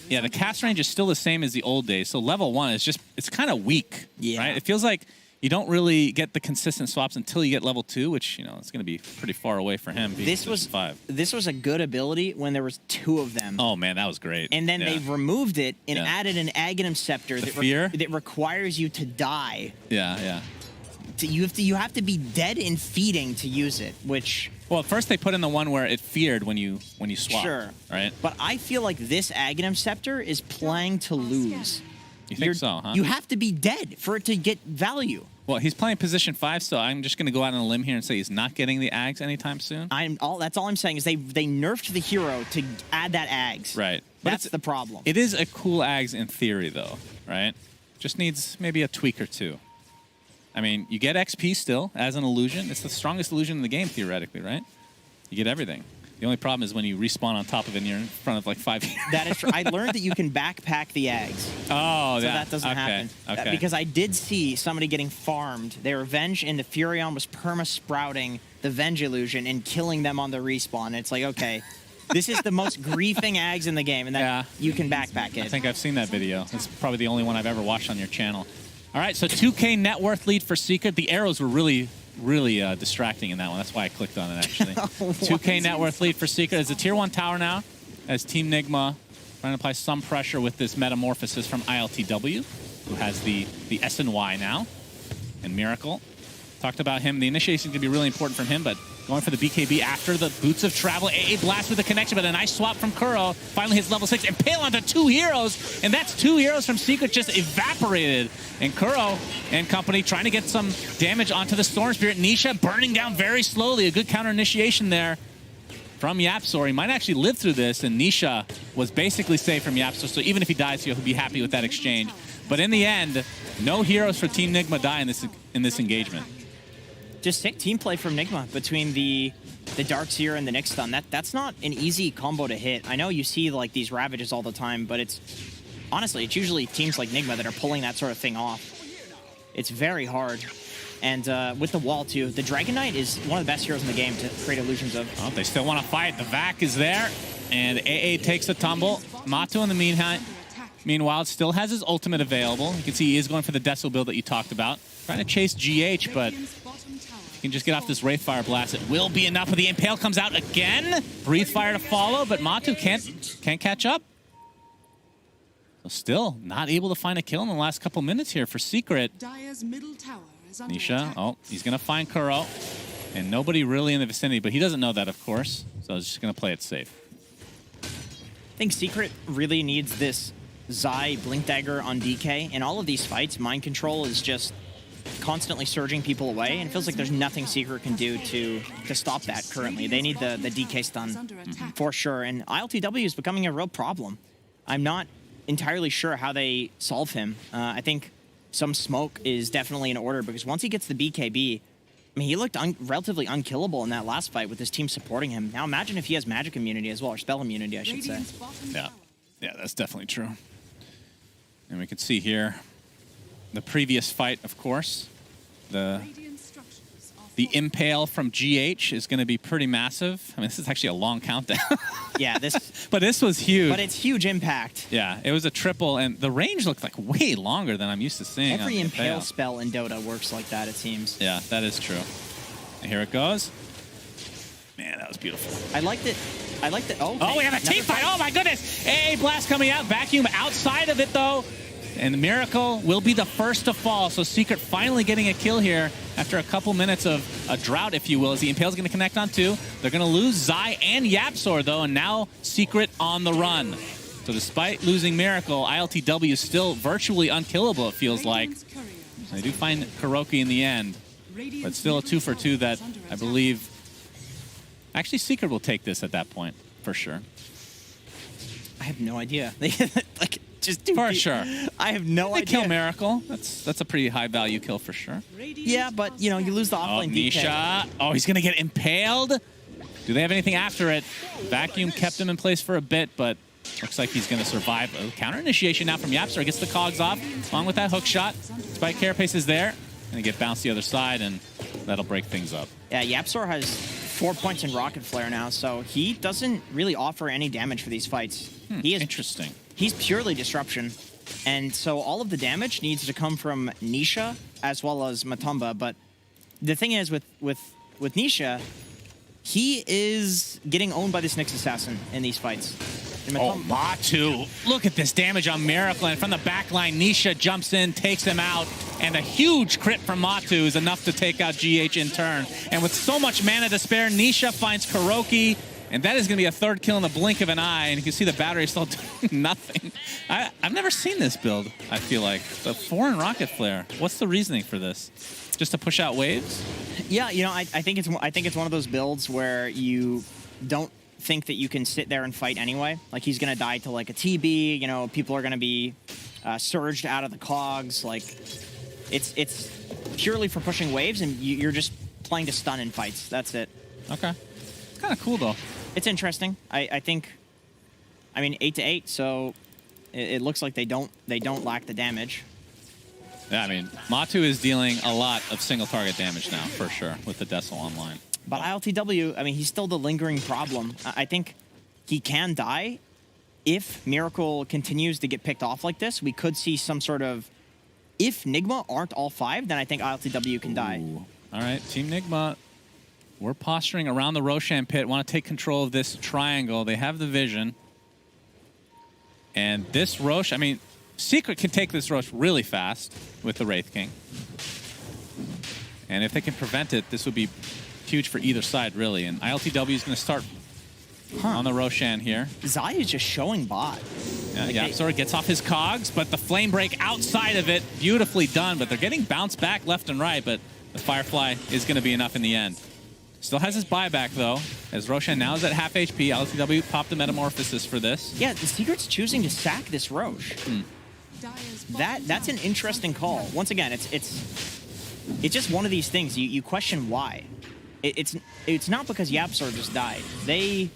Yeah, the cast range is still the same as the old days. So level 1 is just, it's kind of weak. Yeah. Right? It feels like you don't really get the consistent swaps until you get level 2, which, you know, it's going to be pretty far away for him. This was 5. This was a good ability when there was 2 of them. Oh man, that was great. And then they removed it and added an Aghanim Scepter that requires you to die. Yeah, yeah. You have to be dead and feeding to use it, which. Well, first they put in the one where it feared when you swap. Sure. Right. But I feel like this Aghanim Scepter is playing to lose. You think so, huh? You have to be dead for it to get value. Well, he's playing position 5, so I'm just going to go out on a limb here and say he's not getting the Ags anytime soon. That's all I'm saying is they nerfed the hero to add that Ags. Right. That's the problem. It is a cool Ags in theory, though, right? Just needs maybe a tweak or two. I mean, you get XP still as an illusion. It's the strongest illusion in the game, theoretically, right? You get everything. The only problem is when you respawn on top of it and you're in front of like 5 heroes. That is true. I learned that you can backpack the Ags. Oh, so that doesn't happen. Okay. Because I did see somebody getting farmed. Their Revenge and the Furion was perma-sprouting the Venge illusion and killing them on the respawn. And it's like, okay, this is the most griefing Ags in the game, and that you can backpack it. I think I've seen that video. It's probably the only one I've ever watched on your channel. All right, so 2K net worth lead for Secret. The arrows were really distracting in that one. That's why I clicked on it, actually. 2K net worth lead for Secret. It's a tier 1 tower now as Team Nigma trying to apply some pressure with this metamorphosis from ILTW, who has the SNY now. And Miracle. Talked about him. The initiation is going to be really important from him, but going for the BKB after the Boots of Travel. AA blast with the connection, but a nice swap from Kuro. Finally hits level 6. Impale onto 2 heroes, and that's 2 heroes from Secret just evaporated. And Kuro and company trying to get some damage onto the Storm Spirit. Nisha burning down very slowly. A good counter initiation there from YapzOr. He might actually live through this, and Nisha was basically safe from YapzOr, so even if he dies, he'll be happy with that exchange. But in the end, no heroes for Team Nigma die in this engagement. Just sick team play from Nigma between the Darkseer and the Nyx Stun. That's not an easy combo to hit. I know you see like these Ravages all the time, but it's honestly, it's usually teams like Nigma that are pulling that sort of thing off. It's very hard. And with the wall too, the Dragon Knight is one of the best heroes in the game to create illusions of. Oh, they still want to fight. The Vac is there, and AA takes a tumble. Matu in the meanwhile still has his ultimate available. You can see he is going for the Deso build that you talked about. Trying to chase GH, but can just get off this Wraithfire Blast. It will be enough, but the Impale comes out again. Breathe Fire to follow, but Matu can't catch up. So still not able to find a kill in the last couple minutes here for Secret. Nisha, oh, he's going to find Kuro. And nobody really in the vicinity, but he doesn't know that, of course. So he's just going to play it safe. I think Secret really needs this Zai Blink Dagger on DK. In all of these fights, Mind Control is just constantly surging people away, and it feels like there's nothing Secret can do to stop that currently. They need the DK stun for sure, and ILTW is becoming a real problem. I'm not entirely sure how they solve him. I think some smoke is definitely in order, because once he gets the BKB, I mean, he looked relatively unkillable in that last fight with his team supporting him. Now imagine if he has magic immunity as well, or spell immunity, I should say. Yeah, that's definitely true. And we can see here the previous fight, of course. The Impale from GH is going to be pretty massive. I mean, this is actually a long countdown. Yeah, but this was huge. But it's huge impact. Yeah, it was a triple, and the range looked like way longer than I'm used to seeing. Every Impale spell in Dota works like that, it seems. Yeah, that is true. And here it goes. Man, that was beautiful. I liked it. Oh, oh, we have a team fight. Oh, my goodness. AA Blast coming out. Vacuum outside of it, though. And Miracle will be the first to fall. So Secret finally getting a kill here after a couple minutes of a drought, if you will, as the Impale's going to connect on 2. They're going to lose Zai and YapzOr, though, and now Secret on the run. So despite losing Miracle, ILTW is still virtually unkillable, it feels like. They do find Kuroki in the end, but still a 2-for-2 that I believe... Actually, Secret will take this at that point, for sure. I have no idea. Like... For sure. I have no idea. Kill Miracle. That's a pretty high value kill for sure. Yeah, but you know, you lose the offlane DK. Nisha. Oh, he's gonna get impaled. Do they have anything after it? Vacuum kept him in place for a bit, but Looks like he's going to survive. Oh, counter initiation now from Yapsor. Gets the cogs off, along with that hook shot. Spike Carapace is there. Going to get bounced the other side, and that'll break things up. Yeah, Yapsor has 4 points in Rocket Flare now, so he doesn't really offer any damage for these fights. He is interesting. He's purely disruption, and so all of the damage needs to come from Nisha as well as Matumba. But the thing is, with Nisha, he is getting owned by this Nyx Assassin in these fights. Oh, Matu. Look at this damage on Miracle. And from the back line, Nisha jumps in, takes him out. And a huge crit from Matu is enough to take out GH in turn. And with so much mana to spare, Nisha finds Kuroki. And that is going to be a third kill in the blink of an eye. And you can see the battery is still doing nothing. I've never seen this build, I feel like. The 4 in Rocket Flare. What's the reasoning for this? Just to push out waves? Yeah, you know, I think it's one of those builds where you don't think that you can sit there and fight anyway. Like, he's gonna die to like a TB, you know, people are gonna be surged out of the cogs. Like, it's purely for pushing waves, and you're just playing to stun in fights. That's it. Okay. It's kind of cool though. It's interesting. I think, I mean, 8 to 8, so it looks like they don't lack the damage. Yeah, I mean, Matu is dealing a lot of single target damage now, for sure, with the Decil online. But ILTW, I mean, he's still the lingering problem. I think he can die. If Miracle continues to get picked off like this, we could see some sort of... If Nigma aren't all 5, then I think ILTW can die. All right, Team Nigma, we're posturing around the Roshan pit. Want to take control of this triangle. They have the vision. And this Rosh, I mean, Secret can take this Rosh really fast with the Wraith King. And if they can prevent it, this would be huge for either side, really. And ILTW is going to start on the Roshan here. Zai is just showing bot. Yeah, sort of gets off his cogs, but the flame break outside of it, beautifully done. But they're getting bounced back left and right, but the Firefly is going to be enough in the end. Still has his buyback, though, as Roshan now is at half HP. ILTW popped the Metamorphosis for this. Yeah, the Secret's choosing to sack this Rosh. That's an interesting call. Once again, it's just one of these things. You question why. It's not because Yapsor just died. They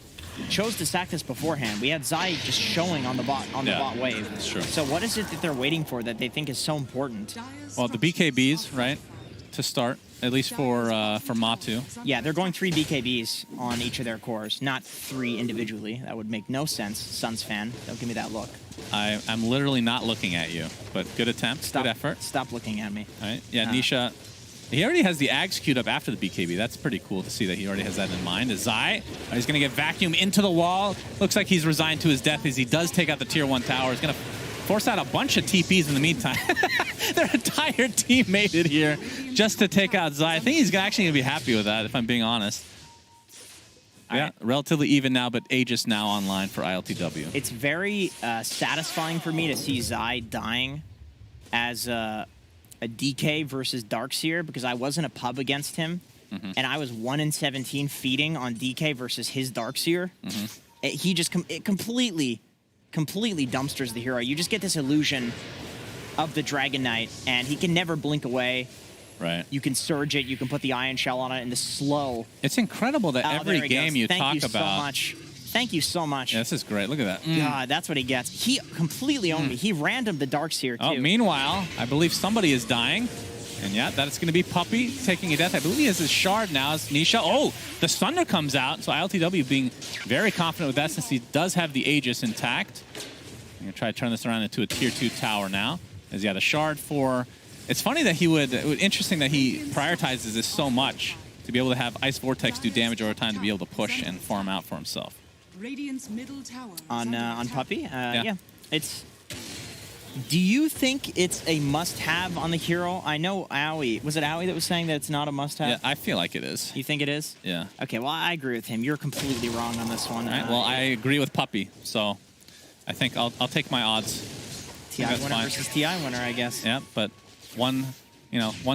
chose to sack this beforehand. We had Zai just showing on the bot wave. That's true. So what is it that they're waiting for that they think is so important? Well, the BKBs, right, to start, at least for Matu. Yeah, they're going 3 BKBs on each of their cores, not 3 individually. That would make no sense, Suns fan. Don't give me that look. I'm literally not looking at you, but good attempt, good effort. Stop looking at me. All right, yeah, Nisha. He already has the Ags queued up after the BKB. That's pretty cool to see that he already has that in mind. Zai, he's going to get vacuum into the wall. Looks like he's resigned to his death as he does take out the tier 1 tower. He's going to force out a bunch of TPs in the meantime. Their entire team made it here just to take out Zai. I think he's actually going to be happy with that, if I'm being honest. Yeah, relatively even now, but Aegis now online for ILTW. It's very satisfying for me to see Zai dying as a DK versus Darkseer, because I was in a pub against him, and I was 1 in 17 feeding on DK versus his Darkseer. He just completely dumpsters the hero. You just get this illusion of the Dragon Knight, and he can never blink away. Right. You can surge it. You can put the Ion Shell on it in the slow. It's incredible that every game you talk about. Thank you so much. Thank you so much. Yeah, this is great. Look at that. God, that's what he gets. He completely owned me. He randomed the Darkseer, too. Oh, meanwhile, I believe somebody is dying. And yeah, that's going to be Puppey taking a death. I believe he has his shard now. It's Nisha. Oh, the Thunder comes out. So ILTW being very confident with that since he does have the Aegis intact. I'm going to try to turn this around into a tier 2 tower now. As yeah, the shard for... It's funny that he would... Interesting that he prioritizes this so much to be able to have Ice Vortex do damage over time to be able to push and farm out for himself. Radiant's middle tower on Puppey? Yeah. It's... Do you think it's a must-have on the hero? I know Aoi. Was it Aoi that was saying that it's not a must-have? Yeah, I feel like it is. You think it is? Yeah. Okay, well, I agree with him. You're completely wrong on this one. All right, well, I agree with Puppey, so I think I'll take my odds. TI winner versus TI winner, I guess. Yeah, but one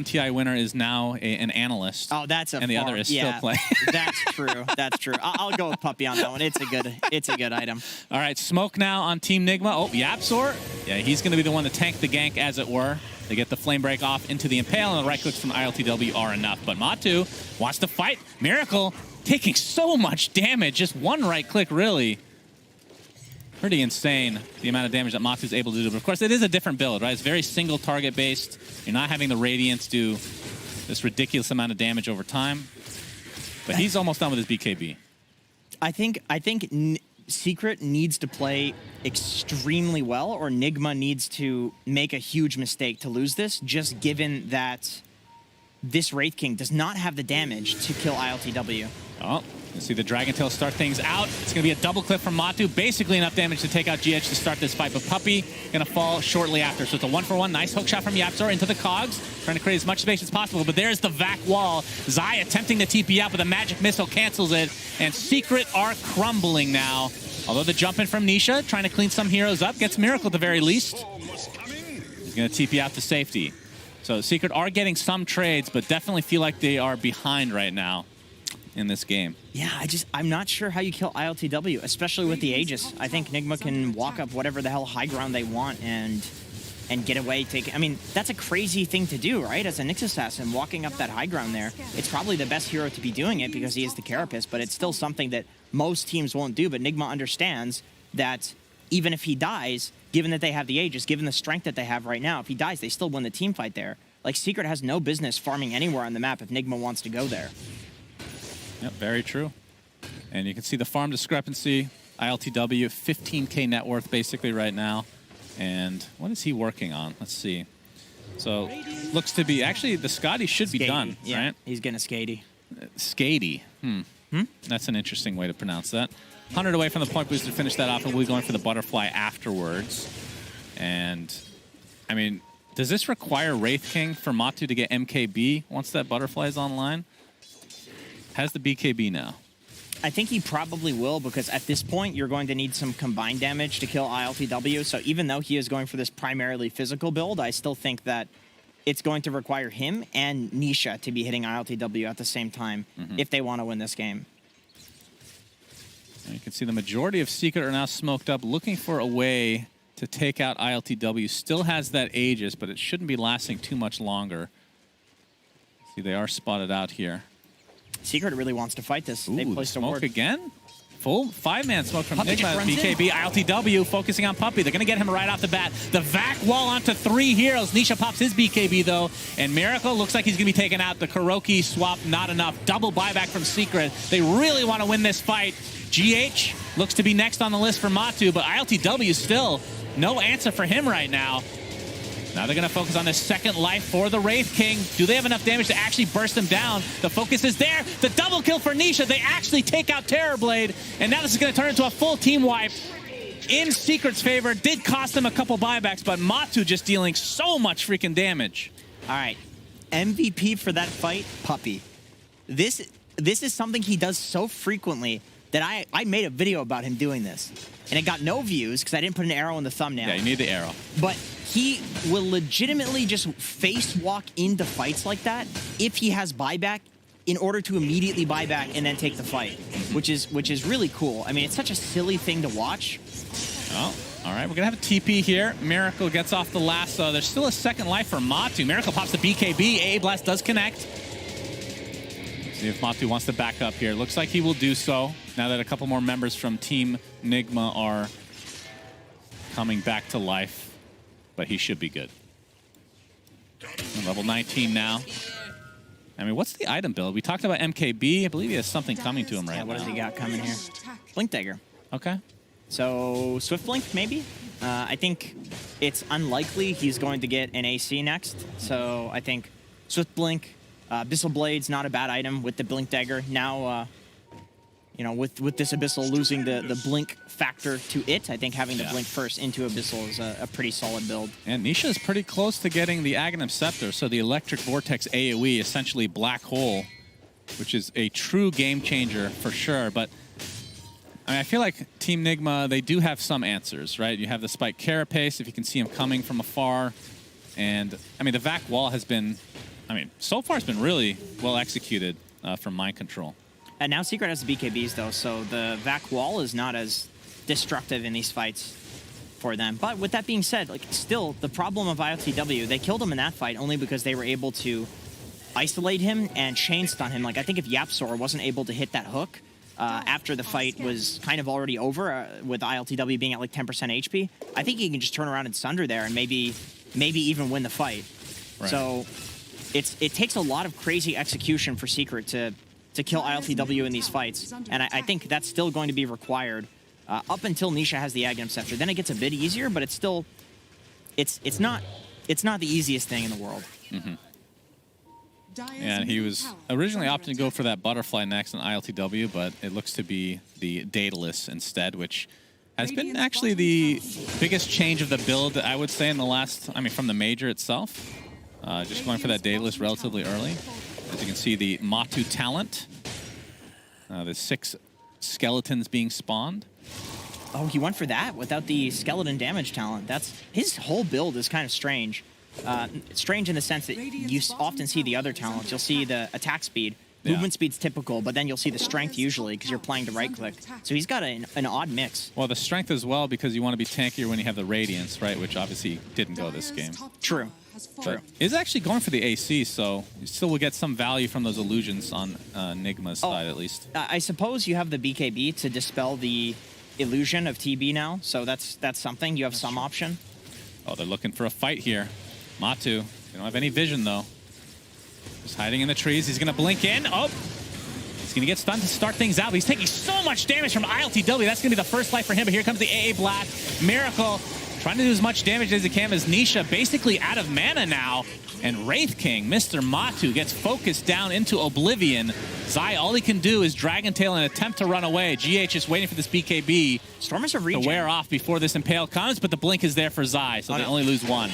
TI winner is now an analyst. Oh, that's and the other is still playing. That's true. That's true. I'll go with Puppey on that one. It's a good item. All right, Smoke now on Team Nigma. Oh, Yapsor. Yeah, he's going to be the one to tank the gank, as it were. They get the flame break off into the Impale, and the right clicks from ILTW are enough. But Matu wants to fight. Miracle taking so much damage. Just one right click, really. Pretty insane, the amount of damage that Matu's able to do. But of course, it is a different build, right? It's very single target based. You're not having the Radiance do this ridiculous amount of damage over time. But he's almost done with his BKB. I think Secret needs to play extremely well, or Nigma needs to make a huge mistake to lose this, just given that this Wraith King does not have the damage to kill ILTW. Oh, you see the Dragon Tail start things out. It's going to be a double clip from Matu. Basically enough damage to take out GH to start this fight, but Puppey going to fall shortly after. So it's a 1-for-1. Nice hook shot from Yapzor into the cogs, trying to create as much space as possible. But there's the Vac wall. Zai attempting to TP out, but the magic missile cancels it. And Secret are crumbling now. Although the jump in from Nisha, trying to clean some heroes up, gets Miracle at the very least. He's going to TP out to safety. So Secret are getting some trades, but definitely feel like they are behind right now in this game. Yeah, I'm not sure how you kill ILTW, especially with the Aegis. I think Nigma can walk up whatever the hell high ground they want and get away. I mean, that's a crazy thing to do, right? As a Nyx assassin, walking up that high ground there. It's probably the best hero to be doing it because he is the Carapace, but it's still something that most teams won't do. But Nigma understands that even if he dies, given that they have the Aegis, given the strength that they have right now, if he dies, they still win the team fight there. Like, Secret has no business farming anywhere on the map if Nigma wants to go there. Yep, very true. And you can see the farm discrepancy. ILTW, 15K net worth basically right now. And what is he working on? Let's see. So, looks to be... Actually, the Scotty should be done, yeah, right? He's getting a Skady. Skady. That's an interesting way to pronounce that. 100 away from the point boost to finish that off, and we'll be going for the butterfly afterwards. And, I mean, does this require Wraith King for Matu to get MKB once that butterfly is online? Has the BKB now. I think he probably will, because at this point, you're going to need some combined damage to kill ILTW. So even though he is going for this primarily physical build, I still think that it's going to require him and Nisha to be hitting ILTW at the same time if they want to win this game. And you can see the majority of Secret are now smoked up, looking for a way to take out ILTW. Still has that Aegis, but it shouldn't be lasting too much longer. See, they are spotted out here. Secret really wants to fight this. Ooh, they placed smoke a ward again? Full 5-man smoke from Puppey Nigma. just runs BKB, ILTW focusing on Puppey. They're going to get him right off the bat. The Vac wall onto 3 heroes. Nisha pops his BKB, though. And Miracle looks like he's going to be taken out. The Kuroki swap, not enough. Double buyback from Secret. They really want to win this fight. GH looks to be next on the list for Matu, but ILTW still no answer for him right now. Now they're going to focus on this second life for the Wraith King. Do they have enough damage to actually burst him down? The focus is there. The double kill for Nisha. They actually take out Terrorblade. And now this is going to turn into a full team wipe in Secret's favor. Did cost them a couple buybacks, but Matu just dealing so much freaking damage. All right. MVP for that fight, Puppey. This is something he does so frequently that I made a video about him doing this. And it got no views because I didn't put an arrow in the thumbnail. Yeah, you need the arrow. But he will legitimately just face walk into fights like that if he has buyback in order to immediately buy back and then take the fight, which is really cool. I mean, it's such a silly thing to watch. Oh, all right. We're going to have a TP here. Miracle gets off the lasso. There's still a second life for Matu. Miracle pops the BKB. AA Blast does connect. See if Matu wants to back up here. Looks like he will do so now that a couple more members from Team Nigma are coming back to life. But he should be good. Level 19 now. I mean, what's the item build? We talked about MKB. I believe he has something coming to him right now. What does he got coming here? Blink Dagger. Okay. So Swift Blink, maybe? I think it's unlikely he's going to get an AC next. So I think Swift Blink, Abyssal Blade's not a bad item with the Blink Dagger. Now, you know, with this Abyssal losing the blink factor to it, I think having the blink first into Abyssal is a pretty solid build. And Nisha is pretty close to getting the Aghanim Scepter, so the Electric Vortex AoE, essentially Black Hole, which is a true game changer for sure. But I mean, I feel like Team Nigma, they do have some answers, right? You have the Spike Carapace, if you can see him coming from afar. And, I mean, the Vac Wall has been, I mean, so far it's been really well executed from Mind Control. And now Secret has the BKBs, though, so the Vac Wall is not as destructive in these fights for them. But with that being said, like, still, the problem of ILTW, they killed him in that fight only because they were able to isolate him and chain stun him. Like, I think if Yapzor wasn't able to hit that hook, after the fight was kind of already over, with ILTW being at like 10% HP, I think he can just turn around and Sunder there and maybe even win the fight. Right. So it takes a lot of crazy execution for Secret to kill ILTW in these fights, and I think that's still going to be required up until Nisha has the Aghanim Scepter. Then it gets a bit easier, but it's still it's not the easiest thing in the world. Mm-hmm. And he was originally opting to go for that Butterfly next on ILTW, but it looks to be the Daedalus instead, which has been actually the biggest change of the build, I would say, in the last, I mean, from the Major itself. Just going for that Daedalus relatively early. As you can see, the Matu talent. The 6 skeletons being spawned. Oh, he went for that without the skeleton damage talent. His whole build is kind of strange. Strange in the sense that you often see the other talents. You'll see the attack speed. Movement speed's typical, but then you'll see the strength usually because you're playing to right-click. So he's got an odd mix. Well, the strength as well, because you want to be tankier when you have the Radiance, right? Which obviously didn't go this game. True. But is actually going for the AC, so you still will get some value from those illusions on Nigma's side, at least. I suppose you have the BKB to dispel the illusion of TB now, so that's something. You have some option. Oh, they're looking for a fight here. Matu, they don't have any vision, though. Just hiding in the trees. He's going to blink in. Oh, he's going to get stunned to start things out. But he's taking so much damage from ILTW. That's going to be the first life for him. But here comes the AA Blast. Miracle trying to do as much damage as he can as Nisha basically out of mana now. And Wraith King, Mr. Matu, gets focused down into Oblivion. Zai, all he can do is Dragon Tail and attempt to run away. GH just waiting for this BKB to wear off before this Impale comes. But the blink is there for Zai, so they only lose 1.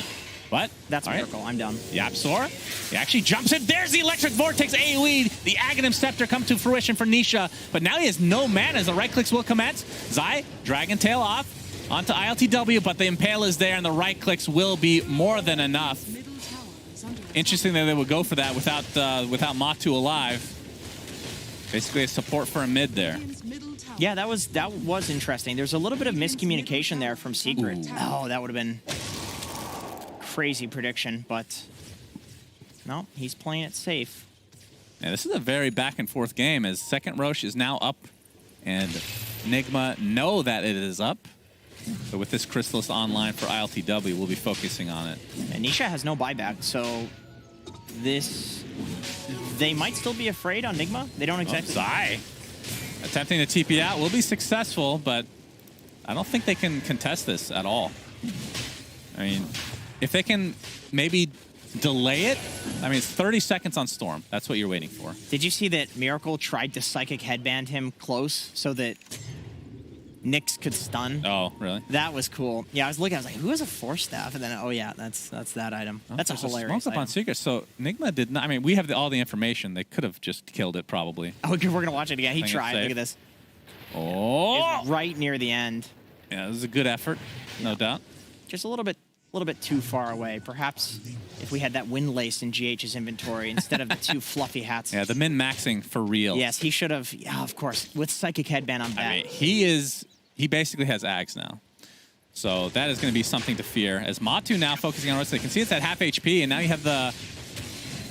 What? That's a miracle. I'm down. Yapzor. He actually jumps in. There's the Electric Vortex AoE. The Aghanim Scepter come to fruition for Nisha. But now he has no mana as the right clicks will commence. Zai, Dragon Tail off onto ILTW, but the Impale is there and the right clicks will be more than enough. Interesting that they would go for that without Matu alive. Basically a support for a mid there. Yeah, that was interesting. There's a little bit of miscommunication there from Secret. Ooh. Oh, that would have been crazy prediction, but no, he's playing it safe. Yeah, this is a very back and forth game as second Roche is now up and Nigma know that it is up. So with this Chrysalis online for ILTW, we'll be focusing on it. And Nisha has no buyback, so they might still be afraid on Nigma. They don't exactly. Zai attempting to TP out will be successful, but I don't think they can contest this at all. I mean, if they can maybe delay it, I mean, it's 30 seconds on Storm. That's what you're waiting for. Did you see that Miracle tried to Psychic Headband him close so that Nyx could stun? Oh, really? That was cool. Yeah, I was looking, I was like, who has a Force Staff? And then, oh yeah, that's that item. Oh, that's a hilarious item. Up on Secret. So Nigma did not, I mean, we have all the information. They could have just killed it probably. Oh, we're going to watch it again. He tried. Look at this. Oh! It's right near the end. Yeah, this is a good effort, no doubt. Just a little bit too far away. Perhaps if we had that Windlace in GH's inventory instead of the 2 fluffy hats. Yeah, the min-maxing for real. Yes, he should have. Yeah, of course. With Psychic Headband on back. I mean, he basically has Ags now. So that is going to be something to fear. As Matu now focusing on Roche, they can see it's at half HP, and now you have the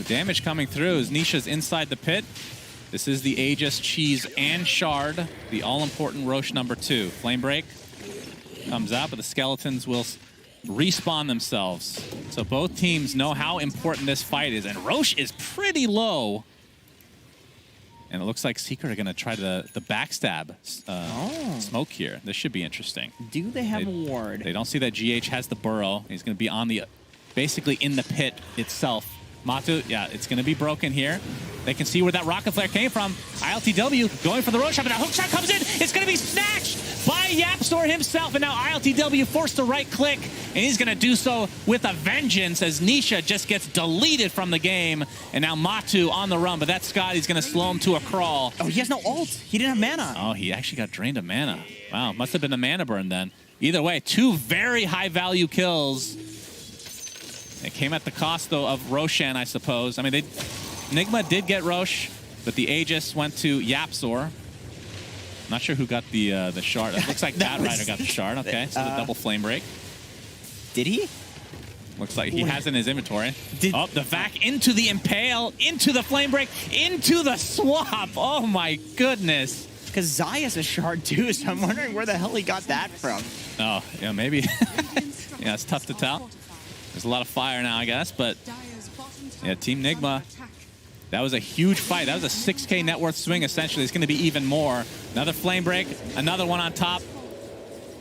damage coming through as Nisha's inside the pit. This is the Aegis, Cheese, and Shard, the all-important Roche number 2. Flame Break comes out, but the skeletons will respawn themselves. So both teams know how important this fight is, and Roche is pretty low. And it looks like Secret are going to try the backstab smoke here. This should be interesting. Do they have a ward? They don't see that GH has the burrow. He's going to be on basically in the pit itself. Matu, yeah, it's going to be broken here. They can see where that rocket flare came from. ILTW going for the road shot, but a hook shot comes in. It's going to be snatched by Yapzor himself, and now ILTW forced to right click, and he's going to do so with a vengeance as Nisha just gets deleted from the game, and now Matu on the run, but that Scott, he's going to slow him to a crawl. Oh, he has no ult. He didn't have mana. Oh, he actually got drained of mana. Wow, must have been a mana burn then. Either way, 2 very high-value kills. It came at the cost, though, of Roshan, I suppose. I mean, Nigma did get Roche, but the Aegis went to Yapzor. Not sure who got the shard. It looks like that Rider got the shard. Okay, so the double flame break. Did he? Looks like he has in his inventory. The vac into the impale, into the flame break, into the swap. Oh my goodness. Because Zai has a shard too, so I'm wondering where the hell he got that from. Oh, yeah, maybe. Yeah, it's tough to tell. There's a lot of fire now, I guess, but yeah, Team Nigma, that was a huge fight. That was a 6K net worth swing, essentially. It's going to be even more. Another flame break, another one on top.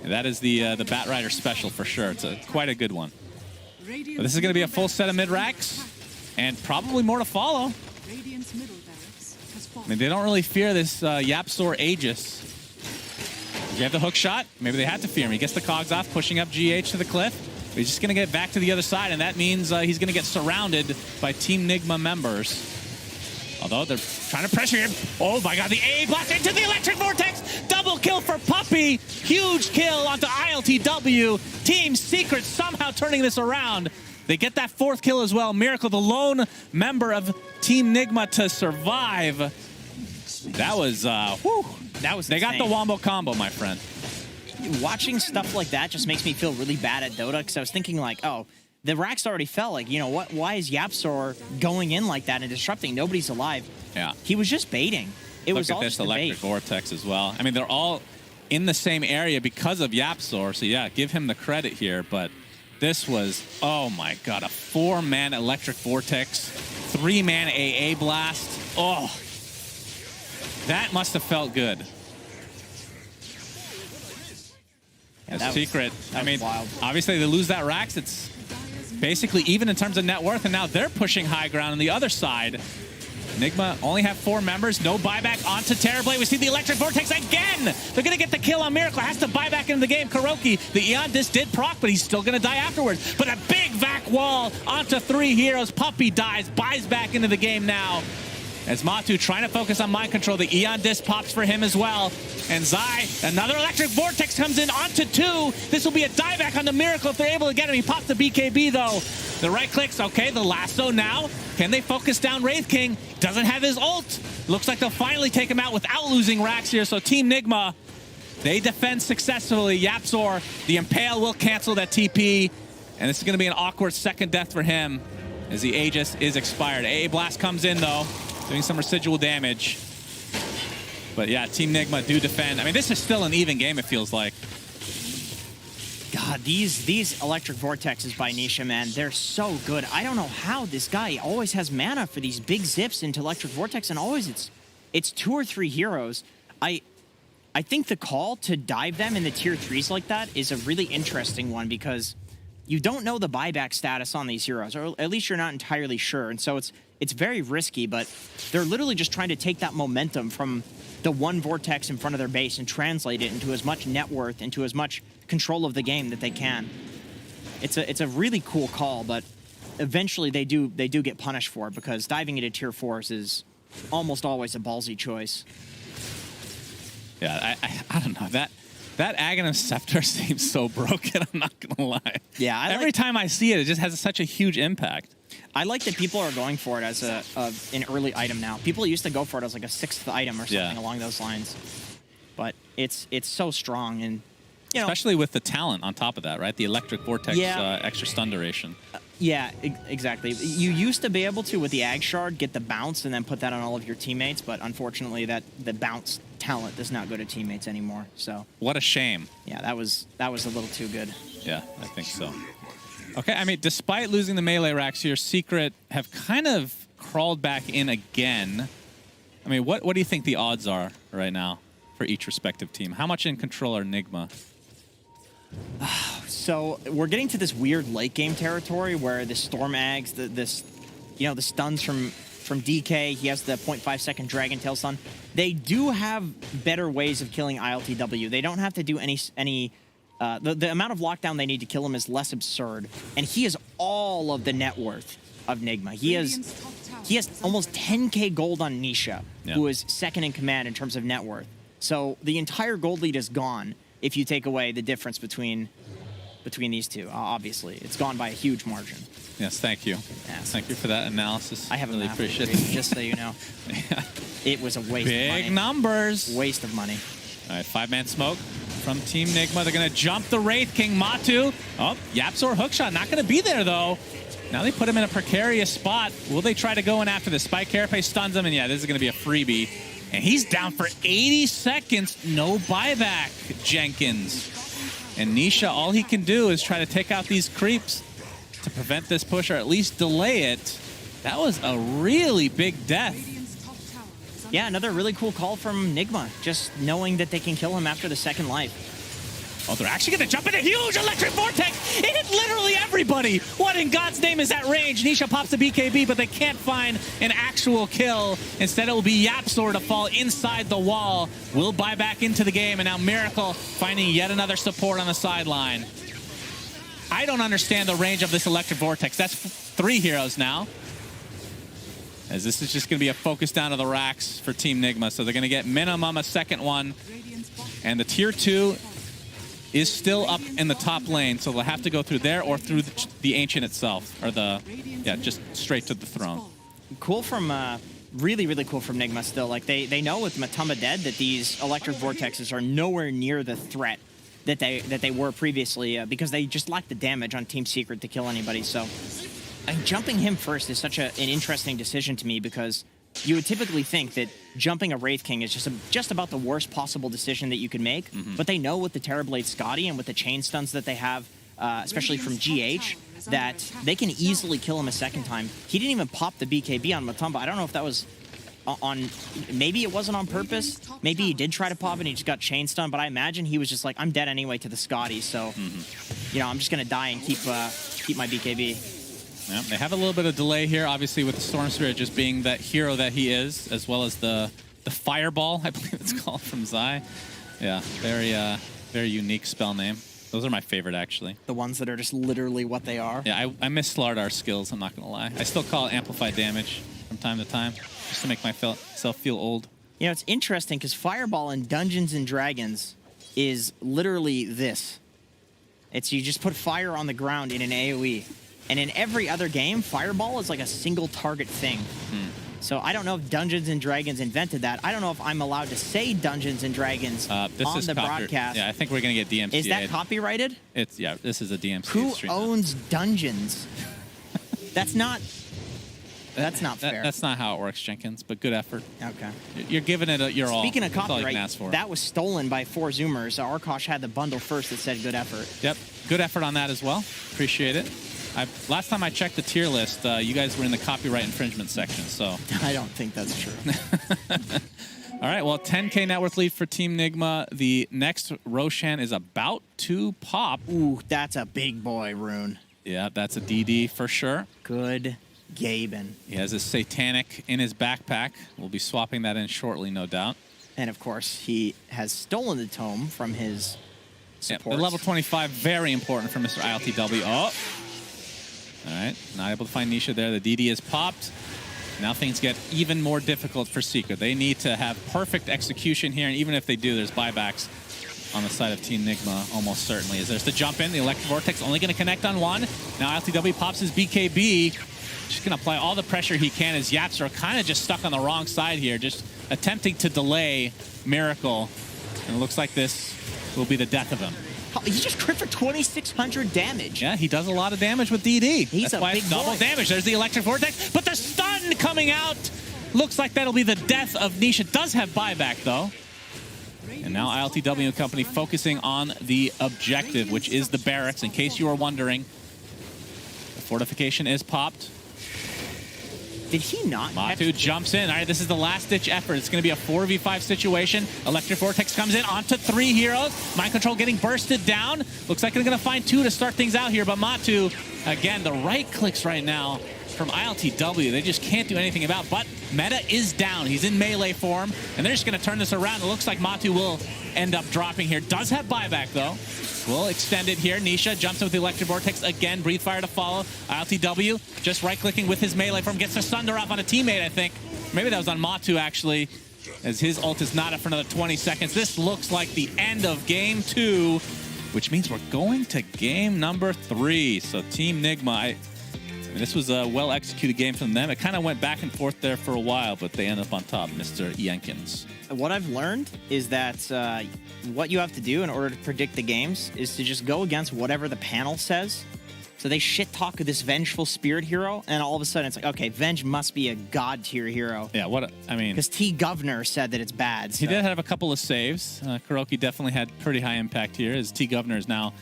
And that is the Bat Rider special for sure. It's quite a good one. But this is going to be a full set of mid-racks, and probably more to follow. I mean, they don't really fear this Yapsor Aegis. You have the hook shot. Maybe they had to fear him. He gets the cogs off, pushing up GH to the cliff. But he's just going to get back to the other side, and that means he's going to get surrounded by Team Nigma members. Although they're trying to pressure him. Oh my god, the A blast into the electric vortex. Double kill for Puppey. Huge kill onto ILTW. Team Secret somehow turning this around. They get that 4th kill as well. Miracle, the lone member of Team Nigma to survive. That was, whew. That was They insane. got the wombo combo, my friend. Watching stuff like that just makes me feel really bad at Dota, because I was thinking like, oh, the racks already fell. Like, you know, what? Why is Yapsor going in like that and disrupting? Nobody's alive. Yeah. He was just baiting. It was all Look at this just a electric bait. vortex as well. I mean, they're all in the same area because of Yapsor. So yeah, give him the credit here. But this was, oh my god, a 4-man electric vortex, 3-man AA blast. Oh, that must have felt good. Yeah, As Secret, I mean, wild. obviously they lose that racks. It's basically even in terms of net worth, and now they're pushing high ground on the other side. Nigma only have 4 members. No buyback onto Terrorblade. We see the electric vortex again. They're going to get the kill on Miracle. Has to buy back into the game. Kuroki, the Eon Disc did proc, but he's still going to die afterwards. But a big vac wall onto 3 heroes. Puppey dies, buys back into the game now. As Matu trying to focus on mind control, the Eon Disc pops for him as well. And Zai, another electric vortex comes in onto 2. This will be a dieback on the Miracle if they're able to get him. He pops the BKB though. The right clicks, okay, the lasso now. Can they focus down Wraith King? Doesn't have his ult. Looks like they'll finally take him out without losing racks here. So Team Nigma, they defend successfully. Yapsor, the Impale will cancel that TP. And this is going to be an awkward second death for him as the Aegis is expired. AA Blast comes in though, doing some residual damage. But yeah, Team Nigma do defend. I mean, this is still an even game, it feels like. God, these electric vortexes by Nisha, man, they're so good. I don't know how this guy always has mana for these big zips into electric vortex, and always it's 2 or 3 heroes. I think the call to dive them in the tier 3s like that is a really interesting one, because you don't know the buyback status on these heroes, or at least you're not entirely sure. And so it's very risky, but they're literally just trying to take that momentum from the one vortex in front of their base and translate it into as much net worth, into as much control of the game that they can. It's a really cool call, but eventually they do get punished for it, because diving into tier 4s is almost always a ballsy choice. Yeah, I don't know. That Aghanim Scepter seems so broken, I'm not going to lie. Yeah, every time I see it, it just has such a huge impact. I like that people are going for it as an early item now. People used to go for it as like a 6th item or something along those lines. But it's so strong, and you know, especially with the talent on top of that, right? The electric vortex extra stun duration. Yeah, exactly. You used to be able to, with the Ag Shard, get the bounce and then put that on all of your teammates, but unfortunately the bounce talent does not go to teammates anymore. So what a shame. Yeah, that was a little too good. Yeah, I think so. Okay, I mean, despite losing the melee racks here, Secret have kind of crawled back in again. I mean, what do you think the odds are right now for each respective team? How much in control are Nigma? So we're getting to this weird late game territory where the Storm Ags, the stuns from DK, he has the 0.5 second Dragon Tail stun. They do have better ways of killing ILTW. They don't have to do any the amount of lockdown they need to kill him is less absurd, and he has all of the net worth of Nigma. He has almost 10k gold on Nisha, who is second in command in terms of net worth. So the entire gold lead is gone if you take away the difference between these two. Obviously, it's gone by a huge margin. Yes, thank you. Yes. Thank you for that analysis. I have really a appreciate it. it. Just so you know, it was a waste of money. Big numbers. Waste of money. All right, 5-man smoke from Team Nigma. They're going to jump the Wraith King. Matu. Oh, Yapsor hookshot. Not going to be there, though. Now they put him in a precarious spot. Will they try to go in after the Spike Carapace stuns him? And yeah, this is going to be a freebie. And he's down for 80 seconds. No buyback, Jenkins. And Nisha, all he can do is try to take out these creeps to prevent this push or at least delay it. That was a really big death. Yeah, another really cool call from Nigma, just knowing that they can kill him after the second life. Oh, they're actually going to jump in a huge electric vortex. It hit literally everybody. What in God's name is that range? Nisha pops the BKB, but they can't find an actual kill. Instead, it will be YapzOr to fall inside the wall. Will buy back into the game, and now Miracle finding yet another support on the sideline. I don't understand the range of this electric vortex. That's 3 heroes now. As this is just going to be a focus down to the racks for Team Nigma. So they're going to get minimum a second one. And the tier 2 is still up in the top lane, so they'll have to go through there or through the Ancient itself, or just straight to the throne. Cool from, really, really cool from Nigma still. Like, they know with Matumba dead that these electric vortexes are nowhere near the threat that they were previously, because they just lack the damage on Team Secret to kill anybody. So, and jumping him first is such an interesting decision to me, because you would typically think that jumping a Wraith King is just about the worst possible decision that you could make. But they know with the Terrorblade Scotty and with the chain stuns that they have, especially from GH, that they can easily kill him a second time. He didn't even pop the BKB on Matumba. I don't know if that was on, maybe it wasn't on purpose. Maybe he did try to pop and he just got chain stunned. But I imagine he was just like, I'm dead anyway to the Scotty. So, you know, I'm just going to die and keep my BKB. Yeah, they have a little bit of delay here, obviously, with the Storm Spirit just being that hero that he is, as well as the Fireball, I believe it's called, from Zai. Yeah, very unique spell name. Those are my favorite, actually. The ones that are just literally what they are. Yeah, I miss Slardar skills, I'm not going to lie. I still call it amplified damage from time to time, just to make myself feel old. You know, it's interesting, because Fireball in Dungeons & Dragons is literally this. It's you just put fire on the ground in an AoE. And in every other game, Fireball is like a single target thing. So I don't know if Dungeons & Dragons invented that. I don't know if I'm allowed to say Dungeons & Dragons on the broadcast. Yeah, I think we're going to get DMCA'd. Is that copyrighted? Yeah, this is a DMCA Who stream. owns Dungeons? That's not fair. That's not how it works, Jenkins, but good effort. Okay. You're giving it your all. Speaking of That's all you copyright, can ask for. that was stolen by 4 Zoomers. Arkosh had the bundle first that said good effort. Yep, good effort on that as well. Appreciate it. Last time I checked the tier list, you guys were in the copyright infringement section, so. I don't think that's true. All right, well, 10K net worth lead for Team Nigma. The next Roshan is about to pop. Ooh, that's a big boy rune. Yeah, that's a DD for sure. Good Gaben. He has a Satanic in his backpack. We'll be swapping that in shortly, no doubt. And of course, he has stolen the tome from his support. Yeah, the level 25, very important for Mr. ILTW. Oh. All right, not able to find Nisha there. The DD is popped. Now things get even more difficult for Secret. They need to have perfect execution here, and even if they do, there's buybacks on the side of Team Nigma, almost certainly. As there's the jump in, the Electric Vortex only going to connect on one. Now ILTW pops his BKB. Just going to apply all the pressure he can as YapzOr kind of just stuck on the wrong side here, just attempting to delay Miracle. And it looks like this will be the death of him. He just crit for 2,600 damage. Yeah, he does a lot of damage with DD. That's why big it's double boy. damage. There's the Electric Vortex, but the stun coming out. Looks like that'll be the death of Nisha. Does have buyback, though. And now ILTW and company focusing on the objective, which is the barracks. In case you are wondering, the fortification is popped. Did he not? Matu jumps in. All right, this is the last-ditch effort. It's going to be a 4v5 situation. Electric Vortex comes in onto 3 heroes. Mind Control getting bursted down. Looks like they're going to find 2 to start things out here, but Matu, again, the right clicks right now from ILTW. They just can't do anything about, but Meta is down. He's in melee form, and they're just going to turn this around. It looks like Matu will end up dropping here. Does have buyback, though. Will extend it here. Nisha jumps in with the Electric Vortex again. Breathe Fire to follow. ILTW just right-clicking with his melee form. Gets the Sunder off on a teammate, I think. Maybe that was on Matu, actually, as his ult is not up for another 20 seconds. This looks like the end of Game 2, which means we're going to Game number 3. So Team Nigma, I mean, this was a well-executed game from them. It kind of went back and forth there for a while, but they end up on top, Mr. Jenkins. What I've learned is that what you have to do in order to predict the games is to just go against whatever the panel says So they shit talk this vengeful spirit hero, and all of a sudden it's like, okay, Venge must be a god tier hero. Yeah, I mean, because T Governor said that it's bad. So. He did have a couple of saves. Kuroki definitely had pretty high impact here, as T Governor is now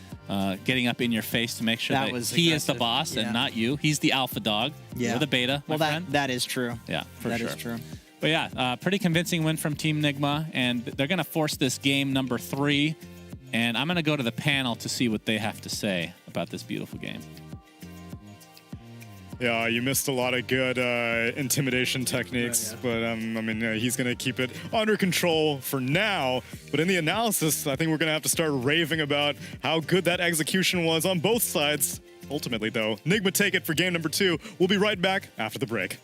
getting up in your face to make sure that he is the boss and not you. He's the alpha dog. Yeah. You're the beta. Well, that is true. Yeah, for sure. That is true. But yeah, pretty convincing win from Team Nigma, and they're going to force this game number 3. And I'm going to go to the panel to see what they have to say about this beautiful game. Yeah, you missed a lot of good intimidation techniques, but I mean, he's going to keep it under control for now. But in the analysis, I think we're going to have to start raving about how good that execution was on both sides. Ultimately, though, Nigma take it for game number 2. We'll be right back after the break.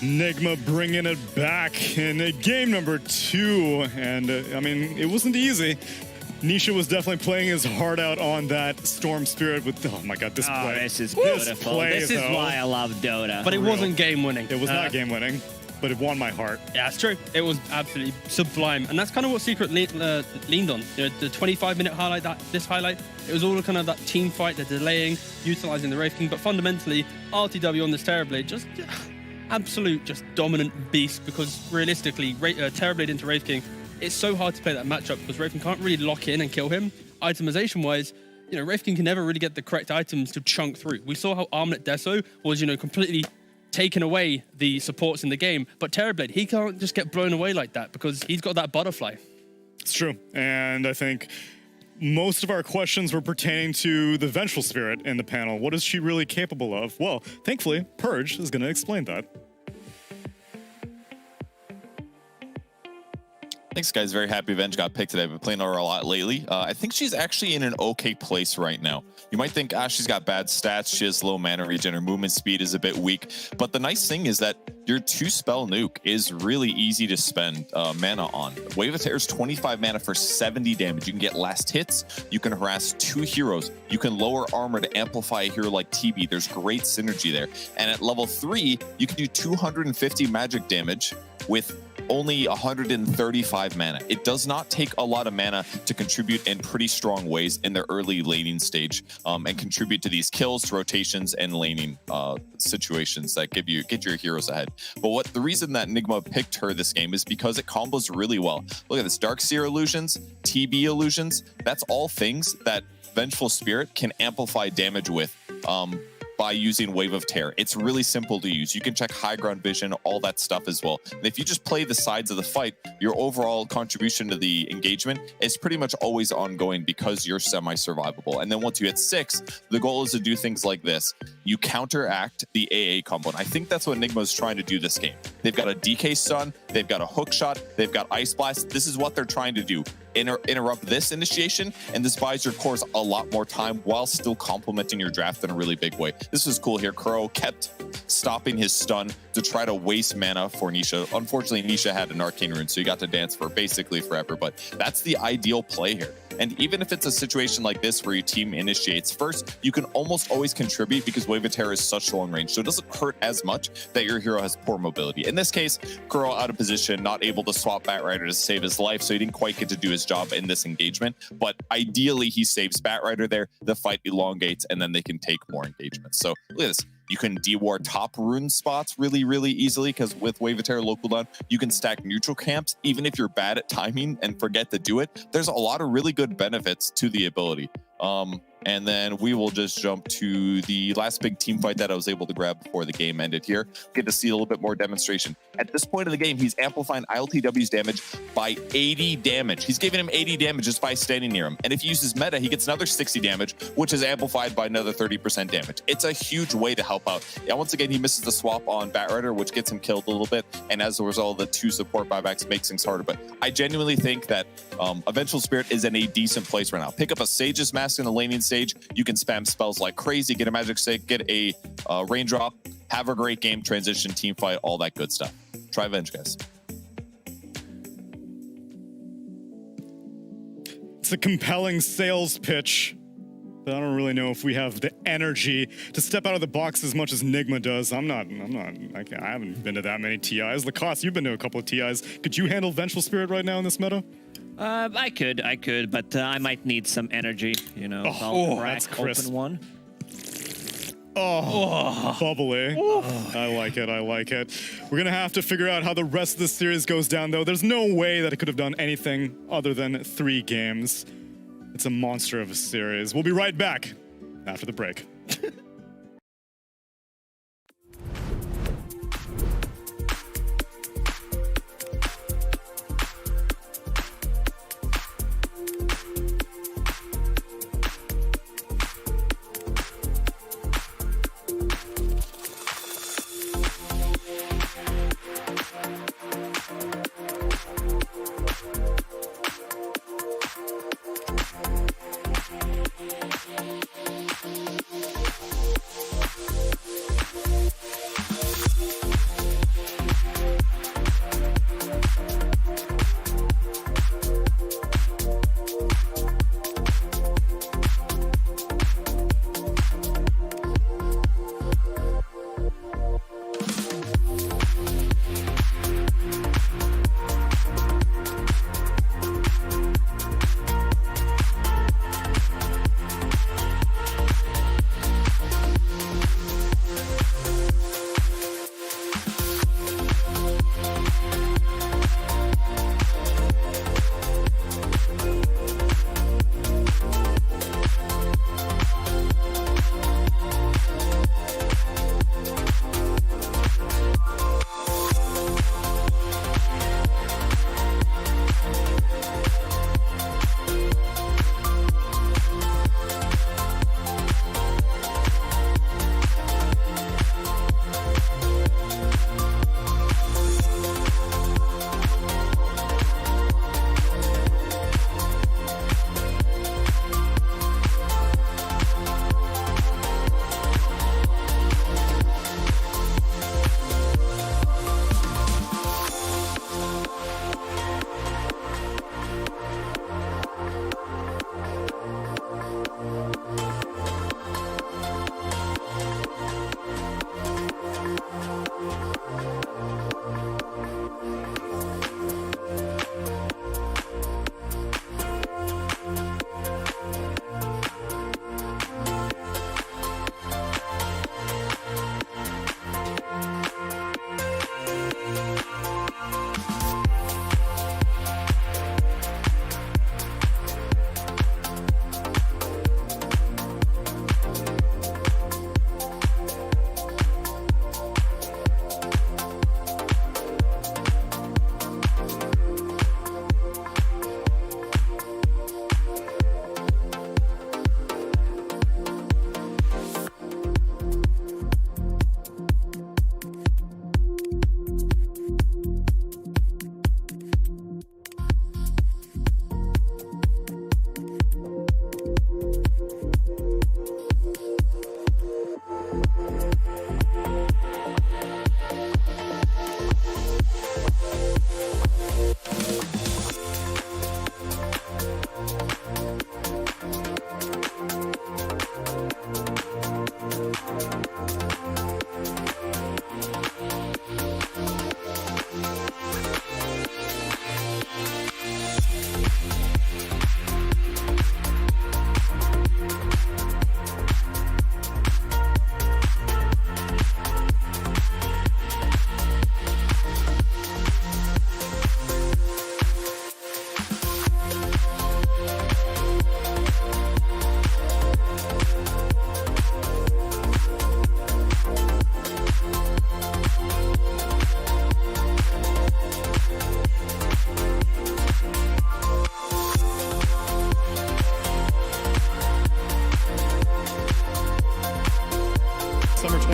Nigma bringing it back in game number 2. And, I mean, it wasn't easy. Nisha was definitely playing his heart out on that Storm Spirit with, oh my god, this play. This is beautiful. This is though, why I love Dota. But it wasn't game winning. It was not game winning, but it won my heart. Yeah, it's true. It was absolutely sublime. And that's kind of what Secret leaned on. You know, the 25-minute highlight, this highlight, it was all kind of that team fight, the delaying, utilizing the Wraith King. But fundamentally, RTW on this Terrorblade, just absolute, just dominant beast. Because realistically, Terrorblade into Wraith King, it's so hard to play that matchup because Wraith King can't really lock in and kill him. Itemization-wise, you know, Wraith King can never really get the correct items to chunk through. We saw how Armlet Deso was, you know, completely taken away the supports in the game. But Terrorblade, he can't just get blown away like that because he's got that butterfly. It's true. And I think most of our questions were pertaining to the Vengeful Spirit in the panel. What is she really capable of? Well, thankfully, Purge is going to explain that. Thanks, guys. Very happy Venge got picked today. I've been playing her a lot lately. I think she's actually in an okay place right now. You might think, she's got bad stats. She has low mana regen. Her movement speed is a bit weak. But the nice thing is that your 2-spell nuke is really easy to spend mana on. Wave of Terror is 25 mana for 70 damage. You can get last hits. You can harass 2 heroes. You can lower armor to amplify a hero like TB. There's great synergy there. And at level 3, you can do 250 magic damage with only 135 mana. It does not take a lot of mana to contribute in pretty strong ways in the early laning stage and contribute to these kills, rotations, and laning situations that get your heroes ahead. But the reason that Nigma picked her this game is because it combos really well. Look at this, Darkseer illusions, TB illusions, that's all things that Vengeful Spirit can amplify damage with by using Wave of Terror. It's really simple to use. You can check high ground vision, all that stuff as well. And if you just play the sides of the fight, your overall contribution to the engagement is pretty much always ongoing because you're semi-survivable. And then once you hit 6, the goal is to do things like this. You counteract the AA combo. And I think that's what Nigma is trying to do this game. They've got a DK stun, they've got a hook shot, they've got Ice Blast. This is what they're trying to do. Interrupt this initiation, and this buys your cores a lot more time while still complementing your draft in a really big way. This was cool here. Kuro kept stopping his stun to try to waste mana for Nisha. Unfortunately, Nisha had an arcane rune, so he got to dance for basically forever, but that's the ideal play here. And even if it's a situation like this where your team initiates first, you can almost always contribute because Wave of Terror is such long range, so it doesn't hurt as much that your hero has poor mobility. In this case, Kuro out of position, not able to swap Batrider to save his life, so he didn't quite get to do his job in this engagement. But ideally, he saves Batrider there, the fight elongates, and then they can take more engagements. So look at this. You can dewar top rune spots really, really easily because with Wave of Terror local down, you can stack neutral camps even if you're bad at timing and forget to do it. There's a lot of really good benefits to the ability. And then we will just jump to the last big team fight that I was able to grab before the game ended here. Get to see a little bit more demonstration. At this point of the game, he's amplifying ILTW's damage by 80 damage. He's giving him 80 damage just by standing near him. And if he uses meta, he gets another 60 damage, which is amplified by another 30% damage. It's a huge way to help out. Yeah, once again, he misses the swap on Batrider, which gets him killed a little bit. And as a result, the 2 support buybacks makes things harder. But I genuinely think that Vengeful Spirit is in a decent place right now. Pick up a Sage's Mask in the laning stage. You can spam spells like crazy, get a magic stick, get a raindrop, have a great game, transition, team fight, all that good stuff. Try Venge, guys. It's a compelling sales pitch, but I don't really know if we have the energy to step out of the box as much as Nigma does. I haven't been to that many TIs. Lacoste, you've been to a couple of TIs. Could you handle Vengeful Spirit right now in this meta? I could, but I might need some energy, you know. That's crisp. Open one. Bubbly. I like it. We're gonna have to figure out how the rest of the series goes down, though. There's no way that it could have done anything other than 3 games. It's a monster of a series. We'll be right back after the break.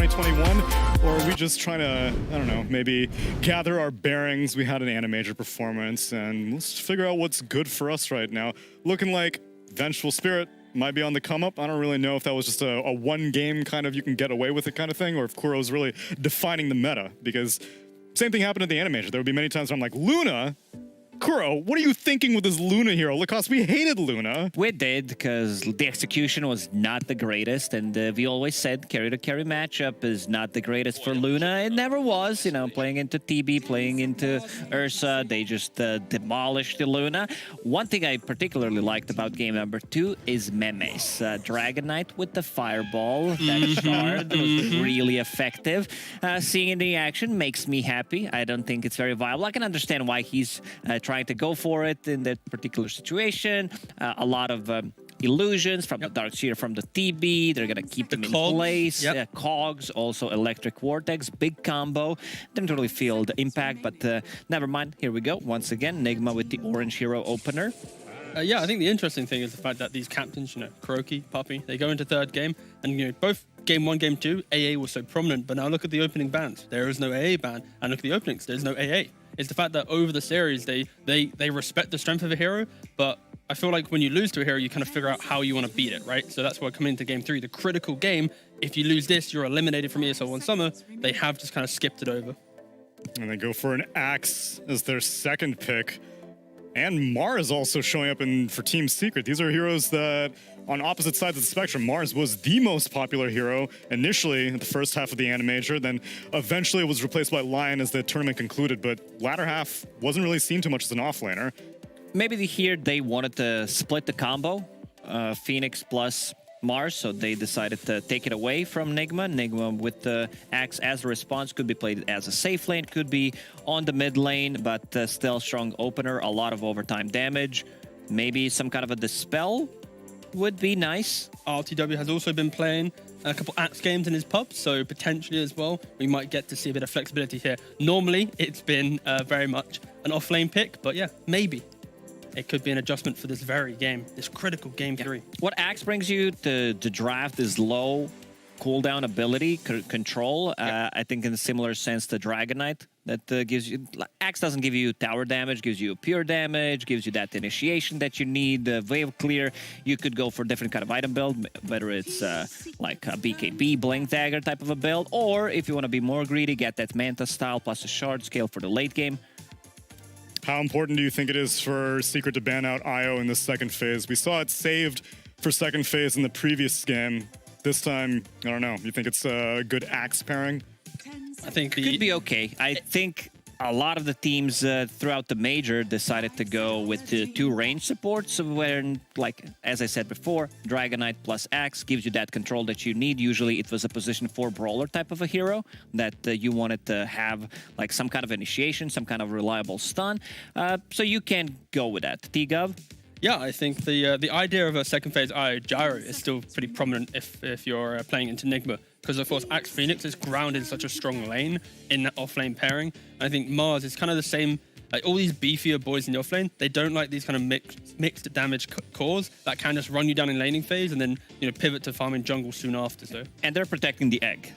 2021? Or are we just trying to, I don't know, maybe gather our bearings? We had an Animator performance, and let's figure out what's good for us right now. Looking like Vengeful Spirit might be on the come up. I don't really know if that was just a one game kind of you can get away with it kind of thing, or if Kuro's really defining the meta, because same thing happened at the Animator. There would be many times where I'm like, Luna? Kuro, what are you thinking with this Luna hero? Lacoste, we hated Luna. We did, because the execution was not the greatest, and we always said carry-to-carry matchup is not the greatest for Luna. It never was, you know, playing into TB, playing into Ursa, they just demolished the Luna. One thing I particularly liked about game number 2 is Memes. Dragon Knight with the fireball, that shard was really effective. Seeing it in the action makes me happy. I don't think it's very viable. I can understand why he's trying to go for it in that particular situation. A lot of illusions from the Dark Seer, from the TB. They're going to keep them in place. Cogs, also Electric Vortex. Big combo. Didn't really feel the impact, but never mind. Here we go. Once again, Nigma with the orange hero opener. Yeah, I think the interesting thing is the fact that these captains, you know, Kuroki, Puppy, they go into third game, and you know, both game 1, game 2, AA was so prominent, but now look at the opening bans. There is no AA ban, and look at the openings. There's no AA. It's the fact that over the series, they respect the strength of a hero, but I feel like when you lose to a hero, you kind of figure out how you want to beat it, right? So that's why coming into game 3, the critical game, if you lose this, you're eliminated from ESL One Summer. They have just kind of skipped it over. And they go for an Axe as their second pick. And Mars also showing up for Team Secret. These are heroes that, on opposite sides of the spectrum, Mars was the most popular hero initially in the first half of the Animator, then eventually it was replaced by Lion as the tournament concluded, but latter half wasn't really seen too much as an offlaner. Maybe here they wanted to split the combo, Phoenix plus Mars, so they decided to take it away from Nigma. Nigma with the Axe as a response could be played as a safe lane, could be on the mid lane, but still strong opener, a lot of overtime damage. Maybe some kind of a Dispel would be nice. RTW has also been playing a couple Axe games in his pub, so potentially as well, we might get to see a bit of flexibility here. Normally, it's been very much an off-lane pick, but yeah, maybe it could be an adjustment for this very game, this critical game 3. What Axe brings you to draft is low cooldown ability, control. I think in a similar sense to Dragon Knight, that gives you... Axe doesn't give you tower damage, gives you pure damage, gives you that initiation that you need, wave clear. You could go for a different kind of item build, whether it's like a BKB, Blink Dagger type of a build, or if you want to be more greedy, get that Manta style plus a shard scale for the late game. How important do you think it is for Secret to ban out IO in the second phase? We saw it saved for second phase in the previous game. This time, I don't know. You think it's a good Axe pairing? I think it could be okay. I think a lot of the teams throughout the major decided to go with the 2 range supports, where, like, as I said before, Dragon Knight plus Axe gives you that control that you need. Usually it was a position 4 brawler type of a hero that you wanted to have, like, some kind of initiation, some kind of reliable stun. So you can go with that. T-Gov? Yeah, I think the idea of a second phase IO gyro is still pretty prominent if you're playing into Nigma. Because, of course, Axe Phoenix is grounded in such a strong lane in that off-lane pairing. I think Mars is kind of the same. Like, all these beefier boys in the off-lane, they don't like these kind of mixed damage cores that can just run you down in laning phase and then, you know, pivot to farming jungle soon after. So. And they're protecting the egg.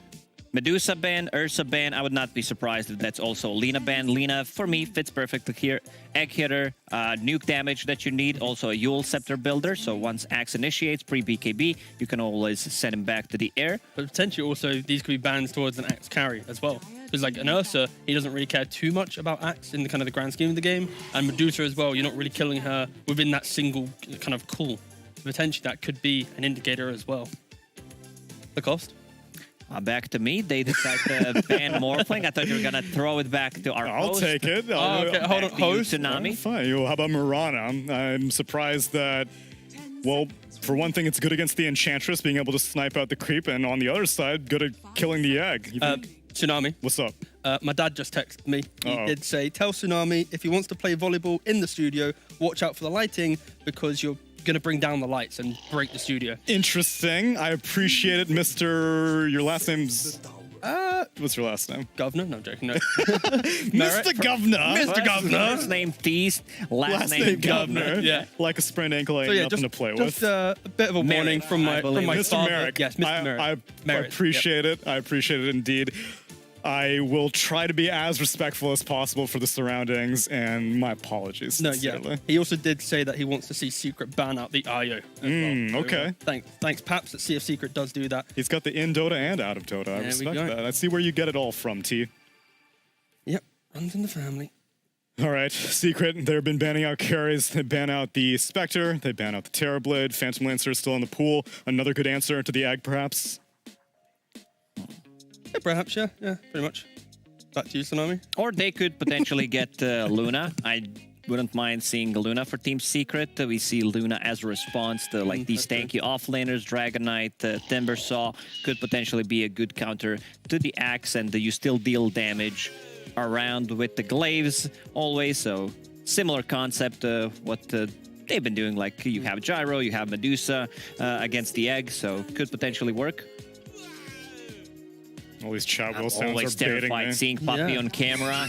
Medusa ban, Ursa ban, I would not be surprised if that's also Lina ban. Lina, for me, fits perfectly here. Egg hitter, nuke damage that you need, also a Yule Scepter builder, so once Axe initiates pre-BKB, you can always send him back to the air. But potentially also, these could be bans towards an Axe carry as well. Because like an Ursa, he doesn't really care too much about Axe in the kind of the grand scheme of the game, and Medusa as well, you're not really killing her within that single kind of call. Potentially that could be an indicator as well. The cost? Back to me. They decide to ban Morphling. I thought you were going to throw it back to our host. I'll take it. Okay, hold on, host. Tsunami. Fine. Well, how about Mirana? I'm surprised that, well, for one thing, it's good against the Enchantress, being able to snipe out the creep, and on the other side, good at killing the egg. Tsunami. What's up? My dad just texted me. He did say, tell Tsunami if he wants to play volleyball in the studio, watch out for the lighting because you're going to bring down the lights and break the studio. Interesting. I appreciate it, Mr. Your last name's... What's your last name? Governor? No, I'm joking. No. Mr. Governor. Mr. Governor. First name Teased, last name Governor. Yeah. Like a sprained ankle, ain't nothing to play with. Just a bit of a warning from my Mr. father. Merrick. Yes, Mr. Merrick. I appreciate it. I appreciate it indeed. I will try to be as respectful as possible for the surroundings, and my apologies. No, sincerely. yeah. He also did say that he wants to see Secret ban out the IO. As well. So, okay. Thanks, Paps. Let's see if Secret does do that. He's got the in Dota and out of Dota. I respect that. I see where you get it all from, T. Yep, runs in the family. All right, Secret, they've been banning out carries. They ban out the Spectre. They ban out the Terrorblade. Phantom Lancer is still in the pool. Another good answer to the Ag, perhaps? Yeah, perhaps, yeah, pretty much. Back to you, Tsunami. Or they could potentially get Luna. I wouldn't mind seeing Luna for Team Secret. We see Luna as a response to like these tanky offlaners. Dragon Knight, Timbersaw could potentially be a good counter to the Axe, and you still deal damage around with the glaives always. So similar concept to what they've been doing. Like you have Gyro, you have Medusa against the Egg, so could potentially work. All these chat wheel sounds always are baiting terrified me. seeing Puppy on camera.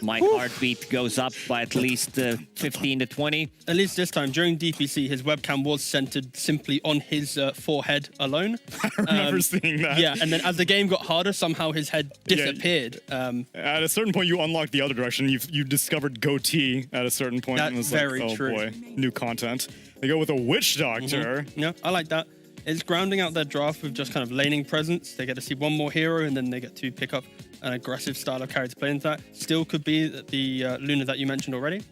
My heartbeat goes up by at least 15 to 20. At least this time, during DPC, his webcam was centered simply on his forehead alone. I remember seeing that. Yeah, and then as the game got harder, somehow his head disappeared. At a certain point, you unlock the other direction. You discovered goatee at a certain point. That's and it was very like, oh true. boy, new content. They go with a Witch Doctor. Yeah, I like that. It's grounding out their draft with just kind of laning presence. They get to see one more hero, and then they get to pick up an aggressive style of carry to play into that. Still could be the Luna that you mentioned already.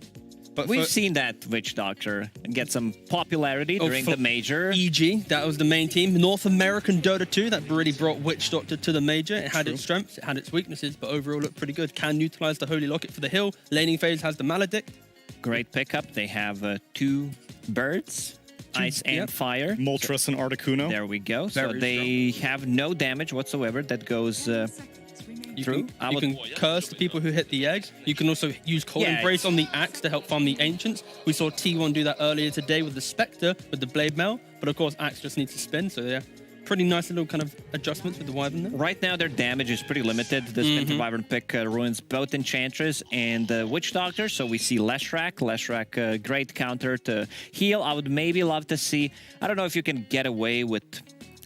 But we've seen that Witch Doctor get some popularity during the major. EG, that was the main team. North American Dota 2, that really brought Witch Doctor to the major. It had its strengths, it had its weaknesses, but overall looked pretty good. Can utilize the Holy Locket for the hill. Laning phase has the Maledict. Great pickup. They have 2 birds. Ice and fire. Moltres and Articuno. There we go. Very so they have no damage whatsoever that goes through. You can curse the people who hit the eggs. You can also use Cold Embrace on the Axe to help farm the Ancients. We saw T1 do that earlier today with the Spectre, with the Blade Mail. But of course, Axe just needs to spin. So yeah, pretty nice little kind of adjustments with the Wyvern there. Right now, their damage is pretty limited. This Winter Wyvern pick ruins both Enchantress and Witch Doctor. So we see Leshrac. Leshrac, great counter to heal. I would maybe love to see, I don't know if you can get away with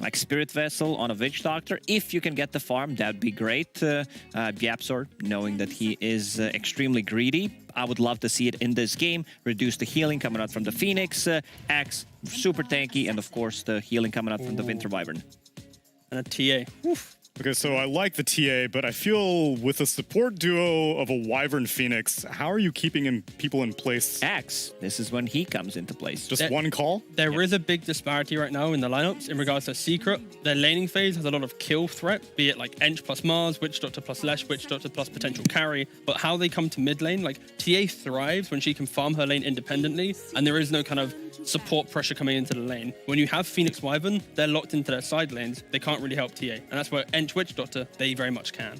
like Spirit Vessel on a Witch Doctor. If you can get the farm, that'd be great. Yapsor, knowing that he is extremely greedy, I would love to see it in this game. Reduce the healing coming out from the Phoenix. Axe, super tanky, and of course the healing coming out from the Winter Wyvern. And a TA. Oof. Okay, so I like the TA, but I feel with a support duo of a Wyvern Phoenix, how are you keeping people in place? Axe, this is when he comes into place. Just one call? There is a big disparity right now in the lineups in regards to Secret. Their laning phase has a lot of kill threat, be it like Ench plus Mars, Witch Doctor plus Lesh, Witch Doctor plus potential carry. But how they come to mid lane, like TA thrives when she can farm her lane independently, and there is no kind of support pressure coming into the lane. When you have Phoenix Wyvern, they're locked into their side lanes. They can't really help TA. And that's where Ench Witch Doctor, they very much can.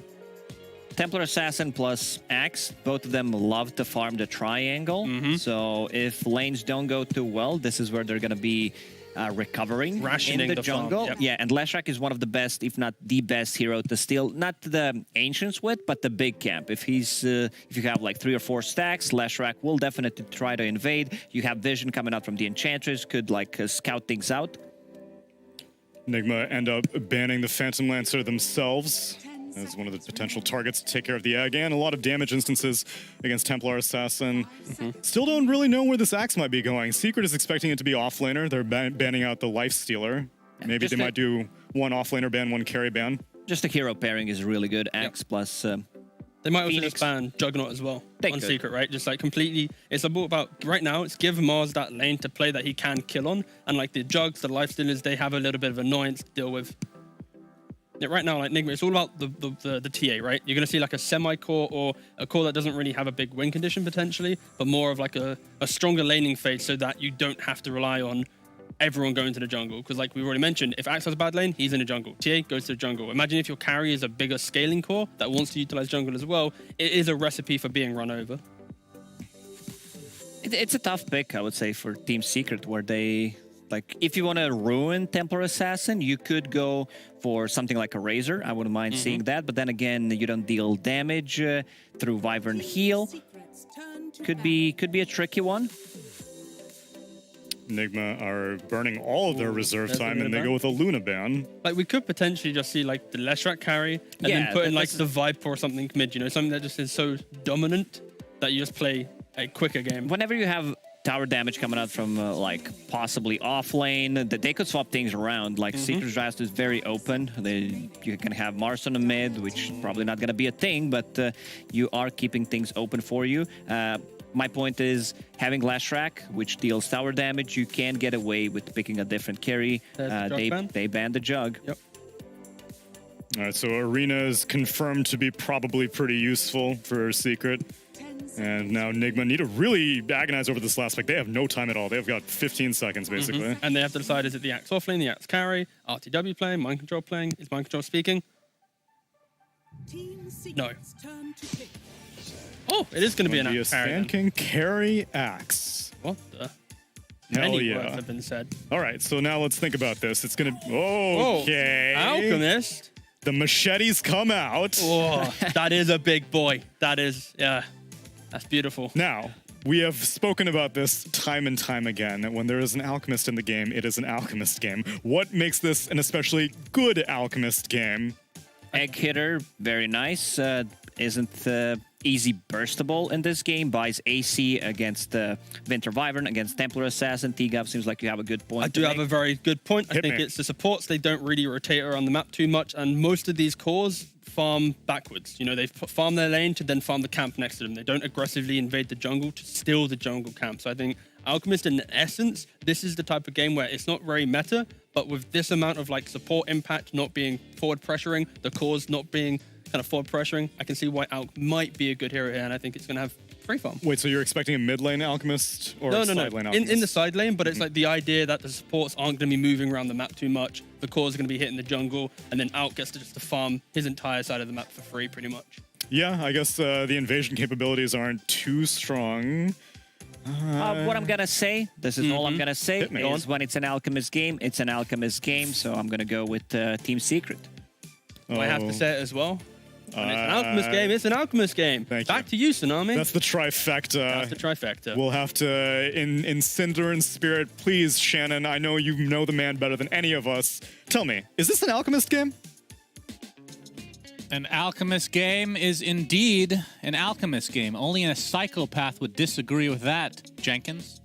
Templar Assassin plus Axe, both of them love to farm the triangle. So if lanes don't go too well, this is where they're going to be recovering rationing in the jungle. Farm. Yep. Yeah, and Leshrac is one of the best, if not the best hero to steal, not the Ancients with, but the big camp. If he's, if you have like 3 or 4 stacks, Leshrac will definitely try to invade. You have vision coming out from the Enchantress, could like scout things out. Nigma end up banning the Phantom Lancer themselves as one of the potential targets to take care of the Egg, and a lot of damage instances against Templar Assassin. Still don't really know where this Axe might be going. Secret is expecting it to be offlaner. They're banning out the Life Stealer. Maybe they might do one offlaner ban, one carry ban. Just a hero pairing is really good. Axe plus they might also Phoenix. just ban Juggernaut as well They on could. Secret, right? Just like completely, it's about right now, it's give Mars that lane to play that he can kill on. And like the Jugs, the Life Stealers, they have a little bit of annoyance to deal with. Yeah, right now, like Nigma, it's all about the TA, right? You're going to see like a semi-core or a core that doesn't really have a big win condition potentially, but more of like a stronger laning phase so that you don't have to rely on everyone going to the jungle. Because like we've already mentioned, if Axe has a bad lane, he's in the jungle. TA goes to the jungle. Imagine if your carry is a bigger scaling core that wants to utilize jungle as well. It is a recipe for being run over. It's a tough pick, I would say, for Team Secret, where they Like, if you want to ruin Templar Assassin, you could go for something like a Razor. I wouldn't mind seeing that. But then again, you don't deal damage through Wyvern Heal. Could be a tricky one. Nigma are burning all of their reserve time, and they ban. go with a Luna ban. Like, we could potentially just see, like, the Leshrac carry, and then put in, like, the Viper or something mid, you know, something that just is so dominant that you just play a quicker game. Whenever you have tower damage coming out from, like, possibly off lane, that they could swap things around. Like, Secret Draft is very open. You can have Mars on the mid, which is probably not going to be a thing, but you are keeping things open for you. My point is, having Leshrac, which deals tower damage, you can get away with picking a different carry. They banned the Jug. Yep. All right, so Arena is confirmed to be probably pretty useful for Secret. And now Nigma need to really agonize over this last pick. They have no time at all. They've got 15 seconds, basically. And they have to decide, is it the Axe offlane, the Axe carry, RTW playing, Mind Control playing? Is Mind Control speaking? No. Oh, it is going to be an Axe carry. Sand King carry Axe. What the? Hell Many yeah. words have been said. All right, so now let's think about this. It's going to... Okay. Alchemist. The machetes come out. Oh, that is a big boy. That is, yeah. That's beautiful. Now, we have spoken about this time and time again, that when there is an alchemist in the game, it is an alchemist game. What makes this an especially good alchemist game? Egg hitter, very nice. Isn't easy burstable in this game. Buys AC against Winter Wyvern, against Templar Assassin. T-Gab seems like you have a good point. I do have a very good point. I think it's the supports. They don't really rotate around the map too much, and most of these cores farm backwards. You know, they farm their lane to then farm the camp next to them. They don't aggressively invade the jungle to steal the jungle camp. So I think Alchemist, in essence, this is the type of game where it's not very meta, but with this amount of like support impact not being forward pressuring, the cores not being kind of forward pressuring, I can see why Alch might be a good hero here, and I think it's going to have free farm. Wait, so you're expecting a mid lane alchemist or a side lane alchemist? In the side lane, but it's like the idea that the supports aren't going to be moving around the map too much. The cores are going to be hitting the jungle, and then Alch gets to just farm his entire side of the map for free, pretty much. Yeah, I guess the invasion capabilities aren't too strong. What I'm gonna say, this is all I'm gonna say, is when it's an alchemist game, it's an alchemist game. So I'm gonna go with Team Secret. I have to say it as well. When it's an alchemist game, it's an alchemist game. Back to you, Tsunami. That's the trifecta. That's the trifecta. We'll have to, in Cinder and Spirit, please, Shannon, I know you know the man better than any of us. Tell me, is this an alchemist game? An alchemist game is indeed an alchemist game. Only a psychopath would disagree with that, Jenkins.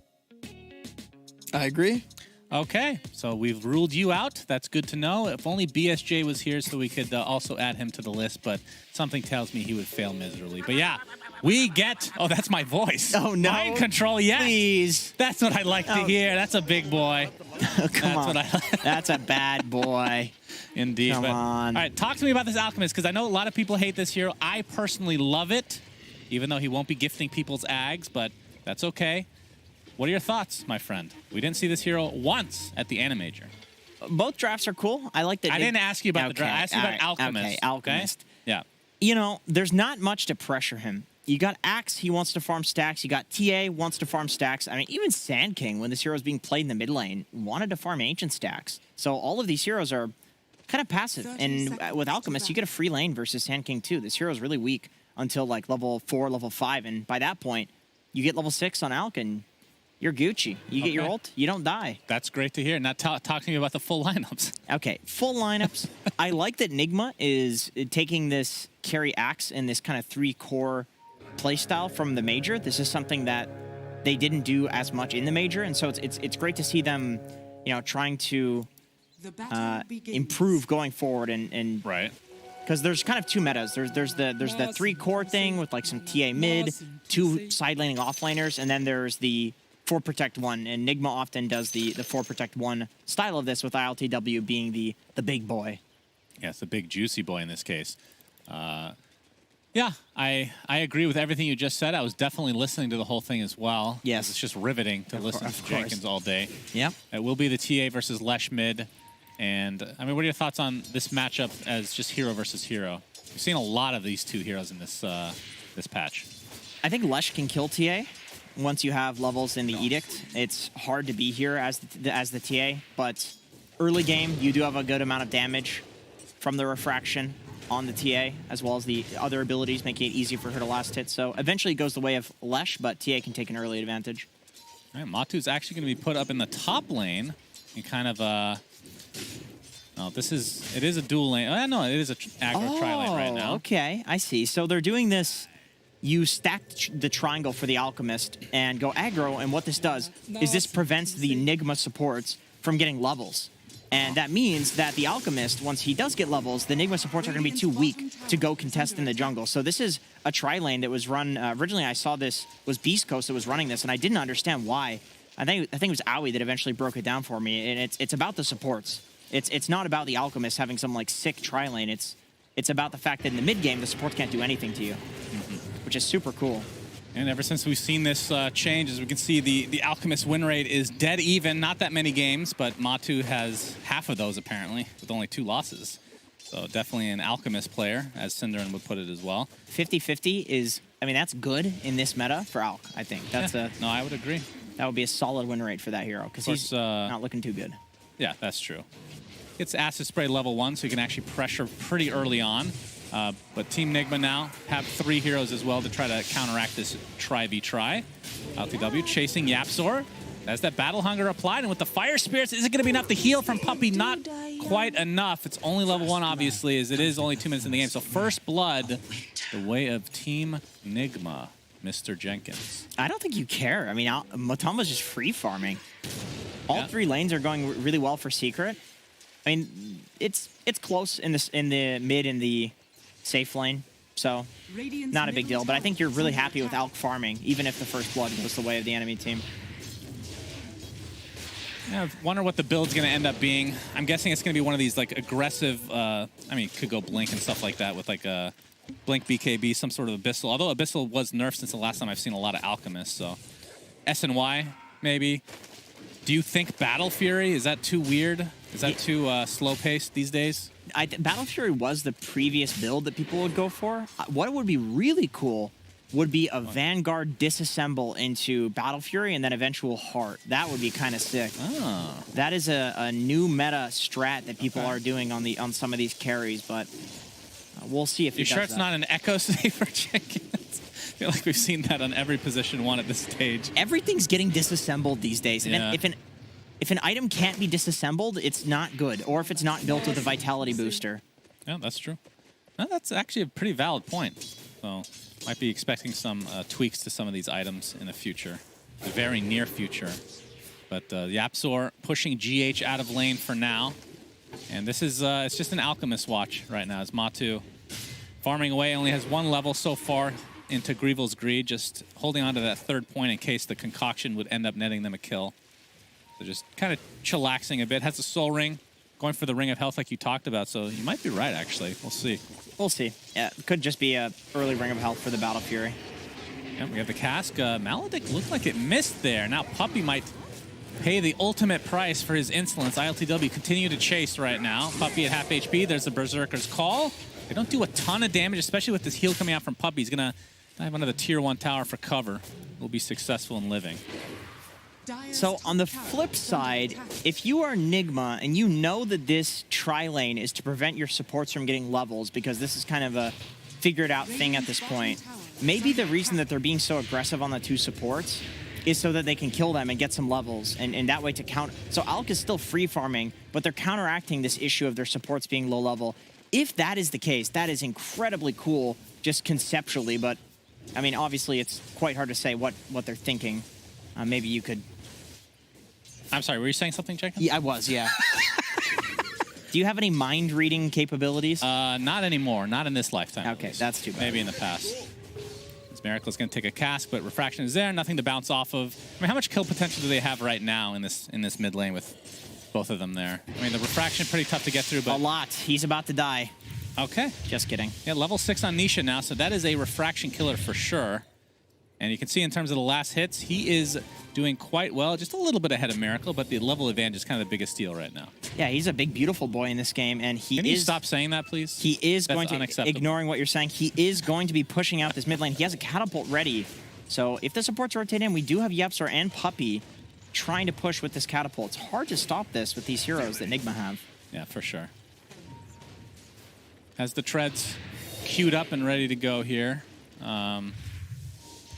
I agree. Okay, so we've ruled you out. That's good to know. If only BSJ was here so we could also add him to the list, but something tells me he would fail miserably. But yeah, we get... Oh, that's my voice. Oh, no. Mind control, yes. Please. That's what I like to hear. That's a big boy. Come on. That's a bad boy. Indeed. Come on. All right, talk to me about this alchemist, because I know a lot of people hate this hero. I personally love it, even though he won't be gifting people's ags, but that's okay. What are your thoughts, my friend? We didn't see this hero once at the Animajor. Both drafts are cool. I like that. I didn't ask you about the draft. I asked you about Alchemist. Okay, Alchemist. Okay? Yeah. You know, there's not much to pressure him. You got Axe, he wants to farm stacks. You got TA, wants to farm stacks. I mean, even Sand King, when this hero is being played in the mid lane, wanted to farm ancient stacks. So all of these heroes are kind of passive. And with Alchemist, you get a free lane versus Sand King too. This hero is really weak until like level 4, level 5. And by that point, you get level 6 on Alch and you're Gucci. You get your ult, you don't die. That's great to hear. Now talk to me about the full lineups. Okay, full lineups. I like that Nigma is taking this carry Axe and this kind of 3-core playstyle from the Major. This is something that they didn't do as much in the Major, and so it's great to see them, you know, trying to improve going forward and right. Because there's kind of two metas. There's the 3-core thing with like some TA mid, 2 side laning offlaners, and then there's the 4 protect 1, and Nigma often does the 4 protect 1 style of this, with ILTW being the big boy. Yes, the big juicy boy in this case. Yeah, I agree with everything you just said. I was definitely listening to the whole thing as well. Yes. It's just riveting to listen to Jenkins all day. Yep. It will be the TA versus Lesh mid. And, I mean, what are your thoughts on this matchup as just hero versus hero? We've seen a lot of these two heroes in this this patch. I think Lesh can kill TA. once you have levels in the Edict. It's hard to be here as the TA, but early game, you do have a good amount of damage from the refraction on the TA, as well as the other abilities, making it easy for her to last hit. So eventually it goes the way of Lesh, but TA can take an early advantage. All right, Matu's actually going to be put up in the top lane and kind of oh, it is a dual lane. Oh, no, it is a aggro tri-lane right now. Okay, I see. So they're doing this. You stack the triangle for the Alchemist and go aggro, and what this does is this prevents the Nigma supports from getting levels. And that means that the Alchemist, once he does get levels, the Nigma supports are going to be too weak to go contest in the jungle. So this is a tri-lane that was run, originally I saw this was Beast Coast that was running this, and I didn't understand why. I think it was Aoi that eventually broke it down for me, and it's about the supports. It's not about the Alchemist having some like sick tri-lane. It's about the fact that in the mid game, the supports can't do anything to you, which is super cool. And ever since we've seen this change, as we can see, the Alchemist win rate is dead even. Not that many games, but Matu has half of those, apparently, with only 2 losses. So definitely an Alchemist player, as Cinderin would put it as well. 50-50 is, I mean, that's good in this meta for Alc, I think. That's no, I would agree. That would be a solid win rate for that hero, because he's not looking too good. Yeah, that's true. It's Acid Spray level 1, so you can actually pressure pretty early on. But Team Nigma now have 3 heroes as well to try to counteract this try-v-try. LTW chasing Yapzor. As that Battle Hunger applied, and with the Fire Spirits, is it going to be enough to heal from Puppey? Not quite enough. It's only level 1, obviously, as it is only 2 minutes in the game. So first blood, the way of Team Nigma, Mr. Jenkins. I don't think you care. I mean, Motomba's just free farming. All 3 lanes are going really well for Secret. I mean, it's close in the mid and the safe lane, so not a big deal. But I think you're really happy with Alc farming, even if the first blood goes the way of the enemy team. Yeah, I wonder what the build's going to end up being. I'm guessing it's going to be one of these like aggressive. I mean, it could go Blink and stuff like that with like a Blink BKB, some sort of Abyssal. Although Abyssal was nerfed since the last time I've seen a lot of Alchemists, so SNY maybe. Do you think Battle Fury, is that too weird? Is that too slow-paced these days? Battle Fury was the previous build that people would go for. What would be really cool would be a Vanguard disassemble into Battle Fury and then eventual Heart. That would be kind of sick. Oh. That is a new meta strat that people are doing on some of these carries, but we'll see if he does sure it's that. not an Echo Save for Jenkins? I feel like we've seen that on every position 1 at this stage. Everything's getting disassembled these days. Yeah. And if an item can't be disassembled, it's not good. Or if it's not built with a vitality booster. Yeah, that's true. No, that's actually a pretty valid point. So might be expecting some tweaks to some of these items in the future, the very near future. But Yapzor pushing GH out of lane for now. And this is it's just an Alchemist watch right now as Matu farming away, only has 1 level so far into Grievel's Greed, just holding on to that 3rd point in case the concoction would end up netting them a kill. So just kind of chillaxing a bit. Has a soul ring, going for the ring of health like you talked about. So you might be right, actually. We'll see. We'll see. Yeah, it could just be a early ring of health for the Battle Fury. Yeah, we have the cask. Maledict looked like it missed there. Now Puppey might pay the ultimate price for his insolence. ILTW continue to chase right now. Puppey at half HP. There's the Berserker's Call. They don't do a ton of damage, especially with this heal coming out from Puppey. He's going to dive under the tier 1 tower for cover. Will be successful in living. So on the flip side, if you are Nigma and you know that this tri-lane is to prevent your supports from getting levels, because this is kind of a figured out thing at this point, maybe the reason that they're being so aggressive on the 2 supports is so that they can kill them and get some levels, and that way to counter. So Alc is still free farming, but they're counteracting this issue of their supports being low level. If that is the case, that is incredibly cool, just conceptually, but I mean, obviously it's quite hard to say what they're thinking. Maybe you could... I'm sorry, were you saying something, Jacob? Yeah, I was, yeah. Do you have any mind-reading capabilities? Not anymore. Not in this lifetime. Okay, that's too bad. Maybe in the past. This Miracle is going to take a cask, but Refraction is there. Nothing to bounce off of. I mean, how much kill potential do they have right now in this mid lane with both of them there? I mean, the Refraction pretty tough to get through, but... A lot. He's about to die. Okay. Just kidding. Yeah, level 6 on Nisha now, so that is a Refraction killer for sure. And you can see in terms of the last hits, he is doing quite well, just a little bit ahead of Miracle, but the level advantage is kind of the biggest deal right now. Yeah, he's a big, beautiful boy in this game, and he Can you stop saying that, please? He is That's going to, unacceptable. ignoring what you're saying, he is going to be pushing out this mid lane. He has a catapult ready So if the supports rotate in, we do have Yepsor and Puppey trying to push with this catapult. It's hard to stop this with these heroes that Nigma have. Yeah, for sure. Has the treads queued up and ready to go here. Yeah,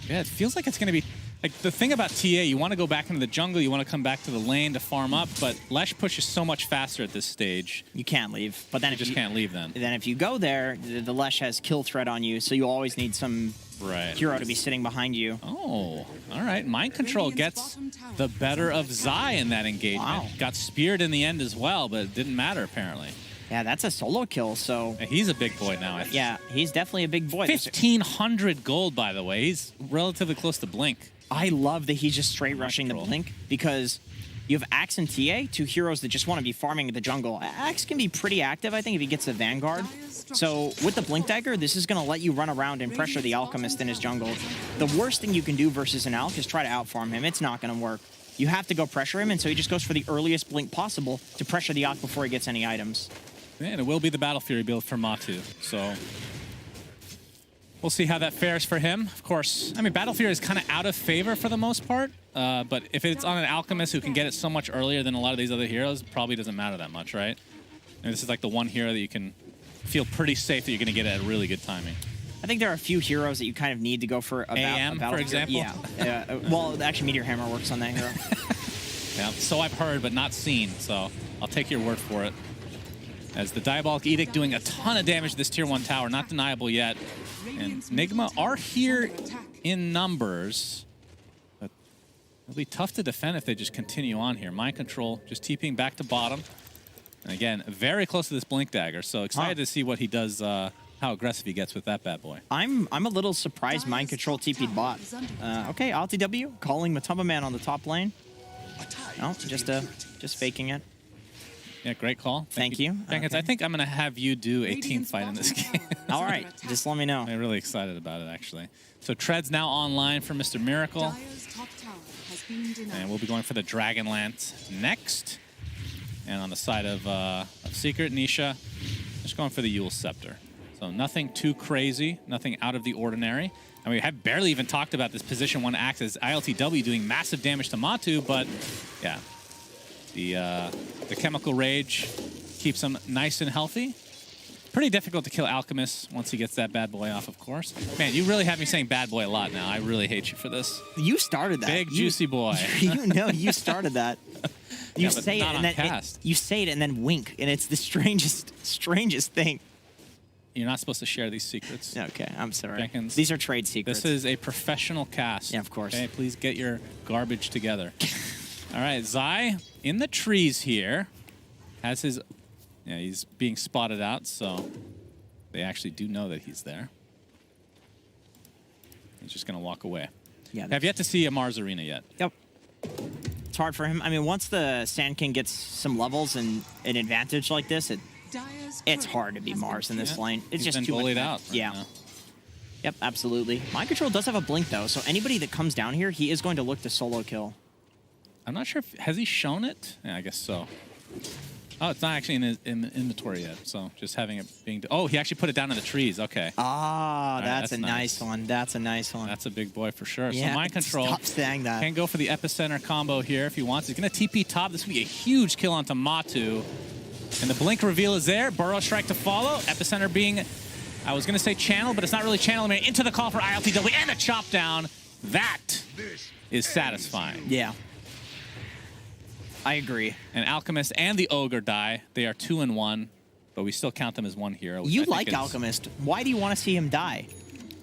it feels like it's going to be... Like, the thing about TA, you want to go back into the jungle, you want to come back to the lane to farm up, but Lesh pushes so much faster at this stage. You can't leave. But then you just can't leave then. Then if you go there, the Lesh has kill threat on you, so you always need some hero to be sitting behind you. Oh, all right. Mind Control gets the better of Zai in that engagement. Wow. Got speared in the end as well, but it didn't matter apparently. Yeah, that's a solo kill, so... He's a big boy now. Yeah, he's definitely a big boy. 1,500 gold, by the way. He's relatively close to Blink. I love that he's just straight rushing the Blink, because you have Axe and TA, two heroes that just want to be farming the jungle. Axe can be pretty active, I think, if he gets the Vanguard. So with the Blink Dagger, this is going to let you run around and pressure the Alchemist in his jungle. The worst thing you can do versus an Alch is try to outfarm him. It's not going to work. You have to go pressure him, and so he just goes for the earliest Blink possible to pressure the Alch before he gets any items. And it will be the Battle Fury build for Matu, so we'll see how that fares for him. Of course, I mean, Battle Fury is kind of out of favor for the most part, but if it's on an Alchemist who can get it so much earlier than a lot of these other heroes, it probably doesn't matter that much, right? And this is like the one hero that you can feel pretty safe that you're going to get it at really good timing. I think there are a few heroes that you kind of need to go for a AM, Battle for example? Yeah. Well, actually, Meteor Hammer works on that hero. Yeah, so I've heard, but not seen, so I'll take your word for it. As the Diabolic Edict doing a ton of damage to this Tier 1 tower, not deniable yet. And Nigma are here in numbers, but it'll be tough to defend if they just continue on here. Mind Control just TPing back to bottom. And again, very close to this Blink Dagger, so excited to see what he does, how aggressive he gets with that bad boy. I'm a little surprised Mind Control TP'd bot. Okay, LTW, calling Matumba Man on the top lane. No, just faking it. Yeah, great call. Thank you. Jenkins, I think I'm going to have you do a team fight in this game. All right, just let me know. I'm really excited about it, actually. So Tread's now online for Mr. Miracle. And we'll be going for the Dragonlance next. And on the side of Secret, Nisha, just going for the Yule Scepter. So nothing too crazy, nothing out of the ordinary. And we have barely even talked about this position 1 axe as ILTW doing massive damage to Matu, but yeah. The Chemical Rage keeps him nice and healthy. Pretty difficult to kill Alchemist once he gets that bad boy off, of course. Man, you really have me saying bad boy a lot now. I really hate you for this. You started that. Big, juicy boy. You know you started that. You Yeah, say it not and on then cast. you say it and then wink, and it's the strangest thing. You're not supposed to share these secrets. Okay, I'm sorry. Jenkins, These are trade secrets. this is a professional cast. Yeah, of course. Okay, please get your garbage together. All right, Zai in the trees here. Has his... Yeah, he's being spotted out, so they actually do know that he's there. He's just going to walk away. Yeah. Have yet to see a Mars Arena yet. Yep. It's hard for him. I mean, once the Sand King gets some levels and an advantage like this, it's hard to be Mars in this lane. It's He's just been too bullied much. out right Yeah. now. Yep, absolutely. Mind Control does have a blink, though, so anybody that comes down here, he is going to look to solo kill. I'm not sure if... Has he shown it? Yeah, I guess so. Oh, it's not actually in his inventory yet, so just having it being... Oh, he actually put it down in the trees. Okay. Ah, All right, that's a nice one. That's a nice one. That's a big boy for sure. Yeah, So Mind Control stop saying that. can go for the Epicenter combo here if he wants. He's going to TP top. This will be a huge kill onto Matu. And the blink reveal is there. Burrow Strike to follow. Epicenter being... I was going to say channel, but it's not really channel. Into the call for ILTW and a chop down. That is satisfying. Yeah. I agree. And Alchemist and the Ogre die. They are 2-1, but we still count them as one hero. You like Alchemist. Why do you want to see him die?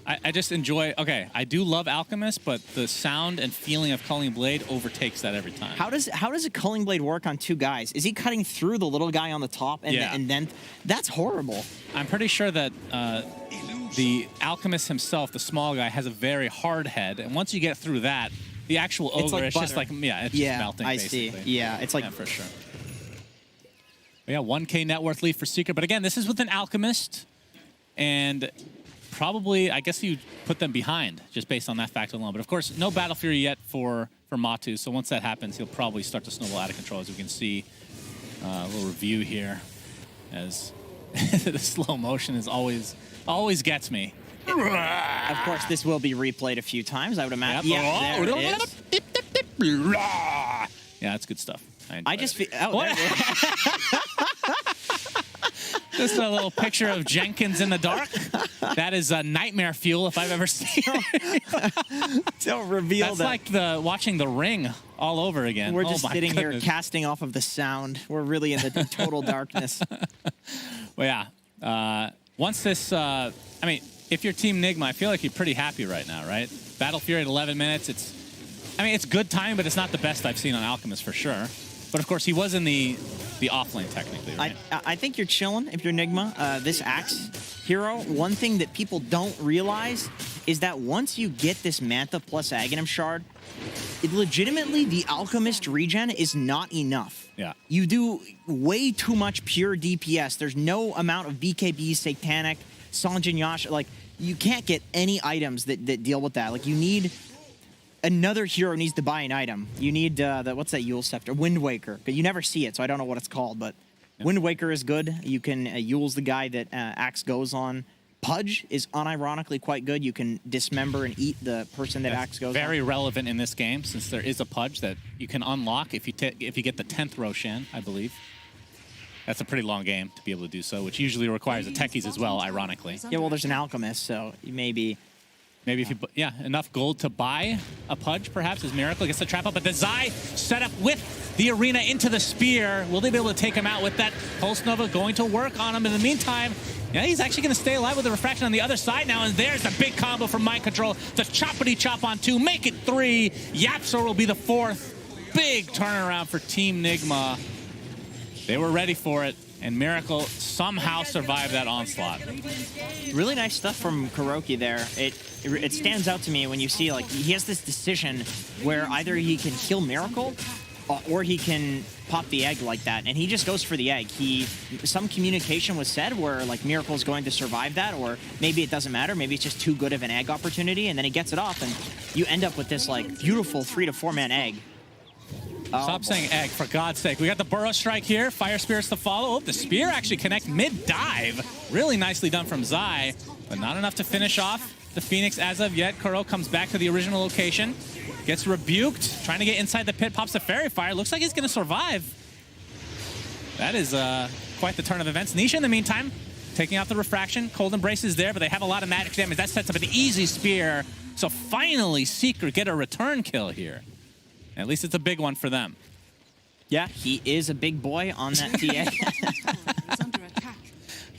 I just enjoy... Okay, I do love Alchemist, but the sound and feeling of Culling Blade overtakes that every time. How does a Culling Blade work on two guys? Is he cutting through the little guy on the top? And then that's horrible. I'm pretty sure that the Alchemist himself, the small guy, has a very hard head. And once you get through that, the actual Ogre is just like... Yeah, it's just melting, basically. I see. Yeah, it's like... Yeah, for sure. But yeah, 1K net worth lead for Secret. But again, this is with an Alchemist. And... Probably, I guess you put them behind just based on that fact alone. But of course, no Battle Fury yet for Matu. So once that happens, he'll probably start to snowball out of control. As we can see, a little review here, as the slow motion is always gets me. Of course, this will be replayed a few times, I would imagine. Yep. Yeah, there it is. Yeah, that's good stuff. I just feel... Oh, there it is. Just a little picture of Jenkins in the dark. That is nightmare fuel if I've ever seen it. Don't reveal That's that. like watching The Ring all over again. We're just my sitting here goodness. casting off of the sound. We're really in the total darkness. Well, yeah. Once this, I mean, if you're Team Nigma, I feel like you're pretty happy right now, right? Battle Fury at 11 minutes. It's good time, but it's not the best I've seen on Alchemist for sure. But of course, he was in the offlane technically, right? I think you're chilling if you're Nigma. This Axe hero, one thing that people don't realize is that once you get this Mantha plus Aghanim Shard, legitimately the Alchemist regen is not enough. Yeah. You do way too much pure DPS. There's no amount of BKB, Satanic, Sanjin Yash. Like, you can't get any items that deal with that. Like, you need... Another hero needs to buy an item. You need, what's that Yule Scepter? Wind Waker. But you never see it, so I don't know what it's called. But Wind Waker is good. You can, Yule's the guy that Axe goes on. Pudge is unironically quite good. You can dismember and eat the person that Axe goes on. Very relevant in this game, since there is a Pudge that you can unlock if you get the 10th Roshan, I believe. That's a pretty long game to be able to do so, which usually requires a techies as well, ironically. Yeah, well, there's an Alchemist, so maybe... Maybe if you, enough gold to buy a Pudge, perhaps, is Miracle gets the trap up. But the Zai set up with the arena into the spear. Will they be able to take him out with that Pulse Nova going to work on him? In the meantime, yeah, he's actually going to stay alive with the Refraction on the other side now. And there's the big combo from Mind Control. The choppity chop on 2, make it 3. Yapsor will be the 4th. Big turnaround for Team Nigma. They were ready for it. And Miracle somehow survived that onslaught. Really nice stuff from Kuroki there. It stands out to me when you see, like, he has this decision where either he can kill Miracle or he can pop the egg like that, and he just goes for the egg. Some communication was said where, like, Miracle's going to survive that, or maybe it doesn't matter. Maybe it's just too good of an egg opportunity, and then he gets it off, and you end up with this, like, beautiful 3 to 4 man egg. Stop saying egg, for God's sake. We got the Burrow Strike here. Fire Spirits to follow. Oh, the Spear actually connect mid-dive. Really nicely done from Zai, but not enough to finish off the Phoenix as of yet. Kuro comes back to the original location. Gets rebuked. Trying to get inside the pit. Pops the Fairy Fire. Looks like he's going to survive. That is quite the turn of events. Nisha, in the meantime, taking out the Refraction. Cold Embrace is there, but they have a lot of magic damage. That sets up an easy Spear. So finally, Seeker get a return kill here. At least it's a big one for them. Yeah, he is a big boy on that TA.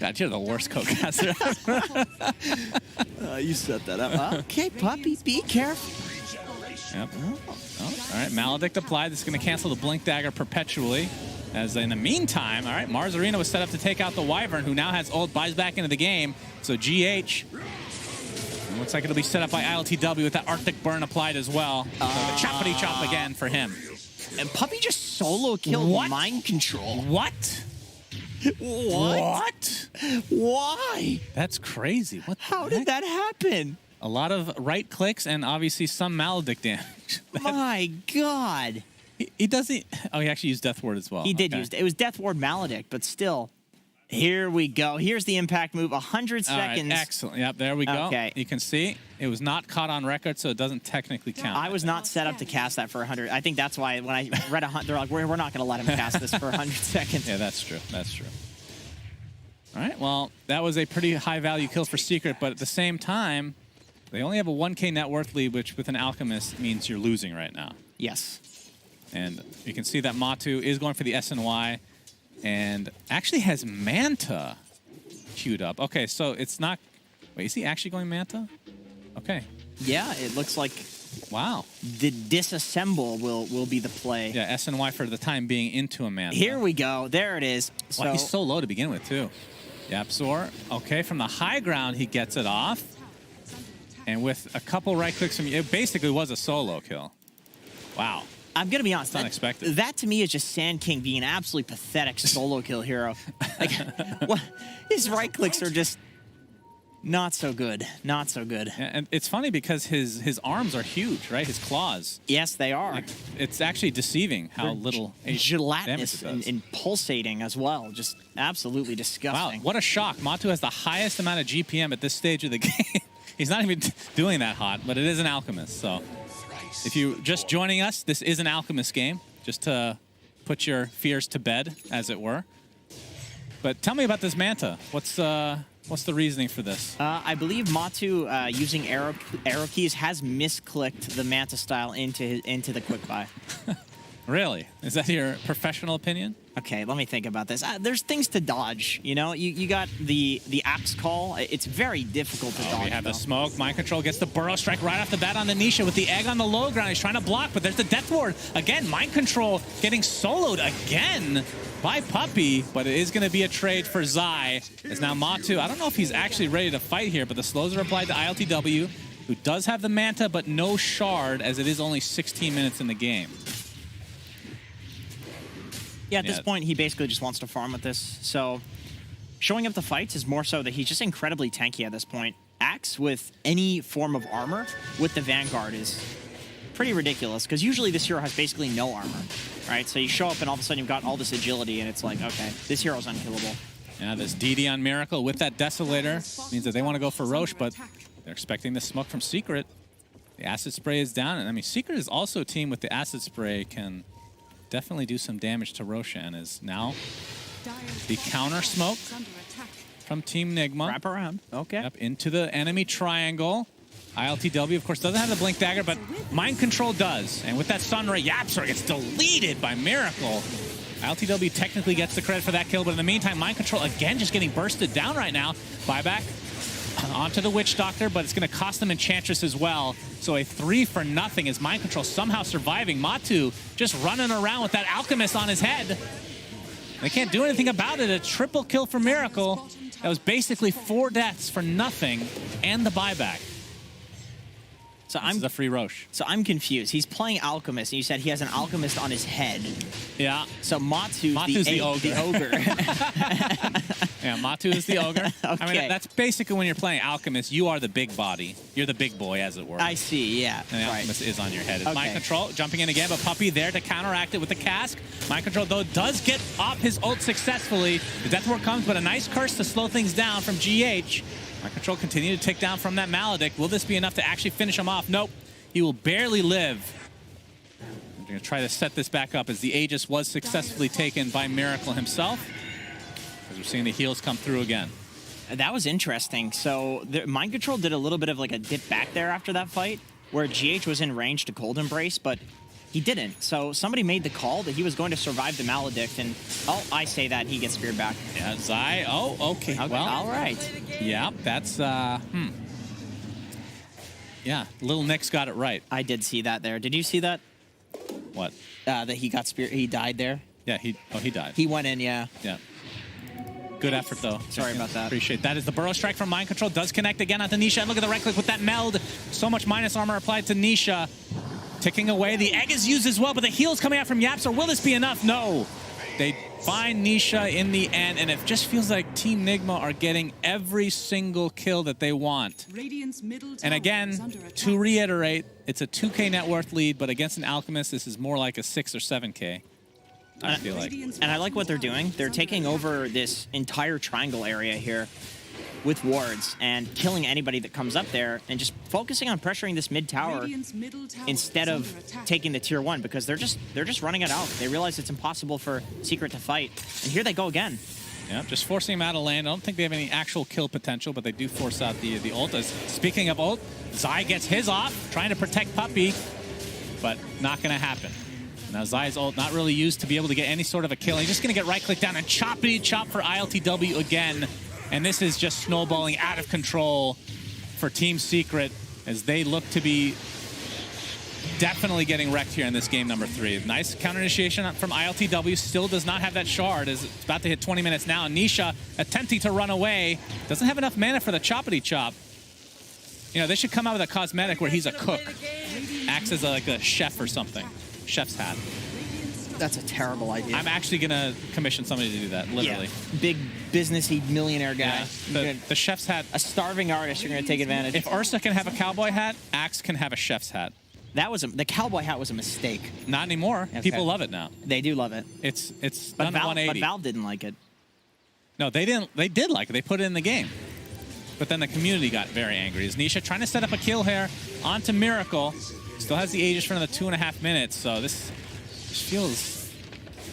God, you're the worst co-caster. You set that up. Okay, puppy, be careful. Yep. Oh, all right, Maledict applied. This is going to cancel the Blink Dagger perpetually. As in the meantime, all right, Mars Arena was set up to take out the Wyvern, who now has ult, buys back into the game. So GH... looks like it'll be set up by ILTW with that Arctic Burn applied as well. So the choppity chop again for him. And Puppy just solo killed Mind Control. What? What? Why? That's crazy. What? How did that happen? A lot of right clicks and obviously some Maledict damage. My God. He doesn't... Oh, he actually used Death Ward as well. He did use... It was Death Ward Maledict, but still... Here we go. Here's the impact move. 100 seconds. Right, excellent. Yep, there we go. Okay. You can see it was not caught on record, so it doesn't technically count. I was not set up to cast that for 100. I think that's why when I read 100, they're like, we're not going to let him cast this for 100 seconds. Yeah, that's true. That's true. All right, well, that was a pretty high-value kill for Secret, but at the same time, they only have a 1K net worth lead, which with an Alchemist means you're losing right now. Yes. And you can see that Matu is going for the SNY. And actually has Manta queued up. Okay, so it's not... Wait, is he actually going Manta? Okay. Yeah, it looks like... Wow. The disassemble will be the play. Yeah, SNY for the time being into a Manta. Here we go. There it is. So, wow, he's so low to begin with, too. Yapsor. Okay, from the high ground, he gets it off. And with a couple right clicks from... It basically was a solo kill. Wow. I'm going to be honest. Unexpected. That to me is just Sand King being an absolutely pathetic solo kill hero. Like, what, his right clicks are just not so good. Not so good. Yeah, and it's funny because his arms are huge, right? His claws. Yes, they are. Like, it's actually deceiving how little gelatinous and pulsating as well. Just absolutely disgusting. Wow, what a shock. Matu has the highest amount of GPM at this stage of the game. He's not even doing that hot, but it is an Alchemist. So if you're just joining us, this is an Alchemist game, just to put your fears to bed, as it were. But tell me about this Manta. What's the reasoning for this? I believe Matu, using arrow keys, has misclicked the Manta style into the quick buy. Really? Is that your professional opinion? Okay, let me think about this. There's things to dodge, you know? You got the axe call. It's very difficult to dodge. We have the smoke. Mind Control gets the burrow strike right off the bat on the Nisha with the egg on the low ground. He's trying to block, but there's the Death Ward. Again, Mind Control getting soloed again by Puppey, but it is going to be a trade for Zai. As now Matu, I don't know if he's actually ready to fight here, but the slows are applied to ILTW, who does have the Manta, but no Shard, as it is only 16 minutes in the game. Yeah, at this point, he basically just wants to farm with this. So showing up the fights is more so that he's just incredibly tanky at this point. Axe with any form of armor with the Vanguard is pretty ridiculous, because usually this hero has basically no armor, right? So you show up and all of a sudden you've got all this agility, and it's like, okay, this hero's unkillable. Yeah, this DD on Miracle with that Desolator means that they want to go for Roche, but they're expecting the smoke from Secret. The Acid Spray is down, and I mean, Secret is also a team with the Acid Spray can definitely do some damage to Roshan. Is now the counter smoke from Team Nigma. Wrap around. Okay. Yep, into the enemy triangle. ILTW, of course, doesn't have the Blink Dagger, but Mind Control does. And with that Sunray, Yapsor gets deleted by Miracle. ILTW technically gets the credit for that kill, but in the meantime, Mind Control, again, just getting bursted down right now. Buyback onto the Witch Doctor, but it's going to cost them Enchantress as well. So a 3-for-0 is Mind Control somehow surviving. Matu just running around with that Alchemist on his head. They can't do anything about it. A triple kill for Miracle. That was basically 4 deaths for nothing and the buyback. So this is a free Roche. So I'm confused. He's playing Alchemist, and you said he has an Alchemist on his head. Yeah. So Matu's the ogre. The ogre. Yeah, Matu is the ogre. Okay. I mean, that's basically when you're playing Alchemist, you are the big body. You're the big boy, as it were. I see, yeah. And the Alchemist is on your head. It's Mind Control jumping in again, but Puppey there to counteract it with the cask. Mind Control, though, does get off his ult successfully. The Death Ward comes, but a nice curse to slow things down from GH. Mind Control continue to tick down from that Maledict. Will this be enough to actually finish him off? Nope. He will barely live. I'm going to try to set this back up as the Aegis was successfully taken by Miracle himself. As we're seeing the heals come through again. That was interesting. So Mind Control did a little bit of like a dip back there after that fight, where GH was in range to Cold Embrace, but he didn't. So somebody made the call that he was going to survive the Maledict, and I say that he gets speared back. Yeah, Zai. Oh, okay. Well, all right. Yeah, that's yeah, Little Nick's got it right. I did see that there. Did you see that? What? That he got speared. He died there. Yeah, he died. He went in. Yeah. Yeah. Good effort, though. Sorry about that. Appreciate that. As the Burrow Strike from Mind Control does connect again onto Nisha. And look at the right click with that meld. So much minus armor applied to Nisha. Ticking away. The egg is used as well, but the heal's coming out from Yapsor. Will this be enough? No. They find Nisha in the end, and it just feels like Team Nigma are getting every single kill that they want. And again, to reiterate, it's a 2K net worth lead, but against an Alchemist, this is more like a 6 or 7K. I feel like. And I like what they're doing. They're taking over this entire triangle area here with wards and killing anybody that comes up there and just focusing on pressuring this mid tower instead of taking the tier 1, because they're just running it out. They realize it's impossible for Secret to fight. And here they go again. Yeah, just forcing him out of lane. I don't think they have any actual kill potential, but they do force out the ult. Speaking of ult, Zai gets his off, trying to protect Puppey, but not going to happen. Now Zai's ult not really used to be able to get any sort of a kill. He's just going to get right-click down and chop for ILTW again. And this is just snowballing out of control for Team Secret as they look to be definitely getting wrecked here in this game number 3. Nice counter initiation from ILTW. Still does not have that shard as it's about to hit 20 minutes now. Nisha attempting to run away. Doesn't have enough mana for the choppity chop. You know, they should come out with a cosmetic where he's a cook. Acts as like a chef or something. Chef's hat. That's a terrible idea. I'm actually going to commission somebody to do that, literally. Yeah. Big businessy millionaire guy. Yeah. The chef's hat. A starving artist, you're going to take advantage. If Ursa can have a cowboy hat, Axe can have a chef's hat. The cowboy hat was a mistake. Not anymore. Okay. People love it now. They do love it. It's but done 180. But Valve didn't like it. No, they didn't. They did like it. They put it in the game. but then the community got very angry. As Nisha trying to set up a kill here onto Miracle. Still has the Aegis for another 2.5 minutes, so this feels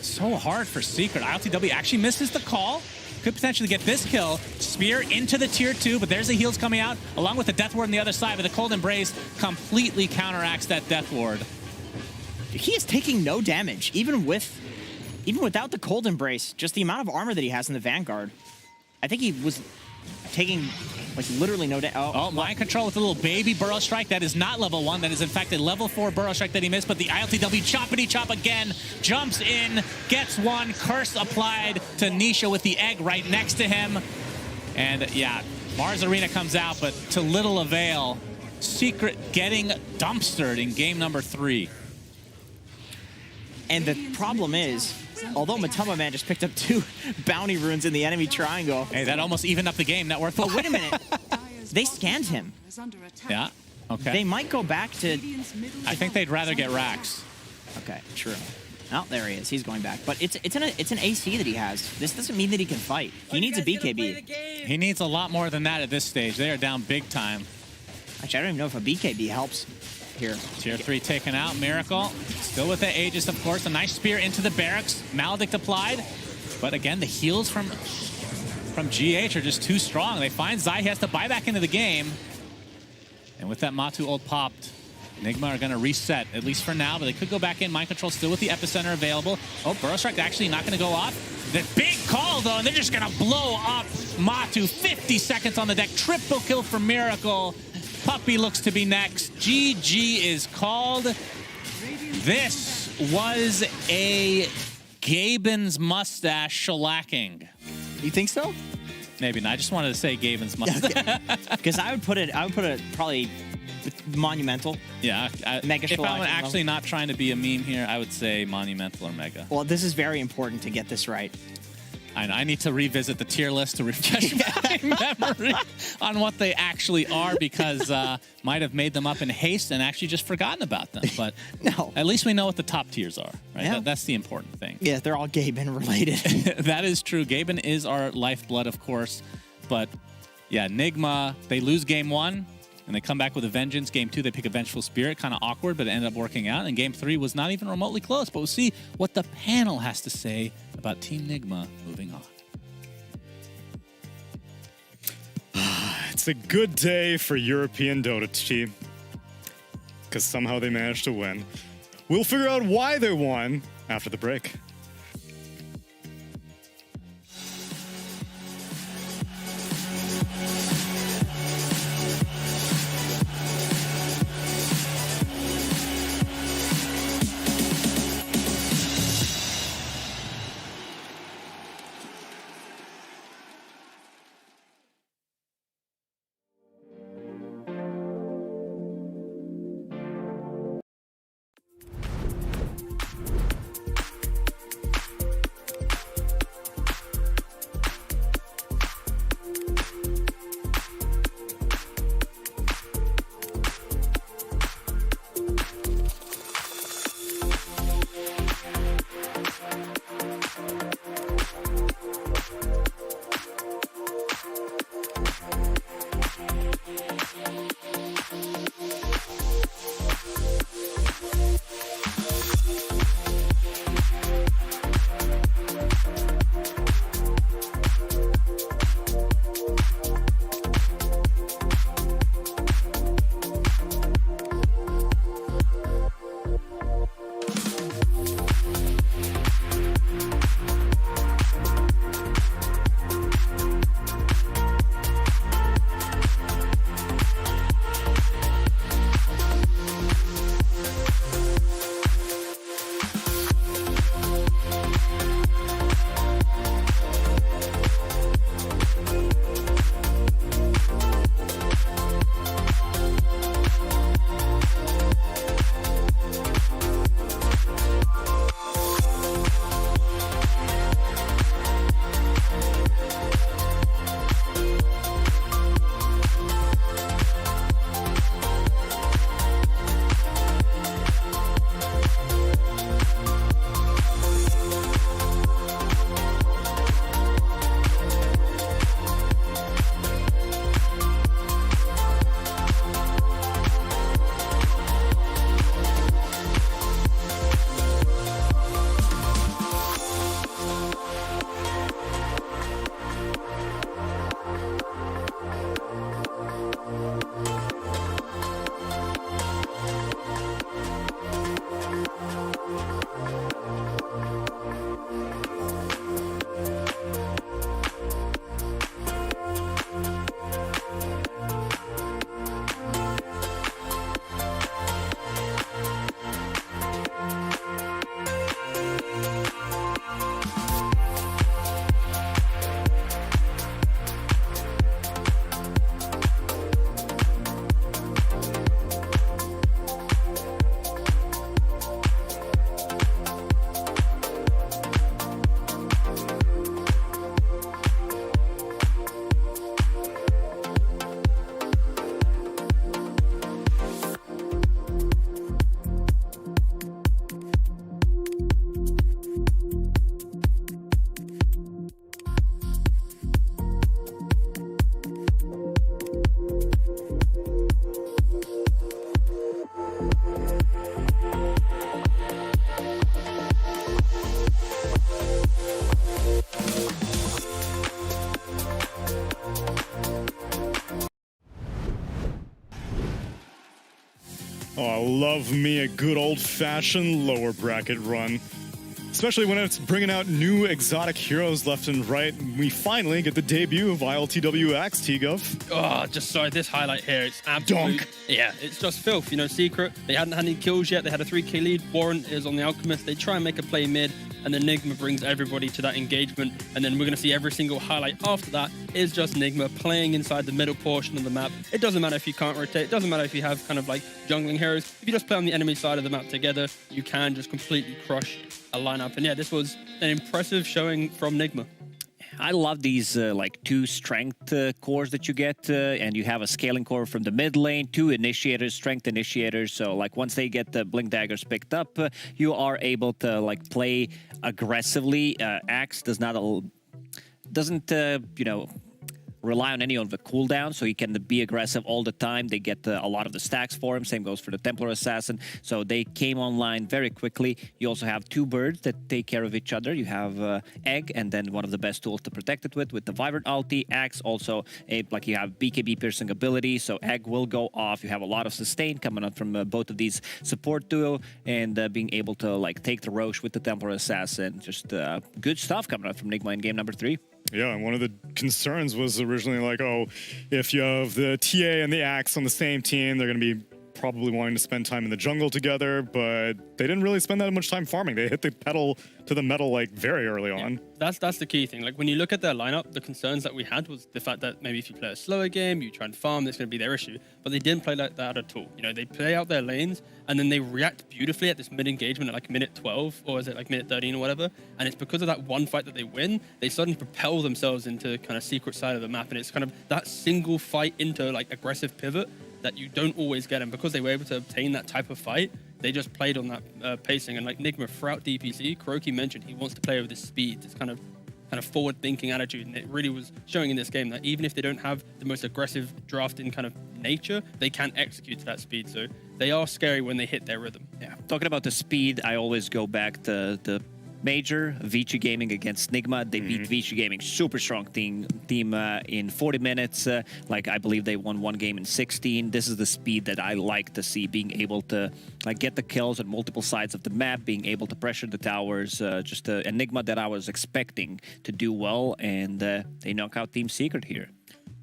so hard for Secret. ILTW actually misses the call. Could potentially get this kill. Spear into the tier 2, but there's the heals coming out, along with the Death Ward on the other side, but the Cold Embrace completely counteracts that Death Ward. He is taking no damage, even without the Cold Embrace. Just the amount of armor that he has in the Vanguard. I think he was taking, like, literally no damage. Oh, Mind Control with a little baby Burrow Strike. That is not level 1. That is, in fact, a level 4 Burrow Strike that he missed, but the ILTW choppity chop again. Jumps in, gets one. Curse applied to Nisha with the egg right next to him. And, yeah, Mars Arena comes out, but to little avail. Secret getting dumpstered in game number 3. And the problem is, although Matama Man just picked up 2 bounty runes in the enemy triangle. Hey, that almost evened up the game. Net worth. Oh, wait a minute. They scanned him. Yeah, okay. They might go back to... I think they'd rather get Rax. Okay, true. Oh, there he is. He's going back. But it's an AC that he has. This doesn't mean that he can fight. He needs a BKB. He needs a lot more than that at this stage. They are down big time. Actually, I don't even know if a BKB helps here. Tier 3 taken out. Miracle still with the Aegis, of course. A nice spear into the barracks. Maledict applied. But again, the heals from GH are just too strong. They find Zai. He has to buy back into the game. And with that Matu ult popped, Nigma are going to reset, at least for now, but they could go back in. Mind Control still with the Epicenter available. Oh, Burrow Strike actually not going to go off. The big call, though, and they're just going to blow up Matu. 50 seconds on the deck. Triple kill for Miracle. Puppy looks to be next. GG is called. This was a Gaben's mustache shellacking. You think so? Maybe not. I just wanted to say Gaben's mustache. Because I would put it probably monumental. Yeah. Mega if I'm shellacking actually not trying to be a meme here, I would say monumental or mega. Well, this is very important to get this right. I know. I need to revisit the tier list to refresh my memory on what they actually are, because might have made them up in haste and actually just forgotten about them. But no, at least we know what the top tiers are, right? Yeah. That's the important thing. Yeah, they're all Gaben related. That is true. Gaben is our lifeblood, of course. But yeah, Nigma, they lose game 1. And they come back with a vengeance. Game 2, they pick a Vengeful Spirit. Kind of awkward, but it ended up working out. And game 3 was not even remotely close. But we'll see what the panel has to say about Team Nigma moving on. It's a good day for European Dota team, because somehow they managed to win. We'll figure out why they won after the break. Oh, love me a good old-fashioned lower bracket run. Especially when it's bringing out new exotic heroes left and right. We finally get the debut of ILTW Axe, T-Gov. Oh, just sorry, this highlight here, it's absolute. Donk. Yeah, it's just filth. You know, Secret, they hadn't had any kills yet. They had a 3k lead. Warren is on the Alchemist. They try and make a play mid, and then Nigma brings everybody to that engagement. And then we're going to see every single highlight after that is just Nigma playing inside the middle portion of the map. It doesn't matter if you can't rotate. It doesn't matter if you have kind of like jungling heroes. If you just play on the enemy side of the map together, you can just completely crush a lineup. And yeah, this was an impressive showing from Nigma. I love these like 2 strength cores that you get, and you have a scaling core from the mid lane, 2 initiators, strength initiators. So like once they get the blink daggers picked up, you are able to like play aggressively. Axe doesn't you know, rely on any of the cooldown, so he can be aggressive all the time. They get a lot of the stacks for him. Same goes for the Templar Assassin. So they came online very quickly. You also have 2 birds that take care of each other. You have Egg, and then one of the best tools to protect it with the Vibrant ulti. Axe also, like you have BKB piercing ability, so Egg will go off. You have a lot of sustain coming out from both of these support duo, and being able to like take the Roche with the Templar Assassin. Just good stuff coming out from Nigma in game number 3. Yeah, and one of the concerns was originally like, oh, if you have the TA and the Axe on the same team, they're going to be probably wanting to spend time in the jungle together, but they didn't really spend that much time farming. They hit the pedal to the metal like very early on. That's the key thing. Like when you look at their lineup, the concerns that we had was the fact that maybe if you play a slower game, you try and farm, that's going to be their issue. But they didn't play like that at all. You know, they play out their lanes and then they react beautifully at this mid engagement at like minute 12, or is it like minute 13 or whatever? And it's because of that one fight that they win, they suddenly propel themselves into kind of secret side of the map, and it's kind of that single fight into like aggressive pivot that you don't always get. And because they were able to obtain that type of fight, they just played on that pacing. And like Nigma throughout DPC, Kuroki mentioned he wants to play with this speed, this kind of forward-thinking attitude, and it really was showing in this game that even if they don't have the most aggressive drafting kind of nature, they can execute to that speed. So they are scary when they hit their rhythm. Yeah, talking about the speed, I always go back to the major, Vici Gaming against Nigma. They beat Vici Gaming, super strong team in 40 minutes. Like I believe they won 1 game in 16. This is the speed that I like to see, being able to like get the kills on multiple sides of the map, being able to pressure the towers. Just an Enigma that I was expecting to do well, and they knock out Team Secret here.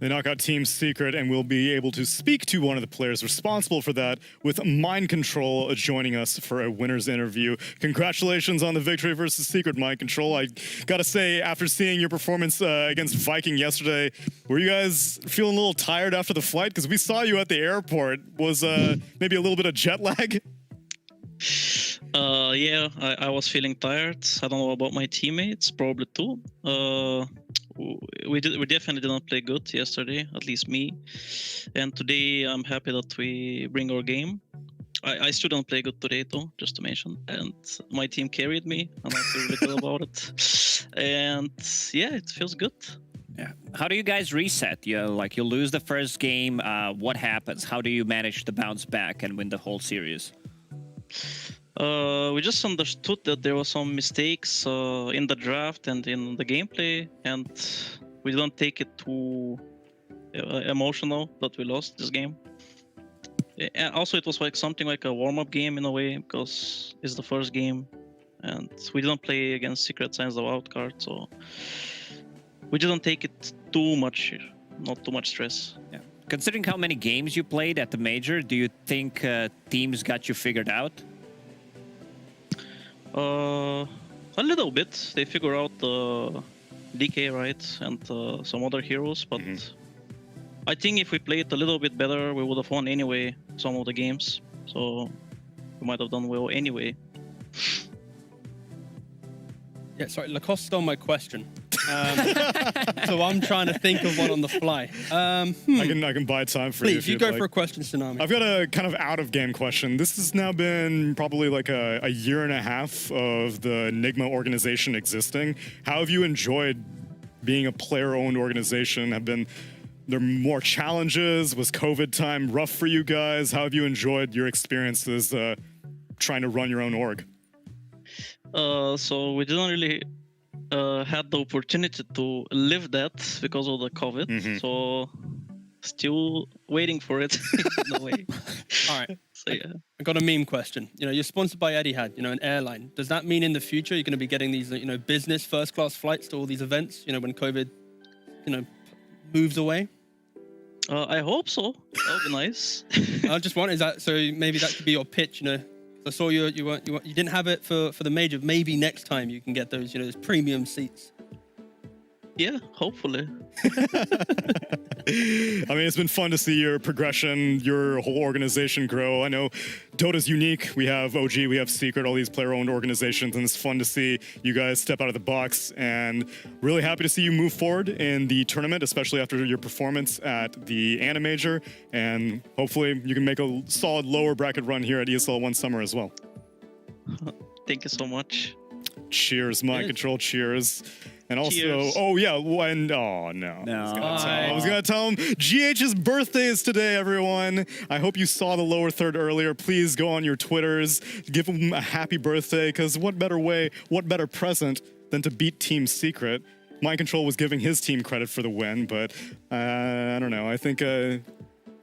They knock out Team Secret, and we'll be able to speak to one of the players responsible for that with Mind Control joining us for a winner's interview. Congratulations on the victory versus Secret, Mind Control. I gotta say, after seeing your performance against Viking yesterday, were you guys feeling a little tired after the flight? Because we saw you at the airport. Was maybe a little bit of jet lag? Yeah, I was feeling tired. I don't know about my teammates, probably too. We definitely did not play good yesterday, at least me. And today I'm happy that we bring our game. I still don't play good today though, just to mention. And my team carried me, and I feel really good about it. And yeah, it feels good. Yeah. How do you guys reset? You lose the first game. What happens? How do you manage to bounce back and win the whole series? We just understood that there were some mistakes in the draft and in the gameplay, and we didn't take it too emotional that we lost this game. And also, it was like something like a warm-up game in a way, because it's the first game, and we didn't play against Secret Signs the wild card, so we didn't take it too much, not too much stress. Yeah. Considering how many games you played at the major, do you think teams got you figured out? A little bit. They figure out DK, right, and some other heroes, but I think if we played a little bit better, we would have won anyway some of the games. So we might have done well anyway. Yeah, sorry, Lacoste stole my question. So I'm trying to think of one on the fly. I can buy time for you. Please, you go for a question, Tsunami. I've got a kind of out-of-game question. This has now been probably like a year and a half of the Nigma organization existing. How have you enjoyed being a player-owned organization? Have there more challenges? Was COVID time rough for you guys? How have you enjoyed your experiences trying to run your own org? So we didn't really had the opportunity to live that because of the COVID. So still waiting for it in a way. All right. So yeah. I got a meme question. You know, you're sponsored by Etihad, you know, an airline. Does that mean in the future you're going to be getting these, you know, business first-class flights to all these events, you know, when COVID, you know, moves away? I hope so. That would be nice. I just wonder, is that so? Maybe that could be your pitch. You know, I saw you didn't have it for the major. Maybe next time you can get those, you know, those premium seats. Yeah, hopefully. I mean, it's been fun to see your progression, your whole organization grow. I know Dota's unique. We have OG, we have Secret, all these player-owned organizations, and it's fun to see you guys step out of the box. And really happy to see you move forward in the tournament, especially after your performance at the Animajor. And hopefully you can make a solid lower bracket run here at ESL One Summer as well. Thank you so much. Cheers, Mind Control. Cheers. And also, Cheers. oh yeah, I was gonna tell him GH's birthday is today, everyone. I hope you saw the lower third earlier. Please go on your Twitters, give him a happy birthday, because what better present than to beat Team Secret? Mind Control was giving his team credit for the win, but I don't know. I think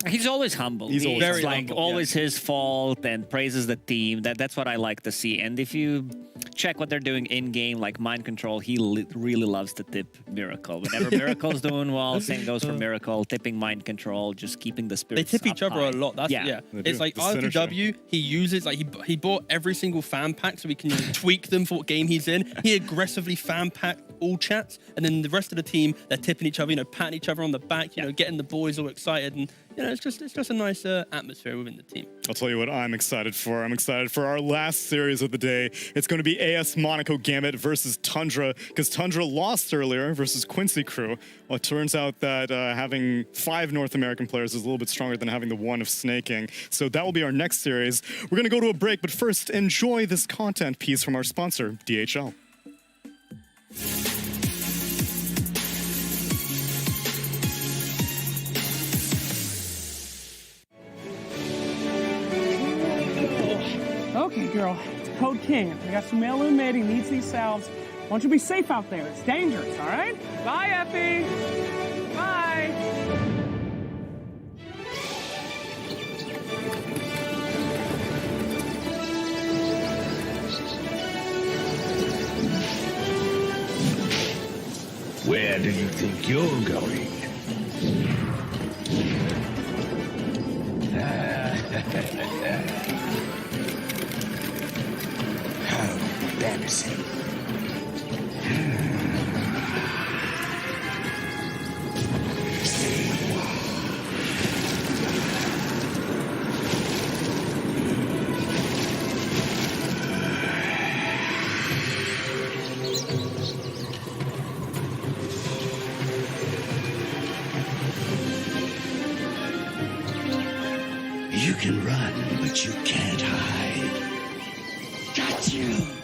he's always humble. He's always like humble, always his fault and praises the team. That's what I like to see. And if you check what they're doing in game, like Mind Control, he really loves to tip Miracle. Whenever Miracle's doing well, same goes for Miracle. Tipping Mind Control, just keeping the spirits. They tip each up other high. a lot. That's yeah. It's like RTW. He uses he bought every single fan pack so he can tweak them for what game he's in. He aggressively fan packed all chats, and then the rest of the team, they're tipping each other, you know, patting each other on the back, you know, getting the boys all excited, and you know, it's just a nice atmosphere within the team. I'll tell you what I'm excited for. I'm excited for our last series of the day. It's going to be AS Monaco Gambit versus Tundra, because Tundra lost earlier versus Quincy crew. Well, it turns out that having 5 North American players is a little bit stronger than having the 1 of snaking. So that will be our next series. We're going to go to a break, but first, enjoy this content piece from our sponsor, DHL. Okay, girl, it's Code King. We got some mail-in maid. He needs these salves. Why don't you be safe out there? It's dangerous, all right? Bye, Effie. Bye. Where do you think you're going? How embarrassing. You can run, but you can't hide. Got you!